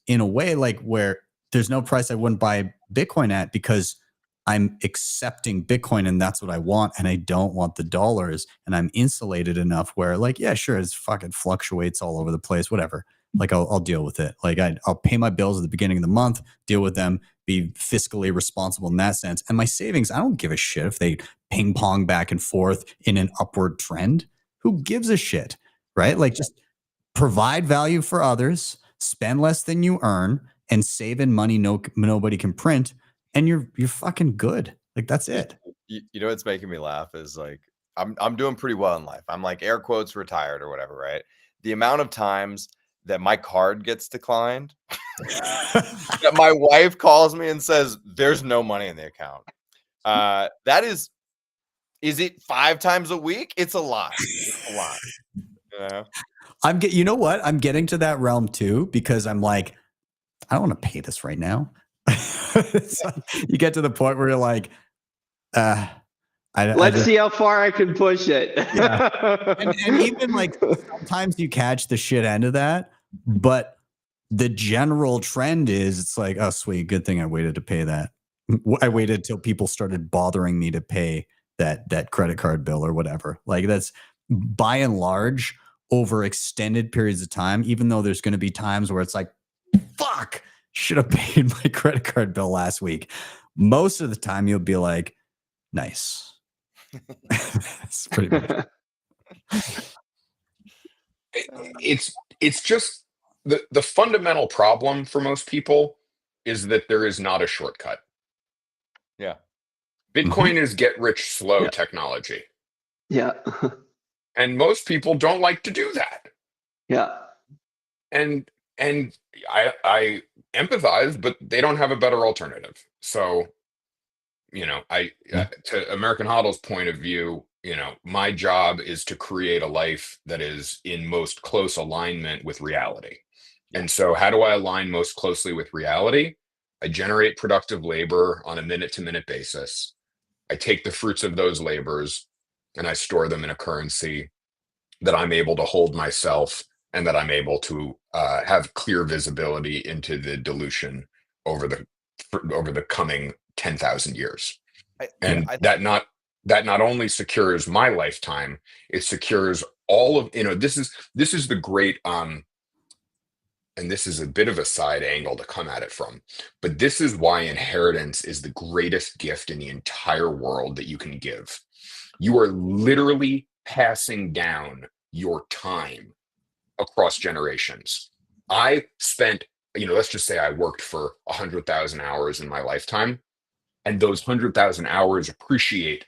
S5: a way, like where there's no price I wouldn't buy Bitcoin at because I'm accepting Bitcoin and that's what I want. And I don't want the dollars, and I'm insulated enough where like, yeah, sure. It's fucking fluctuates all over the place, whatever. Like I'll deal with it. Like I'll pay my bills at the beginning of the month, deal with them, be fiscally responsible in that sense. And my savings, I don't give a shit if they ping pong back and forth in an upward trend. Who gives a shit, right? Like just provide value for others, spend less than you earn, and save in money nobody can print. And you're fucking good. Like that's it.
S11: You know what's making me laugh is like I'm doing pretty well in life. I'm like air quotes retired or whatever, right? The amount of times that my card gets declined, that my wife calls me and says there's no money in the account. That is Is it 5 times a week? It's a lot. It's a lot. You know?
S5: You know what? I'm getting to that realm too, because I'm like, I don't want to pay this right now. So you get to the point where you're like,
S10: let's see how far I can push it.
S5: Yeah. And even like sometimes you catch the shit end of that, but the general trend is it's like, oh sweet, good thing I waited to pay that. I waited till people started bothering me to pay that credit card bill or whatever. Like that's by and large over extended periods of time, even though there's going to be times where it's like, fuck, should have paid my credit card bill last week. Most of the time you'll be like, nice. That's pretty much.
S23: It's just the fundamental problem for most people is that there is not a shortcut.
S11: Yeah.
S23: Bitcoin is get rich slow technology.
S10: Yeah.
S23: And most people don't like to do that.
S10: Yeah.
S23: And I empathize, but they don't have a better alternative. So, to American HODL's point of view, my job is to create a life that is in most close alignment with reality. And so how do I align most closely with reality? I generate productive labor on a minute-to-minute basis. I take the fruits of those labors and I store them in a currency that I'm able to hold myself and that I'm able to have clear visibility into the dilution over the coming 10,000 years. That not only secures my lifetime, it secures all of, this is the great, and this is a bit of a side angle to come at it from, but this is why inheritance is the greatest gift in the entire world that you can give. You are literally passing down your time across generations. I spent, let's just say I worked for 100,000 hours in my lifetime, and those 100,000 hours appreciate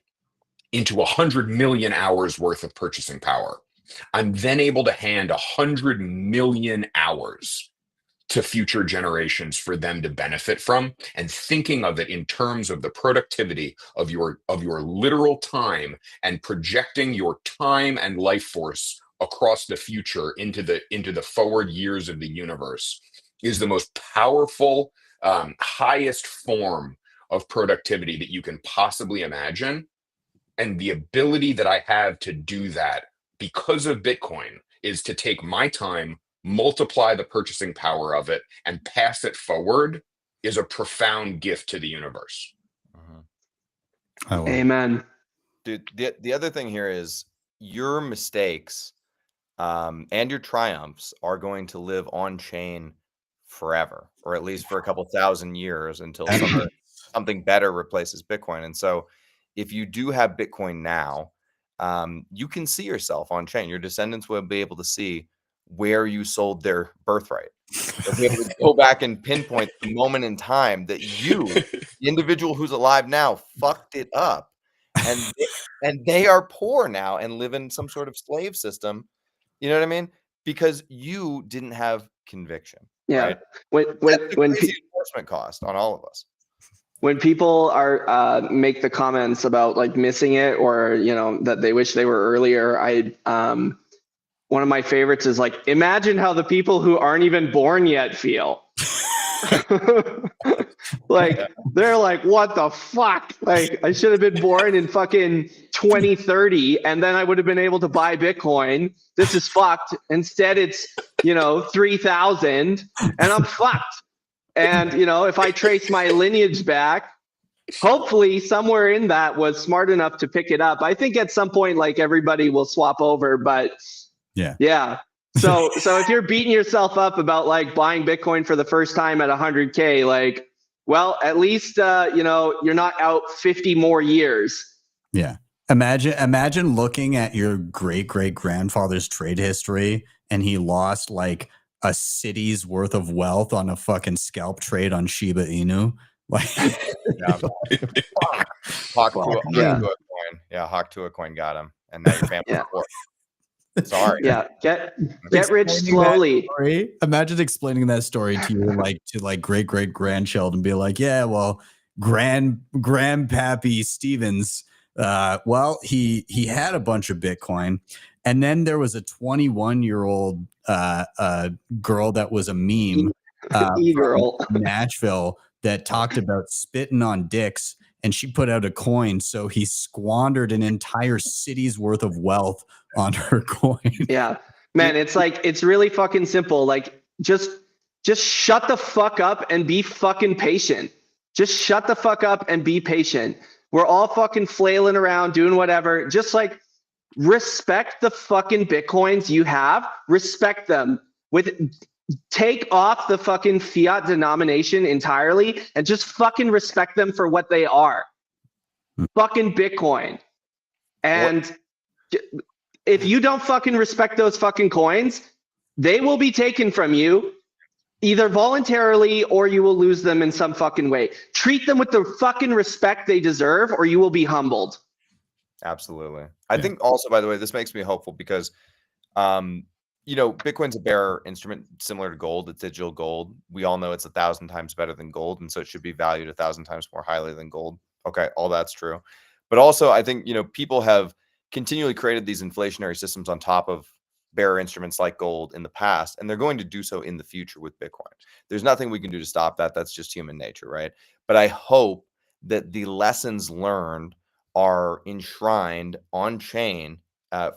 S23: into 100 million hours worth of purchasing power. I'm then able to hand 100 million hours to future generations for them to benefit from, and thinking of it in terms of the productivity of your literal time and projecting your time and life force across the future into the forward years of the universe is the most powerful, highest form of productivity that you can possibly imagine. And the ability that I have to do that because of Bitcoin is to take my time, multiply the purchasing power of it, and pass it forward is a profound gift to the universe.
S10: Amen.
S11: Dude, the other thing here is your mistakes and your triumphs are going to live on chain forever, or at least for a couple thousand years until something better replaces Bitcoin. And so if you do have Bitcoin now, you can see yourself on chain. Your descendants will be able to see where you sold their birthright. They'll be able to go back and pinpoint the moment in time that you, the individual who's alive now, fucked it up. And they are poor now and live in some sort of slave system. You know what I mean? Because you didn't have conviction.
S10: Yeah.
S11: Right?
S10: When
S11: crazy enforcement cost on all of us.
S10: When people are make the comments about like missing it, or that they wish they were earlier, one of my favorites is like, imagine how the people who aren't even born yet feel. They're like, what the fuck? Like, I should have been born in fucking 2030 and then I would have been able to buy Bitcoin. This is fucked. Instead it's 3,000 and I'm fucked. And if I trace my lineage back, hopefully somewhere in that was smart enough to pick it up. I think at some point, like, everybody will swap over, but yeah. So if you're beating yourself up about like buying Bitcoin for the first time at 100K, like, well, at least you're not out 50 more years.
S5: Yeah. Imagine looking at your great-great-grandfather's trade history and he lost like a city's worth of wealth on a fucking scalp trade on Shiba Inu. Like,
S11: Hawk to a coin. Yeah, Hawk to a coin got him. And now your family's poor. Sorry.
S10: Yeah. Get rich slowly.
S5: Imagine explaining that story to your great-great-grandchild and be like, yeah, well, Grandpappy Stevens Well, he had a bunch of Bitcoin, and then there was a 21-year-old girl that was a meme
S10: E-girl.
S5: from Nashville that talked about spitting on dicks, and she put out a coin, so he squandered an entire city's worth of wealth on her coin.
S10: Yeah, man, it's like, it's really fucking simple. Like, just shut the fuck up and be fucking patient. Just shut the fuck up and be patient. We're all fucking flailing around doing whatever. Just like, respect the fucking Bitcoins you have. Respect them. Take off the fucking fiat denomination entirely and just fucking respect them for what they are. Fucking Bitcoin. And if you don't fucking respect those fucking coins, they will be taken from you either voluntarily or you will lose them in some fucking way. Treat them with the fucking respect they deserve or you will be humbled.
S11: Absolutely. I think also, by the way, this makes me hopeful because, you know, Bitcoin's a bearer instrument similar to gold. It's digital gold. We all know it's 1,000 times better than gold. And so it should be valued 1,000 times more highly than gold. Okay. All that's true. But also I think, you know, people have continually created these inflationary systems on top of bearer instruments like gold in the past, and they're going to do so in the future with Bitcoin. There's nothing we can do to stop that. That's just human nature, right? But I hope that the lessons learned are enshrined on chain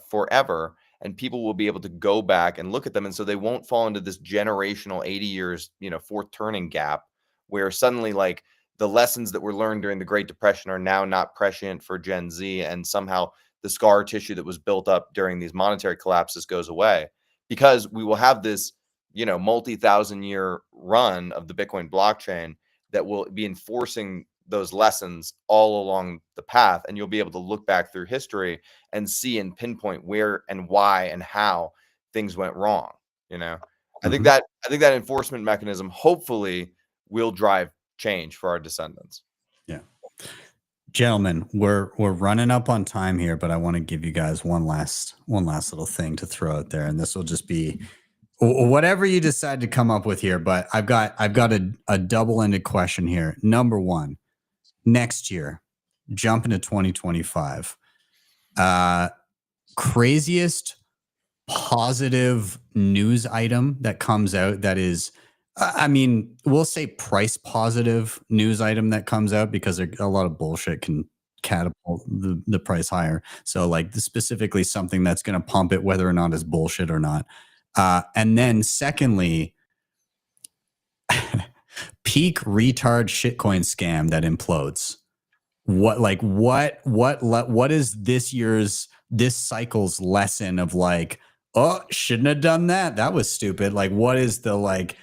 S11: forever, and people will be able to go back and look at them, and so they won't fall into this generational 80 years, you know, fourth turning gap where suddenly like the lessons that were learned during the Great Depression are now not prescient for Gen Z, and somehow the scar tissue that was built up during these monetary collapses goes away, because we will have this, you know, multi-thousand-year run of the Bitcoin blockchain that will be enforcing those lessons all along the path. And you'll be able to look back through history and see and pinpoint where and why and how things went wrong. You know, I think that enforcement mechanism hopefully will drive change for our descendants.
S5: Yeah. Gentlemen, we're running up on time here, but I want to give you guys one last little thing to throw out there, and this will just be whatever you decide to come up with here. But I've got a double-ended question here. Number one, next year, jump into 2025, craziest positive news item that comes out that is, I mean, we'll say price positive news item that comes out, because a lot of bullshit can catapult the price higher. So like specifically something that's going to pump it, whether or not it's bullshit or not. And then secondly, peak retard shitcoin scam that implodes. What is this cycle's lesson of like, oh, shouldn't have done that. That was stupid. Like, what is the like,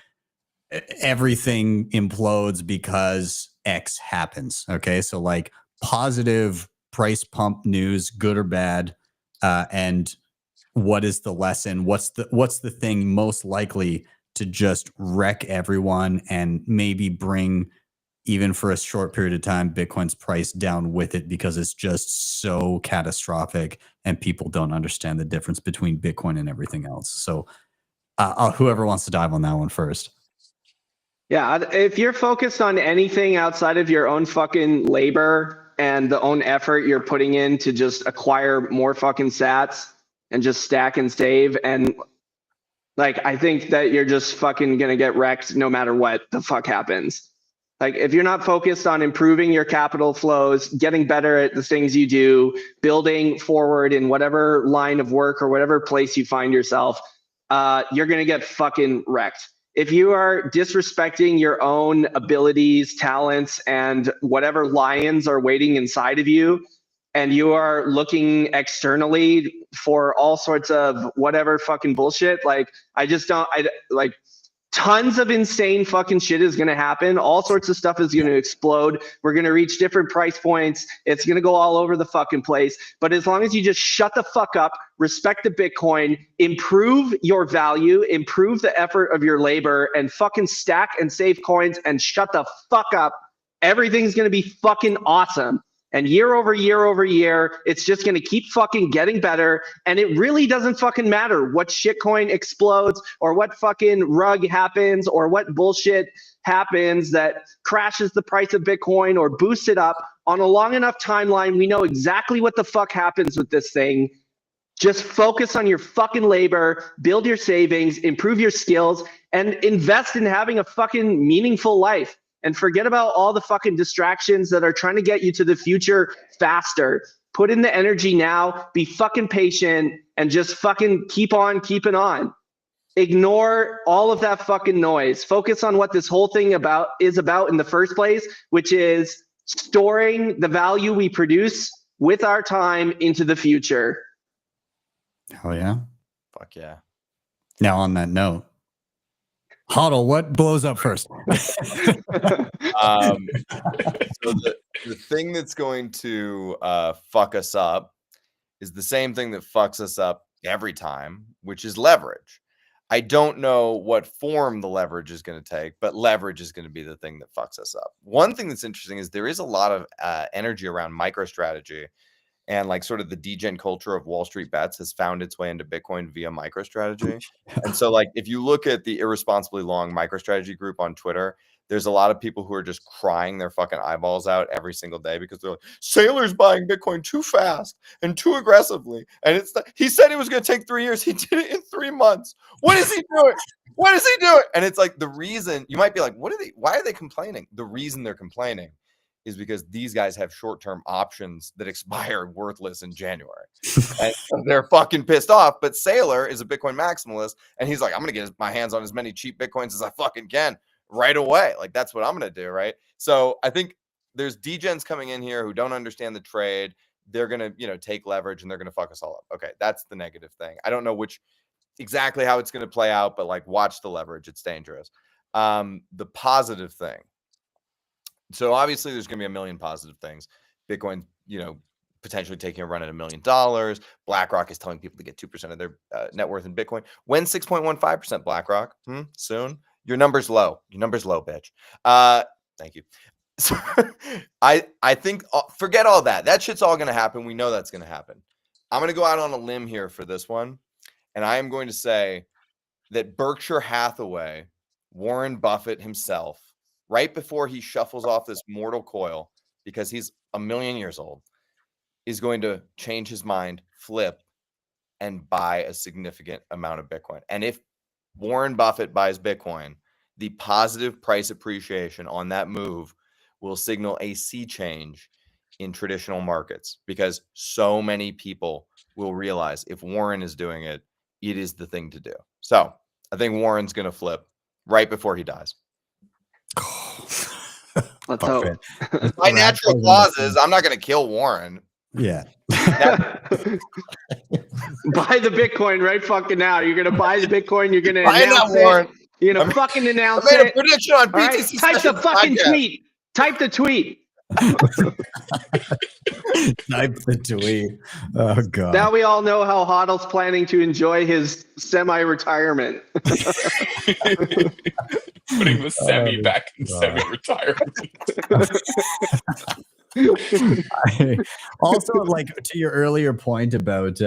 S5: everything implodes because X happens. Okay. So like positive price pump news, good or bad. And what is the lesson? What's the thing most likely to just wreck everyone and maybe bring, even for a short period of time, Bitcoin's price down with it, because it's just so catastrophic and people don't understand the difference between Bitcoin and everything else. So whoever wants to dive on that one first.
S10: Yeah, if you're focused on anything outside of your own fucking labor and the own effort you're putting in to just acquire more fucking sats and just stack and save, and like, I think that you're just fucking gonna get wrecked no matter what the fuck happens. Like, if you're not focused on improving your capital flows, getting better at the things you do, building forward in whatever line of work or whatever place you find yourself, you're gonna get fucking wrecked. If you are disrespecting your own abilities, talents, and whatever lions are waiting inside of you, and you are looking externally for all sorts of whatever fucking bullshit, like, tons of insane fucking shit is going to happen. All sorts of stuff is going to explode. We're going to reach different price points. It's going to go all over the fucking place. But as long as you just shut the fuck up, respect the Bitcoin, improve your value, improve the effort of your labor, and fucking stack and save coins and shut the fuck up, everything's going to be fucking awesome. And year over year over year, it's just going to keep fucking getting better. And it really doesn't fucking matter what shitcoin explodes or what fucking rug happens or what bullshit happens that crashes the price of Bitcoin or boosts it up. On a long enough timeline, we know exactly what the fuck happens with this thing. Just focus on your fucking labor, build your savings, improve your skills, and invest in having a fucking meaningful life. And forget about all the fucking distractions that are trying to get you to the future faster. Put in the energy now, be fucking patient, and just fucking keep on keeping on. Ignore all of that fucking noise. Focus on what this whole thing is about in the first place, which is storing the value we produce with our time into the future.
S5: Hell yeah.
S11: Fuck yeah.
S5: Now on that note, HODL, what blows up first?
S11: So the thing that's going to fuck us up is the same thing that fucks us up every time, which is leverage. I don't know what form the leverage is going to take, but leverage is going to be the thing that fucks us up. One thing that's interesting is there is a lot of energy around MicroStrategy, and like sort of the degen culture of Wall Street bets has found its way into Bitcoin via MicroStrategy. And so like if you look at the irresponsibly long MicroStrategy group on Twitter, there's a lot of people who are just crying their fucking eyeballs out every single day because they're like, Saylor's buying Bitcoin too fast and too aggressively. And it's he said it was going to take 3 years. He did it in 3 months. What is he doing? What is he doing? And it's like the reason you might be like, why are they complaining? The reason they're complaining is because these guys have short-term options that expire worthless in January. And they're fucking pissed off. But Saylor is a Bitcoin maximalist. And he's like, I'm going to get my hands on as many cheap Bitcoins as I fucking can right away. Like, that's what I'm going to do, right? So I think there's degens coming in here who don't understand the trade. They're going to, take leverage and they're going to fuck us all up. Okay, that's the negative thing. I don't know exactly how it's going to play out, but like, watch the leverage. It's dangerous. The positive thing. So obviously there's going to be a million positive things. Bitcoin, potentially taking a run at $1 million. BlackRock is telling people to get 2% of their net worth in Bitcoin. When 6.15% BlackRock? Soon. Your number's low. Your number's low, bitch. Thank you. So I think forget all that. That shit's all going to happen. We know that's going to happen. I'm going to go out on a limb here for this one. And I am going to say that Berkshire Hathaway, Warren Buffett himself, right before he shuffles off this mortal coil, because he's 1 million years old, is going to change his mind, flip, and buy a significant amount of Bitcoin. And if Warren Buffett buys Bitcoin, the positive price appreciation on that move will signal a sea change in traditional markets, because so many people will realize if Warren is doing it, it is the thing to do. So I think Warren's going to flip right before he dies.
S10: Let's hope.
S11: My natural clause is I'm not going to kill Warren.
S5: Yeah.
S10: Buy the Bitcoin right fucking now. You're going to buy the Bitcoin. You're going to announce it.
S11: Warren.
S10: You're going to fucking announce
S11: I made
S10: it.
S11: a prediction on
S10: All right?
S11: BTC.
S10: Type the fucking tweet. Type the tweet.
S5: Type the tweet. Oh, God.
S10: Now we all know how HODL's planning to enjoy his semi-retirement.
S23: Putting the semi back in semi-retirement.
S5: Also, like, to your earlier point about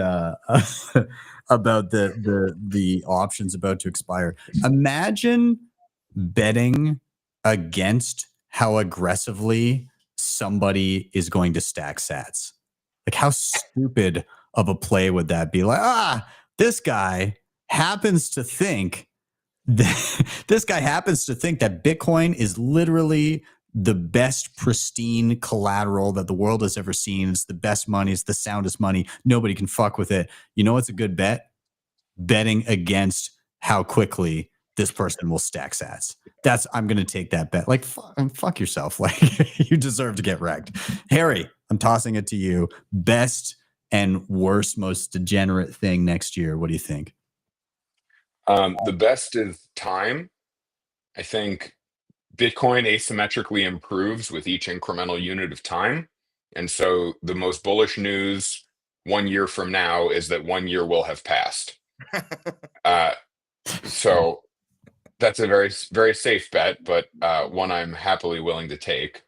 S5: about the options about to expire, imagine betting against how aggressively somebody is going to stack sats. Like, how stupid of a play would that be? Like, this guy happens to think that Bitcoin is literally the best pristine collateral that the world has ever seen. It's the best money. It's the soundest money. Nobody can fuck with it. You know what's a good bet? Betting against how quickly this person will stack sats. I'm going to take that bet. Like, fuck yourself. Like, you deserve to get wrecked. Harry, I'm tossing it to you. Best and worst, most degenerate thing next year. What do you think?
S23: The best is time. I think Bitcoin asymmetrically improves with each incremental unit of time. And so the most bullish news 1 year from now is that 1 year will have passed. So that's a very, very safe bet, but one I'm happily willing to take.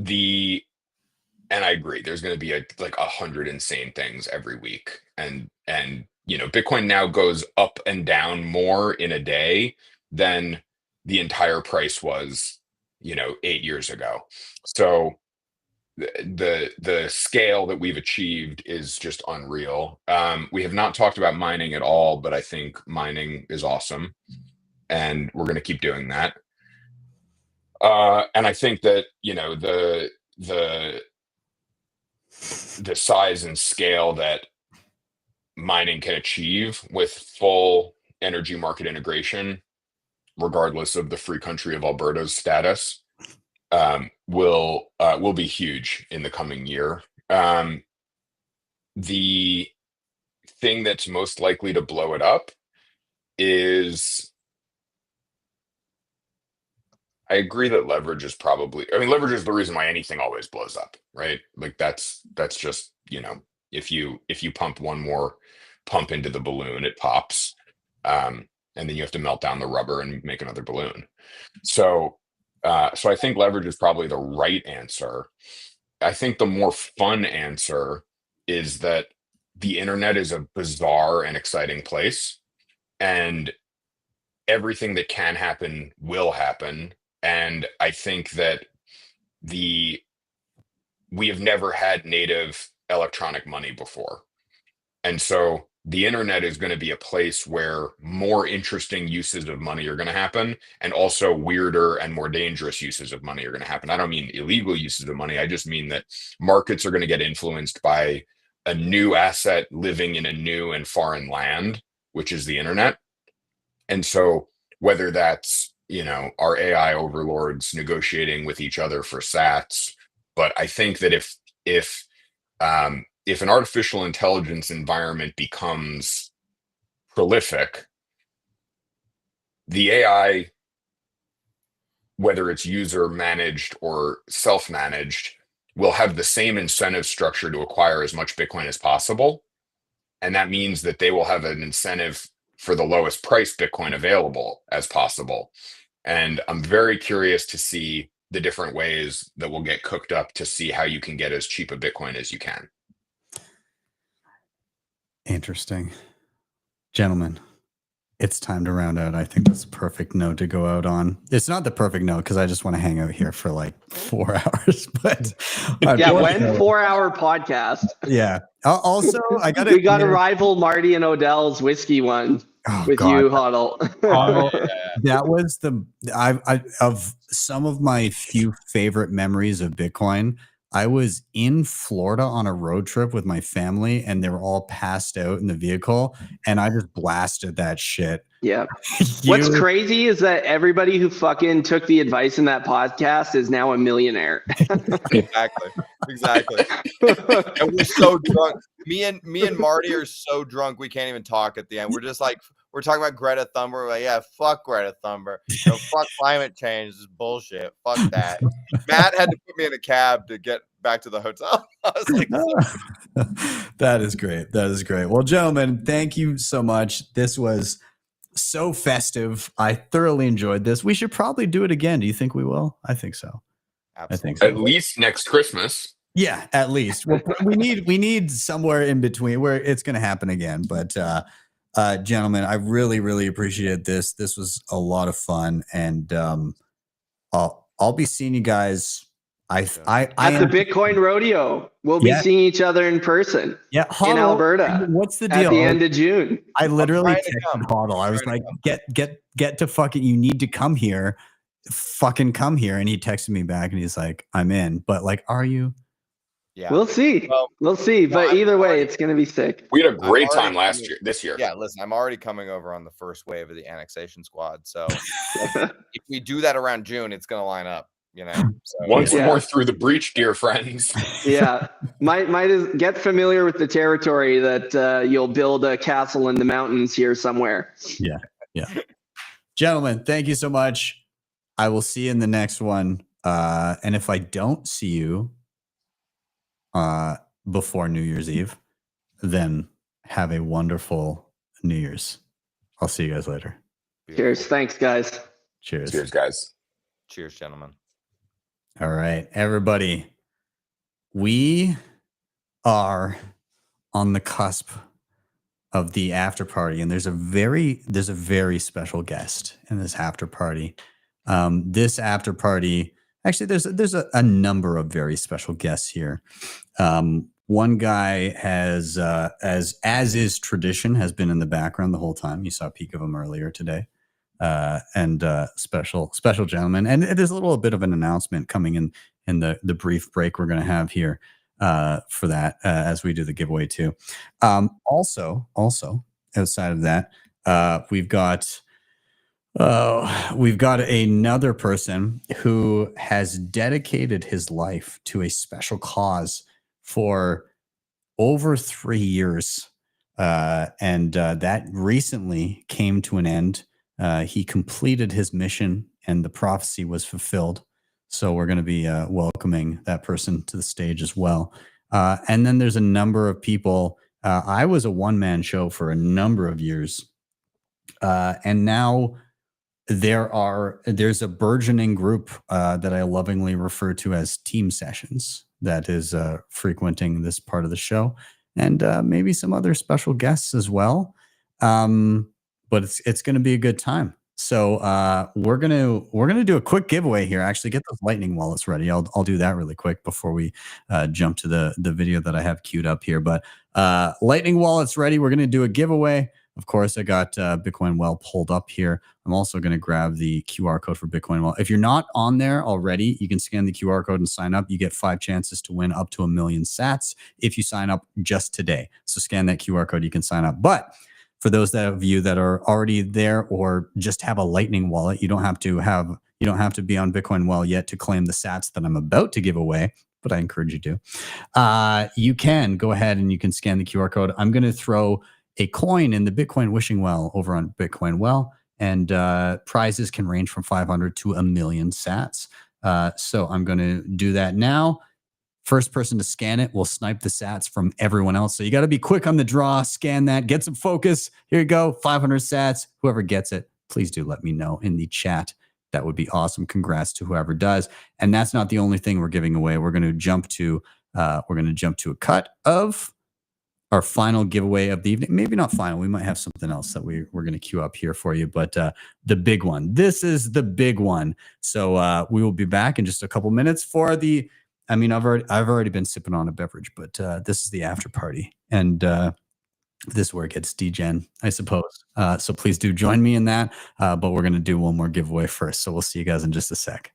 S23: and I agree, there's going to be like 100 insane things every week. And Bitcoin now goes up and down more in a day than the entire price was, 8 years ago. So the scale that we've achieved is just unreal. We have not talked about mining at all, but I think mining is awesome, and we're going to keep doing that. And I think that the size and scale that mining can achieve with full energy market integration, regardless of the free country of Alberta's status, will be huge in the coming year. The thing that's most likely to blow it up is, I agree that leverage is leverage is the reason why anything always blows up, right? Like that's just, if you pump one more pump into the balloon, it pops. And then you have to melt down the rubber and make another balloon. So I think leverage is probably the right answer. I think the more fun answer is that the internet is a bizarre and exciting place, and everything that can happen will happen. And I think that we have never had native electronic money before. And so the internet is going to be a place where more interesting uses of money are going to happen, and also weirder and more dangerous uses of money are going to happen. I don't mean illegal uses of money. I just mean that markets are going to get influenced by a new asset living in a new and foreign land, which is the internet. And so whether that's, our AI overlords negotiating with each other for sats, but I think that if an artificial intelligence environment becomes prolific, the AI, whether it's user managed or self-managed, will have the same incentive structure to acquire as much Bitcoin as possible. And that means that they will have an incentive for the lowest price Bitcoin available as possible. And I'm very curious to see the different ways that will get cooked up to see how you can get as cheap a Bitcoin as you can.
S5: Interesting. Gentlemen, it's time to round out. I think that's a perfect note to go out on. It's not the perfect note because I just want to hang out here for like 4 hours. But
S10: yeah, when 4-hour podcast.
S5: Yeah. Also,
S10: we got to rival Marty and Odell's whiskey one with you, HODL.
S5: That was I of some of my few favorite memories of Bitcoin. I was in Florida on a road trip with my family, and they were all passed out in the vehicle, and I just blasted that shit.
S10: Yeah. What's crazy is that everybody who fucking took the advice in that podcast is now a millionaire.
S11: Exactly. And we're so drunk. Me and Marty are so drunk we can't even talk at the end. We're just like, we're talking about Greta Thunberg. We're like, yeah, fuck Greta Thunberg. Fuck climate change. This is bullshit. Fuck that. Matt had to put me in a cab to get back to the hotel. I was like,
S5: that is great. That is great. Well, gentlemen, thank you so much. This was so festive. I thoroughly enjoyed this. We should probably do it again. Do you think we will? I think so.
S11: Absolutely.
S5: I think so.
S23: At least next Christmas.
S5: Yeah, at least. we need somewhere in between where it's going to happen again. But gentlemen, I really, really appreciate this. This was a lot of fun, and I'll be seeing you guys. At
S10: the Bitcoin Rodeo, we'll be seeing each other in person.
S5: Yeah,
S10: in Alberta.
S5: What's the deal?
S10: At the end of June.
S5: I literally texted HODL. I was like, get to fucking. You need to come here. Fucking come here. And he texted me back, and he's like, I'm in. But like, are you?
S11: Yeah,
S10: we'll see. We'll see. But either way, it's gonna be sick.
S23: We had a great time this year.
S11: Yeah, listen, I'm already coming over on the first wave of the annexation squad. So if we do that around June, it's gonna line up. So,
S23: once more through the breach, dear friends.
S10: Yeah, might get familiar with the territory that you'll build a castle in the mountains here somewhere.
S5: Yeah. Gentlemen, thank you so much. I will see you in the next one. And if I don't see you before New Year's Eve, then have a wonderful New Year's. I'll see you guys later.
S10: Cheers. Thanks, guys.
S5: Cheers.
S23: Cheers, guys.
S11: Cheers, gentlemen.
S5: All right, everybody. We are on the cusp of the after party, and there's a very special guest in this after party. This after party, actually, there's a number of very special guests here. One guy has, as is tradition, has been in the background the whole time. You saw a peek of him earlier today. And special gentleman. And there's a little bit of an announcement coming in the brief break we're going to have here for that as we do the giveaway too. Also outside of that, we've got another person who has dedicated his life to a special cause for over 3 years. And that recently came to an end. He completed his mission and the prophecy was fulfilled. So we're going to be welcoming that person to the stage as well. And then there's a number of people. I was a one-man show for a number of years. And now there's a burgeoning group that I lovingly refer to as team sessions that is frequenting this part of the show. And maybe some other special guests as well. But it's going to be a good time. So we're gonna do a quick giveaway here. Actually, get those lightning wallets ready. I'll do that really quick before we jump to the video that I have queued up here. But lightning wallets ready. We're gonna do a giveaway. Of course, I got Bitcoin Well pulled up here. I'm also going to grab the QR code for Bitcoin Well. If you're not on there already, you can scan the QR code and sign up. You get 5 chances to win up to 1 million sats if you sign up just today. So scan that QR code, you can sign up. But for those of you that are already there or just have a lightning wallet, you don't have to be on Bitcoin Well yet to claim the sats that I'm about to give away, but I encourage you to. You can go ahead and you can scan the QR code. I'm going to throw a coin in the Bitcoin wishing well over on Bitcoin Well, and prizes can range from 500 to 1 million sats. So I'm going to do that now. First person to scan it will snipe the sats from everyone else. So you got to be quick on the draw, scan that, get some focus. Here you go, 500 sats. Whoever gets it, please do let me know in the chat. That would be awesome. Congrats to whoever does. And that's not the only thing we're giving away. We're going to jump to a cut of our final giveaway of the evening. Maybe not final. We might have something else that we're going to queue up here for you. But the big one. This is the big one. So we will be back in just a couple minutes for the. I mean, I've already been sipping on a beverage, but this is the after party, and this is where it gets degen, I suppose. So please do join me in that. But we're going to do one more giveaway first. So we'll see you guys in just a sec.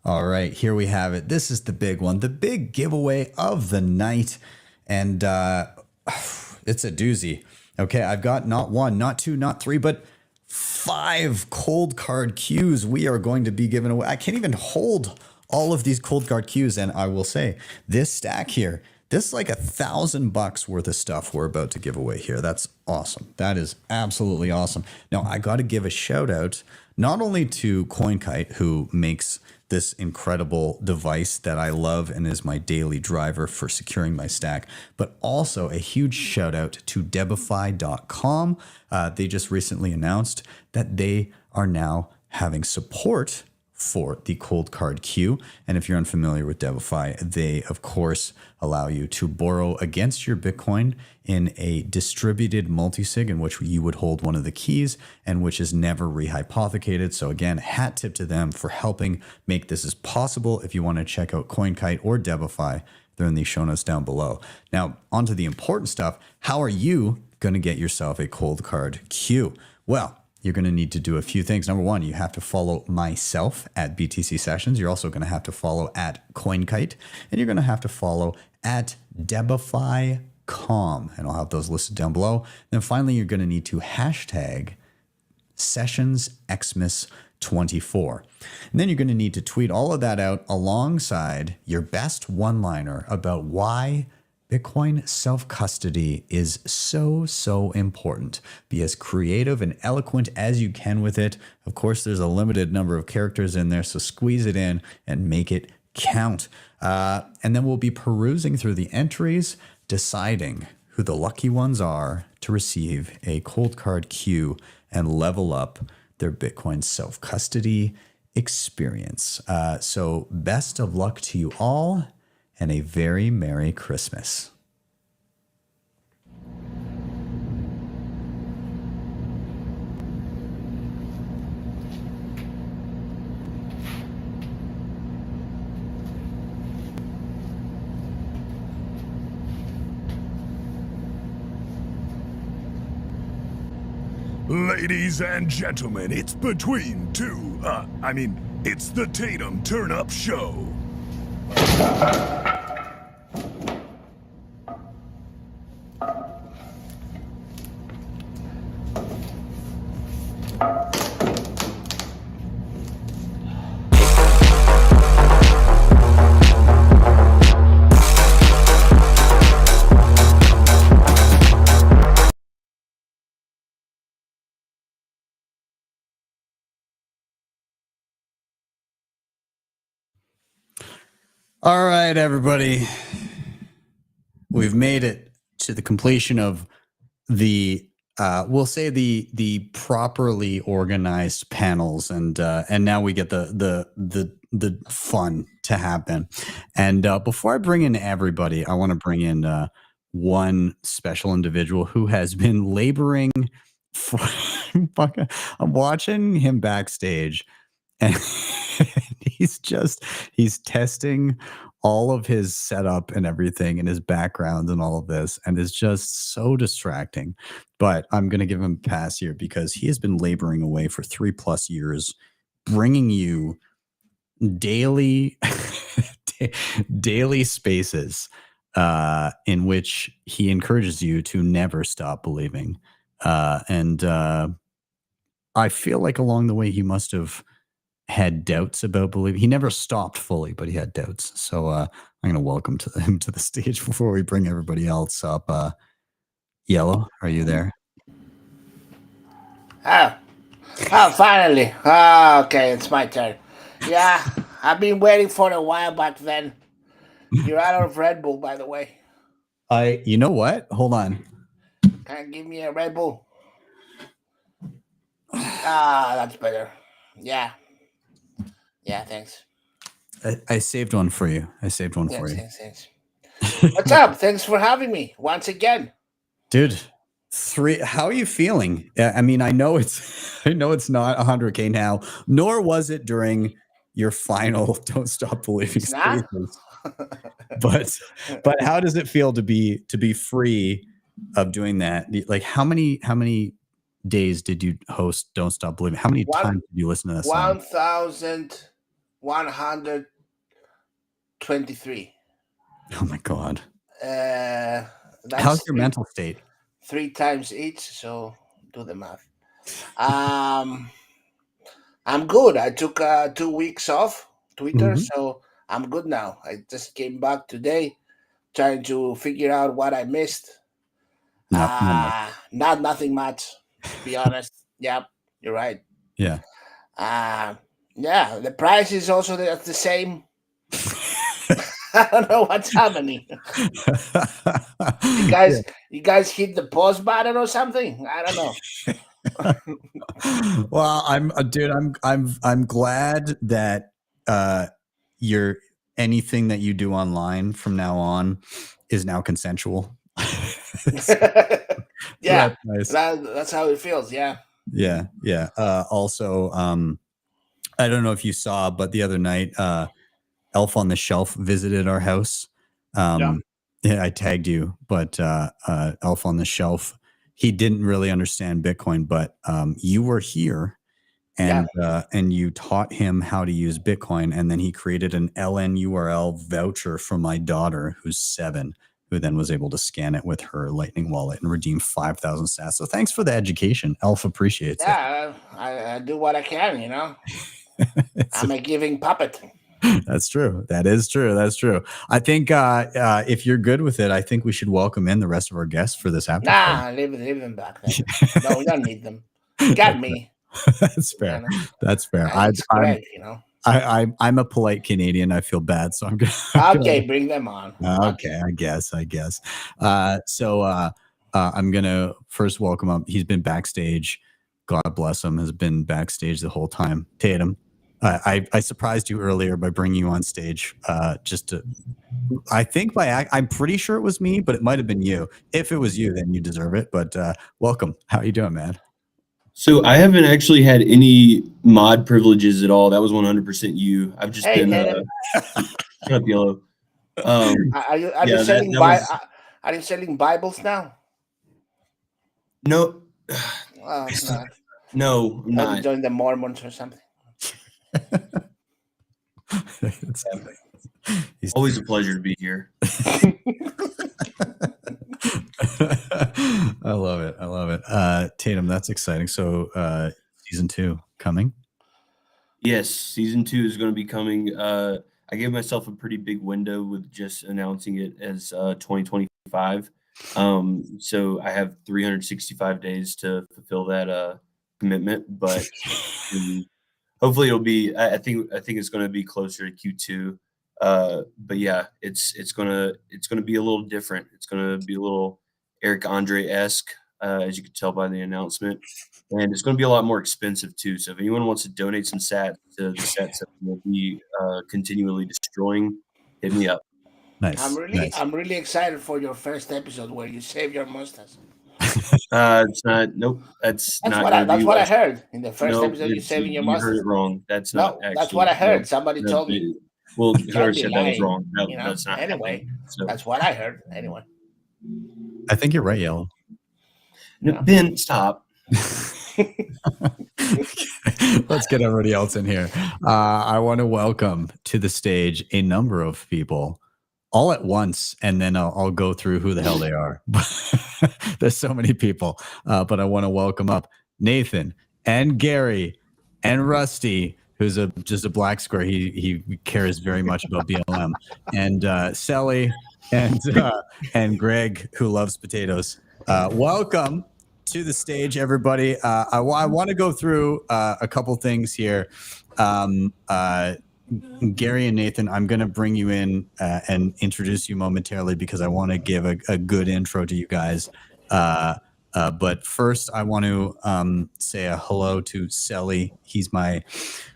S5: All right, here we have it. This is the big one, the big giveaway of the night, and it's a doozy. Okay, I've got not 1, not 2, not 3, but 5 cold card queues we are going to be giving away. I can't even hold all of these cold card queues, and I will say this stack here, this is like $1,000 worth of stuff we're about to give away here. That's awesome. That is absolutely awesome. Now, I got to give a shout out not only to CoinKite, who makes this incredible device that I love and is my daily driver for securing my stack, but also a huge shout out to Debify.com. They just recently announced that they are now having support for the cold card queue. And if you're unfamiliar with Debify, they of course allow you to borrow against your Bitcoin in a distributed multisig in which you would hold one of the keys and which is never rehypothecated. So again, hat tip to them for helping make this as possible. If you want to check out CoinKite or Debify, they're in the show notes down below. Now, onto the important stuff. How are you going to get yourself a cold card queue? Well, you're going to need to do a few things. Number 1, you have to follow myself at BTC Sessions. You're also going to have to follow at CoinKite, and you're going to have to follow at Debify.com, and I'll have those listed down below. Then finally, you're going to need to hashtag SessionsXmas24. And then you're going to need to tweet all of that out alongside your best one-liner about why Bitcoin self-custody is so important. Be as creative and eloquent as you can with it. Of course, there's a limited number of characters in there, so squeeze it in and make it count. And then we'll be perusing through the entries, deciding who the lucky ones are to to receive a cold card queue and level up their Bitcoin self-custody experience. So best of luck to you all and a very Merry Christmas.
S1: Ladies and gentlemen, it's between two. It's the Tatum Turn Up Show.
S5: All right, everybody. We've made it to the completion of the we'll say the properly organized panels, and now we get the fun to happen. And before I bring in everybody, I want to bring in one special individual who has been laboring for I'm watching him backstage, and he's testing all of his setup and everything and his background and all of this, and it's just so distracting. But I'm going to give him a pass here because he has been laboring away for 3+ years, bringing you daily daily spaces in which he encourages you to never stop believing. And I feel like along the way he must have had doubts about believing. He never stopped fully, but he had doubts. So I'm going to welcome him to the stage before we bring everybody else up. Yellow, are you there?
S2: Oh, finally. Oh, okay, it's my turn. Yeah, I've been waiting for a while back then. You're out of Red Bull, by the way.
S5: You know what? Hold on.
S2: Can you give me a Red Bull? Ah, that's better. Yeah. Yeah, thanks.
S5: I saved one for you.
S2: Thanks. What's up? Thanks for having me once again.
S5: Dude, how are you feeling? I mean, I know it's not 100K now, nor was it during your final Don't Stop Believing stages. But how does it feel to be free of doing that? Like how many days did you host Don't Stop Believing? How many times did you listen to that song?
S2: 1,123.
S5: Oh my God.
S2: That's
S5: How's your mental state?
S2: 3 times each, so do the math. I'm good. I took 2 weeks off Twitter, so I'm good now. I just came back today trying to figure out what I missed. Nothing much, to be honest. Yep, you're right.
S5: Yeah.
S2: Yeah, the price is also the same. I don't know what's happening. You guys hit the pause button or something? I don't know.
S5: Well, I'm glad that anything that you do online from now on is now consensual.
S2: Yeah,
S5: nice.
S2: That's how it feels. Yeah.
S5: Also, I don't know if you saw, but the other night, Elf on the Shelf visited our house. Yeah, I tagged you, but Elf on the Shelf, he didn't really understand Bitcoin, but you were here and you taught him how to use Bitcoin, and then he created an LNURL voucher for my daughter, who's 7, who then was able to scan it with her Lightning wallet and redeem 5,000 sats. So thanks for the education. Elf appreciates it.
S2: Yeah, I do what I can, you know. I'm a giving puppet.
S5: That's true. That is true. That's true. I think if you're good with it, I think we should welcome in the rest of our guests for this after.
S2: Nah, leave them back then. No, we don't need them. You got me.
S5: That's fair. That's fair.
S2: It's great, you know.
S5: I'm a polite Canadian. I feel bad, so I'm gonna.
S2: Okay, bring them on.
S5: Okay, I guess. So I'm gonna first welcome up. He's been backstage. God bless him. Has been backstage the whole time. Tatum, I surprised you earlier by bringing you on stage. Just to, I think I'm pretty sure it was me, but it might have been you. If it was you, then you deserve it. But welcome. How you doing, man?
S12: So I haven't actually had any mod privileges at all. That was 100% you. I've just been shut up, Yellow.
S2: Are you selling are you selling Bibles now?
S12: No.
S2: No,
S12: No, I'm not.
S2: Join the Mormons or something.
S12: It's always a pleasure to be here.
S5: I love it. I love it. Tatum, that's exciting. So season 2 coming?
S12: Yes, season 2 is going to be coming. I gave myself a pretty big window with just announcing it as 2025. So I have 365 days to fulfill that commitment, but hopefully it'll be. I think it's going to be closer to Q2. But yeah, it's gonna be a little different. It's gonna be a little Eric Andre-esque, as you could tell by the announcement, and it's gonna be a lot more expensive too. So if anyone wants to donate some sats to the sets that we'll be continually destroying, hit me up.
S5: Nice.
S2: I'm really excited for your first episode where you save your mustache.
S12: It's not. Nope. That's not.
S2: That's what I heard in the first episode. You saving your mustache.
S12: You heard it wrong. That's not. Actually,
S2: that's what I heard. Somebody told me.
S12: Well, Hunter said that was wrong. No, that's not.
S2: Anyway, that's what I heard. Anyway,
S5: I think you're right, Yellow.
S12: No, Ben, stop.
S5: Let's get everybody else in here. I want to welcome to the stage a number of people all at once, and then I'll go through who the hell they are. There's so many people, but I want to welcome up Nathan and Gary and Rusty, who's just a black square. He cares very much about BLM, and Sally and Greg, who loves potatoes. Welcome to the stage, everybody. I want to go through a couple things here. Gary and Nathan, I'm going to bring you in and introduce you momentarily because I want to give a good intro to you guys. But first, I want to say a hello to Selly. He's my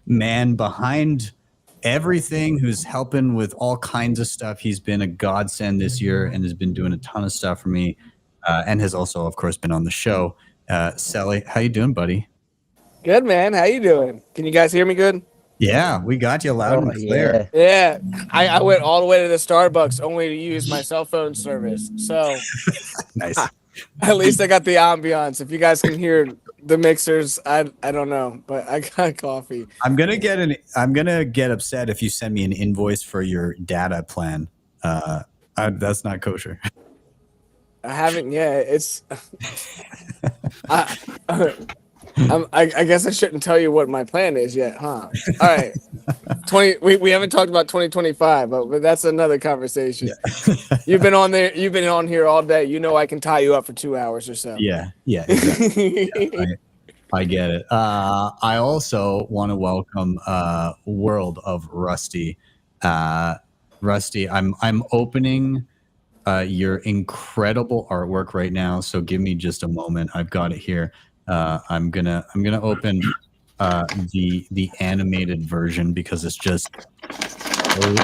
S5: man behind everything, who's helping with all kinds of stuff. He's been a godsend this year and has been doing a ton of stuff for me, and has also, of course, been on the show. Selly, how you doing, buddy?
S13: Good, man. How you doing? Can you guys hear me good?
S5: Yeah, we got you loud and clear.
S13: Yeah. I went all the way to the Starbucks only to use my cell phone service. So
S5: nice.
S13: At least I got the ambiance. If you guys can hear the mixers, I don't know, but I got coffee.
S5: I'm gonna get upset if you send me an invoice for your data plan. That's not kosher.
S13: I haven't yet. It's I guess I shouldn't tell you what my plan is yet, huh? All right. We haven't talked about 2025, but that's another conversation. Yeah. You've been on here all day. You know I can tie you up for 2 hours or so.
S5: Yeah, exactly. Yeah, I get it. I also want to welcome World of Rusty. Rusty, I'm opening your incredible artwork right now, so give me just a moment. I've got it here. I'm gonna open the animated version because it's just so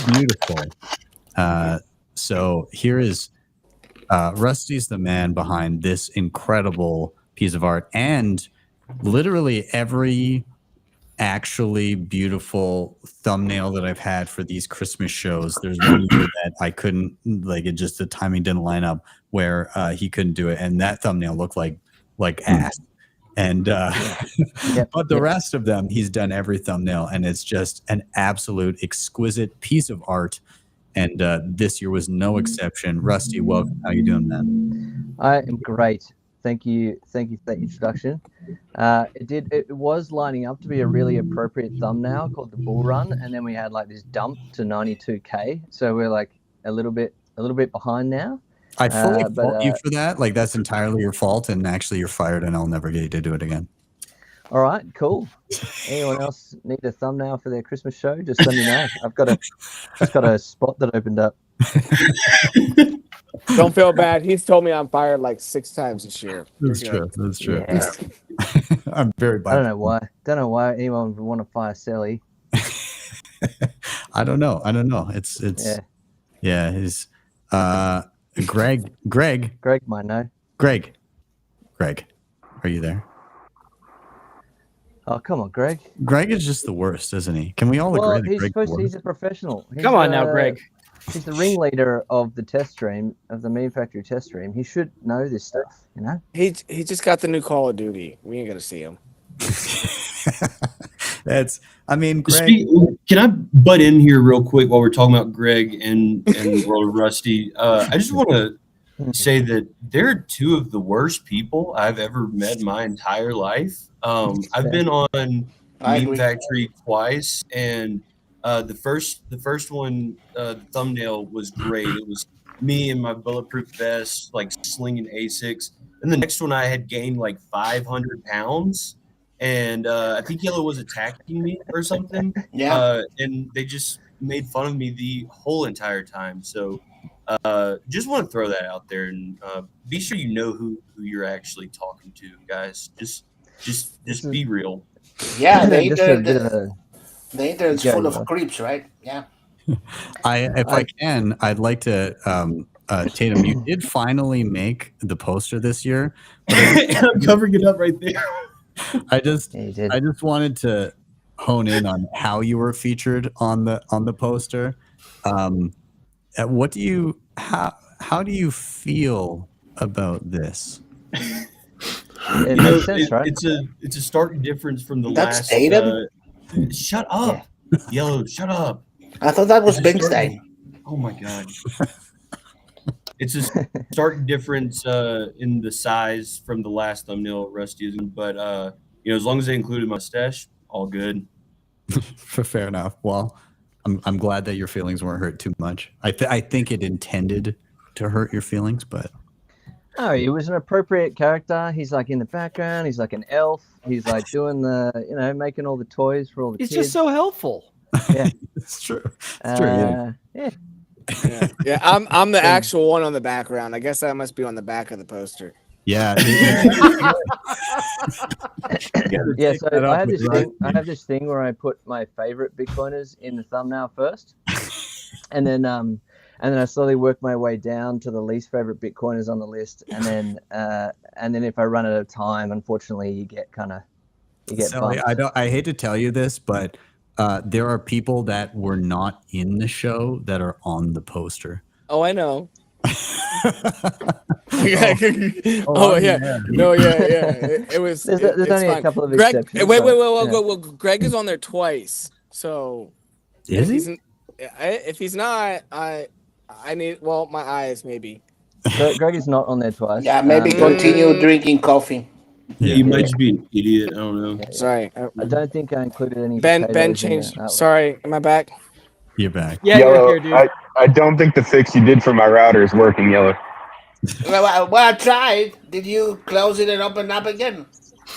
S5: beautiful. So here is Rusty's the man behind this incredible piece of art, and literally every actually beautiful thumbnail that I've had for these Christmas shows. There's one year that I couldn't, like, it just, the timing didn't line up where he couldn't do it, and that thumbnail looked like ass. And but the rest of them, he's done every thumbnail, and it's just an absolute exquisite piece of art. And this year was no exception. Rusty, welcome. How you doing, man?
S14: I am great. Thank you for that introduction. It was lining up to be a really appropriate thumbnail called the Bull Run, and then we had like this dump to 92K. So we're like a little bit behind now.
S5: I fully fault you for that. Like, that's entirely your fault, and actually you're fired, and I'll never get you to do it again.
S14: All right, cool. Anyone else need a thumbnail for their Christmas show? Just let me know. I've got a spot that opened up.
S13: Don't feel bad. He's told me I'm fired like 6 times this year.
S5: That's
S13: You're
S5: true.
S13: good.
S5: That's true.
S14: Yeah.
S5: I'm very
S14: I don't
S5: bipolar.
S14: know why. Don't know why anyone would want to fire Sally.
S5: I don't know. It's
S14: Yeah.
S5: His Greg
S14: Greg might know.
S5: Greg, are you there?
S14: Oh, come on, Greg.
S5: Greg is just the worst, isn't he? Can we all agree that
S14: he's
S5: Greg's
S14: supposed
S5: the
S14: to,
S5: worst?
S14: he's a professional.
S6: Come on now, Greg.
S14: He's the ringleader of the test stream, of the Meme Factory test stream. He should know this stuff, you know?
S13: He just got the new Call of Duty. We ain't gonna see him.
S5: Greg.
S12: Can I butt in here real quick while we're talking about Greg and the world of Rusty? I just want to say that they're two of the worst people I've ever met in my entire life. I've been on Meme Factory twice, and the first one, the thumbnail was great. It was me in my bulletproof vest, like slinging ASICs. And the next one, I had gained like 500 pounds. And I think Yellow was attacking me or something.
S2: Yeah.
S12: And they just made fun of me the whole entire time. So just want to throw that out there, and be sure you know who you're actually talking to, guys. Just be real.
S2: Yeah, the
S14: Just a bit of
S2: internet, the internet's
S14: Yeah,
S2: full of
S14: yeah.
S2: creeps, right? Yeah.
S5: If I can, I'd like to, Tatum, you did finally make the poster this year.
S12: I'm covering it up right there.
S5: I just wanted to hone in on how you were featured on the poster. How do you feel about this?
S14: It makes sense, right?
S12: It's a stark difference from the
S2: That's
S12: last.
S2: Tatum?
S12: Shut up, Yellow. Shut up.
S2: I thought that was
S12: It's a stark-
S2: Bingstein.
S12: Oh my god. It's a stark difference in the size from the last thumbnail Rusty is, but as long as they included my mustache, all good.
S5: Fair enough. Well, I'm glad that your feelings weren't hurt too much. I think it intended to hurt your feelings, but
S14: No, he was an appropriate character. He's like in the background. He's like an elf. He's like doing making all the toys for all the
S6: He's
S14: kids.
S6: just so helpful.
S14: Yeah,
S5: it's true.
S14: Yeah.
S13: Yeah, I'm the actual one on the background. I guess that must be on the back of the poster.
S5: Yeah.
S14: Yeah, so I have this thing where I put my favorite Bitcoiners in the thumbnail first, and then I slowly work my way down to the least favorite Bitcoiners on the list, and then if I run out of time, unfortunately, you get
S5: Sally,
S14: bumped.
S5: I hate to tell you this, but there are people that were not in the show that are on the poster.
S13: Oh, I know.
S5: Yeah.
S13: No, yeah. It was.
S14: There's
S13: it's
S14: only a
S13: fine.
S14: couple of
S13: Greg,
S14: exceptions.
S13: wait.
S14: but,
S13: Well, Greg is on there twice. So
S5: Is
S13: if
S5: he?
S13: if he's not, I need. Well, my eyes maybe.
S14: Greg is not on there twice.
S2: Yeah, maybe continue drinking coffee.
S12: Yeah, you might just be an idiot. I don't know.
S13: Sorry,
S14: I don't think I included any.
S13: Ben
S14: potatoes in
S13: changed.
S14: there.
S13: Sorry, am I back?
S5: You're back.
S6: Yeah,
S15: Yellow,
S6: you're here, dude.
S15: I don't think the fix you did for my router is working, Yellow.
S2: Well, I tried. Did you close it and open up again?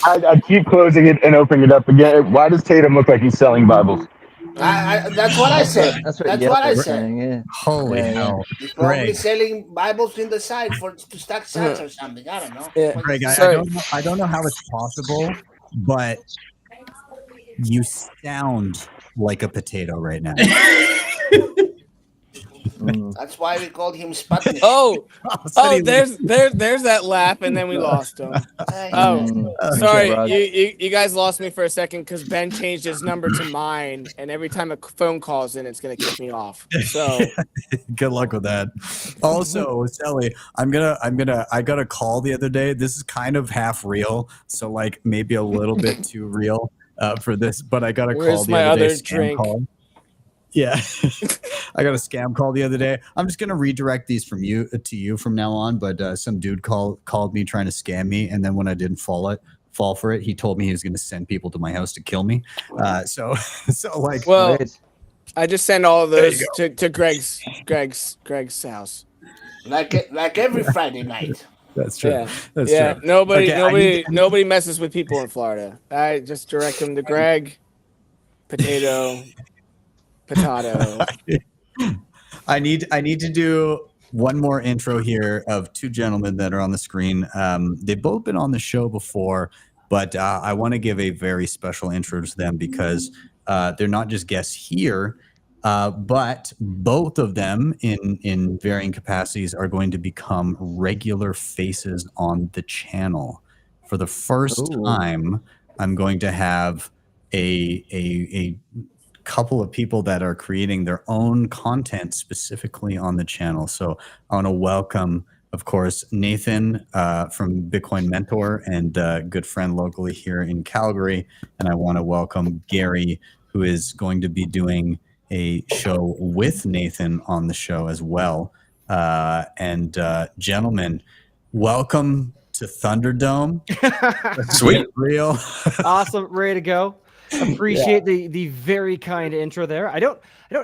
S15: I keep closing it and opening it up again. Why does Tatum look like he's selling Bibles?
S2: That's what I said. That's what I
S14: Yellow's
S2: said.
S14: saying, yeah.
S5: Holy
S14: Yeah,
S5: hell.
S2: He's probably
S5: Greg.
S2: selling Bibles in the side to stack sats or something. I don't know.
S13: Yeah.
S5: Greg, I don't know how it's possible, but you sound like a potato right now.
S2: That's why we called him Sputnik.
S13: Oh, there's that laugh, and then we lost him. Sorry, you guys lost me for a second because Ben changed his number to mine, and every time a phone calls in, it's gonna kick me off. So
S5: good luck with that. Also, Sally, I got a call the other day. This is kind of half real, so like maybe a little bit too real for this, but I got a
S13: Where's
S5: call the
S13: my
S5: other day.
S13: other
S5: Scam
S13: drink?
S5: call. Yeah, I got a scam call the other day. I'm just gonna redirect these from you to you from now on. But some dude called me trying to scam me, and then when I didn't fall for it, he told me he was gonna send people to my house to kill me. So like,
S13: well, I just send all of those to Greg's house.
S2: Like every Friday night.
S5: That's true.
S13: Yeah,
S5: That's
S13: yeah.
S5: true.
S13: Nobody,
S5: Okay,
S13: nobody messes with people in Florida. I just direct them to Greg. Potato.
S5: I need to do one more intro here of two gentlemen that are on the screen. They've both been on the show before, but I want to give a very special intro to them because they're not just guests here, but both of them in varying capacities are going to become regular faces on the channel. For the first time, I'm going to have a couple of people that are creating their own content specifically on the channel. So I want to welcome, of course, Nathan from Bitcoin Mentor and good friend locally here in Calgary. And I want to welcome Gary, who is going to be doing a show with Nathan on the show as well. And gentlemen, welcome to Thunderdome.
S16: Sweet.
S5: Real.
S16: Awesome. Ready to go. Appreciate the very kind intro there. I don't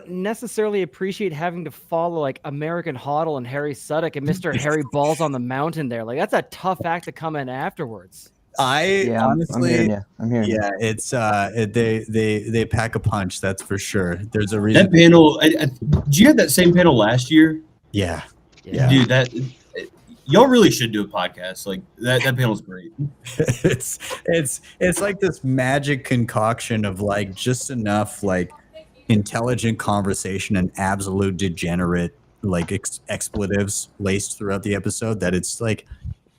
S16: necessarily appreciate having to follow like American HODL and Harry Suddock and Mr. Harry Balls on the Mountain there. Like that's a tough act to come in afterwards.
S5: Honestly,
S14: I'm hearing you.
S5: It's they pack a punch, that's for sure. There's a reason.
S12: That panel, did you have that same panel last year?
S5: Yeah.
S12: Dude, y'all really should do a podcast. Like that panel's great.
S5: It's like this magic concoction of like just enough like intelligent conversation and absolute degenerate like expletives laced throughout the episode that it's like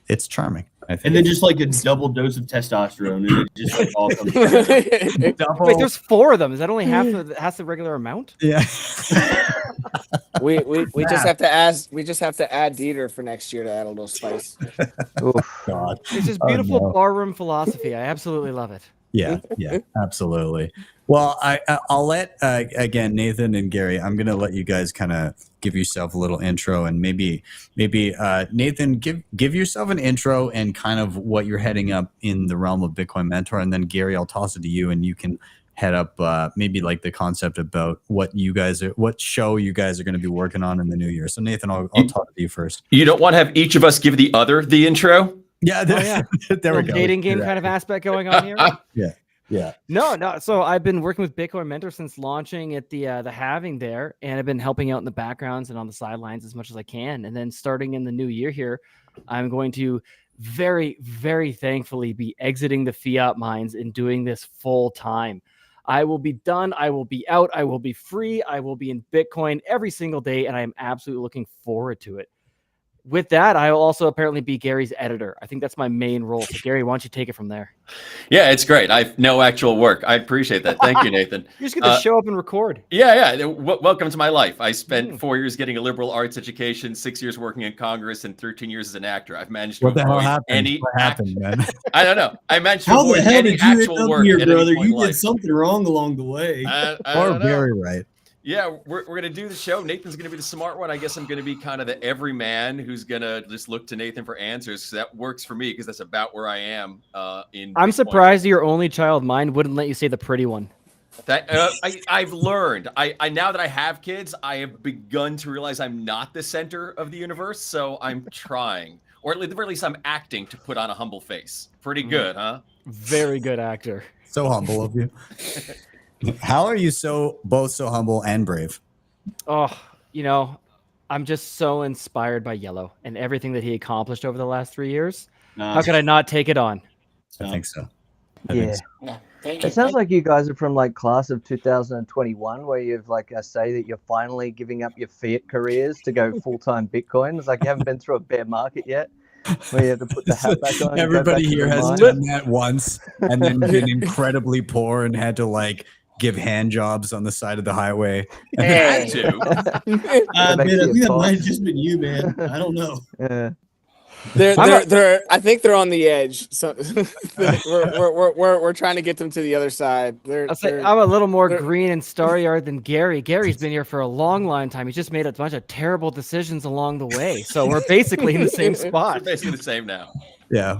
S5: it's charming.
S12: And then just like a double dose of testosterone, and it just like all comes
S16: Wait, there's 4 of them. Is that only half the regular amount?
S5: Yeah.
S13: we just have to add Dieter for next year to add a little spice.
S5: Oh God.
S16: It's just beautiful barroom philosophy. I absolutely love it.
S5: Yeah, absolutely. Well, I'll let again Nathan and Gary. I'm gonna let you guys kind of give yourself a little intro, and maybe Nathan give yourself an intro and kind of what you're heading up in the realm of Bitcoin Mentor, and then Gary, I'll toss it to you, and you can head up maybe like the concept about what show you guys are going to be working on in the new year. So Nathan, I'll talk to you first.
S16: You don't want to have each of us give the other the intro?
S5: Yeah, there we go.
S16: Dating game kind of aspect going on here.
S5: Yeah.
S16: No. So I've been working with Bitcoin Mentor since launching at the halving there, and I've been helping out in the backgrounds and on the sidelines as much as I can. And then starting in the new year here, I'm going to very, very thankfully be exiting the fiat mines and doing this full time. I will be done. I will be out. I will be free. I will be in Bitcoin every single day, and I am absolutely looking forward to it. With that, I will also apparently be Gary's editor. I think that's my main role. So Gary, why don't you take it from there? Yeah, it's great. I have no actual work. I appreciate that. Thank you, Nathan.
S7: You're just going to show up and record.
S16: Yeah. Welcome to my life. I spent 4 years getting a liberal arts education, 6 years working in Congress, and 13 years as an actor. I've managed to avoid any.
S5: What happened, man?
S16: I don't know. I managed to
S12: How the
S16: avoid
S12: hell
S16: any
S12: did you end
S16: actual
S12: up
S16: work
S12: here,
S16: at any
S12: brother?
S16: point in
S12: You did
S16: life.
S12: something wrong along the way.
S16: I
S5: Or
S16: don't know.
S5: very right.
S16: Yeah, we're going to do the show. Nathan's going to be the smart one. I guess I'm going to be kind of the everyman who's going to just look to Nathan for answers. So that works for me because that's about where I am in
S7: I'm
S16: Bitcoin.
S7: surprised your only child, mine, wouldn't let you say the pretty one.
S16: That I've learned. I now that I have kids, I have begun to realize I'm not the center of the universe. So I'm trying, or at the very least, I'm acting to put on a humble face. Pretty good, huh?
S7: Very good actor.
S5: So humble of you. How are you both so humble and brave?
S7: Oh, I'm just so inspired by Yellow and everything that he accomplished over the last 3 years. How could I not take it on?
S5: I think so.
S14: Yeah. It sounds like you guys are from like class of 2021, where you've like say that you're finally giving up your fiat careers to go full-time Bitcoin. It's like you haven't been through a bear market yet, where you have to put the hat back on.
S5: Everybody here has done that once and then been incredibly poor and had to like give hand jobs on the side of the highway.
S16: Had to.
S12: Man, I think that might have just been you, man. I don't know.
S13: I think they're on the edge. So we're trying to get them to the other side.
S7: I'm a little more green and starry-eyed than Gary. Gary's been here for a long time. He's just made a bunch of terrible decisions along the way. So we're basically in the same spot.
S16: We're basically the same now.
S5: Yeah.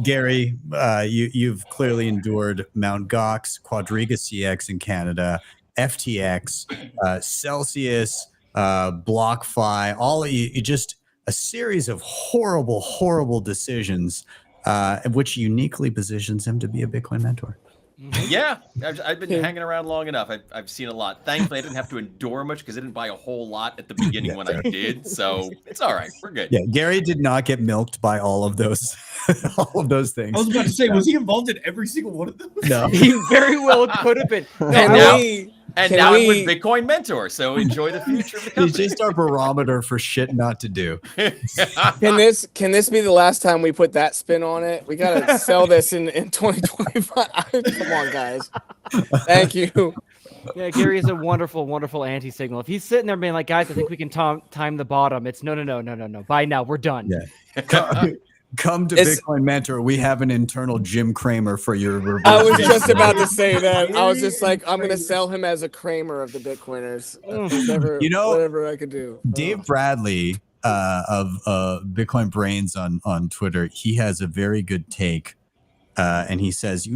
S5: Gary, you've clearly endured Mt. Gox, Quadriga CX in Canada, FTX, Celsius, BlockFi, all of you just a series of horrible decisions, which uniquely positions him to be a Bitcoin mentor.
S9: Yeah, I've been hanging around long enough. I've seen a lot. Thankfully, I didn't have to endure much because I didn't buy a whole lot at the beginning when I did. So it's all right. We're good.
S5: Yeah, Gary did not get milked by all of those, all of those things.
S12: I was about to say, was he involved in every single one of those?
S5: No,
S16: He very well could have been.
S9: And now I'm with Bitcoin Mentor. So enjoy the future of the company.
S5: He's just our barometer for shit not to do.
S13: Can this be the last time we put that spin on it? We gotta sell this in 2025. Come on, guys. Thank you.
S16: Yeah, Gary is a wonderful, wonderful anti-signal. If he's sitting there being like, guys, I think we can time the bottom. It's no. By now, we're done.
S5: Yeah. Come to Bitcoin Mentor. We have an internal Jim Cramer for your reverse.
S13: I was just about to say that. I was just like, I'm gonna sell him as a Kramer of the Bitcoiners. Whatever I could do.
S5: Dave Bradley of Bitcoin Brains on Twitter, he has a very good take, and he says,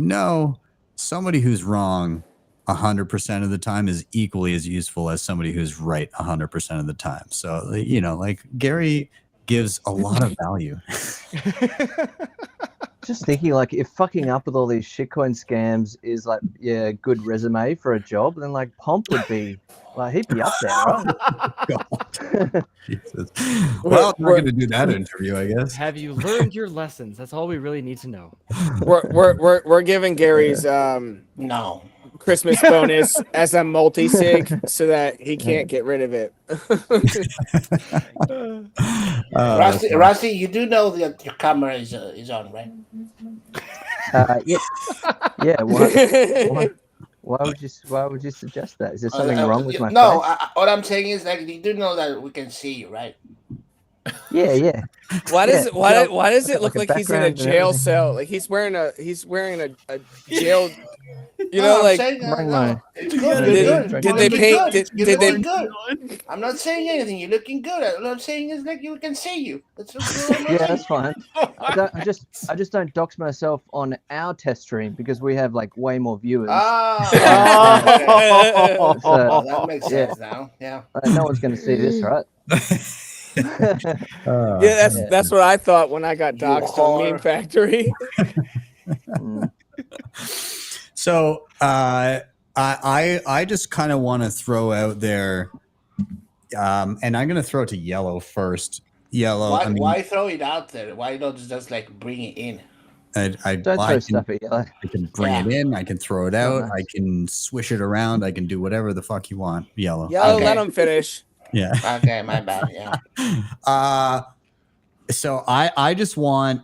S5: somebody who's wrong 100% of the time is equally as useful as somebody who's right 100% of the time. So like Gary gives a lot of value.
S14: Just thinking, like, if fucking up with all these shitcoin scams is like, yeah, good resume for a job, then like Pomp would be like, he'd be up there, right?
S5: Jesus. Well, we're going to do that interview, I guess.
S16: Have you learned your lessons? That's all we really need to know.
S13: We're giving Gary's Christmas bonus as a multi-sig so that he can't get rid of it.
S2: Rusty, you do know that your camera is on, right?
S14: Yeah. Yeah. Why would you suggest that? Is there something wrong with my face?
S2: What I'm saying is, like, you do know that we can see you, right?
S14: Yeah.
S13: Why does it look like he's in a jail cell? Like he's wearing a jail. Did they paint? Did they?
S2: Good. I'm not saying anything. You're looking good. What I'm saying is, like, we can see you.
S14: That's fine. I just don't dox myself on our test stream because we have like way more viewers.
S2: That makes sense now. Yeah.
S14: No one's going to see this, right?
S13: That's what I thought when I got doxxed on Meme Factory.
S5: So I just kind of want to throw out there, and I'm going to throw it to Yellow first. Yellow.
S2: Why throw it out there? Why not just like bring it in?
S5: I can bring it in. I can throw it out. I can swish it around. I can do whatever the fuck you want. Yellow.
S13: Let him finish.
S5: Yeah.
S2: Okay, my bad. Yeah.
S5: So I just want.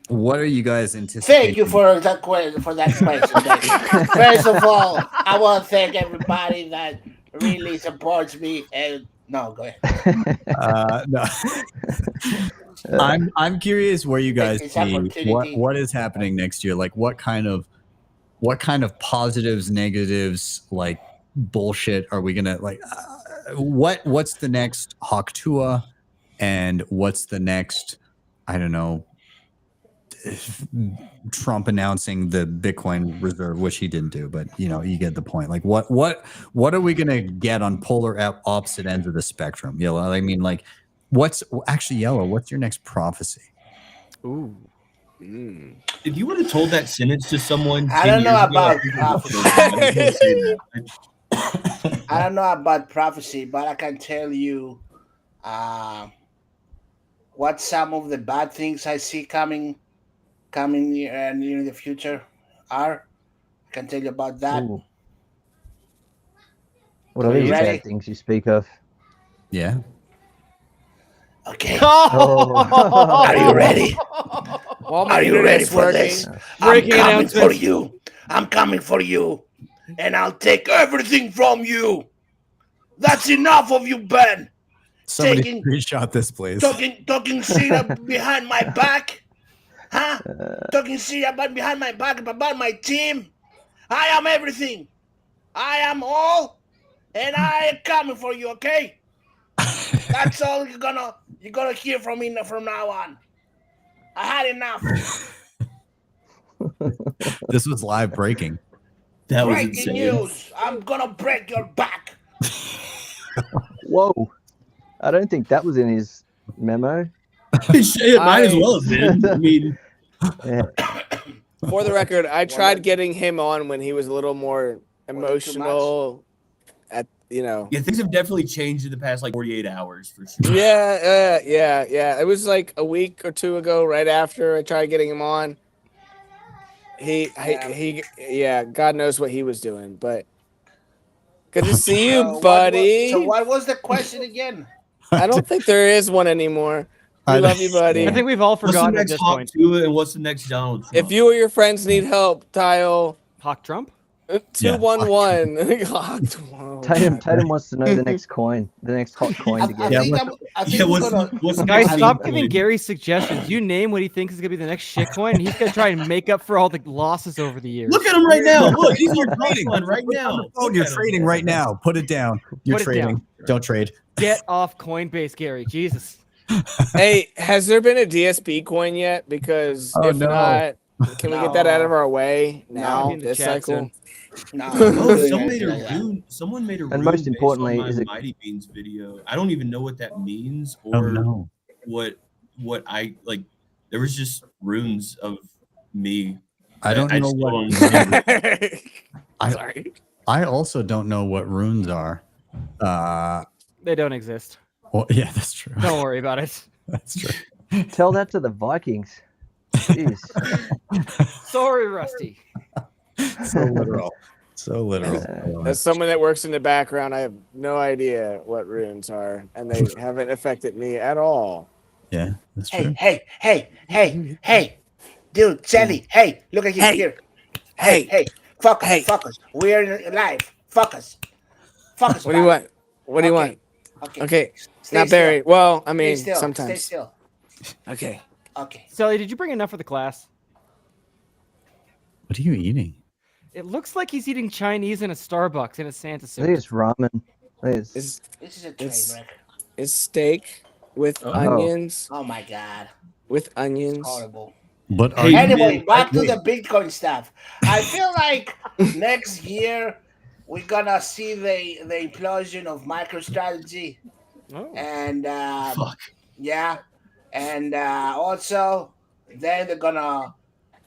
S5: What are you guys anticipating?
S2: Thank you for that question. First of all, I want to thank everybody that really supports me. And no, go ahead.
S5: No. I'm curious where you guys see what is happening next year. Like what kind of positives, negatives, like bullshit are we gonna like? What's the next Haktua, and what's the next? I don't know. Trump announcing the Bitcoin reserve, which he didn't do, but you get the point. Like what are we gonna get on polar opposite ends of the spectrum? Yellow. I mean, like what's Yellow? What's your next prophecy?
S16: Ooh.
S12: If you would have told that sentence to someone,
S2: I don't know about prophecy. I don't know about prophecy, but I can tell you what some of the bad things I see coming in the future are. I can tell you about that.
S14: Ooh. What are these bad things you speak of?
S5: Yeah.
S2: Okay.
S14: Oh.
S2: Are you ready? Are you ready for this? I'm coming for you. I'm coming for you. And I'll take everything from you. That's enough of you, Ben.
S5: Somebody screenshot this, please.
S2: Talking shit behind my back. Huh? Talking shit behind my back about my team. I am everything. I am all, and I am coming for you. Okay, that's all you're gonna hear from me from now on. I had enough.
S5: This was live breaking.
S12: That was
S2: breaking news. I'm gonna break your back.
S14: Whoa! I don't think that was in his memo.
S12: It might as well have been. I mean,
S13: For the record, I tried getting him on when he was a little more emotional.
S12: Yeah, things have definitely changed in the past 48 hours for sure.
S13: Yeah. It was like a week or two ago, right after I tried getting him on. God knows what he was doing, but good to see you, buddy.
S2: So what was the question again?
S13: I don't think there is one anymore. We love you, buddy.
S16: I think we've all forgotten at this point.
S12: And what's the next Donald Trump?
S13: If you or your friends need help, dial
S16: Hawk Trump
S13: 211.
S14: Tatum wants to know the next coin, the next hot coin to get.
S16: Guys, stop giving Gary suggestions. You name what he thinks is gonna be the next shit coin, and he's gonna try and make up for all the losses over the years.
S12: Look at him right now. Look, he's trading right now.
S5: Oh, you're trading right now. Put it down. You're
S16: Put it
S5: trading.
S16: down.
S5: Don't trade.
S16: Get off Coinbase, Gary. Jesus.
S13: Hey, has there been a DSP coin yet? Because if not, can we get that out of our way now? This cycle.
S12: Someone made a rune.
S14: And most importantly,
S12: based on my
S14: is it
S12: Mighty Beans video? I don't even know what that means or what I like. There was just runes of me.
S5: I don't know
S12: just
S5: what.
S13: Sorry.
S5: I also don't know what runes are.
S16: They don't exist.
S5: Well, yeah, that's true.
S16: Don't worry about it.
S5: That's true.
S14: Tell that to the Vikings. Jeez.
S16: Sorry, Rusty.
S5: So literal. So literal.
S13: As someone that works in the background, I have no idea what runes are, and they haven't affected me at all.
S5: Yeah, that's true.
S2: Hey, dude, Sally, hey, look at you here. Hey, fuck us. We're live. Fuck us.
S13: What do you want? What do you want? Okay. Not Barry.
S2: Still.
S13: Well, I mean,
S2: Stay still.
S13: sometimes.
S2: Stay still.
S13: Okay.
S16: Sally, did you bring enough for the class?
S5: What are you eating?
S16: It looks like he's eating Chinese in a Starbucks in a Santa
S14: I
S16: suit.
S14: think it's ramen.
S2: This is a train wreck.
S13: It's steak with onions.
S2: Oh my god.
S13: With onions.
S2: It's horrible.
S5: But
S2: anyway, back to the Bitcoin stuff. I feel like next year we're gonna see the implosion of MicroStrategy. And and also then they're gonna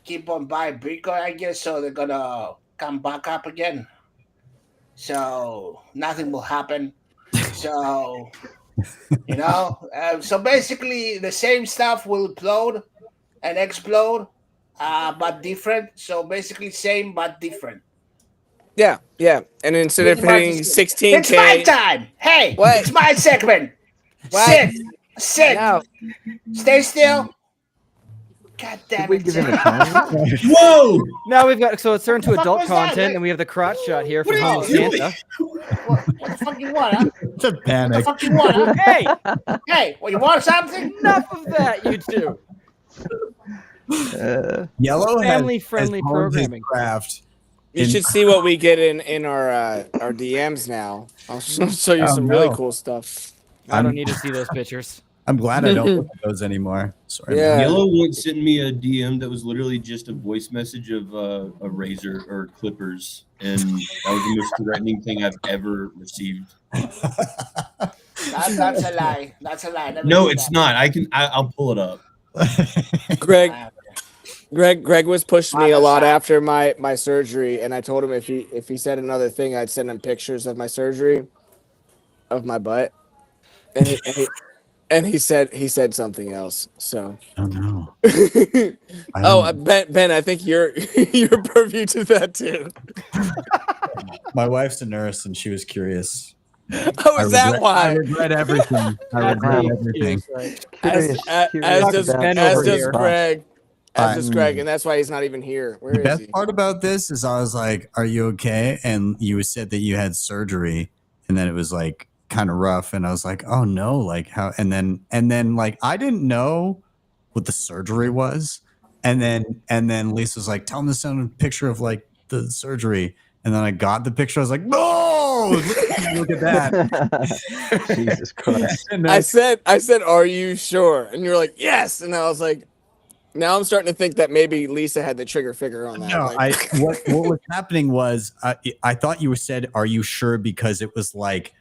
S2: keep on buying Bitcoin, I guess, so they're gonna come back up again. So nothing will happen. So so basically the same stuff will implode and explode, but different. So basically same but different.
S13: Yeah. And instead of hitting 16K,
S2: it's my time. Hey,
S13: what?
S2: It's my segment.
S13: What?
S2: Sit.
S13: No.
S2: Stay still. God damn it.
S12: Whoa!
S16: Now we've got it's turned to
S2: What the
S16: adult
S2: fuck was that?
S16: content, and we have the crotch shot here
S2: What
S16: from
S2: are
S16: Homo
S2: you doing?
S16: Santa.
S2: What the fuck you want, huh?
S5: It's a
S2: What the
S5: panic.
S2: fuck you want, huh? Hey, well, you want something?
S16: Enough of that, you two.
S5: Yellow
S16: Family-friendly
S5: has honed his
S16: programming.
S5: craft.
S13: You should see what we get in our DMs now. I'll show you some really cool stuff.
S16: I don't need to see those pictures.
S5: I'm glad I don't look at those anymore. Sorry.
S13: Yeah.
S12: Yellow once sent me a DM that was literally just a voice message of a razor or clippers, and that was the most threatening thing I've ever received.
S2: That's a lie. That's a lie. Never
S12: No,
S2: do
S12: it's
S2: that.
S12: not. I'll pull it up.
S13: Greg was pushing me a lot after my surgery, and I told him if he said another thing, I'd send him pictures of my surgery, of my butt, and he said something else. So.
S5: Oh no.
S13: Ben, I think you're purview to that too.
S5: My wife's a nurse, and she was curious.
S13: Oh, is that why?
S5: I regret everything. I regret everything.
S13: As does Greg. As does Greg, and that's why he's not even here. Where
S5: The
S13: is
S5: best
S13: he?
S5: part about this is I was like, "Are you okay?" And you said that you had surgery, and then it was like kind of rough, and I was like, "Oh no!" Like how? And then like I didn't know what the surgery was, and then Lisa was like, "Tell him to send a picture of like the surgery," and then I got the picture. I was like, "No, look at that!"
S14: Jesus Christ!
S13: I said, "Are you sure?" And you're like, "Yes," and I was like. Now I'm starting to think that maybe Lisa had the trigger finger on that.
S5: No, what was happening was I thought you said, "Are you sure?" Because it was like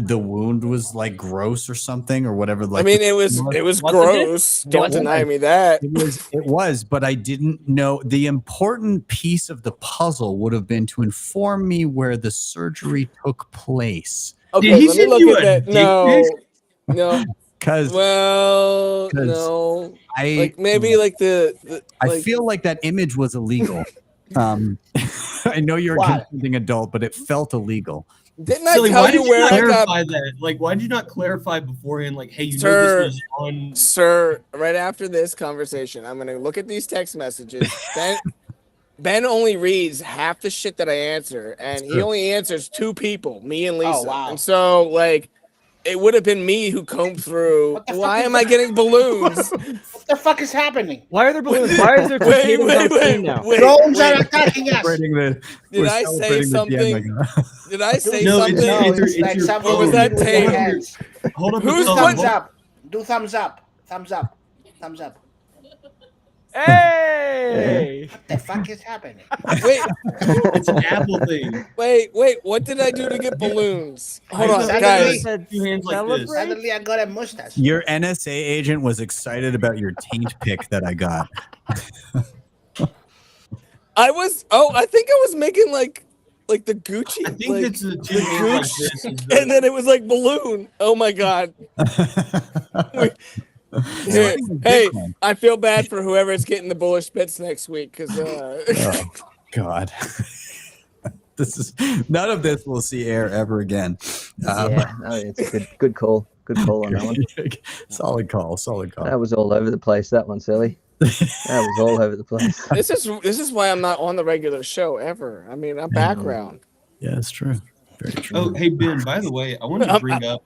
S5: the wound was like gross or something or whatever. Like
S13: I mean, it was gross. Don't deny me that.
S5: It was, but I didn't know. The important piece of the puzzle would have been to inform me where the surgery took place.
S13: Okay, let me look at that. No.
S5: Because
S13: no. Like maybe like the
S5: I feel like that image was illegal. I know you're a consenting adult, but it felt illegal.
S13: Didn't I tell you where I got
S12: that? Like, why did you not clarify beforehand? Like, hey, you know
S13: Sir,
S12: this was on.
S13: Sir, right after this conversation, I'm gonna look at these text messages. Ben only reads half the shit that I answer, and he only answers 2 people, me and Lisa.
S2: Oh, wow.
S13: And so, like, it would have been me who combed through. Why am I getting balloons?
S2: What the fuck is happening?
S16: Why are there balloons? Why is there potatoes on screen now?
S2: Drones are attacking us.
S13: Did I say something? Did I say
S12: No,
S13: something?
S12: it's
S2: like
S12: your
S2: something
S13: Or was that
S2: with your
S13: tape?
S2: hands.
S12: Hold up,
S13: Who's
S2: Thumbs up. Do thumbs up. Thumbs up. Thumbs up.
S16: Hey!
S2: What the fuck is happening?
S13: Wait,
S12: it's an Apple thing.
S13: wait. What did I do to get balloons? Hold on,
S2: Suddenly-
S13: guys.
S12: Two hands like this.
S2: Suddenly I got a mustache.
S5: Your NSA agent was excited about your taint pic that I got.
S13: I think I was making like the Gucci.
S12: I think
S13: like,
S12: it's the
S13: the
S12: two hands like
S13: Gucci,
S12: this.
S13: and then it was like balloon. Oh my god. Hey, I feel bad for whoever's getting the bullish spits next week because.
S5: Oh God. None of this will see air ever again.
S14: Yeah, no, it's a good call. Good call on that one.
S5: Solid call.
S14: That was all over the place. That one, Sally. That was all over the place.
S13: This is why I'm not on the regular show ever. I mean, I'm background.
S5: Yeah, it's true. Very true.
S12: Oh, hey Ben. By the way, I wanted to bring up.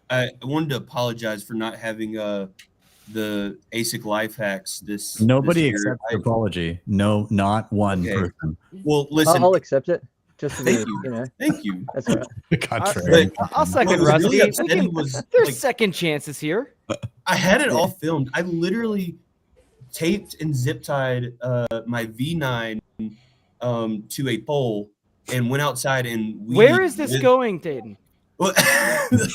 S12: I wanted to apologize for not having the ASIC life hacks this.
S5: Nobody
S12: this year.
S5: accepts the apology. No, not one person.
S12: Well, listen.
S14: I'll accept it. Just to
S12: Thank
S14: be,
S12: you. Thank you.
S14: That's all right.
S5: Contrary.
S16: I'll second
S12: What was
S16: Rusty.
S12: really upsetting was,
S16: There's
S12: like,
S16: second chances here.
S12: I had it all filmed. I literally taped and zip tied my V9 to a pole and went outside and
S16: Where is this going, Dayton?
S12: Well,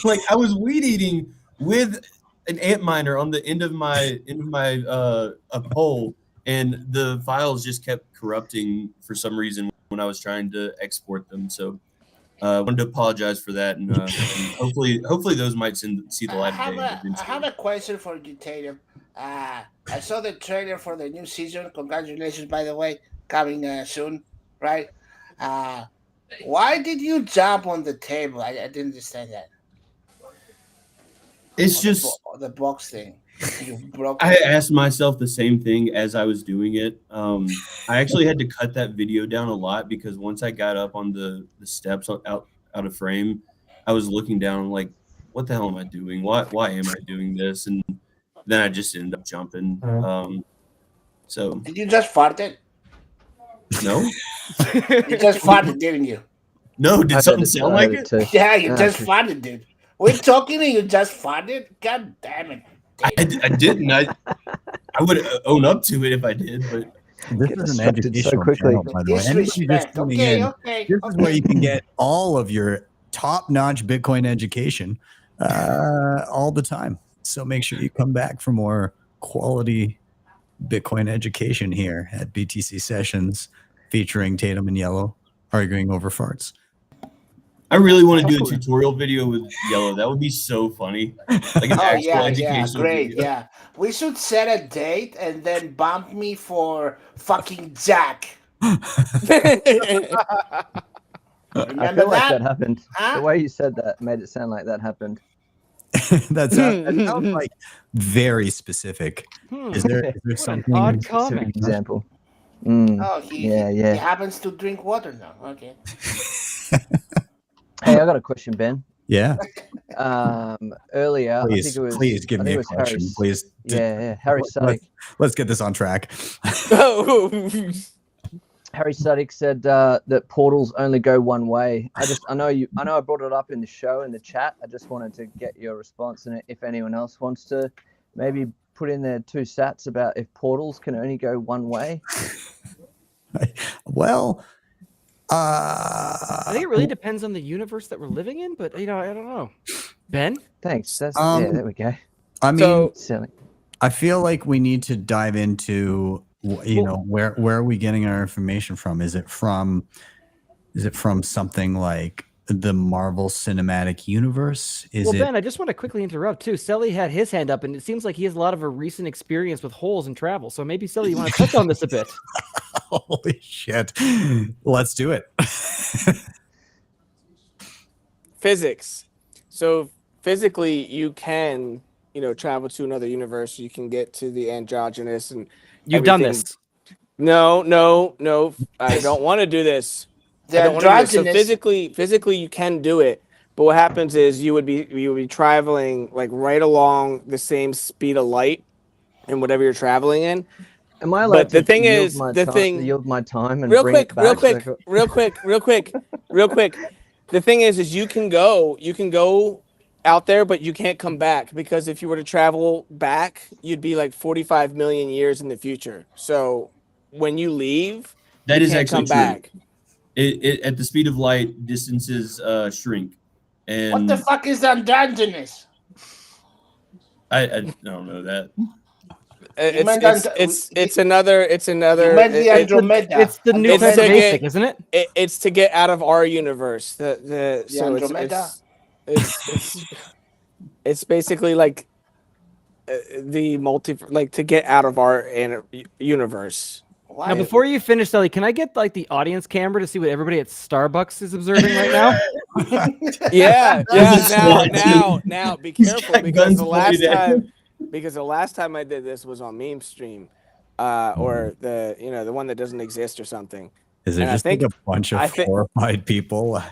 S12: like I was weed eating with an ant miner on the end of my a pole, and the files just kept corrupting for some reason when I was trying to export them. So I wanted to apologize for that, and hopefully those might see the light of day.
S2: I have a question for you, Tatum. I saw the trailer for the new season. Congratulations, by the way, coming soon, right? Why did you jump on the table? I didn't understand that.
S12: It's just
S2: the box thing. You broke.
S12: I asked myself the same thing as I was doing it. I actually had to cut that video down a lot because once I got up on the steps out of frame, I was looking down like, what the hell am I doing? Why am I doing this? And then I just ended up jumping. So
S2: did you just fart it?
S12: No.
S2: You just farted, didn't you?
S12: No, did something sound like it?
S2: Yeah, you just farted, dude. We're talking and you just farted? God damn it.
S12: I didn't. I would own up to it if I did, but
S5: this is an educational channel, by the way. Anybody just tuning in, this is where you can get all of your top-notch Bitcoin education all the time. So make sure you come back for more quality Bitcoin education here at BTC Sessions featuring Tatum and Yellow arguing over farts.
S12: I really want to do a tutorial video with Yellow. That would be so funny. Like an actual educational
S2: great,
S12: video.
S2: yeah. We should set a date and then bump me for fucking Jack.
S14: I
S2: Remember
S14: feel like
S2: that?
S14: that happened.
S2: Huh?
S14: The way you said that made it sound like that happened.
S5: that sounds like very specific. Is there something
S16: odd
S14: Specific
S16: comment.
S14: example?
S2: Oh, he
S14: Yeah.
S2: happens to drink water now. Okay.
S14: Hey, I got a question, Ben.
S5: Yeah.
S14: Earlier,
S5: Please,
S14: I think it was.
S5: please give
S14: I
S5: me
S14: think
S5: a
S14: it was
S5: question.
S14: Harry.
S5: Please.
S14: Yeah, Harry Suddick.
S5: Let's get this on track.
S14: Harry Suddick said that portals only go one way. I know I brought it up in the show in the chat. I just wanted to get your response, and if anyone else wants to maybe put in their 2 sats about if portals can only go one way.
S5: Well,
S16: I think it really depends on the universe that we're living in, but I don't know. Ben?
S14: Thanks. Yeah, there we go.
S5: I mean,
S14: Silly.
S5: I feel like we need to dive into where are we getting our information from? Is it from something like the Marvel Cinematic Universe?
S16: Ben, I just want to quickly interrupt too. Sully had his hand up, and it seems like he has a lot of a recent experience with holes and travel. So maybe Sully, you want to touch on this a bit?
S5: Holy shit! Let's do it.
S13: Physics. So physically, you can travel to another universe. You can get to the androgynous and
S16: you've done this.
S13: No. I don't want to do this. So physically, you can do it. But what happens is you would be traveling like right along the same speed of light in whatever you're traveling in.
S14: Am I allowed
S13: to
S14: yield my time and
S13: real
S14: bring it back?
S13: Real quick. The thing is you can go out there, but you can't come back, because if you were to travel back, you'd be like 45 million years in the future. So when you leave,
S12: that is
S13: can't
S12: actually
S13: come
S12: true.
S13: back.
S12: It at the speed of light, distances shrink. And
S2: what the fuck is androgynous?
S12: I don't know that.
S13: It's another.
S2: You meant the Andromeda.
S16: It's the new basic, isn't it?
S13: It's to get out of our universe. The
S2: Andromeda.
S13: It's basically like to get out of our universe.
S16: Now, before you finish, Sully, can I get like the audience camera to see what everybody at Starbucks is observing right now?
S13: Yeah. Now, be careful, because the last time I did this was on Meme Stream, or the one that doesn't exist or something.
S5: Is there just like a bunch of horrified people?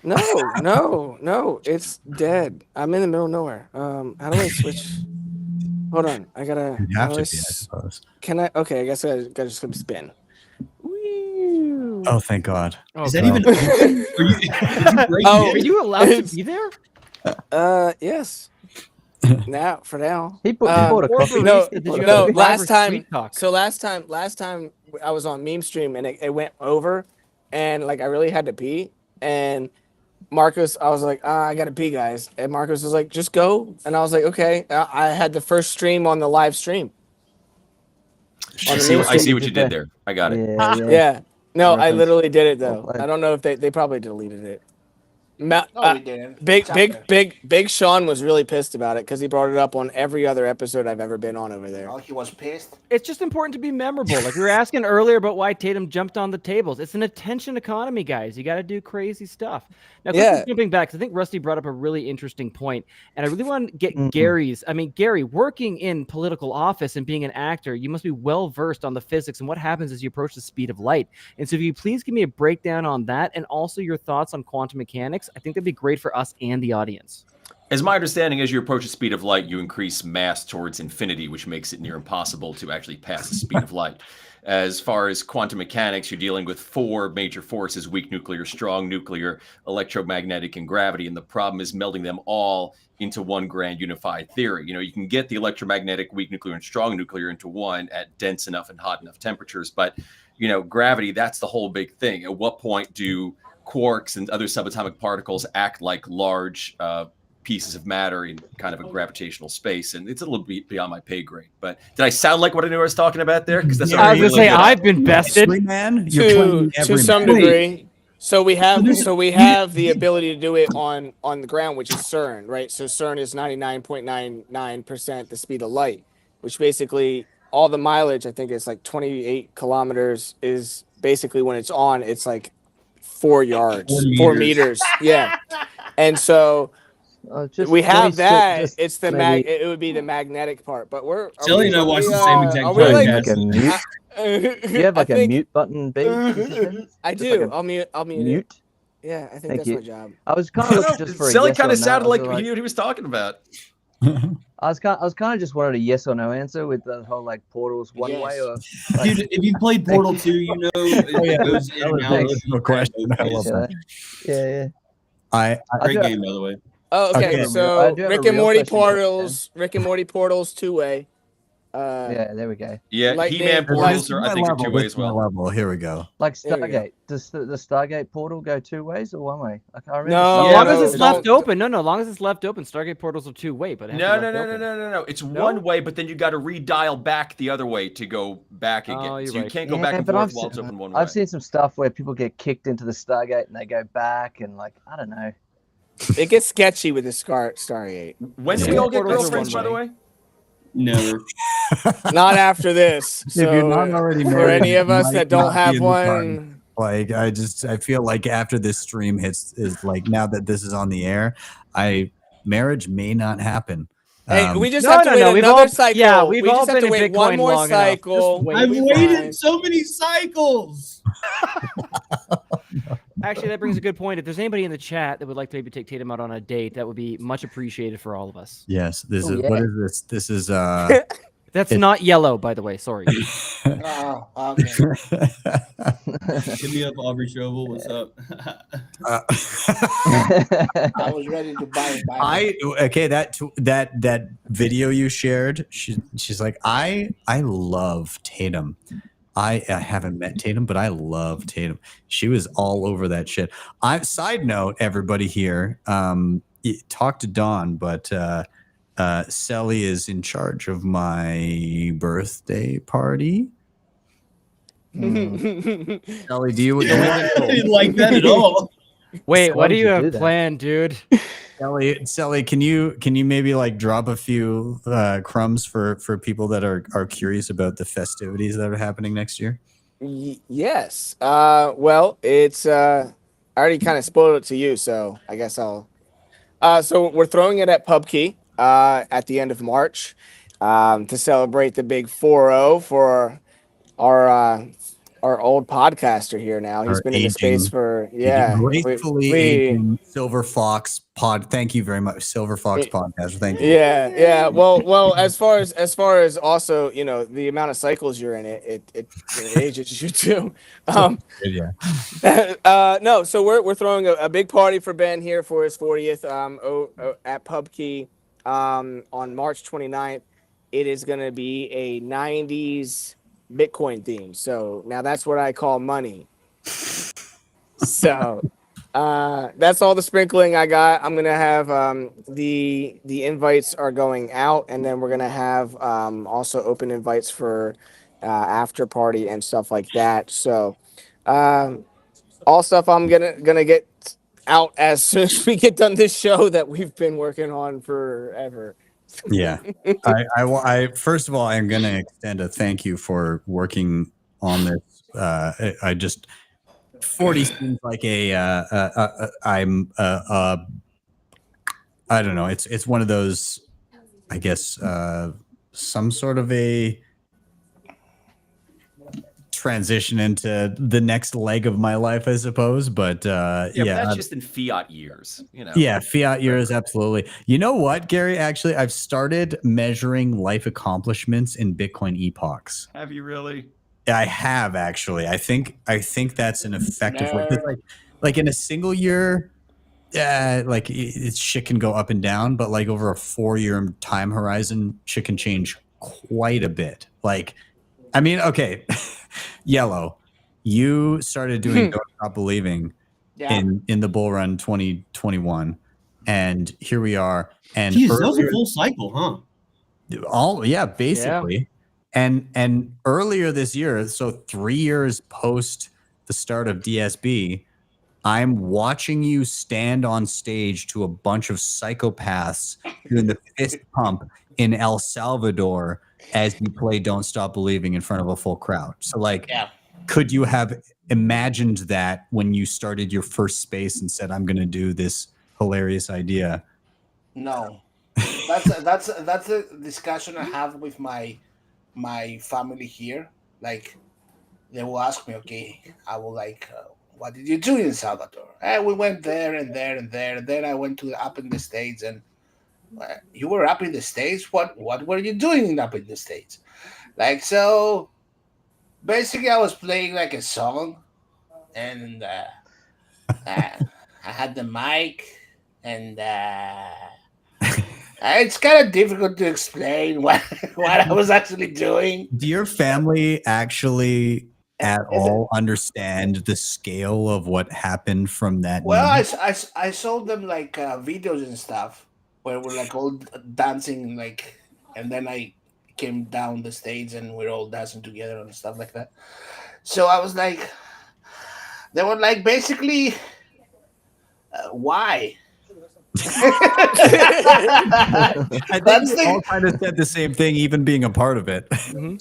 S13: No, it's dead. I'm in the middle of nowhere. How do I switch? Hold on, I gotta.
S5: You have to be, I suppose.
S13: Can I? Okay, I guess I gotta just spin.
S5: Oh, thank God.
S12: Is that even?
S16: Are you allowed to be there?
S13: Yes. For now.
S14: He bought a coffee.
S13: No. Last time I was on Meme Stream and it went over, and like I really had to pee, and Marcus, I was like, I gotta pee, guys, and Marcus was like, just go, and I was like, okay. I had the first stream on the live stream.
S9: I see what you did there. I got it.
S13: Yeah. No, I literally did it though. I don't know if they probably deleted it.
S2: We didn't.
S13: Big Sean was really pissed about it because he brought it up on every other episode I've ever been on over there.
S2: Oh, he was pissed.
S16: It's just important to be memorable. Like we were asking earlier about why Tatum jumped on the tables. It's an attention economy, guys. You got to do crazy stuff. Now, jumping back, 'cause I think Rusty brought up a really interesting point, and I really want to get Gary's. I mean, Gary, working in political office and being an actor, you must be well versed on the physics and what happens as you approach the speed of light. And so, if you please give me a breakdown on that, and also your thoughts on quantum mechanics, I think that'd be great for us and the audience.
S9: As my understanding, as you approach the speed of light, you increase mass towards infinity, which makes it near impossible to actually pass the speed of light. As far as quantum mechanics, you're dealing with four major forces: weak nuclear, strong nuclear, electromagnetic, and gravity. And the problem is melding them all into one grand unified theory. You can get the electromagnetic, weak nuclear, and strong nuclear into one at dense enough and hot enough temperatures. But, gravity, that's the whole big thing. At what point do quarks and other subatomic particles act like large pieces of matter in kind of a gravitational space? And it's a little bit beyond my pay grade. But did I sound like what I knew I was talking about there? Because that's
S16: I was gonna say I've been bested,
S5: man.
S13: To some degree. So we have the ability to do it on the ground, which is CERN, right? So CERN is 99.99% the speed of light, which basically all the mileage, I think it's like 28 kilometers, is basically when it's on, it's like 4 meters. Yeah. And so we have that. It's the it would be the magnetic part, but
S12: Shelly and I watch the same exact podcast.
S14: You have like a mute button, B?
S13: I do. I'll mute it. Yeah, I think that's my job.
S14: I was kind of looking just for a
S9: Shelly
S14: yes
S9: kind
S14: or
S9: of
S14: no.
S9: sounded like he knew what he was talking about.
S14: I was kind of just wanted a yes or no answer with the whole like portals one way or.
S12: Dude, if you played Portal 2, it goes in and out.
S5: No question. I love that.
S14: Yeah.
S12: Great game, by the way.
S13: Oh, okay. So Rick and Morty portals 2-way.
S14: Yeah, there we go.
S9: Yeah,
S13: Lightning,
S9: He-Man
S13: like-
S9: portals are, I think, are two-way as well.
S5: Level. Here we go.
S14: Like
S13: There we go.
S14: Stargate. Does the Stargate portal go 2 ways or 1 way? I can't remember.
S13: No,
S16: As long as
S13: no,
S16: it's left
S13: don't-
S16: open. No, as long as it's left open. Stargate portals are 2-way, but it has to
S9: No,
S16: be
S9: no,
S16: left
S9: no, no,
S16: open.
S9: no, no, no. It's
S16: No?
S9: one way, but then you got to redial back the other way to go back again.
S16: Oh, you're
S9: So you
S16: right.
S9: can't go back and
S14: but
S9: forth while it's open one way.
S14: I've seen some stuff where people get kicked into the Stargate and they go back and like I don't know.
S13: It gets sketchy with the Stargate.
S9: When do we all get girlfriends, by the way?
S12: Never.
S13: Not after this.
S5: If
S13: So,
S5: you're not already
S13: for
S5: married,
S13: any of
S5: you
S13: us
S5: might
S13: that don't
S5: not be
S13: have
S5: in the party.
S13: one,
S5: Like I feel like after this stream hits is like now that this is on the air, marriage may not happen.
S13: hey, we just
S16: No,
S13: have to
S16: no,
S13: wait
S16: no, we've
S13: another
S16: all-
S13: cycle.
S16: yeah, we've
S13: we
S16: all
S13: just have
S16: been
S13: to
S16: in
S13: wait one
S16: Bitcoin
S13: more
S16: long enough. Just
S13: cycle.
S16: wait.
S17: I've
S13: We'll be
S17: waited
S13: fine.
S17: so many cycles.
S16: Actually, that brings a good point. If there's anybody in the chat that would like to maybe take Tatum out on a date, that would be much appreciated for all of us.
S5: Yes, this
S14: Oh,
S5: is
S14: yeah.
S5: what is this? This is
S16: That's
S5: It-
S16: not yellow, by the way. Sorry.
S2: Oh, okay.
S12: Hit me up, Aubrey Shovel. What's up?
S2: I was ready to buy it.
S5: Okay, that video you shared, she's like, I love Tatum. I haven't met Tatum, but I love Tatum. She was all over that shit. Side note, everybody here, talk to Dawn, but Sally is in charge of my birthday party. Sally, do you?
S17: I didn't like that at all.
S16: Wait,
S14: Why
S16: what do
S14: would
S16: you
S14: you
S16: have
S14: do that?
S16: planned, dude?
S5: Sally, can you maybe like drop a few crumbs for people that are curious about the festivities that are happening next year?
S13: Yes. Well, it's I already kind of spoiled it to you, so I guess I'll. So we're throwing it at PubKey at the end of March to celebrate the big 4-0 for our old podcaster here now. He's
S5: Our
S13: been in the space
S5: aging-
S13: for
S5: gracefully
S13: we-
S5: aging Silver Fox pod. Thank you very much, Silver Fox podcast. Thank you.
S13: Yeah. Well, as far as also, the amount of cycles you're in it ages you too.
S5: Yeah.
S13: No, so we're throwing a big party for Ben here for his 40th at PubKey on March 29th. It is going to be a 90s Bitcoin theme. So now that's what I call money. So that's all the sprinkling I got. I'm gonna have the invites are going out, and then we're gonna have also open invites for after party and stuff like that. So all stuff I'm gonna get out as soon as we get done this show that we've been working on forever.
S5: Yeah. I first of all, I'm going to extend a thank you for working on this. I just 40 seems like I don't know. It's one of those, I guess, some sort of a transition into the next leg of my life, I suppose. But
S9: But that's just in fiat years,
S5: Yeah, fiat years, absolutely. You know what, Gary? Actually, I've started measuring life accomplishments in Bitcoin epochs.
S9: Have you really?
S5: I have actually. I think that's an effective way. 'Cause like in a single year, like shit can go up and down, but like over a 4-year time horizon, shit can change quite a bit. Like, I mean, okay, Yellow, you started doing Don't Stop Believing in the bull run 2021, and here we are. And
S12: Jeez, that was a full cycle, huh?
S5: Basically. And earlier this year, so 3 years post the start of DSB, I'm watching you stand on stage to a bunch of psychopaths doing the fist pump in El Salvador as you play Don't Stop Believing in front of a full crowd. So like, could you have imagined that when you started your first space and said, I'm going to do this hilarious idea?
S2: No, that's a discussion I have with my family here. Like, they will ask me, okay, I will like, what did you do in Salvador? We went there and there and there. And then I went to up in the States, and you were up in the States. What were you doing up in the States? Like, so basically, I was playing like a song, and I had the mic, and It's kind of difficult to explain what I was actually doing.
S5: Do your family actually at all understand the scale of what happened from that
S2: Well,
S5: night?
S2: I showed them like videos and stuff where we're like all dancing, like, and then I came down the stage and we're all dancing together and stuff like that. So I was like, they were like, basically, why?
S5: I think
S2: That's
S5: we
S2: the
S5: all kind of said the same thing, even being a part of it.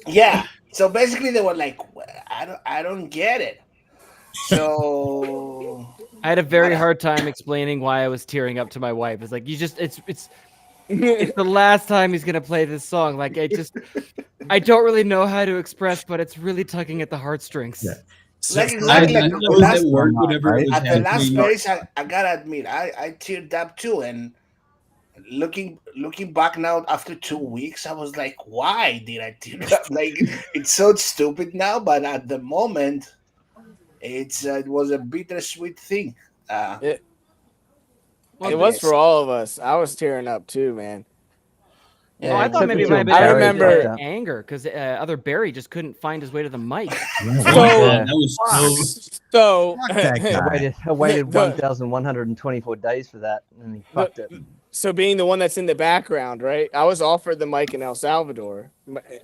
S2: yeah. So basically, they were like, I don't get it. So
S16: I had a very hard time explaining why I was tearing up to my wife. It's like, it's the last time he's gonna play this song. Like, I don't really know how to express, but it's really tugging at the heartstrings.
S5: Yeah.
S2: like exactly
S17: I
S2: like
S17: know
S2: the
S17: it was
S2: last,
S17: at work whenever it was
S2: at the last
S17: happening.
S2: place, I gotta admit, I teared up too. And looking back now after 2 weeks, I was like, why did I tear up? Like, it's so stupid now, but at the moment, it was a bittersweet thing.
S13: It was for all of us. I was tearing up too, man.
S16: Oh, I thought maybe it might have been
S13: I remember
S16: anger because other Barry just couldn't find his way to the mic.
S17: That was
S13: so
S14: I waited 1,124 days for that, and he fucked it.
S13: So being the one that's in the background, right? I was offered the mic in El Salvador.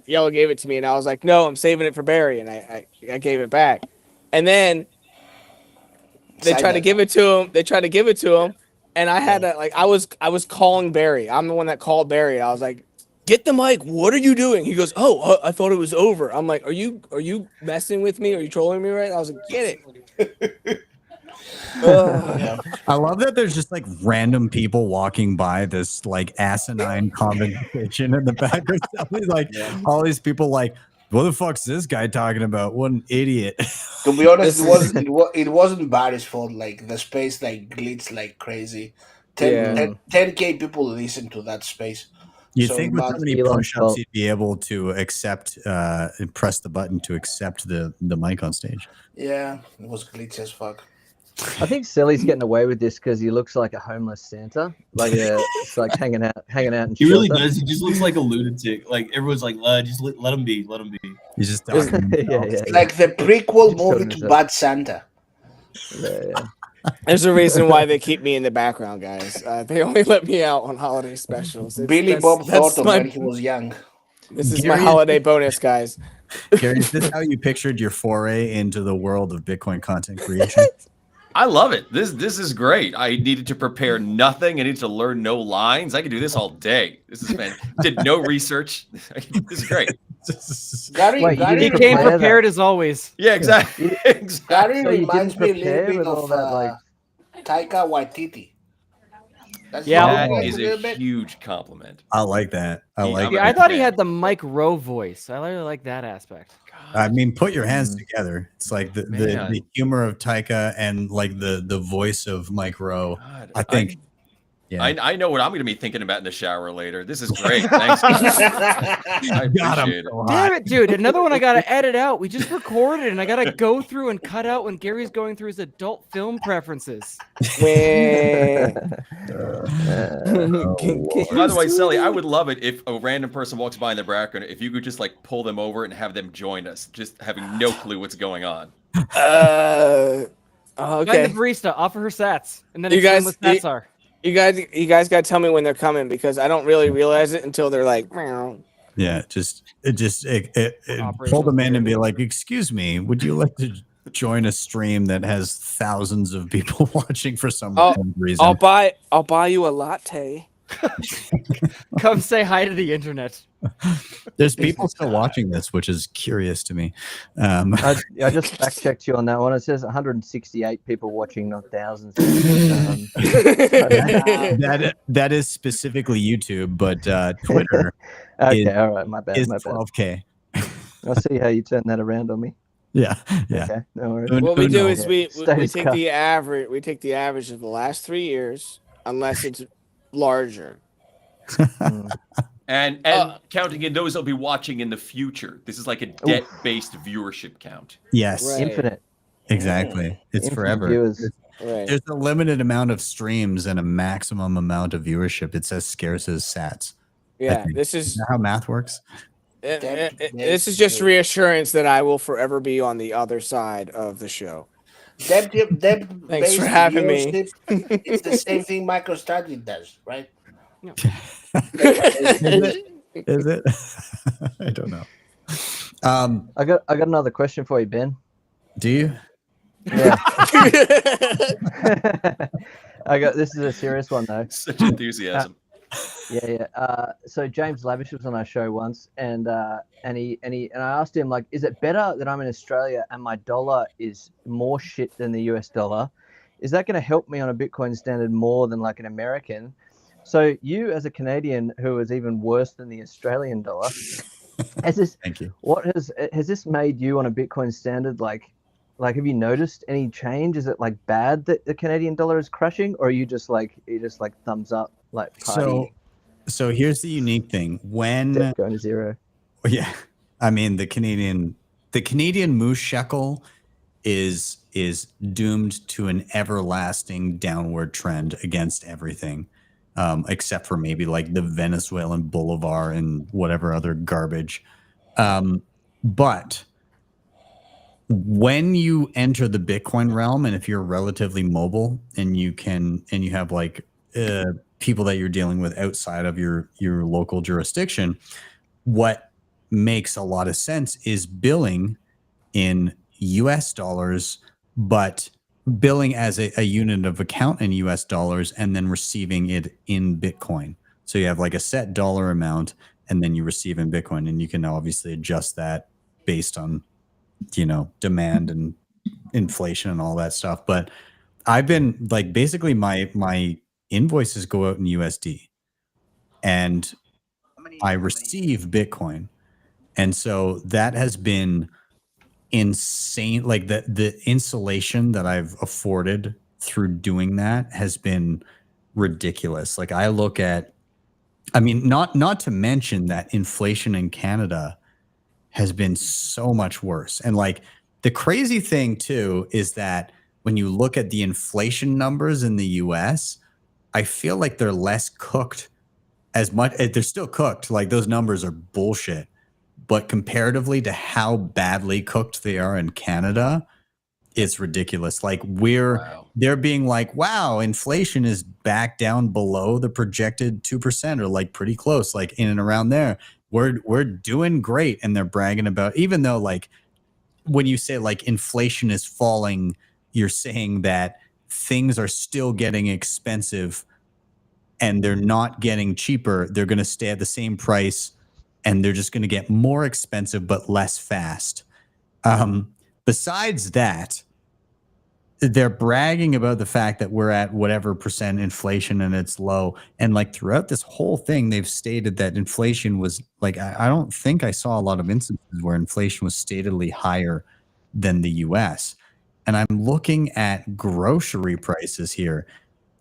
S13: Yellow gave it to me, and I was like, "No, I'm saving it for Barry," and I gave it back. And then they tried to give it to him. And I had to, like, I was calling Barry. I'm the one that called Barry. I was like, "Get the mic. What are you doing?" He goes, "Oh, I thought it was over." I'm like, "Are you messing with me? Are you trolling me?" Right? I was like, "Get it."
S5: I love that there's just like random people walking by this like asinine conversation in the back of something. Like all these people like, what the fuck's this guy talking about? What an idiot.
S2: To be honest, it wasn't Barry's fault. Like, the space like glitched like crazy. 10K people listen to that space.
S5: You
S2: So
S5: think with how many
S14: Elon's
S5: push-ups
S14: fault.
S5: you'd be able to accept, press the button to accept the mic on stage?
S2: Yeah, it was glitchy as fuck.
S14: I think Sally's getting away with this because he looks like a homeless Santa, like it's like hanging out. In
S12: He really
S14: shelter.
S12: does. He just looks like a lunatic. Like everyone's like, just let him be. Let him be.
S5: He's just
S2: It's like the prequel movie to Bad Santa.
S14: Yeah.
S13: There's a reason why they keep me in the background, guys. They only let me out on holiday specials.
S2: Billy Bob Thornton when he was young.
S13: This is my holiday bonus, guys.
S5: Gary, is this how you pictured your foray into the world of Bitcoin content creation?
S9: I love it. This is great. I needed to prepare nothing. I needed to learn no lines. I could do this all day. This is man. Did no research. This is great.
S16: He came prepared as always.
S9: Yeah, exactly.
S2: Gary
S14: So you
S2: reminds
S14: didn't
S2: me a little
S14: prepare
S2: bit
S14: with all
S2: of
S14: that, like-
S2: Taika Waititi. That's
S9: That
S2: like
S9: is
S2: a
S9: a
S2: little bit.
S9: huge compliment.
S5: I like that. I like
S16: Yeah,
S5: that.
S16: I thought he had the Mike Rowe voice. I really like that aspect.
S5: I mean, put your hands together. It's like the
S9: Man.
S5: humor of Taika and like the voice of Mike Rowe.
S9: God,
S5: I think. Yeah.
S9: I know what I'm going to be thinking about in the shower later. This is great. Thanks. I appreciate it.
S16: Damn it, dude. Another one I got to edit out. We just recorded and I got to go through and cut out when Gary's going through his adult film preferences.
S9: By the way, Sully, I would love it if a random person walks by in the background, if you could just like pull them over and have them join us, just having no clue what's going on.
S13: Okay.
S16: Find the barista, offer her sats, and then
S13: You
S16: explain
S13: guys-
S16: what sats are.
S13: You guys got to tell me when they're coming because I don't really realize it until they're like, meow.
S5: Yeah, pull them in and be like, "Excuse me, would you like to join a stream that has thousands of people watching for some reason?"
S13: I'll buy you a latte.
S16: Come say hi to the internet.
S5: There's people still watching this, which is curious to me.
S14: I just fact checked you on that one. It says 168 people watching, not thousands.
S5: that is specifically YouTube, but Twitter.
S14: Okay, all right, my bad.
S5: Is
S14: My bad.
S5: 12K.
S14: I see how you turn that around on me.
S5: Yeah.
S14: Okay, no worries.
S13: What we do is we
S14: Status
S13: take
S14: quo.
S13: the average. We take the average of the last 3 years, unless it's larger.
S9: And counting in those that'll be watching in the future. This is like a debt-based viewership count.
S5: Yes.
S14: Infinite.
S5: Exactly. It's
S14: Infinite
S5: forever.
S14: viewers.
S13: Right.
S5: There's a limited amount of streams and a maximum amount of viewership. It's as scarce as sats.
S13: Yeah, this
S5: Is that how math works?
S13: This is just reassurance that I will forever be on the other side of the show. Thanks for having me.
S2: It's the same thing MicroStrategy does, right?
S5: Is it? I don't know.
S14: I got another question for you, Ben.
S5: Do you?
S14: Yeah. This is a serious one though.
S9: Such enthusiasm.
S14: So James Lavish was on our show once, and I asked him, like, is it better that I'm in Australia and my dollar is more shit than the US dollar? Is that going to help me on a Bitcoin standard more than like an American? So you, as a Canadian who is even worse than the Australian dollar,
S5: Thank you.
S14: What has this made you on a Bitcoin standard? Like, have you noticed any change? Is it like bad that the Canadian dollar is crashing, or are you just like thumbs up, like party?
S5: So here's the unique thing. When
S14: going to zero.
S5: Yeah. I mean, the Canadian moose shekel is doomed to an everlasting downward trend against everything, except for maybe like the Venezuelan bolivar and whatever other garbage. But when you enter the Bitcoin realm, and if you're relatively mobile and you have like people that you're dealing with outside of your local jurisdiction, what makes a lot of sense is billing in US dollars, but billing as a unit of account in US dollars and then receiving it in Bitcoin. So you have like a set dollar amount and then you receive in Bitcoin, and you can obviously adjust that based on, demand and inflation and all that stuff. But I've been like, basically my invoices go out in USD and I receive Bitcoin. And so that has been insane. Like the insulation that I've afforded through doing that has been ridiculous. Like I look at, not to mention that inflation in Canada has been so much worse. And like the crazy thing too is that when you look at the inflation numbers in the US, I feel like they're less cooked as much. They're still cooked. Like those numbers are bullshit. But comparatively to how badly cooked they are in Canada, it's ridiculous. Like they're being like, wow, inflation is back down below the projected 2%, or like pretty close, like in and around there. We're doing great. And they're bragging about, even though like when you say like inflation is falling, you're saying that things are still getting expensive and they're not getting cheaper. They're going to stay at the same price and they're just going to get more expensive, but less fast. Besides that, they're bragging about the fact that we're at whatever percent inflation and it's low. And like throughout this whole thing, they've stated that inflation was like, I don't think I saw a lot of instances where inflation was statedly higher than the US. And I'm looking at grocery prices here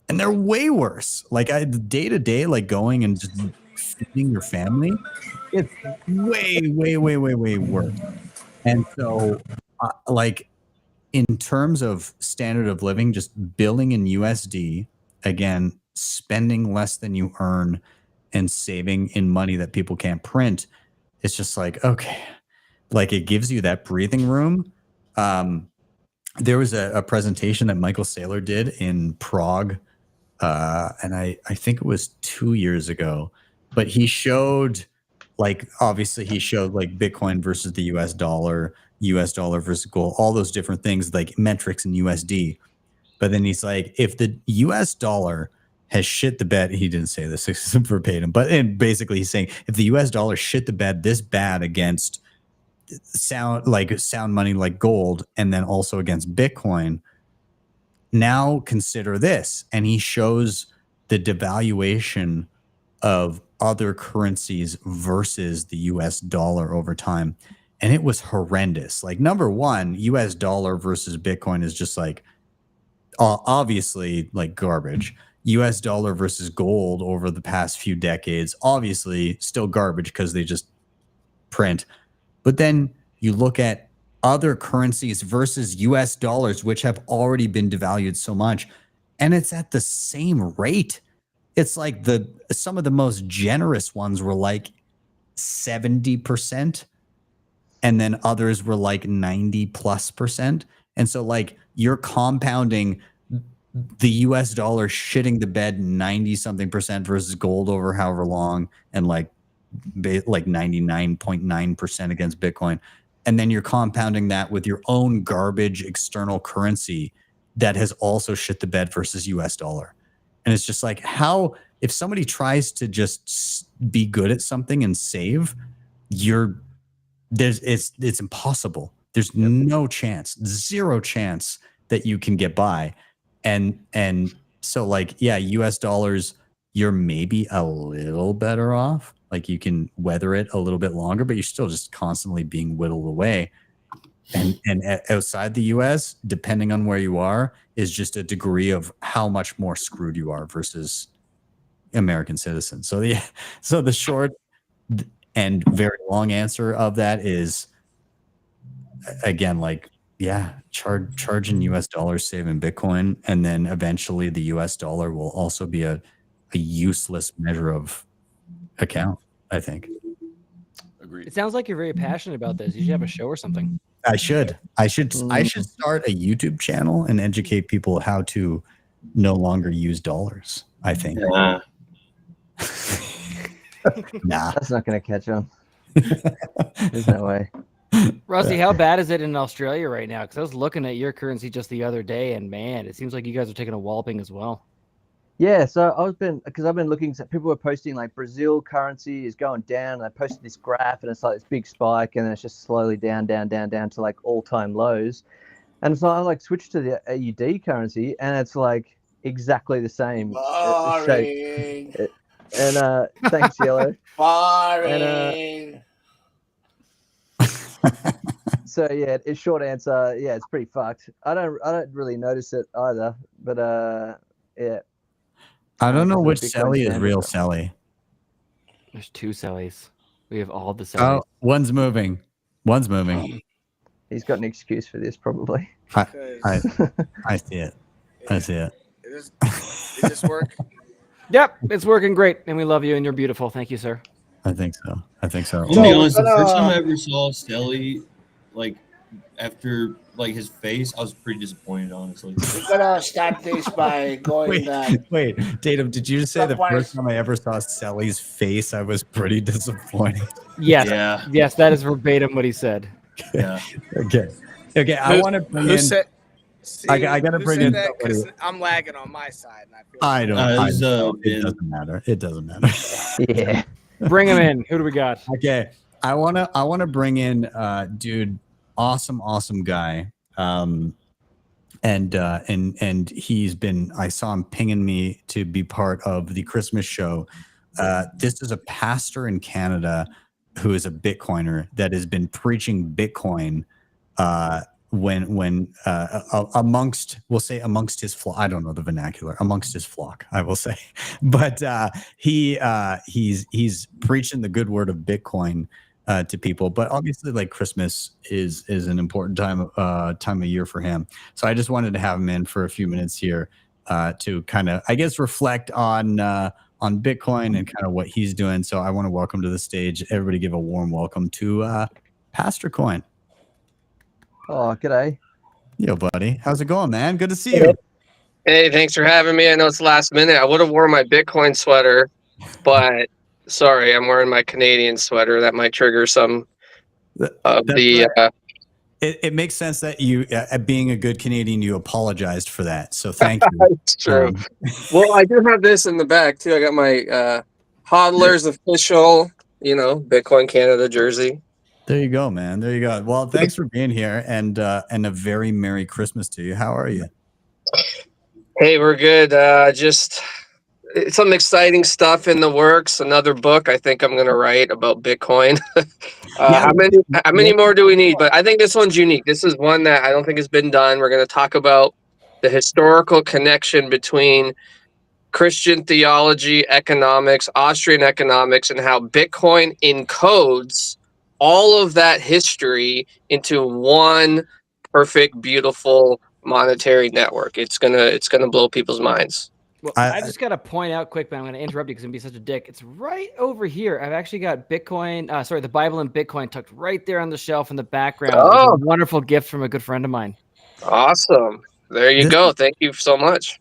S5: and they're way worse. Like day to day, like going and just feeding your family, it's way worse. And so like in terms of standard of living, just billing in USD, again, spending less than you earn and saving in money that people can't print, it's just like, okay, like it gives you that breathing room. There was a presentation that Michael Saylor did in Prague, and I think it was 2 years ago, but he showed like, obviously he showed like Bitcoin versus the US dollar versus gold, all those different things, like metrics in USD. But then he's like, if the US dollar has shit the bed, he didn't say this verbatim, but basically he's saying if the US dollar shit the bed this bad against sound money like gold, and then also against Bitcoin, now consider this. And he shows the devaluation of other currencies versus the US dollar over time. And it was horrendous. Like number one, US dollar versus Bitcoin is just like obviously like garbage. US dollar versus gold over the past few decades, obviously still garbage because they just print. But then you look at other currencies versus US dollars, which have already been devalued so much. And it's at the same rate. It's like some of the most generous ones were like 70%. And then others were like 90+%. And so like you're compounding the US dollar shitting the bed 90 something percent versus gold over however long, and like 99.9% against Bitcoin. And then you're compounding that with your own garbage external currency that has also shit the bed versus US dollar. And it's just like, how, if somebody tries to just be good at something and save, it's impossible. There's no chance, zero chance that you can get by. And so like, yeah, US dollars, you're maybe a little better off. Like you can weather it a little bit longer, but you're still just constantly being whittled away. And outside the US, depending on where you are, is just a degree of how much more screwed you are versus American citizens. So the short and very long answer of that is, again, like, yeah, charging US dollars, saving Bitcoin, and then eventually the US dollar will also be a useless measure of account, I think.
S16: It sounds like you're very passionate about this. You should have a show or something.
S5: I should start a YouTube channel and educate people how to no longer use dollars, I think.
S12: Yeah.
S5: Nah.
S14: That's not going to catch on. There's no way.
S16: Rusty, how bad is it in Australia right now? Because I was looking at your currency just the other day, and man, it seems like you guys are taking a walloping as well.
S14: Yeah, so I've been looking at, people were posting like Brazil currency is going down, and I posted this graph and it's like this big spike, and then it's just slowly down to like all-time lows. And so I like switched to the AUD currency, and it's like exactly the same shape. And thanks, Yellow.
S2: Boring.
S14: So yeah, it's short answer. Yeah, it's pretty fucked. I don't really notice it either, but yeah.
S5: I don't know which Sally is real Sally.
S16: There's two Sallys. We have all the
S5: Oh,
S16: Sallys.
S5: one's moving.
S14: He's got an excuse for this, probably.
S5: I see it. I see it.
S13: Did this work?
S16: Yep, it's working great, and we love you, and you're beautiful. Thank you, sir.
S5: I think so.
S12: I'll be honest, the first time I ever saw Sally, like, after like his face, I was pretty disappointed, honestly.
S2: We're gonna start this by going
S5: Wait, Tatum, did you just say the first time I ever saw Sally's face, I was pretty disappointed?
S16: Yes.
S12: Yeah.
S16: Yes, that is verbatim what he said.
S12: Yeah.
S5: Okay. I want to bring in. I got to bring in somebody.
S13: I'm lagging on my side. And
S5: I don't. It doesn't matter.
S14: Yeah.
S16: Bring him in. Who do we got?
S5: Okay. I wanna bring in dude, awesome guy. And he's been, I saw him pinging me to be part of the Christmas show. This is a pastor in Canada who is a Bitcoiner that has been preaching Bitcoin when amongst his flock. I don't know the vernacular, amongst his flock, I will say, but he's preaching the good word of Bitcoin to people. But obviously, like, Christmas is an important time of year for him. So I just wanted to have him in for a few minutes here to kind of, I guess, reflect on Bitcoin and kind of what he's doing. So I want to welcome to the stage. Everybody, give a warm welcome to Pastor Coin.
S14: Oh, g'day.
S5: Yo, buddy. How's it going, man? Good to see you.
S4: Hey, thanks for having me. I know it's last minute. I would have worn my Bitcoin sweater, but sorry, I'm wearing my Canadian sweater. That might trigger some of the...
S5: It makes sense that you, being a good Canadian, you apologized for that. So thank you.
S4: It's true. Well, I do have this in the back, too. I got my HODLers official, Bitcoin Canada jersey.
S5: There you go, man. There you go. Well, thanks for being here, and a very Merry Christmas to you. How are you?
S4: Hey, we're good. Just some exciting stuff in the works. Another book I think I'm going to write about Bitcoin. How many more do we need? But I think this one's unique. This is one that I don't think has been done. We're going to talk about the historical connection between Christian theology, economics, Austrian economics, and how Bitcoin encodes all of that history into one perfect, beautiful monetary network. It's gonna blow people's minds.
S16: Well, I just got to point out quick, but I'm going to interrupt you because I'm going to be such a dick. It's right over here. I've actually got Bitcoin, the Bible and Bitcoin tucked right there on the shelf in the background. It was a wonderful gift from a good friend of mine.
S4: Awesome. There you go. Thank you so much.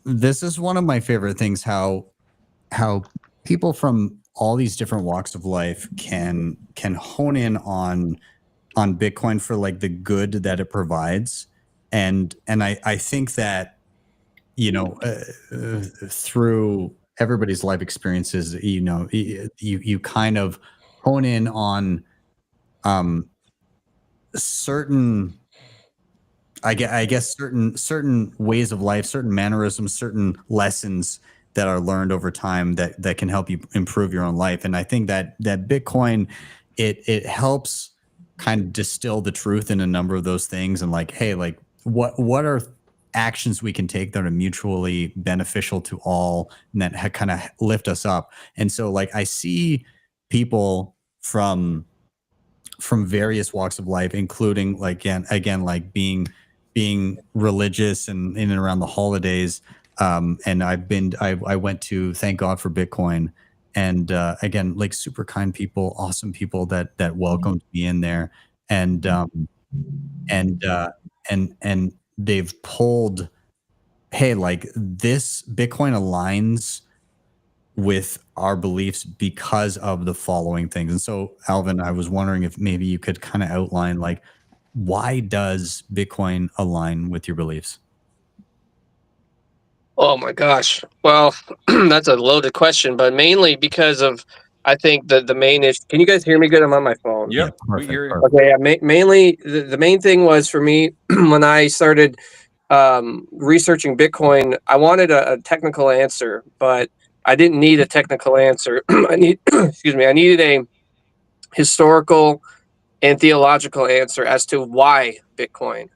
S5: This is one of my favorite things, how people from all these different walks of life can hone in on Bitcoin for like the good that it provides. And I think that, you know, through everybody's life experiences, you know, you kind of hone in on certain, I guess certain ways of life, certain mannerisms, certain lessons that are learned over time that can help you improve your own life. And I think that Bitcoin, it helps kind of distill the truth in a number of those things. And like, hey, like what are actions we can take that are mutually beneficial to all and that kind of lift us up. And so like I see people from various walks of life, including like again like being religious and in and around the holidays. And I went to Thank God for Bitcoin, and again, like super kind people, awesome people that welcomed me in there, and they've pulled, hey, like this Bitcoin aligns with our beliefs because of the following things. And so, Alvin, I was wondering if maybe you could kind of outline, like, why does Bitcoin align with your beliefs?
S4: Oh my gosh. Well, that's a loaded question, but mainly because of, I think the main issue. Can you guys hear me good? I'm on my phone.
S9: Yep.
S5: Perfect.
S4: Okay. Yeah, mainly the main thing was for me when I started researching Bitcoin, I wanted a technical answer, but I didn't need a technical answer. I needed a historical and theological answer as to why Bitcoin.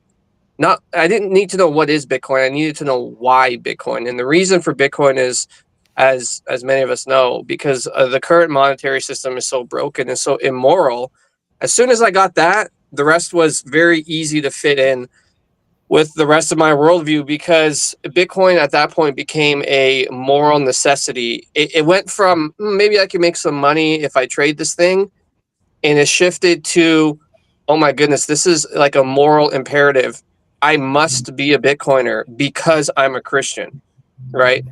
S4: I didn't need to know what is Bitcoin. I needed to know why Bitcoin. And the reason for Bitcoin is, as many of us know, because the current monetary system is so broken and so immoral. As soon as I got that, the rest was very easy to fit in with the rest of my worldview, because Bitcoin at that point became a moral necessity. It went from maybe I can make some money if I trade this thing, and it shifted to, oh my goodness, this is like a moral imperative. I must be a Bitcoiner because I'm a Christian, right?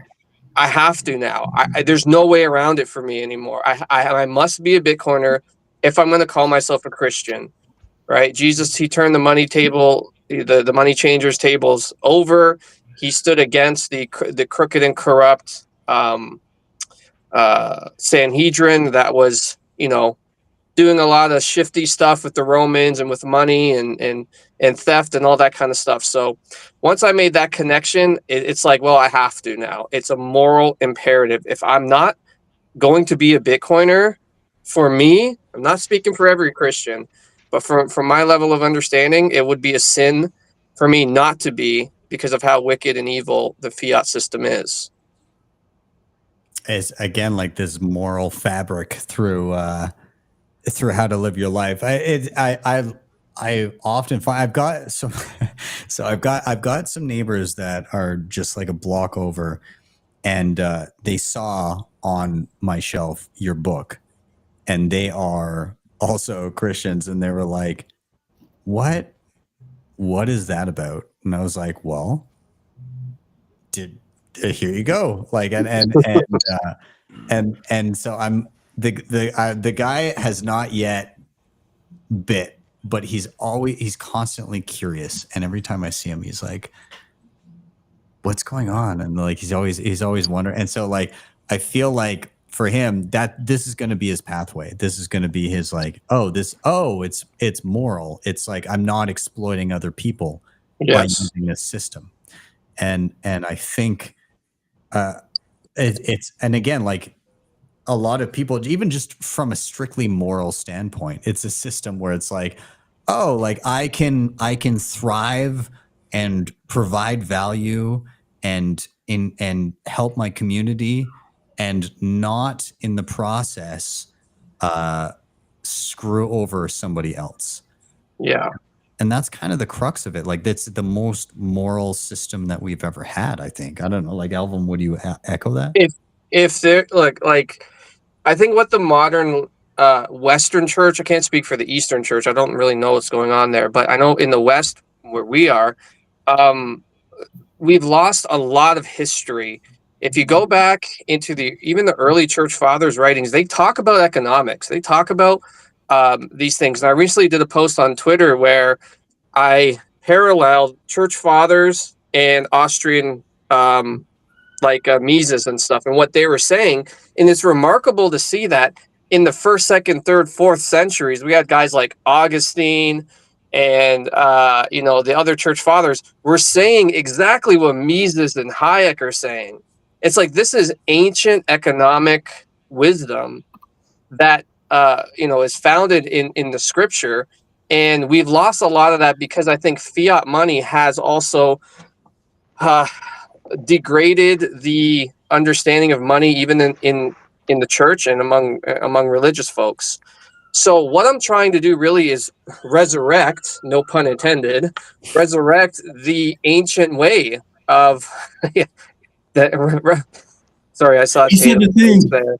S4: I have to now. There's no way around it for me anymore. I must be a Bitcoiner if I'm going to call myself a Christian, right? Jesus, he turned the money table, the money changers tables over. He stood against the crooked and corrupt Sanhedrin that was, doing a lot of shifty stuff with the Romans and with money and theft and all that kind of stuff. So once I made that connection, it's like, well, I have to now. It's a moral imperative. If I'm not going to be a Bitcoiner, for me, I'm not speaking for every Christian, but from my level of understanding, it would be a sin for me not to be, because of how wicked and evil the fiat system is.
S5: It's again like this moral fabric through how to live your life. I often find I've got some I've got some neighbors that are just like a block over, and they saw on my shelf your book, and they are also Christians, and they were like, what is that about? And I was like, well, here you go. Like, and so I'm the guy has not yet bit, but he's constantly curious, and every time I see him, he's like, what's going on? And like he's always wondering. And so like I feel like for him that this is going to be his pathway. This is going to be his like, it's moral. It's like I'm not exploiting other people by using this system. And I think it's, and again, like a lot of people, even just from a strictly moral standpoint, it's a system where it's like, oh, like I can thrive and provide value and help my community, and not in the process screw over somebody else.
S4: Yeah.
S5: And that's kind of the crux of it. Like, that's the most moral system that we've ever had, I think. I don't know. Like, Alvin, would you echo that?
S4: If there like I think what the modern Western church, I can't speak for the Eastern church. I don't really know what's going on there, but I know in the West where we are, we've lost a lot of history. If you go back into even the early church fathers' writings, they talk about economics. They talk about these things. And I recently did a post on Twitter where I paralleled church fathers and Austrian Mises and stuff and what they were saying. And it's remarkable to see that in the first, second, third, fourth centuries, we had guys like Augustine and the other church fathers were saying exactly what Mises and Hayek are saying. It's like, this is ancient economic wisdom that is founded in the scripture, and we've lost a lot of that because I think fiat money has also degraded the understanding of money, even in the church and among religious folks. So what I'm trying to do really is resurrect, no pun intended, resurrect the ancient way of sorry, I saw Tatum's face there.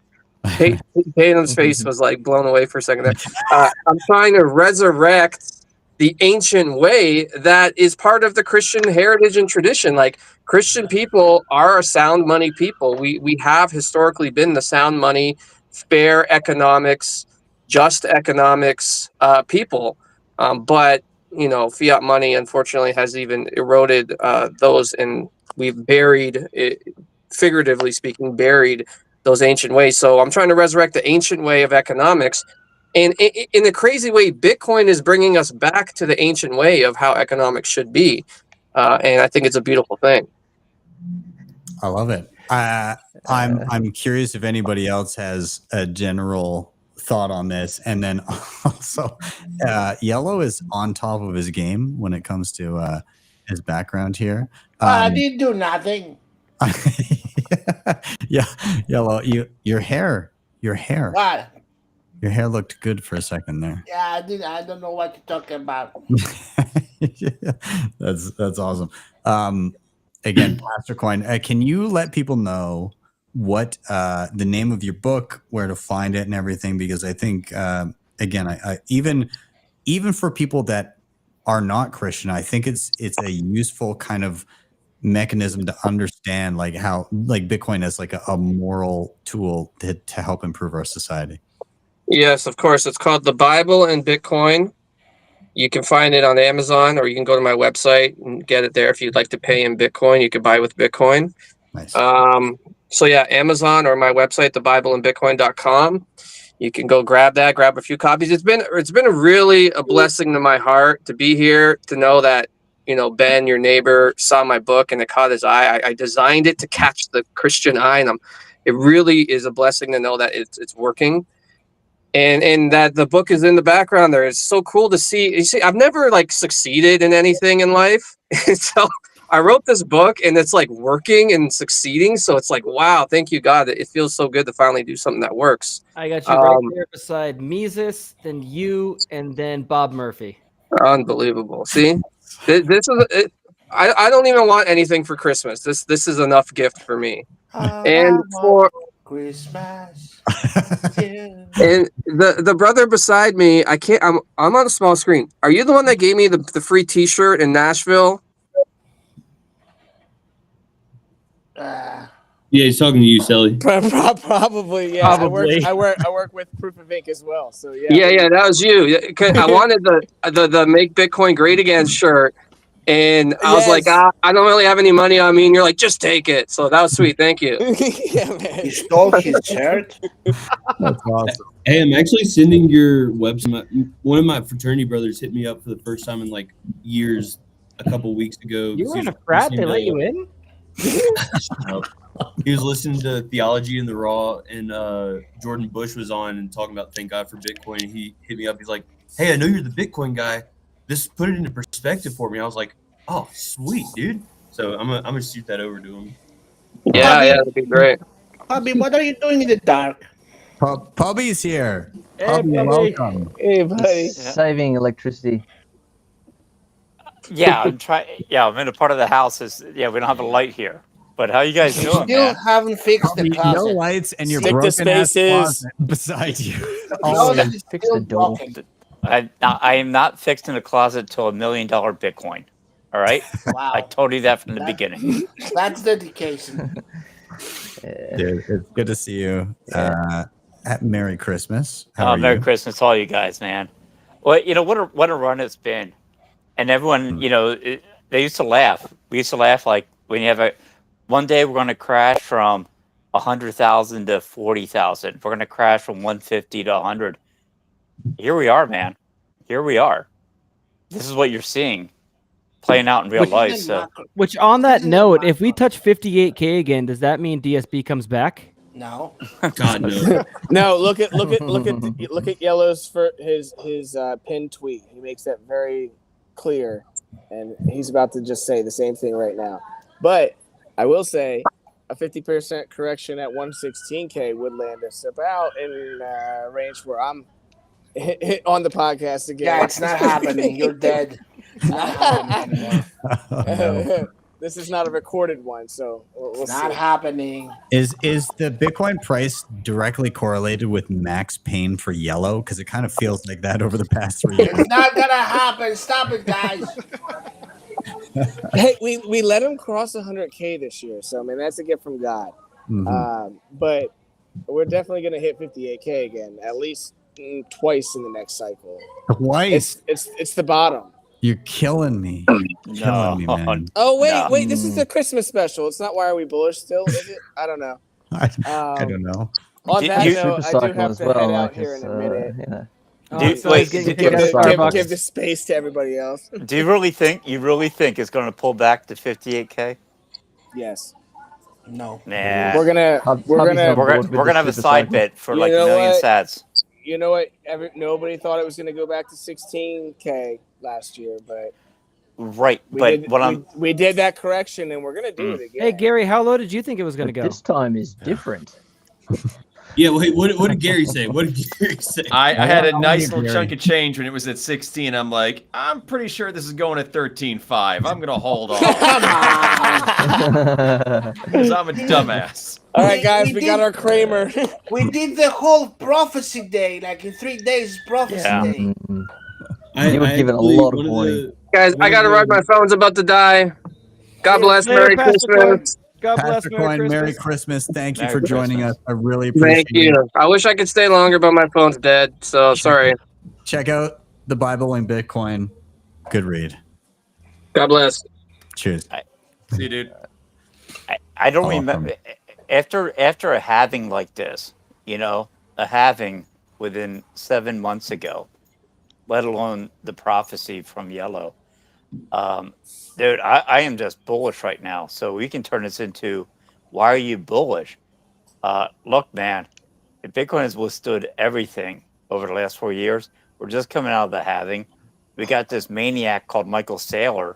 S4: Tatum's face was like blown away for a second there. I'm trying to resurrect the ancient way that is part of the Christian heritage and tradition. Like, Christian people are a sound money people. We have historically been the sound money, fair economics, just economics people. But fiat money unfortunately has even eroded those, and we've buried, figuratively speaking, buried those ancient ways. So I'm trying to resurrect the ancient way of economics. And in a crazy way, Bitcoin is bringing us back to the ancient way of how economics should be. And I think it's a beautiful thing.
S5: I love it. I'm curious if anybody else has a general thought on this. And then also, Yellow is on top of his game when it comes to his background here.
S2: I didn't do nothing.
S5: Yeah, Yellow, your hair.
S2: What?
S5: Your hair looked good for a second there.
S2: Yeah, I don't know what you're talking about.
S5: Yeah, that's awesome. Again, Pastor Coin, can you let people know what the name of your book, where to find it, and everything? Because I think again, I even for people that are not Christian, I think it's a useful kind of mechanism to understand how Bitcoin as a moral tool to help improve our society.
S4: Yes, of course. It's called The Bible and Bitcoin. You can find it on Amazon, or you can go to my website and get it there. If you'd like to pay in Bitcoin, you can buy with Bitcoin.
S5: Nice.
S4: So yeah, Amazon or my website, thebibleandbitcoin.com. You can go grab a few copies. It's been really a blessing to my heart to be here, to know that, Ben, your neighbor, saw my book and it caught his eye. I designed it to catch the Christian eye, and it really is a blessing to know that it's working. And that the book is in the background there. It's so cool to see. You see, I've never succeeded in anything in life. So I wrote this book and it's working and succeeding. So it's wow, thank you, God. It feels so good to finally do something that works.
S16: I got you right there beside Mises, then you, and then Bob Murphy.
S4: Unbelievable. See, this is I don't even want anything for Christmas. This is enough gift for me. And for
S2: Christmas.
S4: And the brother beside me, I'm on a small screen. Are you the one that gave me the free T-shirt in Nashville?
S12: Yeah, he's talking to you, Sally.
S13: Probably, yeah.
S4: Probably.
S13: I work with Proof of Ink as well. So yeah.
S4: Yeah, that was you. I wanted the Make Bitcoin Great Again shirt, and I was like, I don't really have any money on me, and you're like, just take it. So that was sweet. Thank you.
S13: Yeah, man.
S2: You stole his shirt.
S5: That's awesome.
S12: Hey, I'm actually sending your website. One of my fraternity brothers hit me up for the first time in years a couple weeks ago.
S16: You were in a frat? They let you in?
S12: He was listening to Theology in the Raw, and Jordan Bush was on and talking about Thank God for Bitcoin. And he hit me up. He's like, "Hey, I know you're the Bitcoin guy. This put it into perspective for me." I was like, "Oh, sweet, dude." So I'm gonna shoot that over to him.
S4: Yeah, that'd be great.
S2: Bobby, what are you doing in the dark?
S5: Pubby's here. Bobby,
S13: buddy.
S5: welcome.
S13: Hey, buddy.
S14: Saving electricity.
S19: Yeah, I'm trying. Yeah, I'm in a part of the house. We don't have a light here. But how you guys
S2: You
S19: doing,
S2: still
S19: man?
S2: haven't fixed the
S5: Bobby,
S2: closet.
S5: no lights and your
S13: Stick to
S5: broken ass
S13: spaces.
S5: closet beside you.
S2: The
S5: Oh,
S2: closet is
S14: Fix the
S2: still
S14: door.
S2: broken.
S19: I am not fixing a closet till $1 million Bitcoin. All right, I
S2: Wow,
S19: told you that from the
S2: That-
S19: beginning.
S2: that's dedication.
S5: dude, it's good to see you. Merry Christmas. How are
S19: Merry
S5: you?
S19: Christmas, to all you guys, man. Well, what a run it's been, and everyone, they used to laugh. We used to laugh like when you have one day we're going to crash from 100,000 to 40,000. We're going to crash from 150 to 100. Here we are, man. Here we are. This is what you're seeing playing out in real life. So,
S16: Which on that note, if we touch 58K again, does that mean DSB comes back?
S2: No.
S12: God no.
S13: No, look at Yellow's for his pinned tweet. He makes that very clear, and he's about to just say the same thing right now. But I will say, a 50% correction at 116K would land us about in range where I'm hit on the podcast again.
S2: Yeah, it's not happening. You're dead. It's not happening anymore.
S5: No.
S13: This is not a recorded one, so we'll
S2: It's
S13: see.
S2: not happening.
S5: Is the Bitcoin price directly correlated with max pain for yellow? Because it kind of feels like that over the past 3 years.
S2: It's not gonna happen. Stop it, guys.
S13: Hey, we let him cross 100K this year, so I mean that's a gift from God.
S5: Mhm.
S13: But we're definitely gonna hit 58K again, at least twice in the next cycle.
S5: Twice.
S13: It's the bottom.
S5: You're killing me. Killing me, man.
S13: Oh wait, this is the Christmas special. It's not Why Are We Bullish still, is it? I don't know.
S5: I don't know.
S13: On
S19: Did
S13: that
S19: you-
S13: note, I do
S14: Supercycle
S13: have
S14: as
S13: to
S14: well,
S13: head out
S14: like
S13: here
S14: it's,
S13: in a minute.
S19: Dude,
S13: So
S19: wait,
S13: give
S19: did-
S13: the space to everybody else.
S19: do you really think it's going to pull back to 58K?
S13: Yes.
S2: No.
S19: Nah.
S13: We're gonna
S19: have a side bet for like
S13: You know
S19: 1 million
S13: what?
S19: sats.
S13: You know what? Nobody thought it was gonna go back to 16K last year, but
S19: Right,
S13: we did that correction, and we're gonna do it again.
S16: Hey, Gary, how low did you think it was going to go?
S14: This time is different.
S12: Yeah, wait, what did Gary say? What did Gary say?
S9: I had a
S5: How
S9: nice
S5: are you,
S9: little chunk of change when it was at 16. I'm like, I'm pretty sure this is going at 13.5. I'm gonna hold on because I'm a dumbass.
S13: All right, guys, we got our Kramer.
S2: We did the whole prophecy day, like in 3 days prophecy day.
S14: You were given a lot of warning.
S4: Guys, I gotta run. My phone's about to die. God bless.
S16: Later,
S4: Merry
S16: Pastor
S4: Christmas.
S16: God bless.
S5: Pastor Coin, Merry Christmas. Thank you
S19: Merry
S5: for joining
S19: Christmas.
S5: us. I really appreciate
S4: Thank you.
S5: it.
S4: I wish I could stay longer, but my phone's dead. So sorry.
S5: Check out the Bible and Bitcoin. Good read.
S4: God bless.
S5: Cheers.
S9: See you, dude.
S19: I don't
S5: Oh,
S19: remember after a halving like this, a halving within 7 months ago, let alone the prophecy from Yellow. Dude, I am just bullish right now. So we can turn this into, why are you bullish? Look, man, if Bitcoin has withstood everything over the last 4 years, we're just coming out of the halving. We got this maniac called Michael Saylor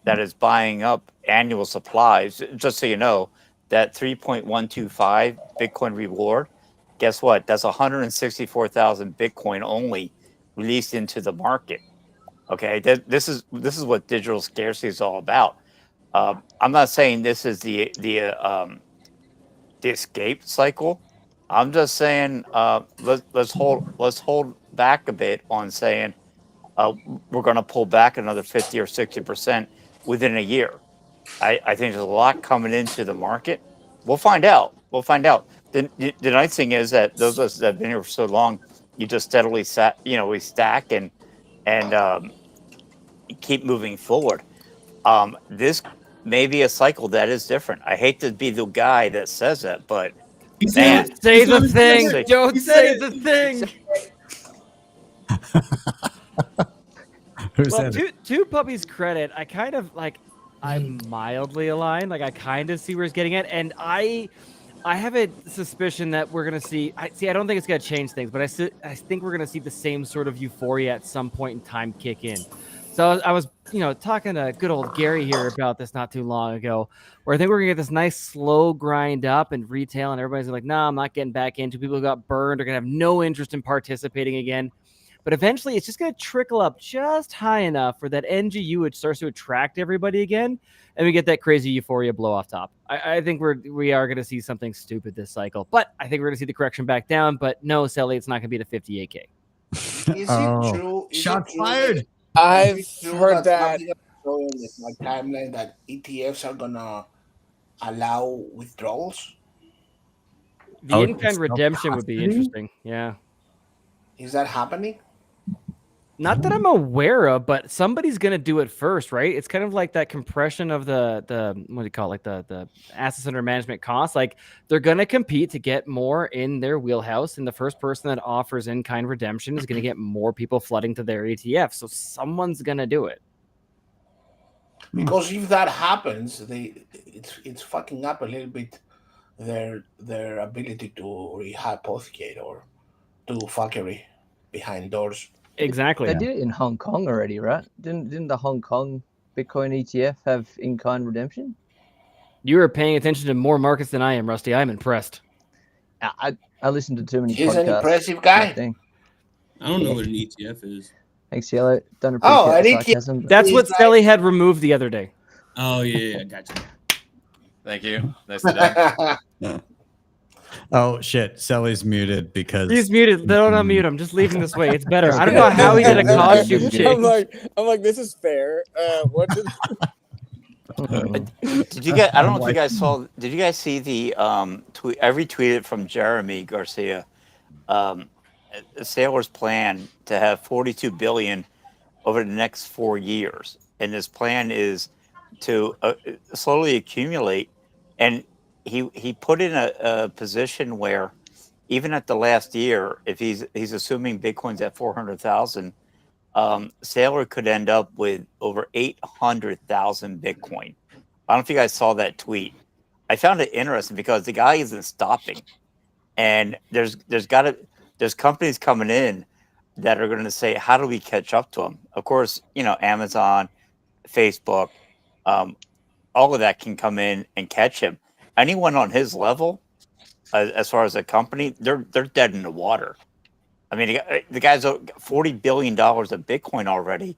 S19: that is buying up annual supplies. Just so you know, that 3.125 Bitcoin reward, guess what? That's 164,000 Bitcoin only released into the market. Okay, this is what digital scarcity is all about. I'm not saying this is the escape cycle. I'm just saying let's hold back a bit on saying we're going to pull back another 50 or 60% within a year. I think there's a lot coming into the market. We'll find out. The nice thing is that those of us that have been here for so long, you just steadily we stack and keep moving forward. This may be a cycle that is different. I hate to be the guy that says that, but man,
S16: Don't say the thing.
S19: Say-
S16: Don't say the thing.
S5: Who
S16: Well,
S5: said it?
S16: to Puppy's credit, I kind of I'm mildly aligned. Like I kind of see where he's getting at, and I have a suspicion that we're gonna see. I don't think it's gonna change things, but I think we're gonna see the same sort of euphoria at some point in time kick in. So I was, talking to good old Gary here about this not too long ago, where I think we're gonna get this nice slow grind up in retail, and everybody's like, "No, I'm not getting back into." People who got burned are gonna have no interest in participating again. But eventually, it's just gonna trickle up just high enough for that NGU it starts to attract everybody again, and we get that crazy euphoria blow off top. I think we are gonna see something stupid this cycle, but I think we're gonna see the correction back down. But no, Sally, it's not gonna be the 58K.
S2: Is it true? Is
S5: Shots
S2: it true
S5: fired.
S2: Is
S13: I've
S2: it true
S13: heard that.
S2: something showing in my timeline that ETFs are gonna allow withdrawals?
S16: The in-kind redemption would be interesting. Yeah.
S2: Is that happening?
S16: Not that I'm aware of, but somebody's gonna do it first, right? It's kind of like that compression of the what do you call it? Like the assets under management costs. Like they're gonna compete to get more in their wheelhouse, and the first person that offers in-kind redemption is gonna get more people flooding to their ETF. So someone's gonna do it.
S2: Because if that happens, it's fucking up a little bit their ability to rehypothecate or do fuckery behind doors.
S16: Exactly.
S14: They did it in Hong Kong already, right? Didn't the Hong Kong Bitcoin ETF have in-kind redemption?
S16: You are paying attention to more markets than I am, Rusty. I'm impressed.
S14: I listened to too many
S2: He's
S14: podcasts.
S2: an impressive guy.
S12: I don't know what an ETF is.
S14: Thanks, Yellow. Don't appreciate the sarcasm. But...
S16: That's what Sally had removed the other day.
S12: Oh, yeah, gotcha.
S9: Thank you. Nice to done.
S5: Oh shit, Sally's muted because
S16: he's muted. Don't unmute him. Just leave him this way. It's better. I don't know how he did a costume change.
S13: I'm like, this is fair. What did...
S19: Did you guys? I don't know if you guys saw. Did you guys see the tweet? I retweeted from Jeremy Garcia. Sailor's plan to have 42 billion over the next 4 years, and his plan is to slowly accumulate. And he put in a position where even at the last year, if he's assuming Bitcoin's at 400,000, Sailor could end up with over 800,000 Bitcoin. I don't know if you guys saw that tweet. I found it interesting because the guy isn't stopping, and there's companies coming in that are going to say, how do we catch up to him? Of course, Amazon, Facebook, all of that can come in and catch him. Anyone on his level, as far as a company, they're dead in the water. I mean, the guy's $40 billion of Bitcoin already,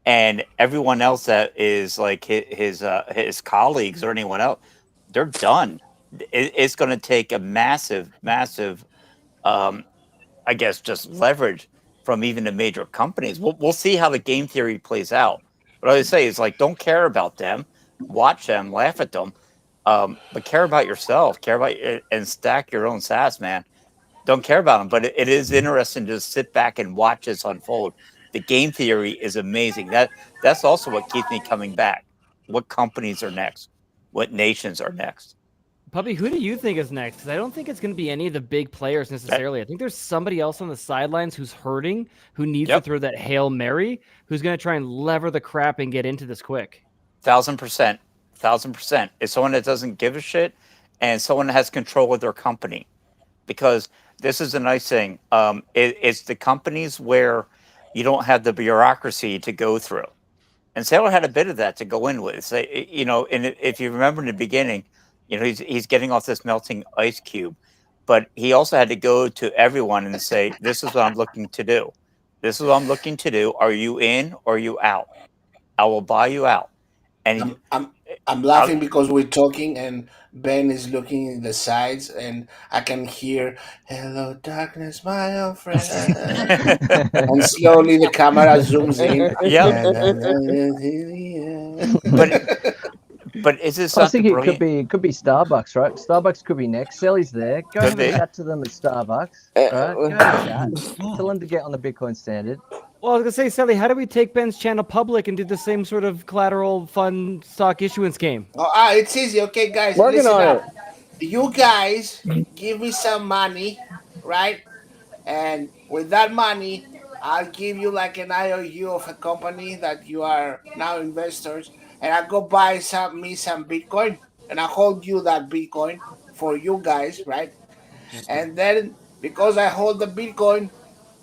S19: and everyone else that is like his colleagues or anyone else, they're done. It's going to take a massive, I guess, just leverage from even the major companies. We'll see how the game theory plays out. What I would say is, like, don't care about them, watch them, laugh at them, but care about yourself, care about and stack your own SaaS, man. Don't care about them, but it is interesting to just sit back and watch this unfold. The game theory is amazing. That's also what keeps me coming back. What companies are next? What nations are next?
S16: Puppy, who do you think is next? Because I don't think it's going to be any of the big players necessarily. I think there's somebody else on the sidelines who's hurting, who needs to throw that Hail Mary, who's going to try and lever the crap and get into this quick.
S19: 1,000%. 1,000%. It's someone that doesn't give a shit and someone that has control of their company. Because this is a nice thing. It's the companies where you don't have the bureaucracy to go through. And Sailor had a bit of that to go in with. So, and if you remember in the beginning, he's getting off this melting ice cube, but he also had to go to everyone and say, this is what I'm looking to do. This is what I'm looking to do. Are you in or are you out? I will buy you out. And
S2: I'm laughing because we're talking and Ben is looking in the sides and I can hear, hello darkness, my old friend. And slowly the camera zooms in.
S19: But is this?
S14: I was thinking it could be Starbucks, right? Starbucks could be next. Sally's there. Go have a chat to them at Starbucks. Right? Go have a chat. Tell them to get on the Bitcoin standard.
S16: Well, I was gonna say, Sally, how do we take Ben's channel public and do the same sort of collateral fund stock issuance game?
S2: Oh, it's easy. Okay, guys,
S13: working
S2: listen
S13: on
S2: up.
S13: it.
S2: You guys give me some money, right? And with that money, I'll give you like an IOU of a company that you are now investors, and I'll go buy some Bitcoin, and I'll hold you that Bitcoin for you guys, right? And then because I hold the Bitcoin,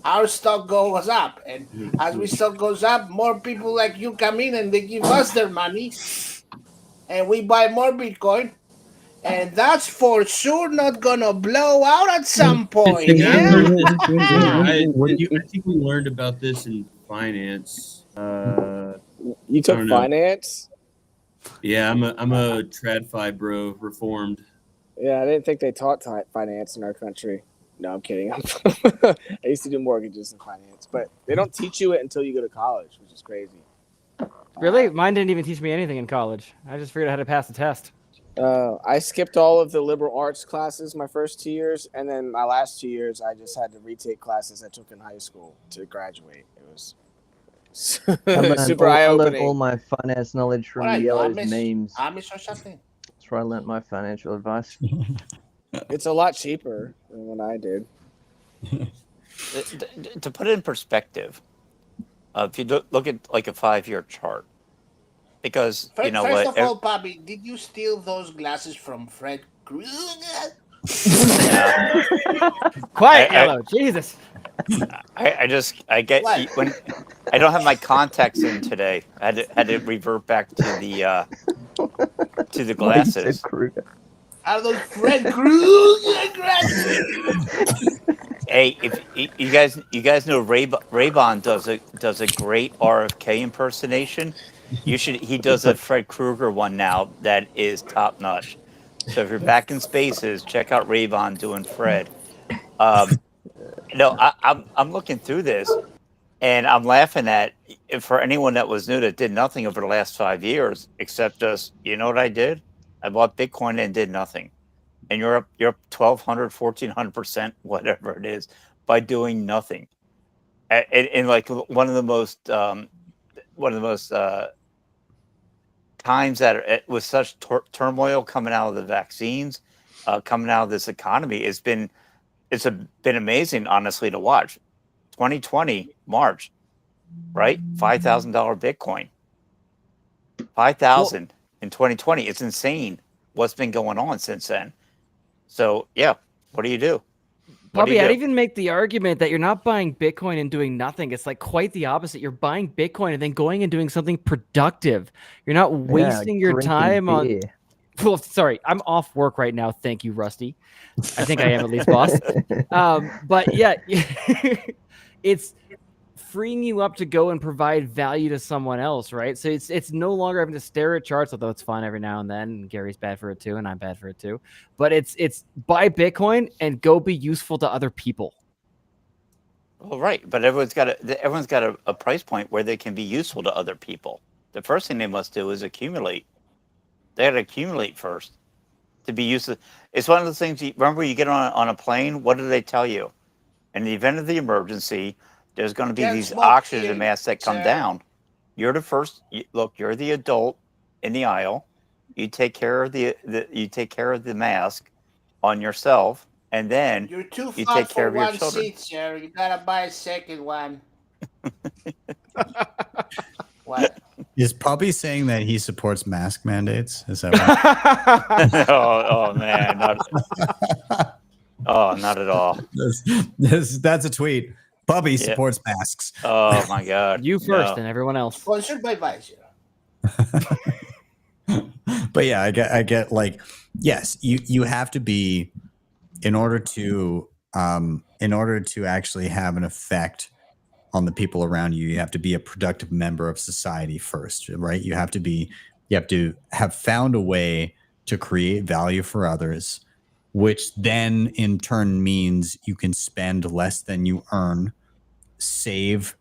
S2: our stock goes up. And as we stock goes up, more people like you come in and they give us their money, and we buy more Bitcoin. And that's for sure not gonna blow out at some point. Yeah.
S12: I think we learned about this in finance.
S13: You took finance?
S12: Yeah, I'm a TradFi bro, reformed.
S13: Yeah, I didn't think they taught finance in our country. No, I'm kidding. I used to do mortgages and finance, but they don't teach you it until you go to college, which is crazy.
S16: Really? Mine didn't even teach me anything in college. I just figured out how to pass the test.
S13: I skipped all of the liberal arts classes my first 2 years, and then my last 2 years, I just had to retake classes I took in high school to graduate. It was super
S14: I learned
S13: eye-opening.
S14: all my finance knowledge from
S2: What are you,
S14: Yellow's
S2: Amish?
S14: memes.
S2: Amish or something?
S14: That's where I learned my financial advice.
S13: It's a lot cheaper than what I did.
S19: To put it in perspective, if you look at like a 5-year chart, because you know
S2: First
S19: what?
S2: of all, Bobby, did you steal those glasses from Fred Krueger?
S16: Quiet, Yellow. Jesus.
S19: I get
S2: What?
S19: when I don't have my contacts in today. I had to revert back to the glasses.
S2: Are those Fred Krueger glasses?
S19: Hey, if you guys know Ray-Ban does a great RFK impersonation. He does a Fred Krueger one now that is top notch. So if you're back in spaces, check out Ray-Ban doing Fred. No, I'm looking through this, and I'm laughing at, for anyone that was new that did nothing over the last 5 years except just, you know what I did? I bought Bitcoin and did nothing. And you're up 1,200, 1,400%, whatever it is, by doing nothing. And like one of the most times that with such turmoil coming out of the vaccines, coming out of this economy, it's been amazing, honestly, to watch. 2020 March, right? $5,000 Bitcoin, 5,000 in 2020. It's insane what's been going on since then. So yeah, what do you do?
S16: Bobby, I'd even make the argument that you're not buying Bitcoin and doing nothing. It's like quite the opposite. You're buying Bitcoin and then going and doing something productive. You're not wasting your time on. Well, sorry, I'm off work right now. Thank you, Rusty. I think I am at least, boss. But yeah, it's freeing you up to go and provide value to someone else, right? So it's no longer having to stare at charts, although it's fun every now and then. And Gary's bad for it too, and I'm bad for it too. But it's buy Bitcoin and go be useful to other people.
S19: Well, right, but everyone's got a price point where they can be useful to other people. The first thing they must do is accumulate. They got to accumulate first to be useful. It's one of the things. Remember, you get on a plane. What do they tell you? In the event of the emergency, there's going to be these oxygen masks that come down. You're the first. Look, you're the adult in the aisle. You take care of the mask on yourself, and then
S2: You're too
S19: you
S2: far
S19: take care
S2: for
S19: of your
S2: one
S19: children.
S2: seat, sir. You gotta buy a second one. What?
S5: Is Puppy saying that he supports mask mandates? Is that right?
S19: oh man, not at all.
S5: That's a tweet. Puppy supports masks.
S19: Oh my god.
S16: You first and everyone else.
S2: Sponsored by Vice.
S5: But yeah, I get like, yes, you have to be, in order to actually have an effect on the people around you, you have to be a productive member of society first, right? You have to have found a way to create value for others, which then in turn means you can spend less than you earn, save,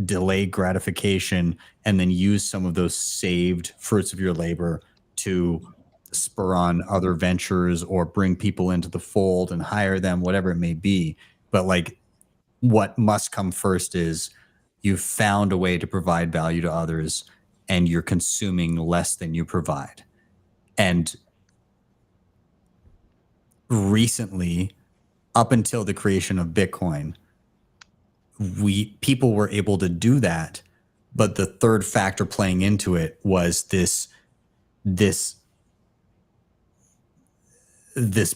S5: delay gratification, and then use some of those saved fruits of your labor to spur on other ventures or bring people into the fold and hire them, whatever it may be. But like, what must come first is you've found a way to provide value to others and you're consuming less than you provide. And recently, up until the creation of Bitcoin, people were able to do that, but the third factor playing into it was this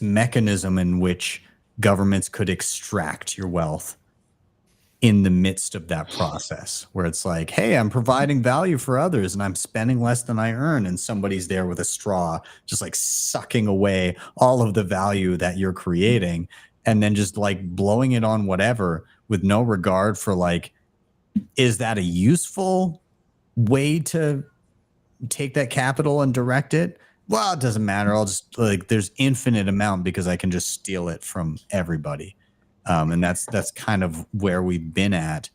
S5: mechanism in which governments could extract your wealth in the midst of that process where it's like, hey, I'm providing value for others and I'm spending less than I earn, and somebody's there with a straw just like sucking away all of the value that you're creating and then just like blowing it on whatever with no regard for like, is that a useful way to take that capital and direct it? Well, it doesn't matter. I'll just like, there's infinite amount because I can just steal it from everybody. And that's kind of where we've been at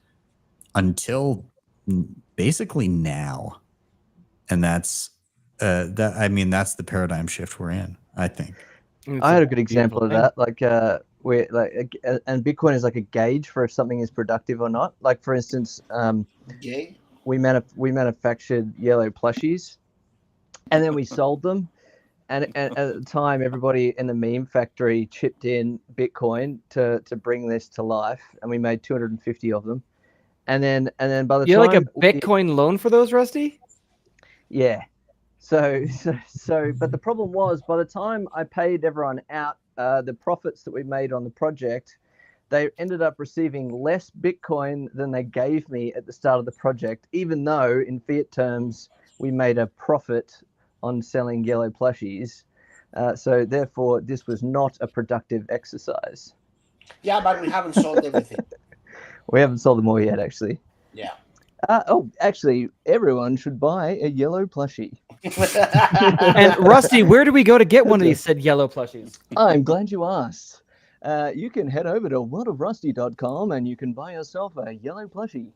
S5: until basically now. And that's that's the paradigm shift we're in, I think.
S14: I had a good example of that. Like where like and Bitcoin is like a gauge for if something is productive or not. Like for instance, we manufactured yellow plushies and then we sold them. And at the time, everybody in the meme factory chipped in Bitcoin to bring this to life, and we made 250 of them. And then by the
S16: you
S14: time
S16: like a Bitcoin loan for those, Rusty?
S14: Yeah. So, but the problem was by the time I paid everyone out the profits that we made on the project, they ended up receiving less Bitcoin than they gave me at the start of the project, even though in fiat terms we made a profit on selling yellow plushies. So therefore, this was not a productive exercise.
S2: Yeah, but we haven't sold everything.
S14: We haven't sold them all yet, actually.
S2: Yeah.
S14: Actually, everyone should buy a yellow plushie.
S16: And Rusty, where do we go to get one of these said yellow plushies?
S14: I'm glad you asked. You can head over to worldofrusty.com and you can buy yourself a yellow plushie.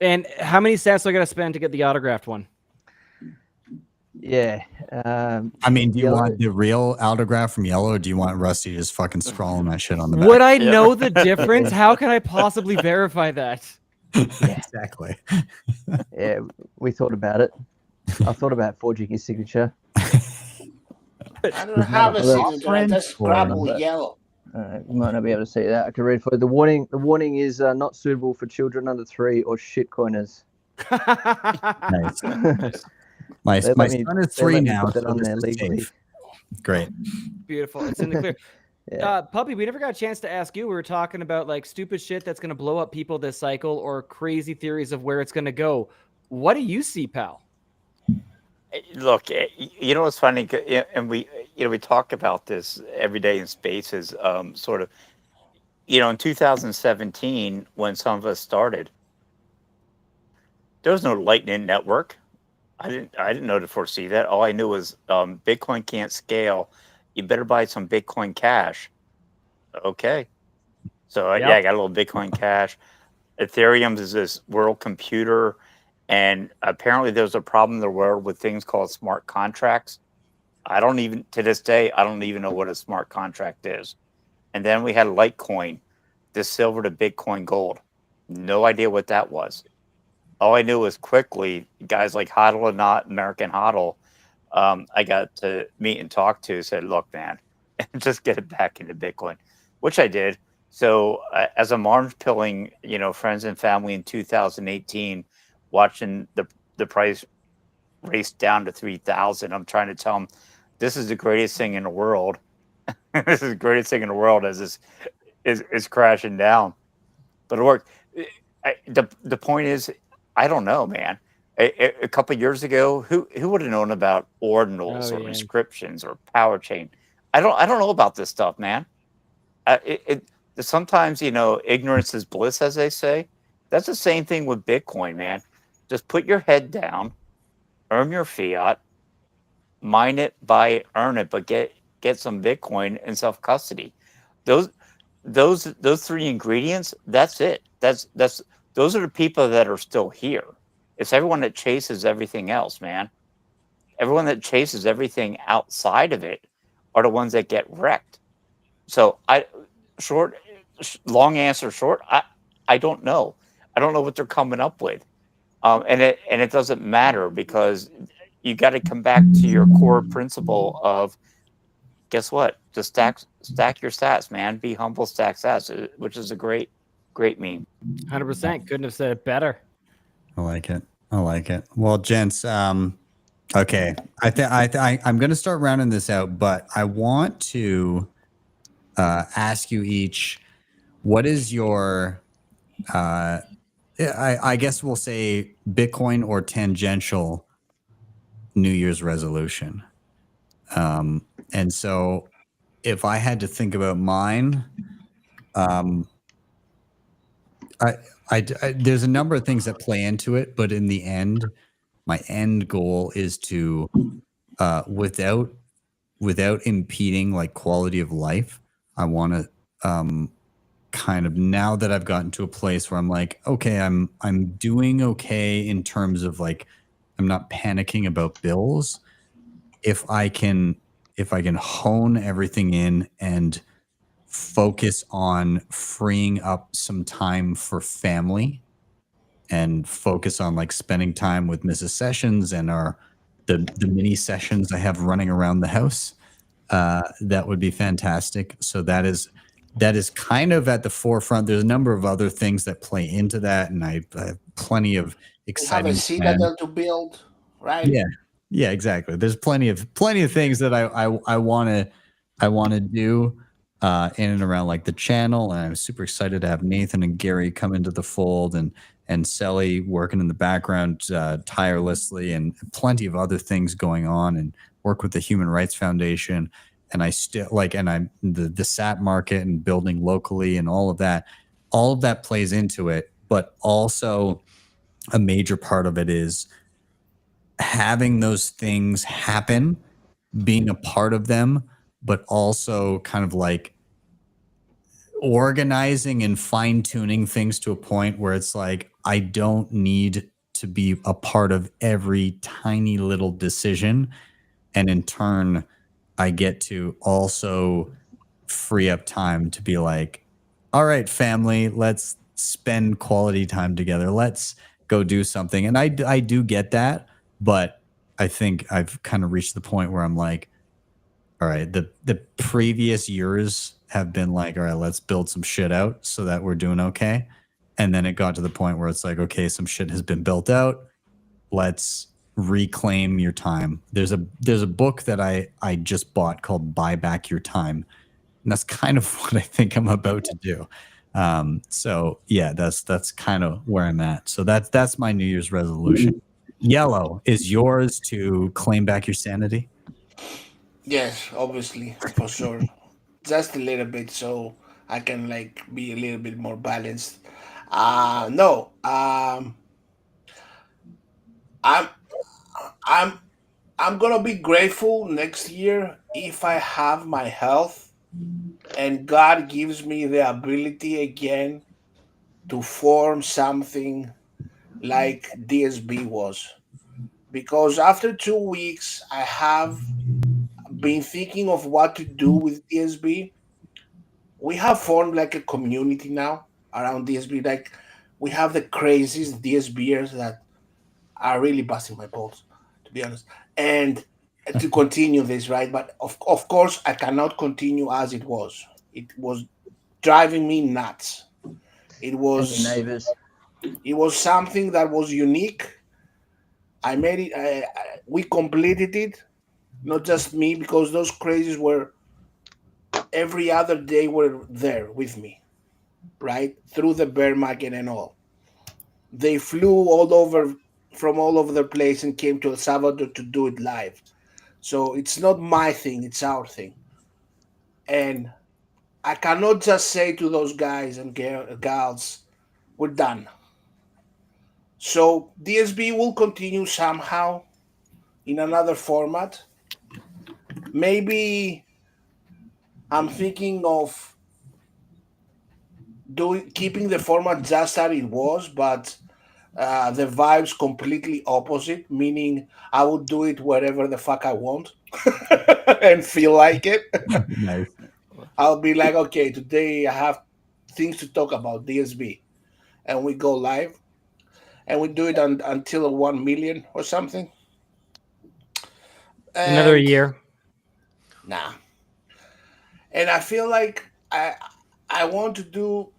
S16: And how many sats do I got to spend to get the autographed one?
S14: Yeah.
S5: I mean, do you want the real autograph from Yellow, or do you want Rusty just fucking scrawling that shit on the back?
S16: Would I know the difference? How can I possibly verify that?
S5: Exactly.
S14: Yeah, we thought about it. I thought about forging his signature.
S2: I don't have a signature. I just scrabble yellow.
S14: You might not be able to see that. I can read for you. The warning is not suitable for children under 3 or shitcoiners.
S5: Nice. My son is 3 now. So
S14: on there legally.
S5: Great.
S16: Beautiful. It's in the clear.
S14: Yeah.
S16: Puppy, we never got a chance to ask you. We were talking about like stupid shit that's going to blow up people this cycle or crazy theories of where it's going to go. What do you see, pal?
S19: Look, you know what's funny, and we talk about this every day in spaces. Sort of, in 2017 when some of us started, there was no Lightning Network. I didn't know to foresee that. All I knew was Bitcoin can't scale. You better buy some Bitcoin Cash. Okay, so yeah, I got a little Bitcoin Cash. Ethereum is this world computer. And apparently there's a problem in the world with things called smart contracts. To this day, I don't even know what a smart contract is. And then we had Litecoin, this silver to Bitcoin gold. No idea what that was. All I knew was quickly, guys like HODLiday, American HODL, I got to meet and talk to, said, look, man, just get it back into Bitcoin, which I did. So as I'm orange pilling, friends and family in 2018, watching the price race down to 3,000, I'm trying to tell them this is the greatest thing in the world. This is the greatest thing in the world as this is crashing down. But it worked. The point is, I don't know, man. A couple of years ago, who would have known about ordinals or inscriptions or power chain? I don't know about this stuff, man. Sometimes ignorance is bliss, as they say. That's the same thing with Bitcoin, man. Just put your head down, earn your fiat, mine it, buy it, earn it, but get some Bitcoin and self custody. Those 3 ingredients. That's it. Those are the people that are still here. It's everyone that chases everything else, man. Everyone that chases everything outside of it are the ones that get wrecked. So long answer short, I don't know. I don't know what they're coming up with. And it doesn't matter because you got to come back to your core principle of, guess what? Just stack your stats, man. Be humble, stack stats, which is a great meme.
S16: 100%. Couldn't have said it better.
S5: I like it. Well, gents, okay. I'm going to start rounding this out, but I want to ask you each, what is your I guess we'll say Bitcoin or tangential New Year's resolution. And so if I had to think about mine, there's a number of things that play into it, but in the end, my end goal is to, without impeding like quality of life, I want to kind of, now that I've gotten to a place where I'm like, okay, I'm doing okay in terms of like, I'm not panicking about bills. If I can hone everything in and focus on freeing up some time for family and focus on like spending time with Mrs. Sessions and the mini sessions I have running around the house, that would be fantastic. So that is kind of at the forefront. There's a number of other things that play into that, and I have plenty of
S2: You have a
S5: exciting
S2: citadel to build, right?
S5: yeah, exactly. There's plenty of things that I want to do in and around like the channel, and I'm super excited to have Nathan and Gary come into the fold, and Sally working in the background tirelessly, and plenty of other things going on, and work with the Human Rights Foundation, and I still like, and I'm the SAT market and building locally and all of that plays into it, but also a major part of it is having those things happen, being a part of them, but also kind of like organizing and fine tuning things to a point where it's like, I don't need to be a part of every tiny little decision. And in turn, I get to also free up time to be like, all right, family, let's spend quality time together. Let's go do something. And I do get that, but I think I've kind of reached the point where I'm like, all right, the previous years have been like, all right, let's build some shit out so that we're doing okay. And then it got to the point where it's like, okay, some shit has been built out. Let's reclaim your time. There's a book that I just bought called Buy Back Your Time. And that's kind of what I think I'm about to do. So yeah, that's kind of where I'm at. So that's my New Year's resolution. Yellow, is yours to claim back your sanity?
S2: Yes, obviously, for sure. Just a little bit, so I can like be a little bit more balanced. No, I'm I'm I'm gonna be grateful next year if I have my health and God gives me the ability again to form something like DSB was. Because after 2 weeks, I have been thinking of what to do with DSB. We have formed like a community now around DSB. Like we have the craziest DSBers that are really busting my balls, to be honest. And to continue this, right? But of course, I cannot continue as it was. It was driving me nuts. It
S14: And your
S2: was
S14: neighbors.
S2: it was something that was unique. I made it. We completed it, not just me, because those crazies were every other day were there with me, right through the bear market and all. They flew all over from all over the place and came to El Salvador to do it live. So it's not my thing; it's our thing. And I cannot just say to those guys and gals, "We're done." So DSB will continue somehow in another format. Maybe I'm thinking of doing keeping the format just as it was, but the vibes completely opposite. Meaning, I would do it wherever the fuck I want and feel like it.
S5: Nice.
S2: I'll be like, okay, today I have things to talk about DSB, and we go live, and we do it until 1 million or something.
S16: Another
S2: And
S16: year.
S2: nah, and I feel like I want to do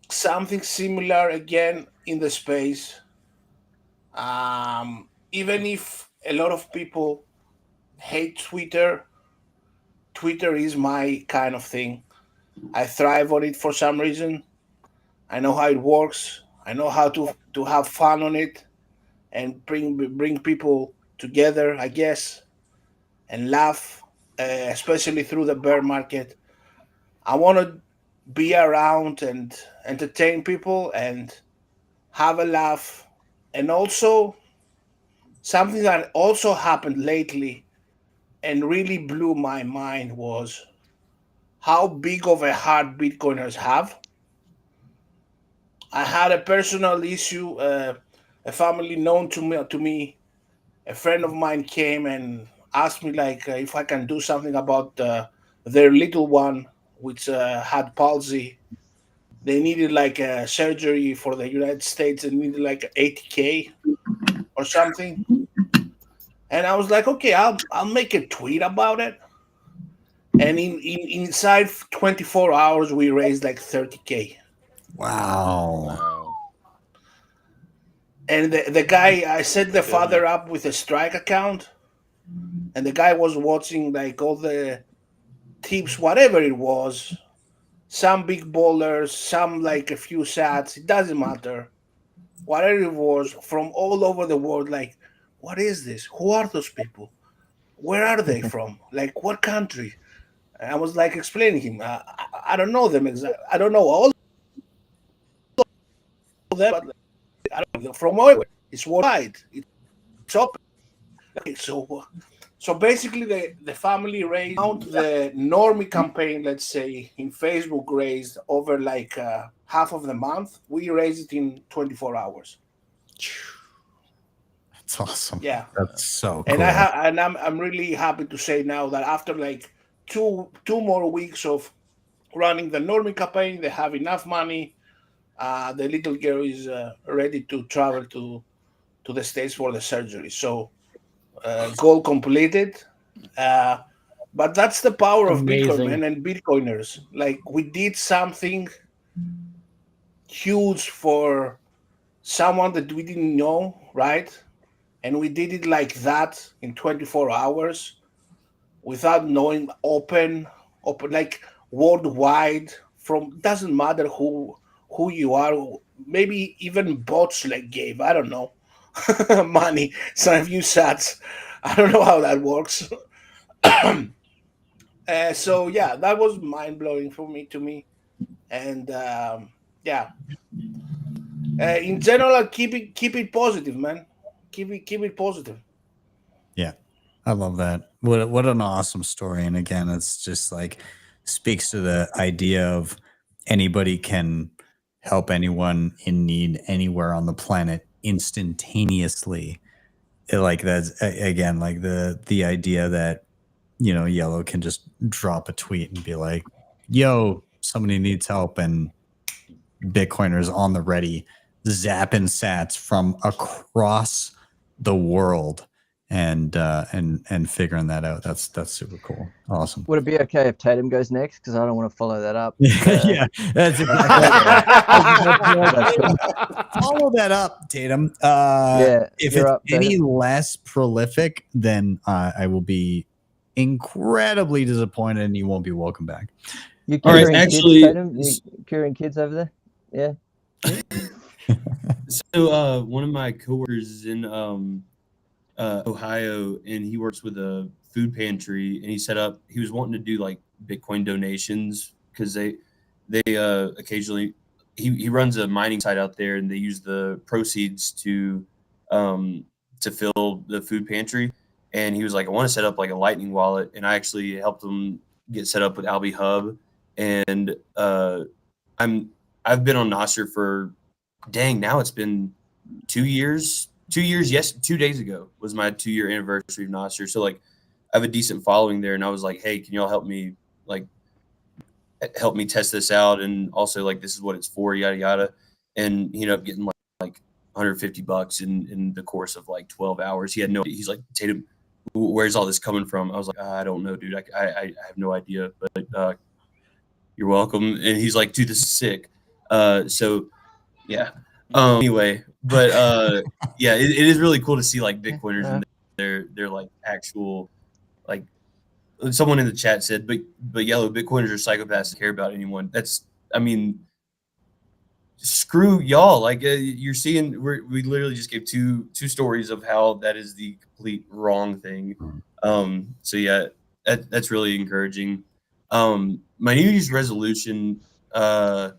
S2: something similar again in the space. Even if a lot of people hate Twitter, Twitter is my kind of thing. I thrive on it for some reason. I know how it works. I know how to have fun on it and bring people together, I guess, and laugh, especially through the bear market. I want to be around and entertain people and have a laugh. And also, something that also happened lately and really blew my mind was how big of a heart Bitcoiners have. I had a personal issue. A family known to me, a friend of mine came and asked me like if I can do something about their little one, which had palsy. They needed like a surgery for the United States and needed like 80K or something. And I was like, okay, I'll make a tweet about it. And inside 24 hours, we raised like 30K.
S5: Wow.
S2: And the guy, I set the father up with a Strike account, and the guy was watching like all the tips, whatever it was, some big bowlers, some like a few sats, it doesn't matter. Whatever it was, from all over the world, like, what is this? Who are those people? Where are they from? Like, what country? And I was like explaining him. I don't know them exactly. I don't know all of them, but I don't know from where. It's worldwide. It's open. Okay, so basically, the family raised the normie campaign. Let's say in Facebook raised over like half of the month. We raised it in 24 hours.
S5: That's awesome.
S2: Yeah,
S5: That's so cool.
S2: and I'm really happy to say now that after like two more weeks of running the normie campaign, they have enough money. The little girl is ready to travel to the States for the surgery. So goal completed. But that's the power of Bitcoin,
S6: Amazing.
S2: man, and Bitcoiners. Like we did something huge for someone that we didn't know, right? And we did it like that in 24 hours without knowing, open, like worldwide. From doesn't matter who you are. Maybe even bots like gave, I don't know, money. Some of you sats. I don't know how that works. So yeah, that was mind blowing for me and yeah. In general, keep it positive, man. Keep it positive.
S5: Yeah, I love that. What an awesome story. And again, it's just like speaks to the idea of anybody can help anyone in need anywhere on the planet instantaneously. Like that's again like the idea that Yellow can just drop a tweet and be like, "Yo, somebody needs help," and Bitcoiners on the ready, zapping sats from across the world and figuring that out. That's super cool. Awesome.
S14: Would it be okay if Tatum goes next? Because I don't want to follow that up.
S5: Yeah, that's exactly. Follow that up, Tatum.
S14: Yeah,
S5: if
S14: you're
S5: it's
S14: up,
S5: any
S14: Tatum.
S5: less prolific, then I will be incredibly disappointed, and you won't be welcome back.
S14: You
S12: All right,
S14: curing
S12: actually,
S14: kids, Tatum? You curing kids over there? Yeah.
S12: So one of my coworkers is in Ohio, and he works with a food pantry, and he was wanting to do like Bitcoin donations because they occasionally he runs a mining site out there, and they use the proceeds to fill the food pantry. And he was like, I want to set up like a Lightning wallet, and I actually helped him get set up with Alby Hub. And I've been on Nostr for now it's been 2 years. 2 years, yes, 2 days ago was my 2-year anniversary of Nostr. So like I have a decent following there, and I was like, hey, can y'all help me test this out, and also like this is what it's for, yada yada. And he ended up getting like $150 in the course of like 12 hours. He's like, Tatum, where's all this coming from? I was like, I don't know, dude. I have no idea, but you're welcome. And he's like, dude, this is sick. So yeah. Anyway, but yeah, it is really cool to see like Bitcoiners and they're like actual, like someone in the chat said, but Yellow, Bitcoiners are psychopaths to care about anyone. I mean, screw y'all. Like you're seeing, we literally just gave two stories of how that is the complete wrong thing. So yeah, that's really encouraging. My New Year's resolution, I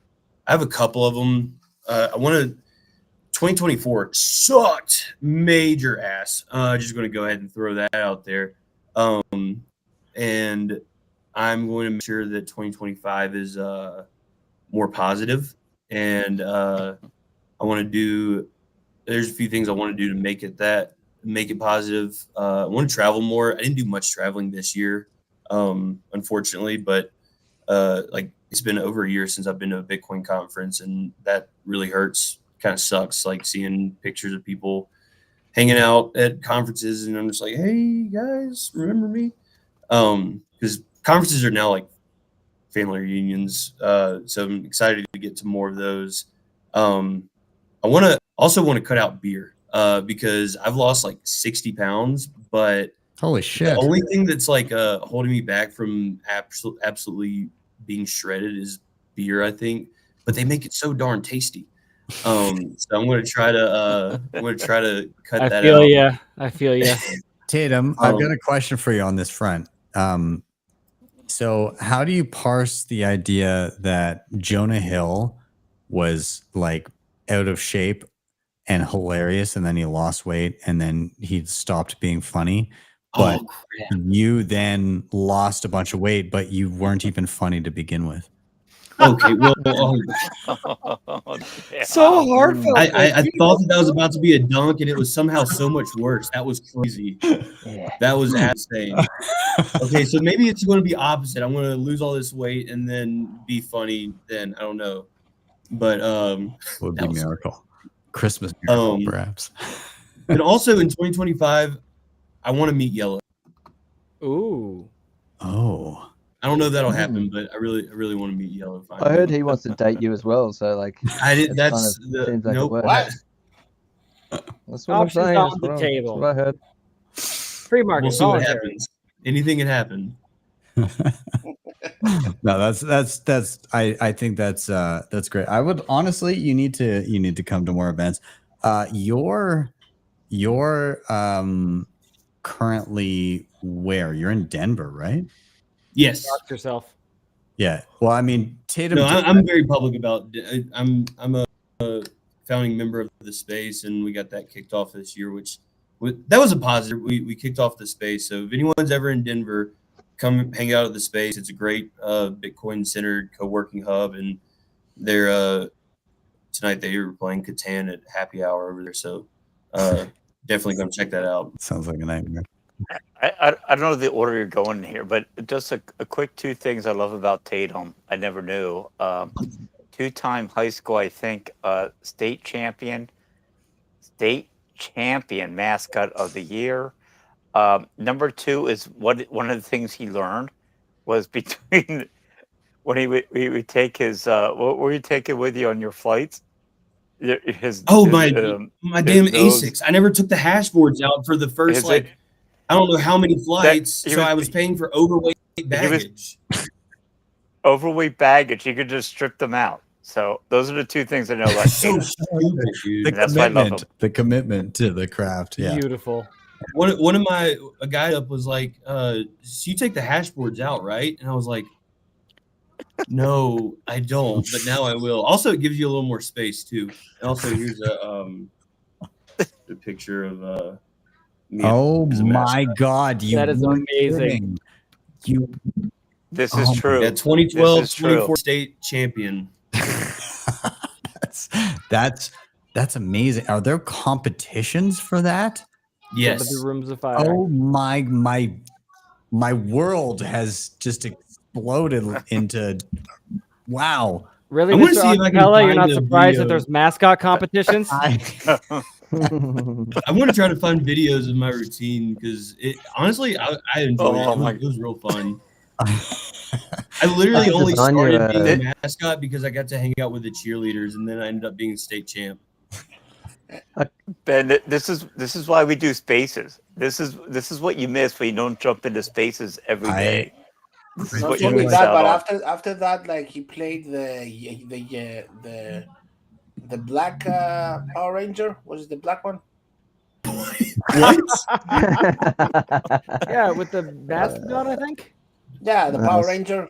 S12: have a couple of them. I want to. 2024 sucked major ass. Just going to go ahead and throw that out there. And I'm going to make sure that 2025 is more positive. And I want to do. There's a few things I want to do to make it positive. I want to travel more. I didn't do much traveling this year, unfortunately, but like it's been over a year since I've been to a Bitcoin conference, and that really hurts. Kind of sucks, like seeing pictures of people hanging out at conferences, and I'm just like, hey guys, remember me? Because conferences are now like family reunions, so I'm excited to get to more of those. I also want to cut out beer because I've lost like 60 pounds, but
S5: holy shit,
S12: the only thing that's like holding me back from absolutely being shredded is beer, I think. But they make it so darn tasty. So I'm going to try to cut that out.
S16: I feel you.
S5: Tatum, I've got a question for you on this front. So how do you parse the idea that Jonah Hill was like out of shape and hilarious, and then he lost weight, and then he stopped being funny, but you then lost a bunch of weight, but you weren't even funny to begin with?
S12: Okay, well,
S7: so heartfelt.
S12: I thought that was about to be a dunk, and it was somehow so much worse. That was crazy. That was insane. Okay, so maybe it's going to be opposite. I'm going to lose all this weight and then be funny. Then I don't know, but
S5: would be a miracle, Christmas miracle, perhaps.
S12: And also in 2025, I want to meet Yellow.
S16: Ooh.
S5: Oh.
S12: I don't know if that'll happen, but I really want to meet Yellow.
S14: I heard he wants to date you as well. So like,
S12: I did. That's
S14: kind of seems like
S12: nope.
S14: it works. That's what I'm saying.
S16: on the
S14: That's
S16: table.
S14: what I heard.
S16: Free market.
S12: We'll see what happens. Anything can happen.
S5: No, that's I think that's great. I would honestly, you need to come to more events. You're currently where? You're in Denver, right?
S12: Yes.
S16: Talk yourself.
S5: Yeah. Well, I mean, Tatum.
S12: No, I'm very public about. I'm a founding member of the space, and we got that kicked off this year, which that was a positive. We kicked off the space. So if anyone's ever in Denver, come hang out at the space. It's a great Bitcoin-centered co-working hub, and they're tonight they were playing Catan at happy hour over there. So definitely come check that out.
S5: Sounds like a nightmare.
S19: I don't know the order you're going in here, but just a quick two things I love about Tatum. I never knew. Two-time high school, I think, state champion mascot of the year. Number two is one of the things he learned was between when he would take his what were you taking with you on your flights?
S12: My damn ASICs. I never took the hash boards out for the first I don't know how many flights, I was paying for overweight baggage.
S19: Overweight baggage, you could just strip them out. So those are the two things I know about.
S12: So stupid, dude.
S19: That's why I love them.
S5: The commitment to the craft. Yeah.
S16: Beautiful.
S12: One of a guy up was like, so you take the hash boards out, right? And I was like, no, I don't, but now I will. Also, it gives you a little more space too. And also, here's a picture of me.
S5: Oh my God!
S16: That is amazing.
S19: This is true.
S12: Yeah, 2012 24 state champion.
S5: That's amazing. Are there competitions for that?
S12: Yes.
S16: The rooms of fire.
S5: Oh my world has just exploded into wow.
S16: Really,
S12: I'm gonna
S16: Mr.
S12: see if I can
S16: Acapella, you're not
S12: find a
S16: surprised
S12: video.
S16: that there's mascot competitions?
S12: I'm going to try to find videos of my routine because honestly, I enjoyed it. It was real fun. I literally only started being a mascot because I got to hang out with the cheerleaders, and then I ended up being state champ.
S19: Ben, this is why we do spaces. This is what you miss when you don't jump into spaces every day. This is what you miss out on.
S2: After that, like he played the the black Power Ranger. Was it the black one?
S12: What?
S16: Yeah, with the mascot, I think.
S2: Yeah, the Power Ranger.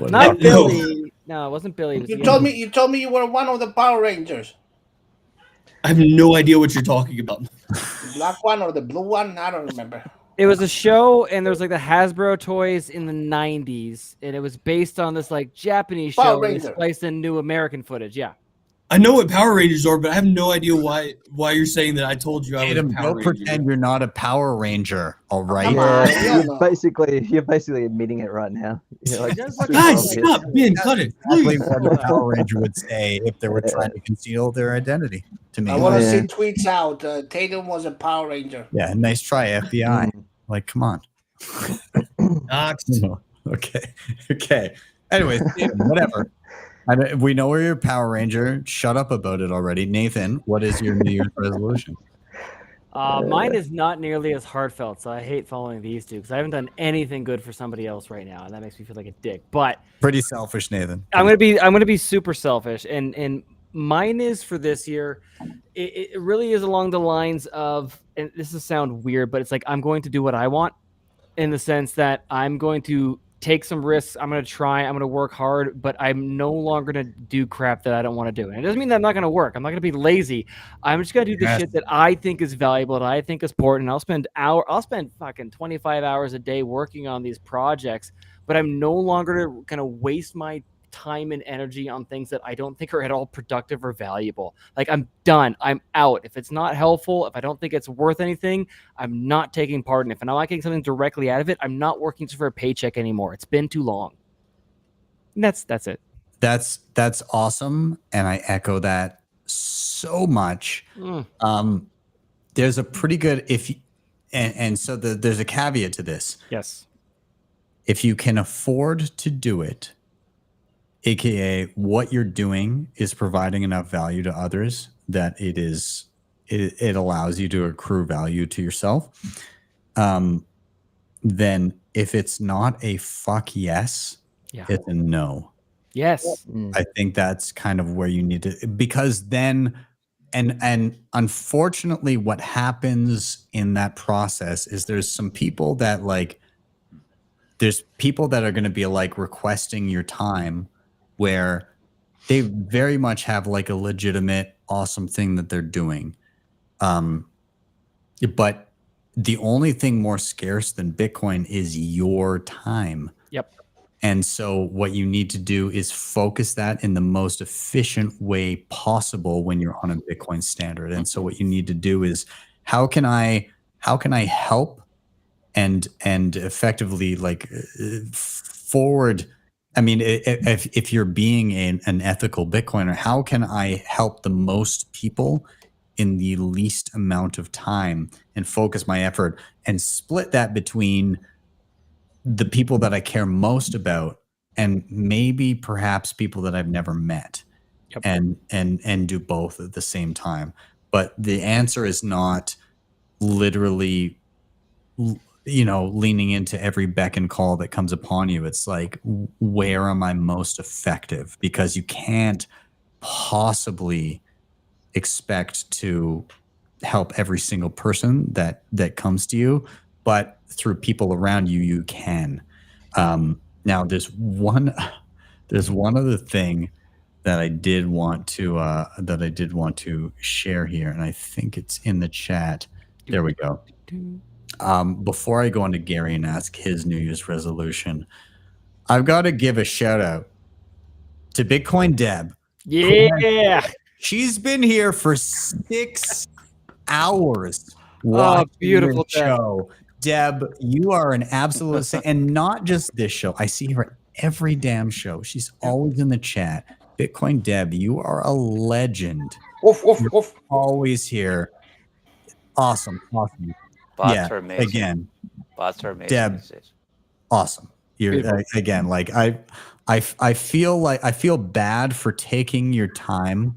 S16: Not Billy. No, it wasn't Billy. It was
S2: You
S16: the
S2: told
S16: other-
S2: me. You told me you were one of the Power Rangers.
S12: I have no idea what you're talking about.
S2: The black one or the blue one? I don't remember.
S16: It was a show, and there was like the Hasbro toys in the '90s, and it was based on this like Japanese
S2: Power
S16: show. And they
S2: Ranger.
S16: spliced in new American footage. Yeah.
S12: I know what Power Rangers are, but I have no idea why you're saying that I told you I was a
S5: Tatum,
S12: Power
S5: don't
S12: Ranger.
S5: pretend you're not a Power Ranger, all right?
S14: Yeah, you're basically admitting it right now. You're like,
S12: Guys,
S14: obvious.
S12: stop, Ben, cut it.
S5: Exactly
S12: Please.
S5: what a Power Ranger would say if they were trying to conceal their identity. To me,
S2: I want to see tweets out. Tatum was a Power Ranger.
S5: Yeah, nice try, FBI. Like, come on. Okay. Anyways, whatever. We know you're a Power Ranger. Shut up about it already. Nathan, what is your New Year's resolution?
S16: Mine is not nearly as heartfelt, so I hate following these two because I haven't done anything good for somebody else right now, and that makes me feel like a dick. But
S5: Pretty selfish, Nathan.
S16: I'm gonna be super selfish, and mine is for this year. It really is along the lines of, and this will sound weird, but it's like I'm going to do what I want, in the sense that I'm going to take some risks. I'm going to try. I'm going to work hard, but I'm no longer going to do crap that I don't want to do. And it doesn't mean that I'm not going to work. I'm not going to be lazy. I'm just going to do the shit that I think is valuable, that I think is important. And I'll spend fucking 25 hours a day working on these projects, but I'm no longer going to waste my time and energy on things that I don't think are at all productive or valuable. Like, I'm done. I'm out. If it's not helpful, if I don't think it's worth anything, I'm not taking part in it. If I'm not getting something directly out of it, I'm not working just for a paycheck anymore. It's been too long. And that's it.
S5: That's awesome, and I echo that so much. There's a pretty good there's a caveat to this.
S16: Yes.
S5: If you can afford to do it, aka what you're doing is providing enough value to others that it allows you to accrue value to yourself, then if it's not a fuck yes, it's a no.
S16: Yes.
S5: I think that's kind of where you need to, because then and unfortunately what happens in that process is there's people that are going to be like requesting your time, where they very much have like a legitimate, awesome thing that they're doing. But the only thing more scarce than Bitcoin is your time.
S16: Yep.
S5: And so what you need to do is focus that in the most efficient way possible when you're on a Bitcoin standard. And so what you need to do is, how can I help and effectively like forward. I mean, if you're being an ethical Bitcoiner, how can I help the most people in the least amount of time and focus my effort and split that between the people that I care most about and maybe perhaps people that I've never met, and do both at the same time. But the answer is not literally, leaning into every beck and call that comes upon you. It's like, where am I most effective? Because you can't possibly expect to help every single person that comes to you, but through people around you, you can. Now there's one other thing that I did want to share here, and I think it's in the chat. There we go. Before I go on to Gary and ask his New Year's resolution, I've got to give a shout out to Bitcoin Deb.
S16: Yeah.
S5: She's been here for 6 hours watching
S16: beautiful
S5: this show. Deb, you are an absolute and not just this show. I see her at every damn show. She's always in the chat. Bitcoin Deb, you are a legend. You're always here. Awesome.
S19: Bots are amazing.
S5: Again,
S19: bots are amazing.
S5: Deb, awesome. You're again, like I feel bad for taking your time,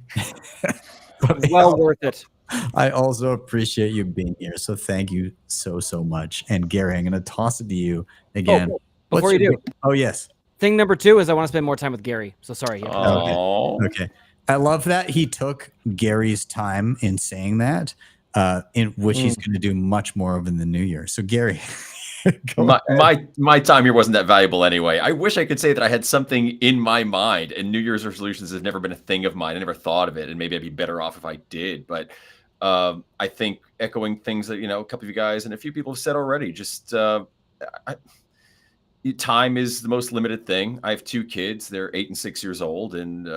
S5: but
S16: well worth it.
S5: I also appreciate you being here. So thank you so much. And Gary, I'm going to toss it to you again.
S16: Before you do,
S5: oh yes,
S16: Thing number 2 is I want to spend more time with Gary. So sorry. Yeah.
S21: Okay. I love that he took Gary's time in saying that, in which he's going to do much more of in the new year. So Gary,
S9: my time here wasn't that valuable anyway. I wish I could say that I had something in my mind, and New Year's resolutions has never been a thing of mine. I never thought of it, and maybe I'd be better off if I did. But I think echoing things that, a couple of you guys and a few people have said already, just time is the most limited thing. I have 2 kids. They're 8 and 6 years old. And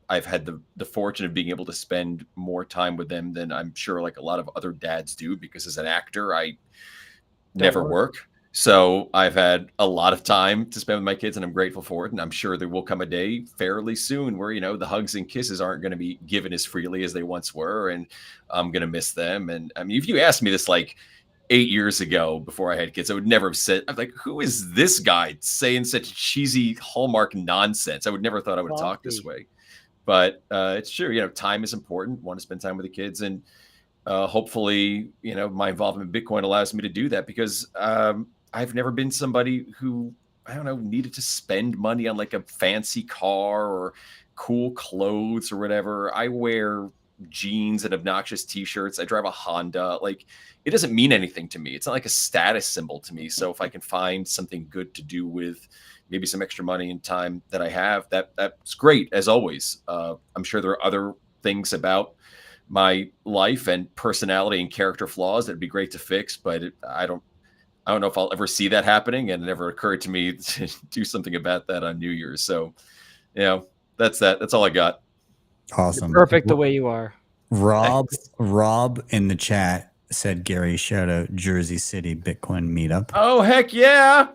S9: I've had the fortune of being able to spend more time with them than I'm sure like a lot of other dads do, because as an actor, I never work. So I've had a lot of time to spend with my kids, and I'm grateful for it. And I'm sure there will come a day fairly soon where, the hugs and kisses aren't going to be given as freely as they once were. And I'm going to miss them. And I mean, if you asked me this like 8 years ago before I had kids, I would never have said, I'm like, who is this guy saying such cheesy Hallmark nonsense? I would never thought I would talk this way, but it's true. Time is important. Want to spend time with the kids, and hopefully, my involvement in Bitcoin allows me to do that, because I've never been somebody who, I don't know, needed to spend money on like a fancy car or cool clothes or whatever. I wear jeans and obnoxious t-shirts. I drive a Honda. Like, it doesn't mean anything to me. It's not like a status symbol to me. So if I can find something good to do with maybe some extra money and time that I have, that's great, as always. I'm sure there are other things about my life and personality and character flaws that'd be great to fix, but I don't know if I'll ever see that happening, and it never occurred to me to do something about that on New Year's. So, that's that. That's all I got.
S21: Awesome.
S16: You're perfect the way you are.
S21: Rob in the chat said, Gary, shout out Jersey City Bitcoin meetup.
S9: Oh, heck yeah.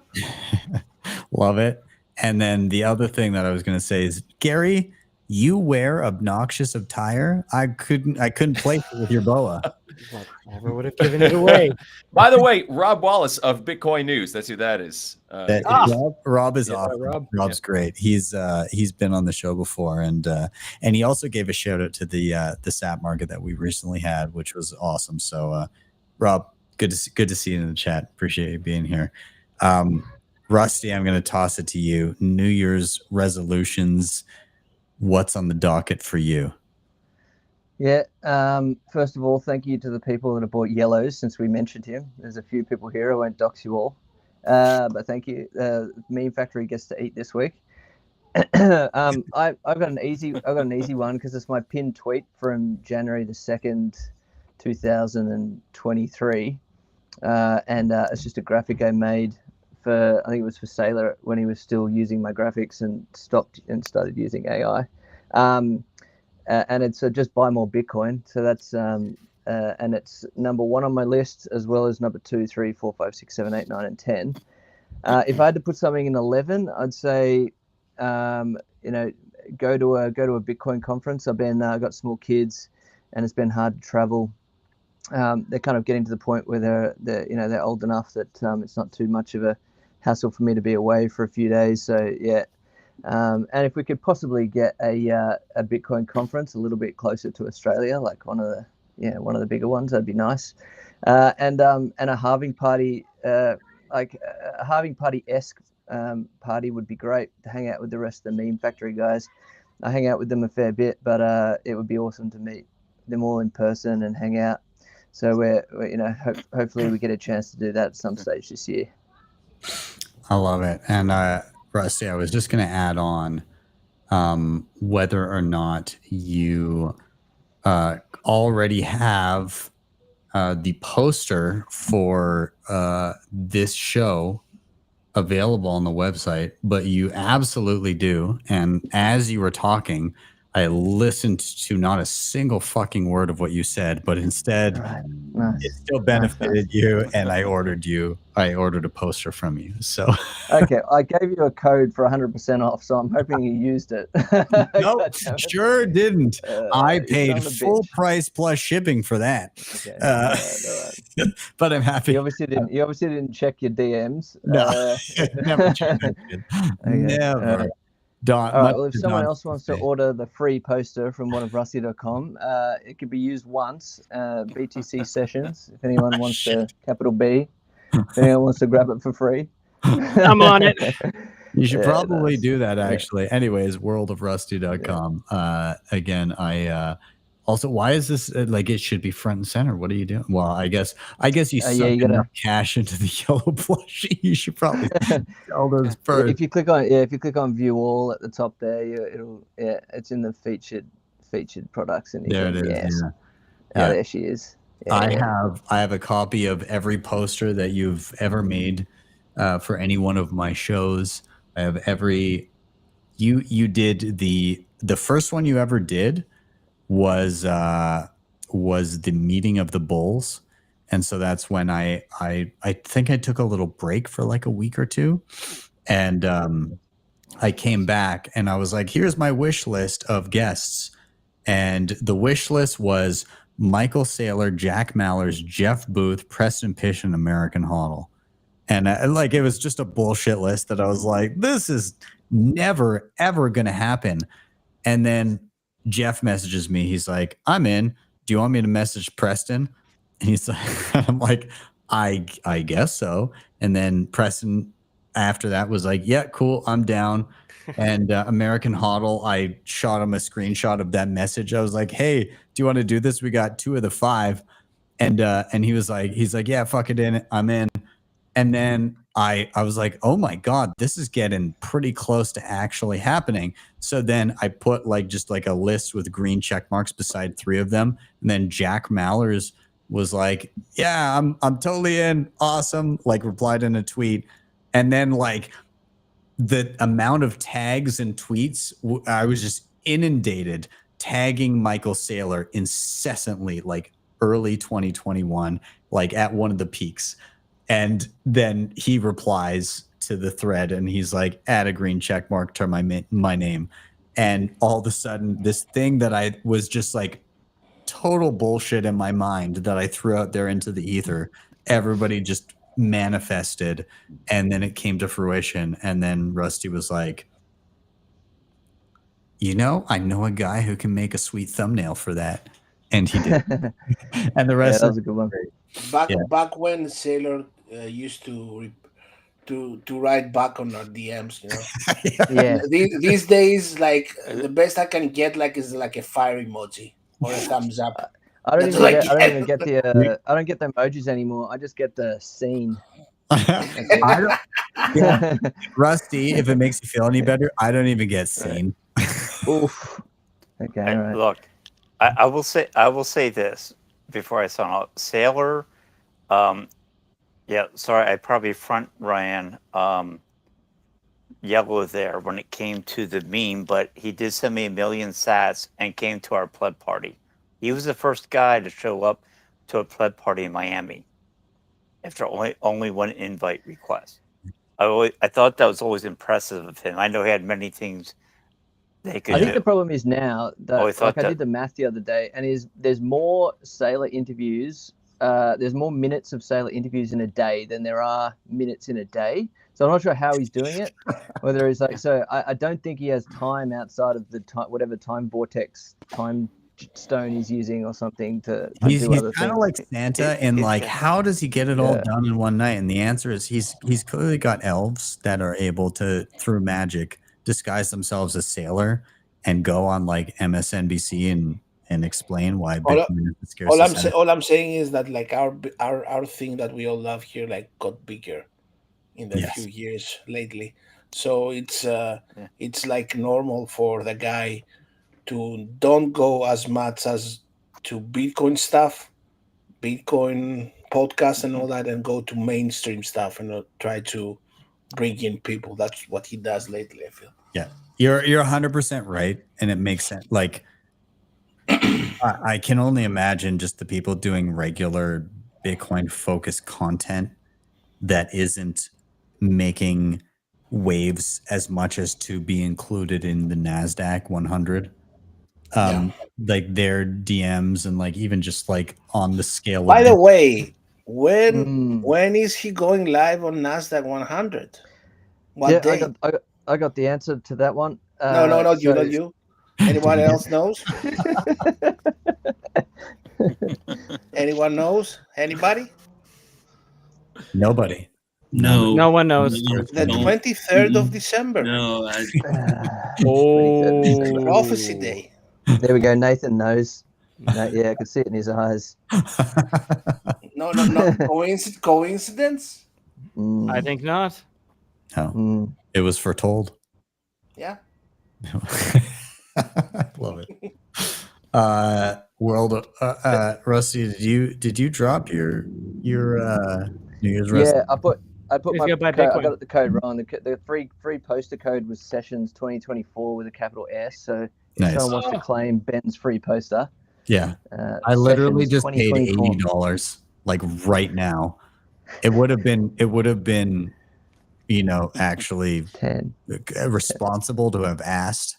S21: Love it. And then the other thing that I was going to say is, Gary, you wear obnoxious attire. I couldn't place it with your boa.
S16: Never would have given it away.
S9: By the way, Rob Wallace of Bitcoin News. That's who that is.
S21: Rob is awesome. Rob's great. He's been on the show before, and he also gave a shout out to the SAP market that we recently had, which was awesome. So, Rob, good to see you in the chat. Appreciate you being here. Rusty, I'm going to toss it to you. New Year's resolutions. What's on the docket for you?
S14: Yeah. First of all, thank you to the people that have bought yellows, since we mentioned him. There's a few people here. I won't dox you all, but thank you. Meme Factory gets to eat this week. I've got an easy one, because it's my pinned tweet from January the 2nd, 2023, and it's just a graphic I made for, I think it was for Sailor when he was still using my graphics and stopped and started using AI. And it's just buy more Bitcoin. So that's and it's number 1 on my list, as well as number 2, 3, 4, 5, 6, 7, 8, 9, and 10. If I had to put something in 11, I'd say go to a Bitcoin conference. I've got small kids, and it's been hard to travel. They're kind of getting to the point where they're old enough that it's not too much of a hassle for me to be away for a few days. So yeah. And if we could possibly get a Bitcoin conference a little bit closer to Australia, like one of the bigger ones, that'd be nice. And a halving party, like a halving party-esque party would be great to hang out with the rest of the Meme Factory guys. I hang out with them a fair bit, but it would be awesome to meet them all in person and hang out. So hopefully we get a chance to do that at some stage this year.
S21: I love it. And Rusty, I was just going to add on whether or not you already have the poster for this show available on the website, but you absolutely do. And as you were talking, I listened to not a single fucking word of what you said, but instead it still benefited you, and I ordered a poster from you. So
S14: okay, I gave you a code for 100% off, so I'm hoping you used it.
S21: Nope, sure didn't. I paid full price plus shipping for that.
S14: Okay. All right.
S21: But I'm happy.
S14: You obviously didn't check your DMs.
S21: No, never checked.
S14: Okay.
S21: Never.
S14: All right, well, if someone else wants to order the free poster from one of Rusty.com, it could be used once, BTC sessions, if anyone wants to, capital B, if anyone wants to grab it for free.
S16: I'm on it.
S5: You should
S14: Yeah,
S5: probably
S14: nice.
S5: do that
S14: Yeah.
S5: actually. Anyways, worldofrusty.com. Again, I also, why is this like it should be front and center? What are you doing? Well, I guess you
S14: Yeah,
S5: sunk
S14: you
S5: enough
S14: gotta.
S5: cash into the yellow plushie. You should probably sell those first.
S14: If you click on view all at the top there, it's in the featured products, and you
S5: There
S14: can,
S5: it is.
S14: yes.
S5: Yeah.
S14: Oh,
S5: Yeah.
S14: there she is. Yeah,
S5: I have a copy of every poster that you've ever made for any one of my shows. I have every you did the first one you ever did was the meeting of the bulls, and so that's when I think I took a little break for like a week or two, and I came back and I was like, here's my wish list of guests, and the wish list was Michael Saylor, Jack Mallers, Jeff Booth, Preston Pysh, and American HODL. And like, it was just a bullshit list that I was like, this is never, ever going to happen. And then Jeff messages me. He's like, I'm in. Do you want me to message Preston? And he's like, I'm like, I guess so. And then Preston after that was like, yeah, cool, I'm down. And American HODL, I shot him a screenshot of that message. I was like, hey, do you want to do this? We got 2 of the 5. And he's like, yeah, fuck it, in. I'm in. And then I was like, oh my God, this is getting pretty close to actually happening. So then I put like just like a list with green check marks beside 3 of them. And then Jack Mallers was like, yeah, I'm totally in. Awesome. Like replied in a tweet. And then like the amount of tags and tweets, I was just inundated tagging Michael Saylor incessantly, like early 2021, like at one of the peaks. And then he replies to the thread and he's like, add a green check mark to my name. And all of a sudden, this thing that I was just like total bullshit in my mind that I threw out there into the ether, everybody just manifested, and then it came to fruition. And then Rusty was like, I know a guy who can make a sweet thumbnail for that. And he did. And the rest
S14: that was a good one.
S2: Back when Sailor used to write back on our DMs,
S14: Yeah.
S2: These days, like the best I can get like is like a fire emoji or a thumbs up.
S14: I don't
S2: That's
S14: even get the I don't get the emojis anymore. I just get the scene.
S5: Rusty, if it makes you feel any better, I don't even get seen.
S14: Oof. Okay, all right.
S19: Look, I will say this before I sign off. Sailor, sorry, I probably front ran Yellow there when it came to the meme, but he did send me 1 million sats and came to our pleb party. He was the first guy to show up to a pleb party in Miami after only one invite request. I thought that was always impressive of him. I know he had many things they could do.
S14: I think the problem is now that I did the math the other day, and there's more Sailor interviews. There's more minutes of Sailor interviews in a day than there are minutes in a day. So I'm not sure how he's doing it. Whether he's like, so I don't think he has time outside of the time, whatever time vortex time stone he's using or something to
S5: he's
S14: do other
S5: kind of
S14: things.
S5: like Santa, and like, how does he get it all done in one night? And the answer is he's clearly got elves that are able to, through magic, disguise themselves as Sailor and go on like MSNBC and explain why Bitcoin is the scarcest.
S2: All I'm saying is that like our thing that we all love here like got bigger in the few years lately. So it's like normal for the guy to don't go as much as to Bitcoin stuff, Bitcoin podcasts and all that, and go to mainstream stuff and try to bring in people. That's what he does lately, I feel.
S5: Yeah, you're 100% right, and it makes sense. Like, I can only imagine just the people doing regular Bitcoin focused content that isn't making waves as much as to be included in the NASDAQ 100. Like their DMs and like even just like on the scale.
S2: By the way, when is he going live on NASDAQ 100? What day?
S14: I got the answer to that one.
S2: Not you. Anyone else knows? Anyone knows? Anybody?
S5: Nobody.
S12: No.
S16: No one knows.
S2: The 23rd of December.
S12: No.
S16: Oh.
S2: Prophecy Day.
S14: There we go. Nathan knows. Yeah, I could see it in his eyes.
S2: No, coincidence?
S16: I think not.
S5: No. It was foretold.
S2: Yeah.
S5: Love it. World Rusty, did you drop your New Year's resolution?
S14: Yeah, I put
S16: He's
S14: my
S16: gonna buy
S14: code, I
S16: Bitcoin.
S14: got the code wrong. The free poster code was sessions 2024 with a capital S. So if
S5: Nice.
S14: someone wants to claim Ben's free poster,
S5: Yeah. I literally
S14: Sessions
S5: just paid
S14: 2024.
S5: $80 like right now. It would have been, actually
S14: 10.
S5: responsible to have asked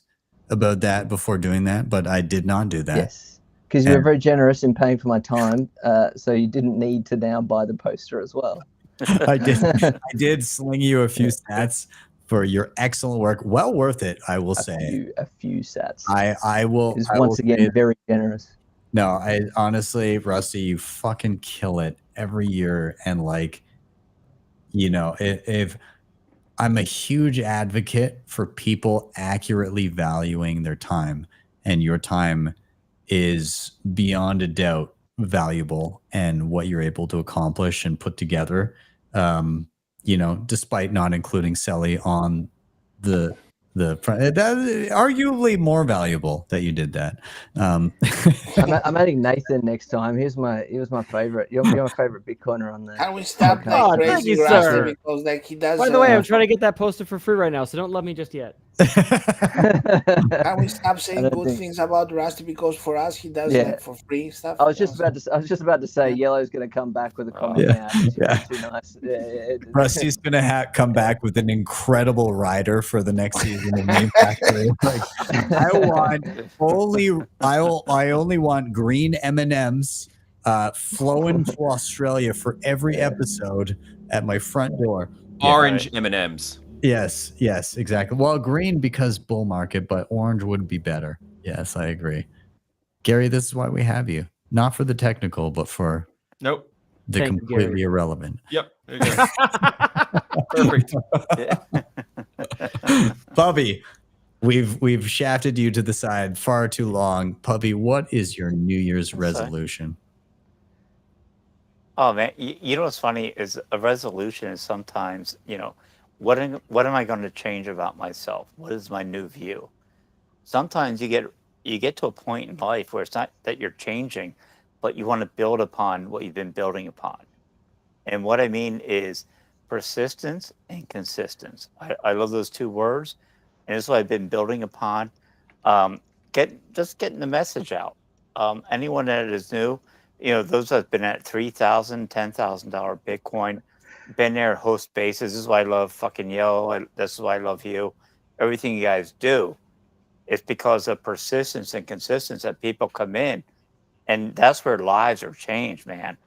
S5: about that before doing that, but I did not do that.
S14: Yes, because you were
S5: And-
S14: very generous in paying for my time, so you didn't need to now buy the poster as well.
S5: I did sling you a few stats for your excellent work. Well worth it, I will say.
S14: A few sats.
S5: I will.
S14: Is
S5: I will
S14: once again
S5: say-
S14: very generous.
S5: No, I honestly, Rusty, you fucking kill it every year, and if I'm a huge advocate for people accurately valuing their time, and your time is beyond a doubt valuable, and what you're able to accomplish and put together, despite not including Selly on the front, that arguably more valuable that you did that.
S14: I'm adding Nathan next time. He was my favorite. You're my favorite Bitcoiner on there.
S2: Can we stop
S16: Oh,
S2: like
S16: thank
S2: crazy
S16: you,
S2: Rusty
S16: sir.
S2: because like he does?
S16: By the way, I'm trying to get that poster for free right now, so don't love me just yet.
S2: Can we stop saying
S14: don't
S2: good
S14: think-
S2: things about Rusty because for us he does
S14: Yeah.
S2: like for free stuff?
S14: I was just about to say Yellow's going to come back with a comment now. It's too nice.
S5: Rusty's gonna come back with an incredible rider for the next season of Main Factory. I only want green M&Ms flowing to Australia for every episode at my front door.
S9: Orange M&Ms.
S5: Yes, exactly. Well, green because bull market, but orange would be better. Yes, I agree. Gary, this is why we have you. Not for the technical, but for
S9: Nope.
S5: the
S16: Thank you,
S5: completely
S16: Gary.
S5: irrelevant.
S9: Yep. There you go. Perfect.
S5: Bubby, we've shafted you to the side far too long. Puppy, what is your New Year's resolution?
S19: Oh man, you know what's funny is a resolution is sometimes, what am I going to change about myself? What is my new view? Sometimes you get to a point in life where it's not that you're changing, but you want to build upon what you've been building upon. And what I mean is persistence and consistence. I love those two words, and it's what I've been building upon. Getting the message out. Anyone that is new, those that have been at $3,000, $10,000 Bitcoin, been there, host bases. This is why I love fucking Yellow. This is why I love you. Everything you guys do, it's because of persistence and consistency that people come in, and that's where lives are changed, man.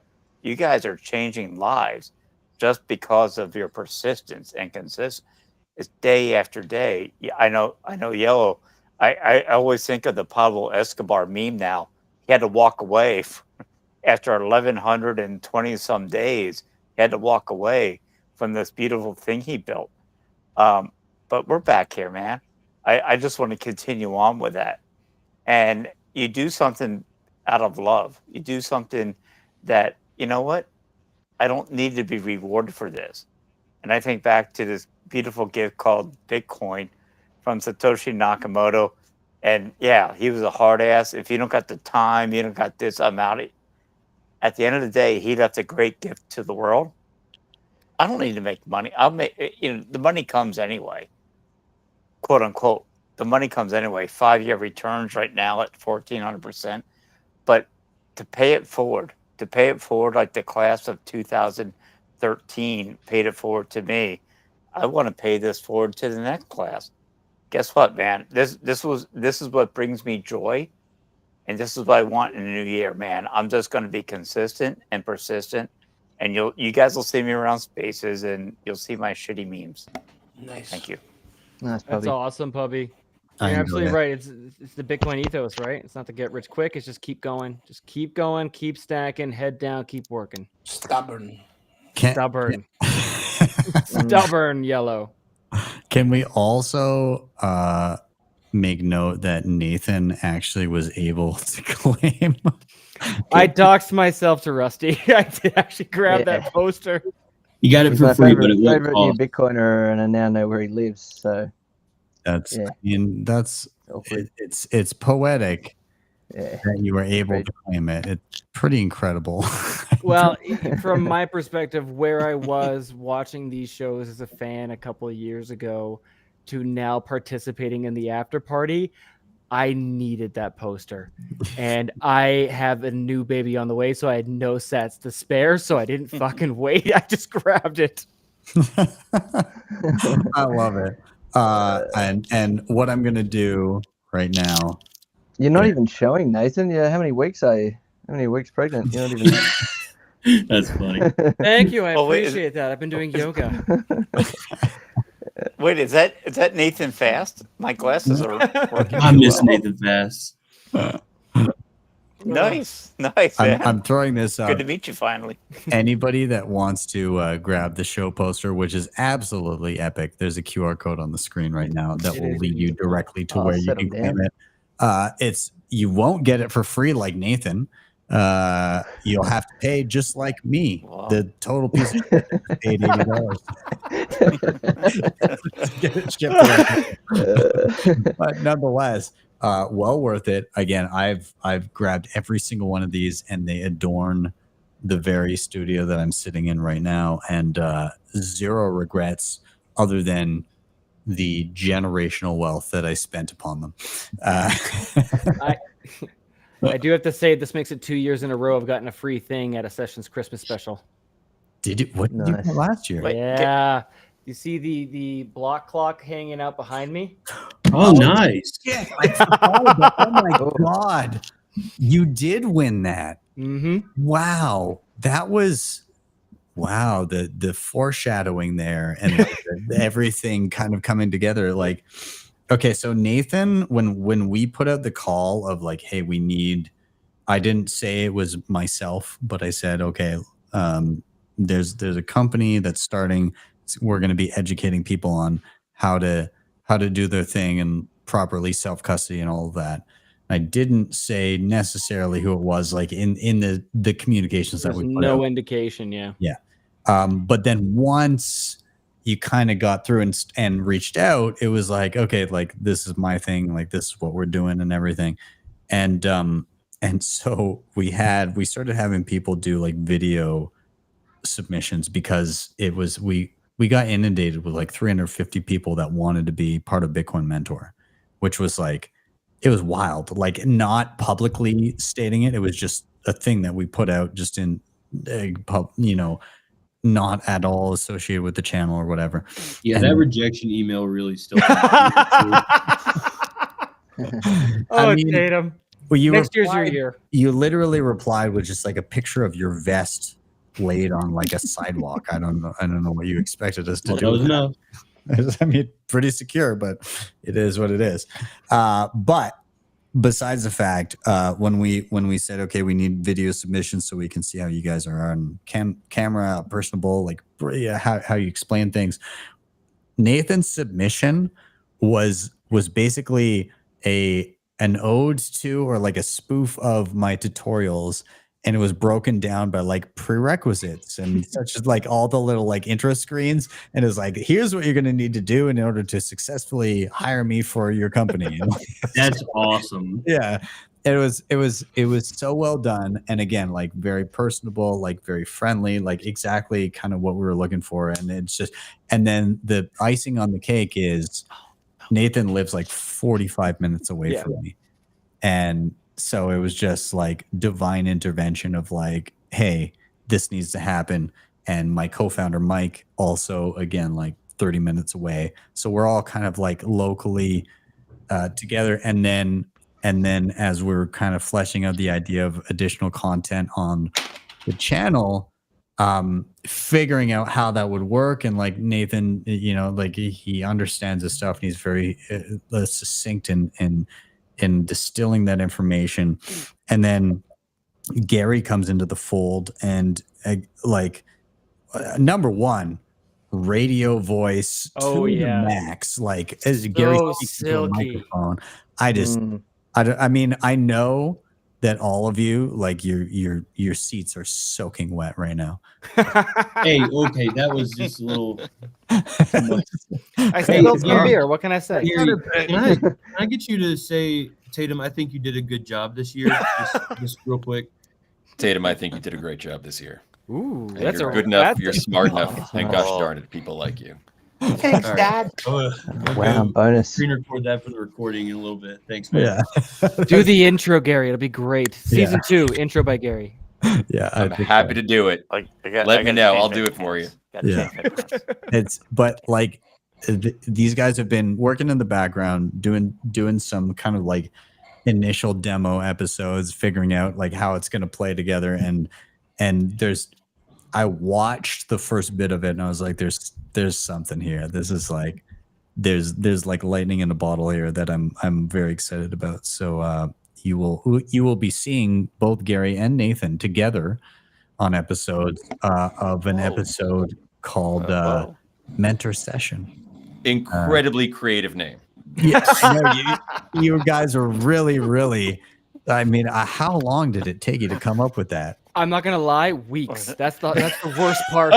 S19: You guys are changing lives just because of your persistence and consistency. It's day after day. Yeah, I know, Yellow. I always think of the Pablo Escobar meme now. He had to walk away after 1,120 some days. He had to walk away from this beautiful thing he built. But we're back here, man. I just want to continue on with that. And you do something out of love. You do something that, you know what? I don't need to be rewarded for this. And I think back to this beautiful gift called Bitcoin from Satoshi Nakamoto. And yeah, he was a hard ass. If you don't got the time, you don't got this, I'm out. At the end of the day, he left a great gift to the world. I don't need to make money. I'll make, the money comes anyway, quote unquote. The money comes anyway. 5-year returns right now at 1,400%. But to pay it forward like the class of 2013 paid it forward to me, I want to pay this forward to the next class. Guess what, man? This is what brings me joy, and this is what I want in the new year, man. I'm just going to be consistent and persistent, and you guys will see me around spaces, and you'll see my shitty memes.
S2: Nice.
S19: Thank you.
S14: Nice,
S16: That's awesome, Puppy.
S5: I
S16: You're
S5: enjoy
S16: absolutely
S5: it.
S16: right. It's the Bitcoin ethos, right? It's not to get rich quick. It's just keep going, keep stacking, head down, keep working.
S2: Stubborn.
S16: Stubborn. Stubborn yellow.
S5: Can we also make note that Nathan actually was able to claim?
S16: I doxed myself to Rusty. I did actually grab that poster.
S12: You got it
S14: He's
S12: for
S14: my
S12: free, but it will
S14: favorite new
S12: cost.
S14: Bitcoiner, and I now know where he lives. So
S5: that's,
S14: yeah.
S5: I mean, that's
S14: Awkward.
S5: it's poetic
S14: Yeah.
S5: that you were able to claim it. It's pretty incredible.
S16: Well, from my perspective, where I was watching these shows as a fan a couple of years ago to now participating in the after party, I needed that poster. And I have a new baby on the way, so I had no sats to spare, so I didn't fucking wait. I just grabbed it.
S5: I love it. And what I'm gonna do right now.
S14: You're not even showing, Nathan. Yeah, how many weeks are you? How many weeks pregnant? You're not even.
S12: That's funny.
S16: Thank you. I
S19: Oh, wait,
S16: appreciate that. I've been doing yoga.
S19: Wait, is that Nathan Fast? My glasses are working.
S12: I miss
S19: well.
S12: Nathan Fast.
S19: Nice. Man.
S5: I'm throwing this up.
S19: Good to meet you finally.
S5: Anybody that wants to grab the show poster, which is absolutely epic, there's a QR code on the screen right now that will lead you directly to where you can claim it. It's you won't get it for free like Nathan. You'll have to pay just like me. Wow. The total piece of shit paid $80 to get it shipped. But nonetheless, well worth it. Again, I've grabbed every single one of these, and they adorn the very studio that I'm sitting in right now, and zero regrets other than the generational wealth that I spent upon them.
S16: I do have to say this makes it 2 years in a row I've gotten a free thing at a Sessions Christmas special.
S5: Did you? What did you get last year?
S16: Yeah. You see the block clock hanging out behind me?
S12: Oh, nice.
S5: Yeah, I forgot about, oh my God. You did win that.
S16: Mm-hmm.
S5: Wow. That was the foreshadowing there and everything kind of coming together. Like, okay, so Nathan, when we put out the call of like, hey, we need, I didn't say it was myself, but I said, okay, there's a company that's starting. We're going to be educating people on how to do their thing and properly self-custody and all of that. I didn't say necessarily who it was, like in the communications that we put
S16: no
S5: out.
S16: indication. Yeah.
S5: But then once you kind of got through and reached out, it was like, okay, like this is my thing, like this is what we're doing and everything. And so we started having people do like video submissions because it was, we got inundated with like 350 people that wanted to be part of Bitcoin Mentor, which was like, it was wild, like not publicly stating it. It was just a thing that we put out just in not at all associated with the channel or whatever.
S12: Yeah, that rejection email really still.
S16: Tatum.
S5: Well,
S16: Next year's your year.
S5: You literally replied with just like a picture of your vest laid on like a sidewalk. I don't know what you expected us to do.
S12: That was enough.
S5: I mean, pretty secure, but it is what it is. But besides the fact, when we said, okay, we need video submissions so we can see how you guys are on camera, personable, like how you explain things. Nathan's submission was basically an ode to, or like a spoof of my tutorials, and it was broken down by like prerequisites and such as like all the little like intro screens, and it was like, here's what you're going to need to do in order to successfully hire me for your company.
S12: That's awesome.
S5: Yeah, it was so well done, and again, like very personable, like very friendly, like exactly kind of what we were looking for. And it's just, and then the icing on the cake is Nathan lives like 45 minutes away from me, and so it was just like divine intervention of like, hey, this needs to happen. And my co-founder, Mike, also, again, like 30 minutes away. So we're all kind of like locally together. And then as we're kind of fleshing out the idea of additional content on the channel, figuring out how that would work. And like Nathan, like he understands this stuff and he's very succinct in distilling that information. And then Gary comes into the fold, and like number one, radio voice
S16: Oh,
S5: to
S16: yeah.
S5: the max. Like as Gary
S16: So
S5: speaks into a
S16: silky.
S5: microphone, I mean, I know that all of you, like your seats are soaking wet right now.
S12: Hey, okay, that was just a little.
S16: I spilled some beer. What can I say?
S12: Gary, can I get you to say, Tatum, I think you did a good job this year? Just real quick.
S9: Tatum, I think you did a great job this year.
S16: Ooh,
S9: And
S16: that's
S9: you're
S16: a-
S9: good enough.
S16: that's
S9: You're
S16: a-
S9: smart enough. And gosh darn it, people like you.
S2: Thanks,
S12: All right.
S2: Dad.
S14: Wow, bonus.
S12: Screen record that for the recording in a little bit. Thanks, man.
S5: Yeah.
S16: Do the intro, Gary. It'll be great. Season 2, intro by Gary.
S5: Yeah,
S9: I'm happy to do it. Let me know. I'll do it for you.
S5: Yeah. It's but like these guys have been working in the background doing some kind of like initial demo episodes, figuring out like how it's going to play together, and I watched the first bit of it and I was like, there's something here. This is like there's like lightning in a bottle here that I'm very excited about. So you will be seeing both Gary and Nathan together on episodes of an episode called Mentor Session.
S9: Incredibly creative name.
S5: Yeah, I know, you guys are really. I mean, how long did it take you to come up with that?
S16: I'm not gonna lie, weeks. That's the worst part.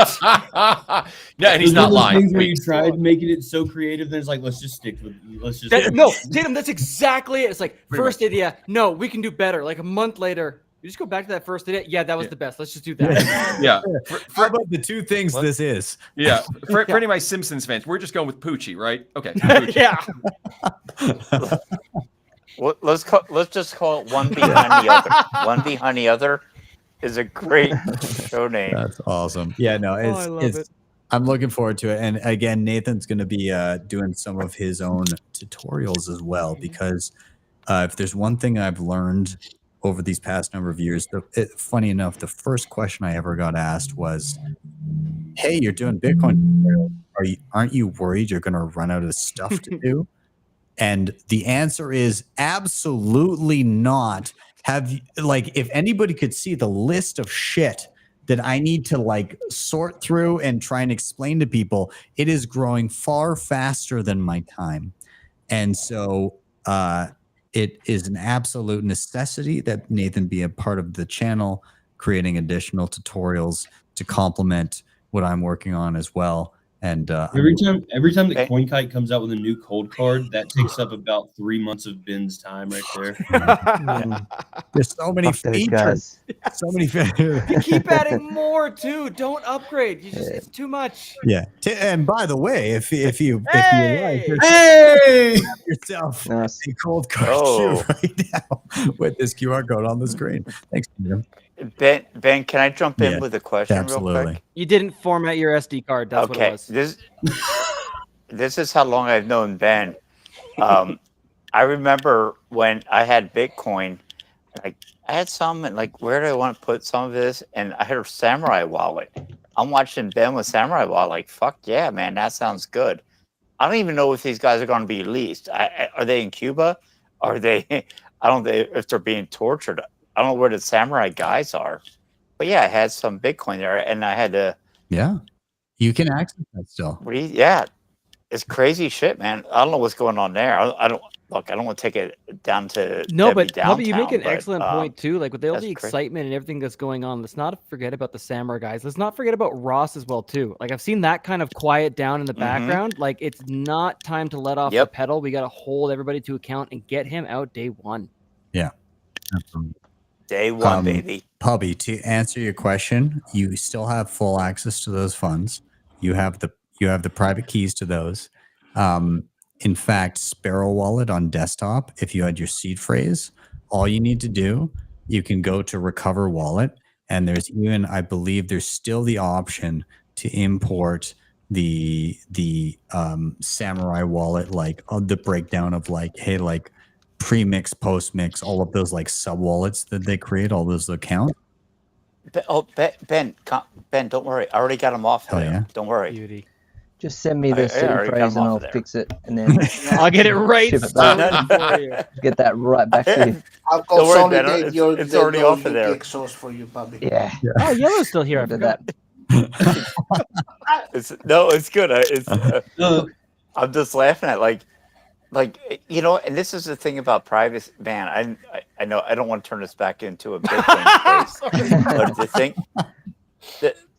S9: No, and he's
S12: It's one
S9: not
S12: of those
S9: lying.
S12: things where you tried making it so creative, then it's like, let's just stick with.
S16: No, Tatum, that's exactly it. It's like
S12: Pretty
S16: first idea. No, we can do better. Like a month later, you just go back to that first idea. Yeah, that was the best. Let's just do that.
S9: Yeah.
S5: How about the two things this is?
S9: Yeah. For any of my Simpsons fans, we're just going with Poochie, right? Okay.
S16: Yeah.
S19: Well, let's just call it One Behind the Other. One Behind the Other is a great show name.
S5: That's awesome. Yeah, no,
S16: I love it.
S5: I'm looking forward to it. And again, Nathan's going to be doing some of his own tutorials as well, because if there's one thing I've learned over these past number of years, funny enough, the first question I ever got asked was, "Hey, you're doing Bitcoin. Aren't you worried you're going to run out of stuff to do?" And the answer is absolutely not. If anybody could see the list of shit that I need to like sort through and try and explain to people, it is growing far faster than my time. And so it is an absolute necessity that Nathan be a part of the channel, creating additional tutorials to complement what I'm working on as well. And
S12: every time that CoinKite comes out with a new cold card, that takes up about 3 months of Ben's time right there.
S5: There's so many features. So many features.
S16: You keep adding more too. Don't upgrade. It's too much.
S5: Yeah. And by the way, if you like, have yourself a cold card too right now with this QR code on the screen. Thanks, Jim.
S19: Ben, can I jump in with a question real quick?
S16: You didn't format your SD card. That's what it was.
S19: This is how long I've known Ben. I remember when I had Bitcoin, like I had some, and like, where do I want to put some of this? And I had a Samurai wallet. I'm watching Ben with Samurai wallet, like, fuck yeah, man, that sounds good. I don't even know if these guys are going to be released. Are they in Cuba? Are they? I don't know if they're being tortured. I don't know where the Samurai guys are. But yeah, I had some Bitcoin there, and I had to.
S5: Yeah, you can access that still.
S19: Yeah, it's crazy shit, man. I don't know what's going on there. I don't want to take it down to
S16: no,
S19: Debbie
S16: but Bobby, you make an
S19: downtown,
S16: excellent point too. Like with all
S19: that's
S16: the
S19: crazy.
S16: excitement and everything that's going on, let's not forget about the Samurai guys. Let's not forget about Ross as well too. Like I've seen that kind of quiet down in the background. Like it's not time to let off the pedal. We got to hold everybody to account and get him out day one.
S5: Yeah.
S19: Day one, baby.
S5: Pubby, to answer your question, you still have full access to those funds. You have the private keys to those. In fact, Sparrow Wallet on desktop, if you had your seed phrase, all you need to do, you can go to Recover Wallet, and there's even, I believe, there's still the option to import the Samurai Wallet, like the breakdown of like, hey, like pre-mix, post-mix, all of those like sub-wallets that they create, all those accounts.
S19: Ben, don't worry. I already got them off there.
S5: Yeah.
S19: Don't worry.
S16: Beauty.
S14: Just send me the seed phrase and I'll fix it, and then
S16: I'll get it right
S14: ship it back.
S16: for you.
S14: Get that right back to you.
S2: I'll
S19: Don't worry,
S2: consolidate
S19: Ben,
S2: your
S19: it's already off of there.
S2: sauce for you, Bobby.
S14: Yeah.
S16: Oh, Yellow's still here. I
S14: Did
S16: forgot.
S14: that.
S19: It's good. I'm just laughing at like and this is the thing about privacy. Man, I know I don't want to turn this back into a Bitcoin space,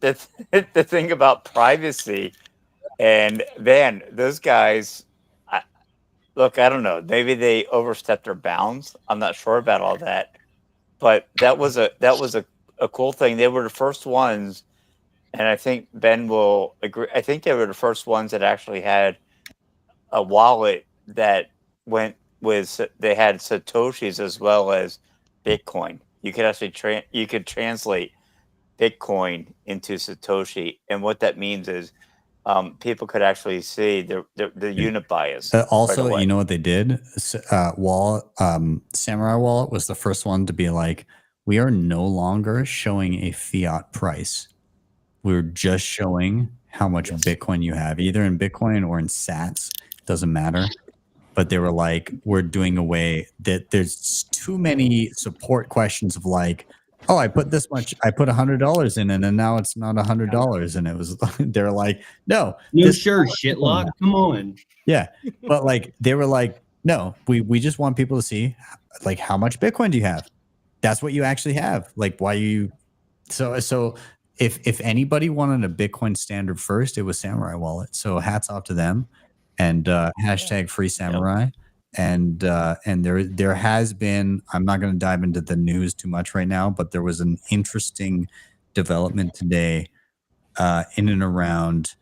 S19: but the thing about privacy, and man, those guys. Look, I don't know. Maybe they overstepped their bounds. I'm not sure about all that, but that was a cool thing. They were the first ones, and I think Ben will agree. I think they were the first ones that actually had a wallet that went with. They had Satoshis as well as Bitcoin. You could actually translate Bitcoin into Satoshi, and what that means is people could actually see the unit bias.
S5: Also,
S19: right away.
S5: you know what they did? Samurai Wallet was the first one to be like, we are no longer showing a fiat price. We're just showing how much Bitcoin you have, either in Bitcoin or in sats. Doesn't matter. But they were like, we're doing away that there's too many support questions of like, oh, I put this much, I put $100 in it, and now it's not $100. And it was, they're like, no.
S12: Sure, shitlock. Come on.
S5: Yeah. But like, they were like, no, we just want people to see like, how much Bitcoin do you have? That's what you actually have. Like, why you, so if anybody wanted a Bitcoin standard first, it was Samurai Wallet. So hats off to them, and hashtag free Samurai. And there has been, I'm not going to dive into the news too much right now, but there was an interesting development today in and around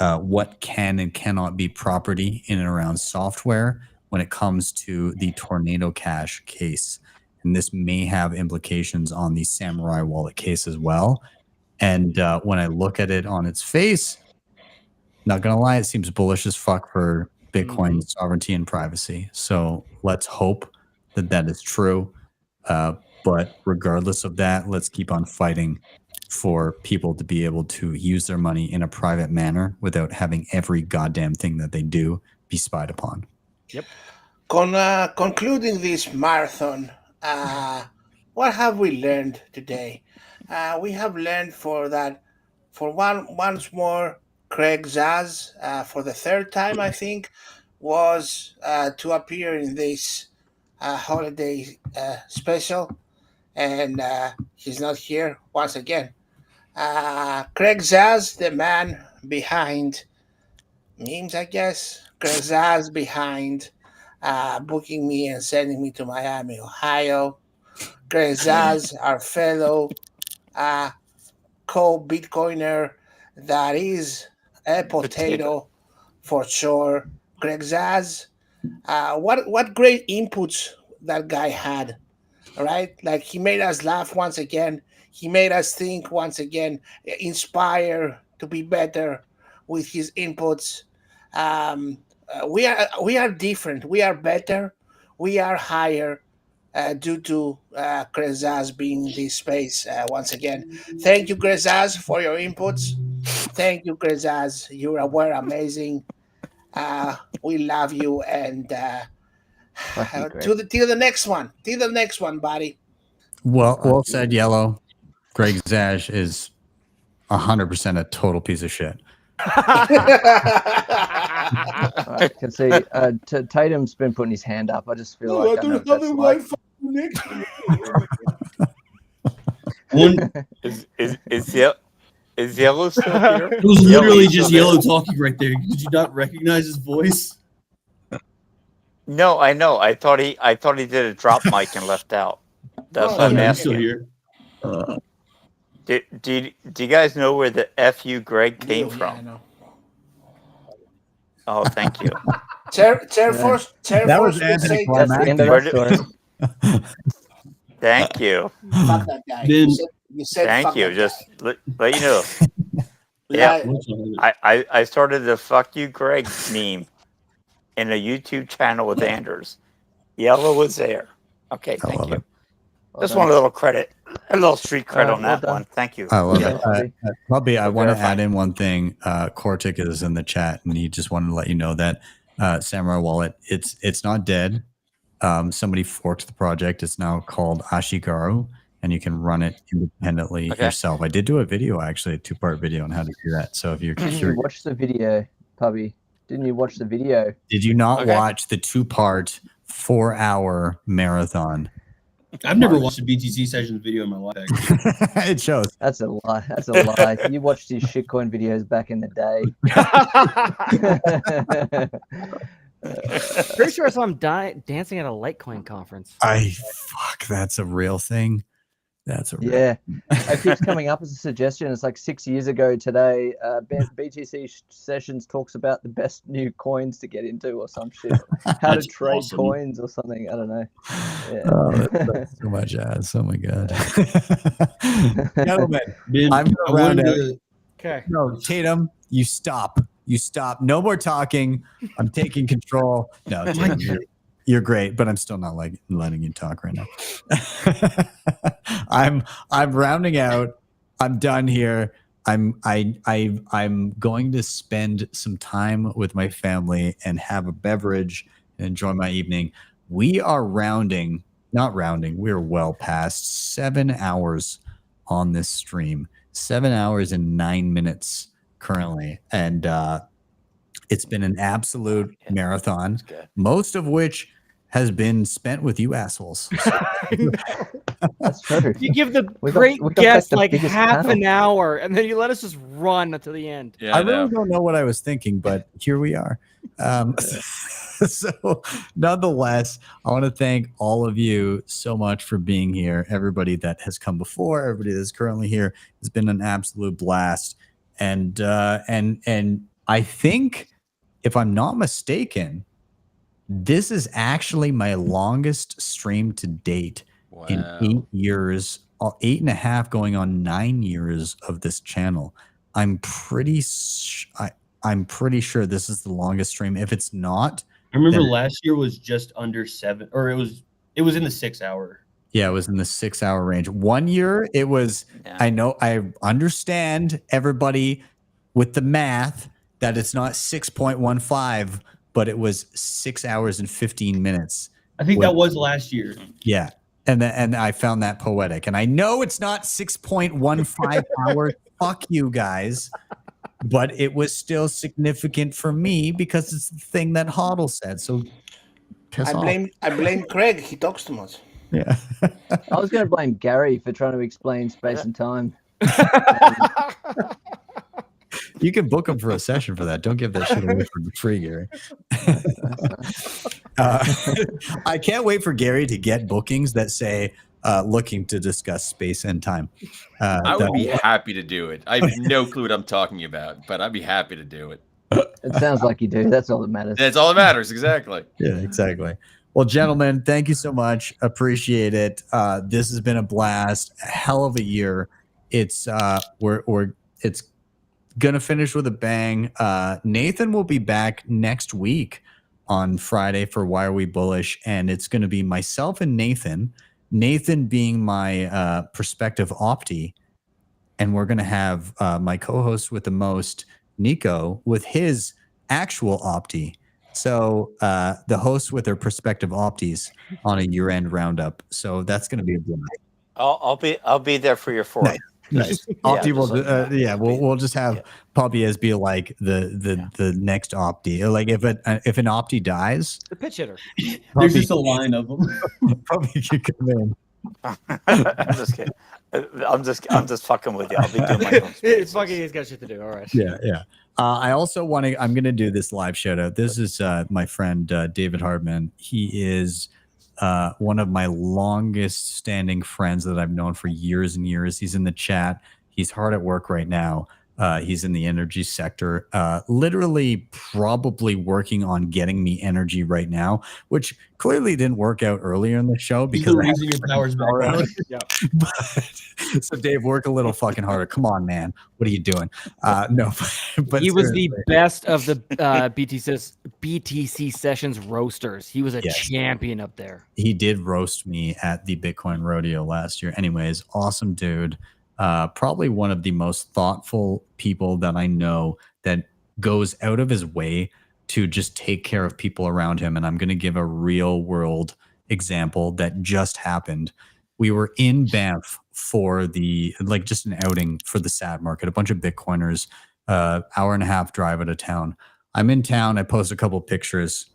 S5: what can and cannot be property in and around software when it comes to the Tornado Cash case. And this may have implications on the Samurai Wallet case as well. And when I look at it on its face, not going to lie, it seems bullish as fuck for Bitcoin sovereignty and privacy. So let's hope that that is true. But regardless of that, let's keep on fighting for people to be able to use their money in a private manner without having every goddamn thing that they do be spied upon.
S6: Yep.
S2: Concluding this marathon, what have we learned today? We have learned once more, Craig Zaz, for the third time, I think, was to appear in this holiday special, and he's not here once again. Craig Zaz, the man behind memes, I guess. Craig Zaz behind booking me and sending me to Miami, Ohio. Craig Zaz, our fellow co-Bitcoiner that is a potato for sure. Craig Zaz, what great inputs that guy had, right? Like, he made us laugh once again. He made us think once again, inspire to be better with his inputs. We are different. We are better. We are higher due to Craig Zaz being in this space once again. Thank you, Craig Zaz, for your inputs. Thank you, Craig Zaz. You were amazing. We love you, and till the next one. Till the next one, buddy.
S5: Well said, Yellow. Greg Zaz is 100% a total piece of shit.
S14: I can see Tatum's been putting his hand up. I just feel like I know what that's like.
S19: Is Yellow still here?
S12: It was literally just Yellow talking right there. Did you not recognize his voice?
S19: No, I know. I thought he did a drop mic and left out. That's what I'm asking.
S12: Still here.
S19: Do you guys know where the FU Greg came from?
S2: I know.
S19: Oh, thank you.
S2: That was
S14: anticlimactic.
S19: Thank you.
S2: Fuck that guy.
S12: Ben,
S2: You said
S19: Thank
S2: fuck
S19: you.
S2: that
S19: Just
S2: guy.
S19: let you know. Yeah, I started the "fuck you, Greg" meme in a YouTube channel with Anders. Yellow was there. Okay, thank you. Just one little credit, a little street credit on that one. Thank you.
S5: I love it. Bobby, I want to add in one thing. Kortik is in the chat, and he just wanted to let you know that Samurai Wallet, it's not dead. Somebody forked the project. It's now called Ashigaru, and you can run it independently yourself. I did do a video, actually, a 2-part video on how to do that. So if you're
S14: Didn't you
S5: curious,
S14: watch the video, Pubby? Didn't you watch the video?
S5: did you not watch the 2-part 4-hour marathon?
S12: I've never watched a BTC Sessions video in my life. Actually.
S5: It shows.
S14: That's a lie. That's a lie. You watched his shitcoin videos back in the day.
S16: Pretty sure I saw him dancing at a Litecoin conference.
S5: Fuck, that's a real thing. That's a real thing.
S14: It keeps coming up as a suggestion. It's like 6 years ago today. BTC Sessions talks about the best new coins to get into or some shit. How to trade coins or something. I don't know. Yeah.
S5: Oh, that's so much ass. Oh my god. Gentlemen,
S12: Ben,
S5: I'm
S12: I
S5: going
S12: wanted
S5: to
S12: to-
S16: Okay.
S5: No, Tatum, you stop. You stop. No more talking. I'm taking control. No, Tatum, you're great, but I'm still not letting you talk right now. I'm rounding out. I'm done here. I'm going to spend some time with my family and have a beverage and enjoy my evening. We are not rounding. We're well past 7 hours on this stream. 7 hours and 9 minutes currently, and it's been an absolute marathon. Most of which has been spent with you assholes.
S14: That's true.
S16: You give the
S14: We got-
S16: great
S14: we got
S16: guest
S14: the
S16: like
S14: biggest
S16: half
S14: panel.
S16: an hour, and then you let us just run until the end.
S9: Yeah,
S5: I really don't know what I was thinking, but here we are. So nonetheless, I want to thank all of you so much for being here. Everybody that has come before, everybody that's currently here, it's been an absolute blast. And I think, if I'm not mistaken, this is actually my longest stream to date in 8 years, 8.5 going on 9 years of this channel. I'm pretty sure this is the longest stream. If it's not,
S12: I remember
S5: then-
S12: last year was just under 7, or it was in the 6 hour.
S5: Yeah, it was in the 6 hour range. 1 year, it was, I know, I understand everybody with the math that it's not 6.15, but it was 6 hours and 15 minutes.
S12: I think that was last year.
S5: Yeah. And I found that poetic. And I know it's not 6.15 hours. Fuck you guys. But it was still significant for me because it's the thing that HODL said. So piss off.
S2: I blame Craig. He talks too much.
S5: Yeah.
S14: I was going to blame Gary for trying to explain space and time.
S5: You can book him for a session for that. Don't give that shit away for free, Gary. I can't wait for Gary to get bookings that say looking to discuss space and time.
S9: I would be happy to do it. I have no clue what I'm talking about, but I'd be happy to do it.
S14: It sounds like you do. That's all that matters.
S9: That's all that matters, exactly.
S5: Yeah, exactly. Well, gentlemen, thank you so much. Appreciate it. This has been a blast. A hell of a year. It's it's gonna finish with a bang. Nathan will be back next week on Friday for Why Are We Bullish, and it's gonna be myself and Nathan. Nathan being my prospective opti, and we're gonna have my co-host with the most, Nico, with his actual opti. So the hosts with their prospective optis on a year-end roundup. So that's gonna be a blast.
S19: I'll be there for your fourth.
S5: Nice. Opti will we'll just have Poppy as be like the next opti. Like if an opti dies,
S16: The pitch hitter.
S12: There's just a line of them.
S5: Probably could come in.
S19: I'm just kidding. I'm just fucking with you. I'll be doing my own.
S16: It's fucking. He's got shit to do. All right.
S5: Yeah. I also want to. I'm going to do this live shout out. This is my friend David Hardman. He is one of my longest standing friends that I've known for years and years. He's in the chat. He's hard at work right now. He's in the energy sector, literally probably working on getting me energy right now, which clearly didn't work out earlier in the show because I
S12: using your powers back on.
S5: So Dave, work a little fucking harder. Come on, man. What are you doing? No, but
S16: He was the
S5: seriously.
S16: best of the BTC Sessions roasters. He was a champion up there.
S5: He did roast me at the Bitcoin Rodeo last year. Anyways, awesome dude. Probably one of the most thoughtful people that I know that goes out of his way to just take care of people around him. And I'm going to give a real world example that just happened. we were in Banff for just an outing for the sad market, a bunch of Bitcoiners, hour and a half drive out of town. I'm in town. I post a couple pictures.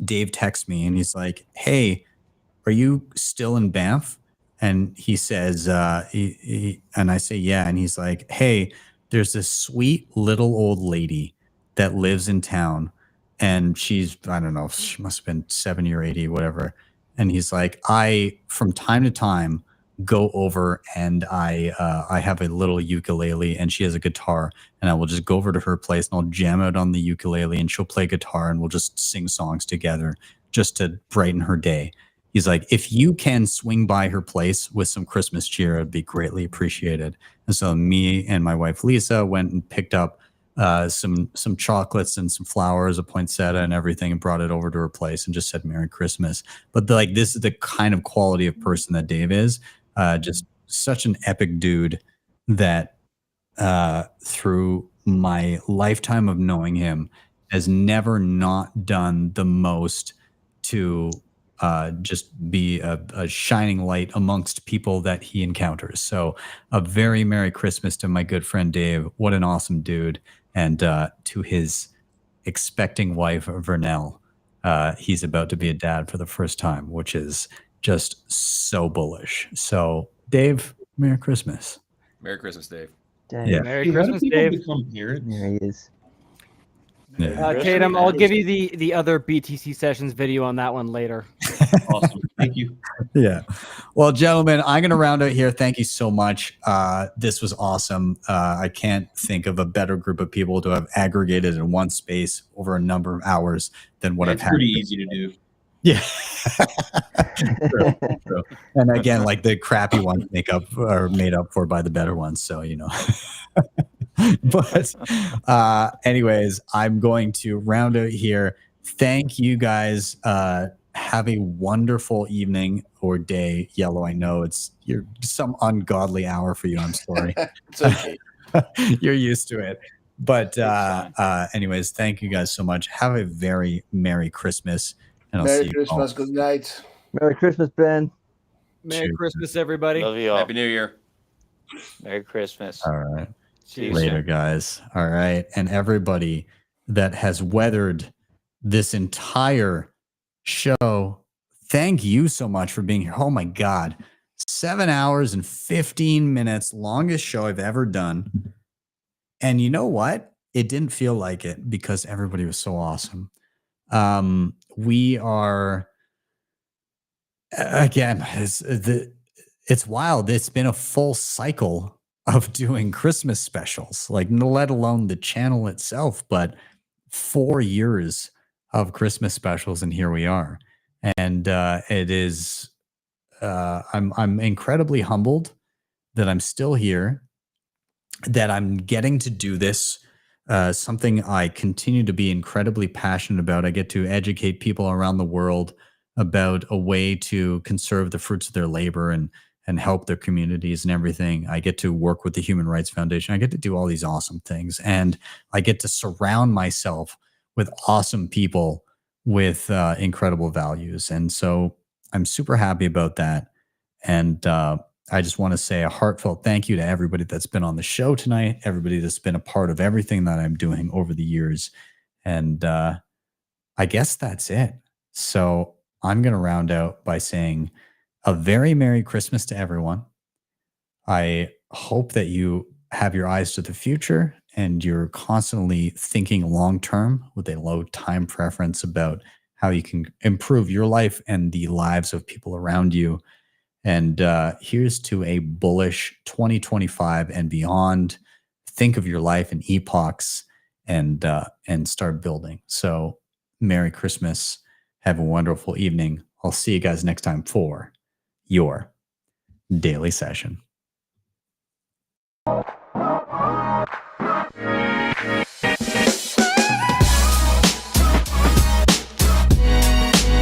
S5: Dave texts me and he's like, "Hey, are you still in Banff?" And he says, and I say, "Yeah." And he's like, "Hey, there's this sweet little old lady that lives in town. And she's, I don't know, she must have been 70 or 80, whatever." And he's like, "I, from time to time, go over and I have a little ukulele and she has a guitar, and I will just go over to her place and I'll jam out on the ukulele and she'll play guitar and we'll just sing songs together just to brighten her day." He's like, "If you can swing by her place with some Christmas cheer, it'd be greatly appreciated." And so me and my wife Lisa went and picked up some chocolates and some flowers, a poinsettia and everything, and brought it over to her place and just said Merry Christmas. But this is the kind of quality of person that Dave is. Just such an epic dude that through my lifetime of knowing him has never not done the most to just be a shining light amongst people that he encounters. So a very Merry Christmas to my good friend Dave. What an awesome dude. And to his expecting wife, Vernell, he's about to be a dad for the first time, which is just so bullish. So Dave, Merry Christmas.
S9: Merry Christmas, Dave.
S5: Yeah.
S16: Merry Christmas, Dave.
S12: There
S14: he is.
S5: Yeah.
S16: Tatum, I'll give you the other BTC sessions video on that one later.
S12: Awesome. Thank you.
S5: Yeah. Well, gentlemen, I'm going to round out here. Thank you so much. This was awesome. I can't think of a better group of people to have aggregated in one space over a number of hours than what I've had.
S12: It's pretty easy to do.
S5: Yeah. True. And again, like the crappy ones are made up for by the better ones. So, but anyways, I'm going to round out here. Thank you guys. Have a wonderful evening or day. Yellow, I know you're some ungodly hour for you. I'm sorry.
S2: It's okay.
S5: You're used to it. But anyways, thank you guys so much. Have a very Merry Christmas. And I'll see
S2: Merry
S5: you
S2: Christmas.
S5: all.
S2: Good night.
S14: Merry Christmas, Ben.
S16: Merry Christmas, everybody.
S19: Love you all.
S9: Happy New Year.
S19: Merry Christmas.
S5: All right.
S19: See you
S5: Later,
S19: soon.
S5: guys. All right. And everybody that has weathered this entire show, thank you so much for being here. Oh my God. 7 hours and 15 minutes, longest show I've ever done. And you know what? It didn't feel like it because everybody was so awesome. We are, again, it's wild. It's been a full cycle of doing Christmas specials, like let alone the channel itself, but 4 years of Christmas specials, and here we are. And it is, I'm incredibly humbled that I'm still here, that I'm getting to do this. Something I continue to be incredibly passionate about. I get to educate people around the world about a way to conserve the fruits of their labor and help their communities and everything. I get to work with the Human Rights Foundation. I get to do all these awesome things, and I get to surround myself with awesome people with incredible values. And so I'm super happy about that. And I just want to say a heartfelt thank you to everybody that's been on the show tonight, everybody that's been a part of everything that I'm doing over the years. And I guess that's it. So I'm going to round out by saying a very Merry Christmas to everyone. I hope that you have your eyes to the future and you're constantly thinking long-term with a low time preference about how you can improve your life and the lives of people around you. And here's to a bullish 2025 and beyond. Think of your life in epochs and start building. So Merry Christmas. Have a wonderful evening. I'll see you guys next time for your daily session.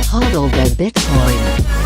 S3: HODL the Bitcoin.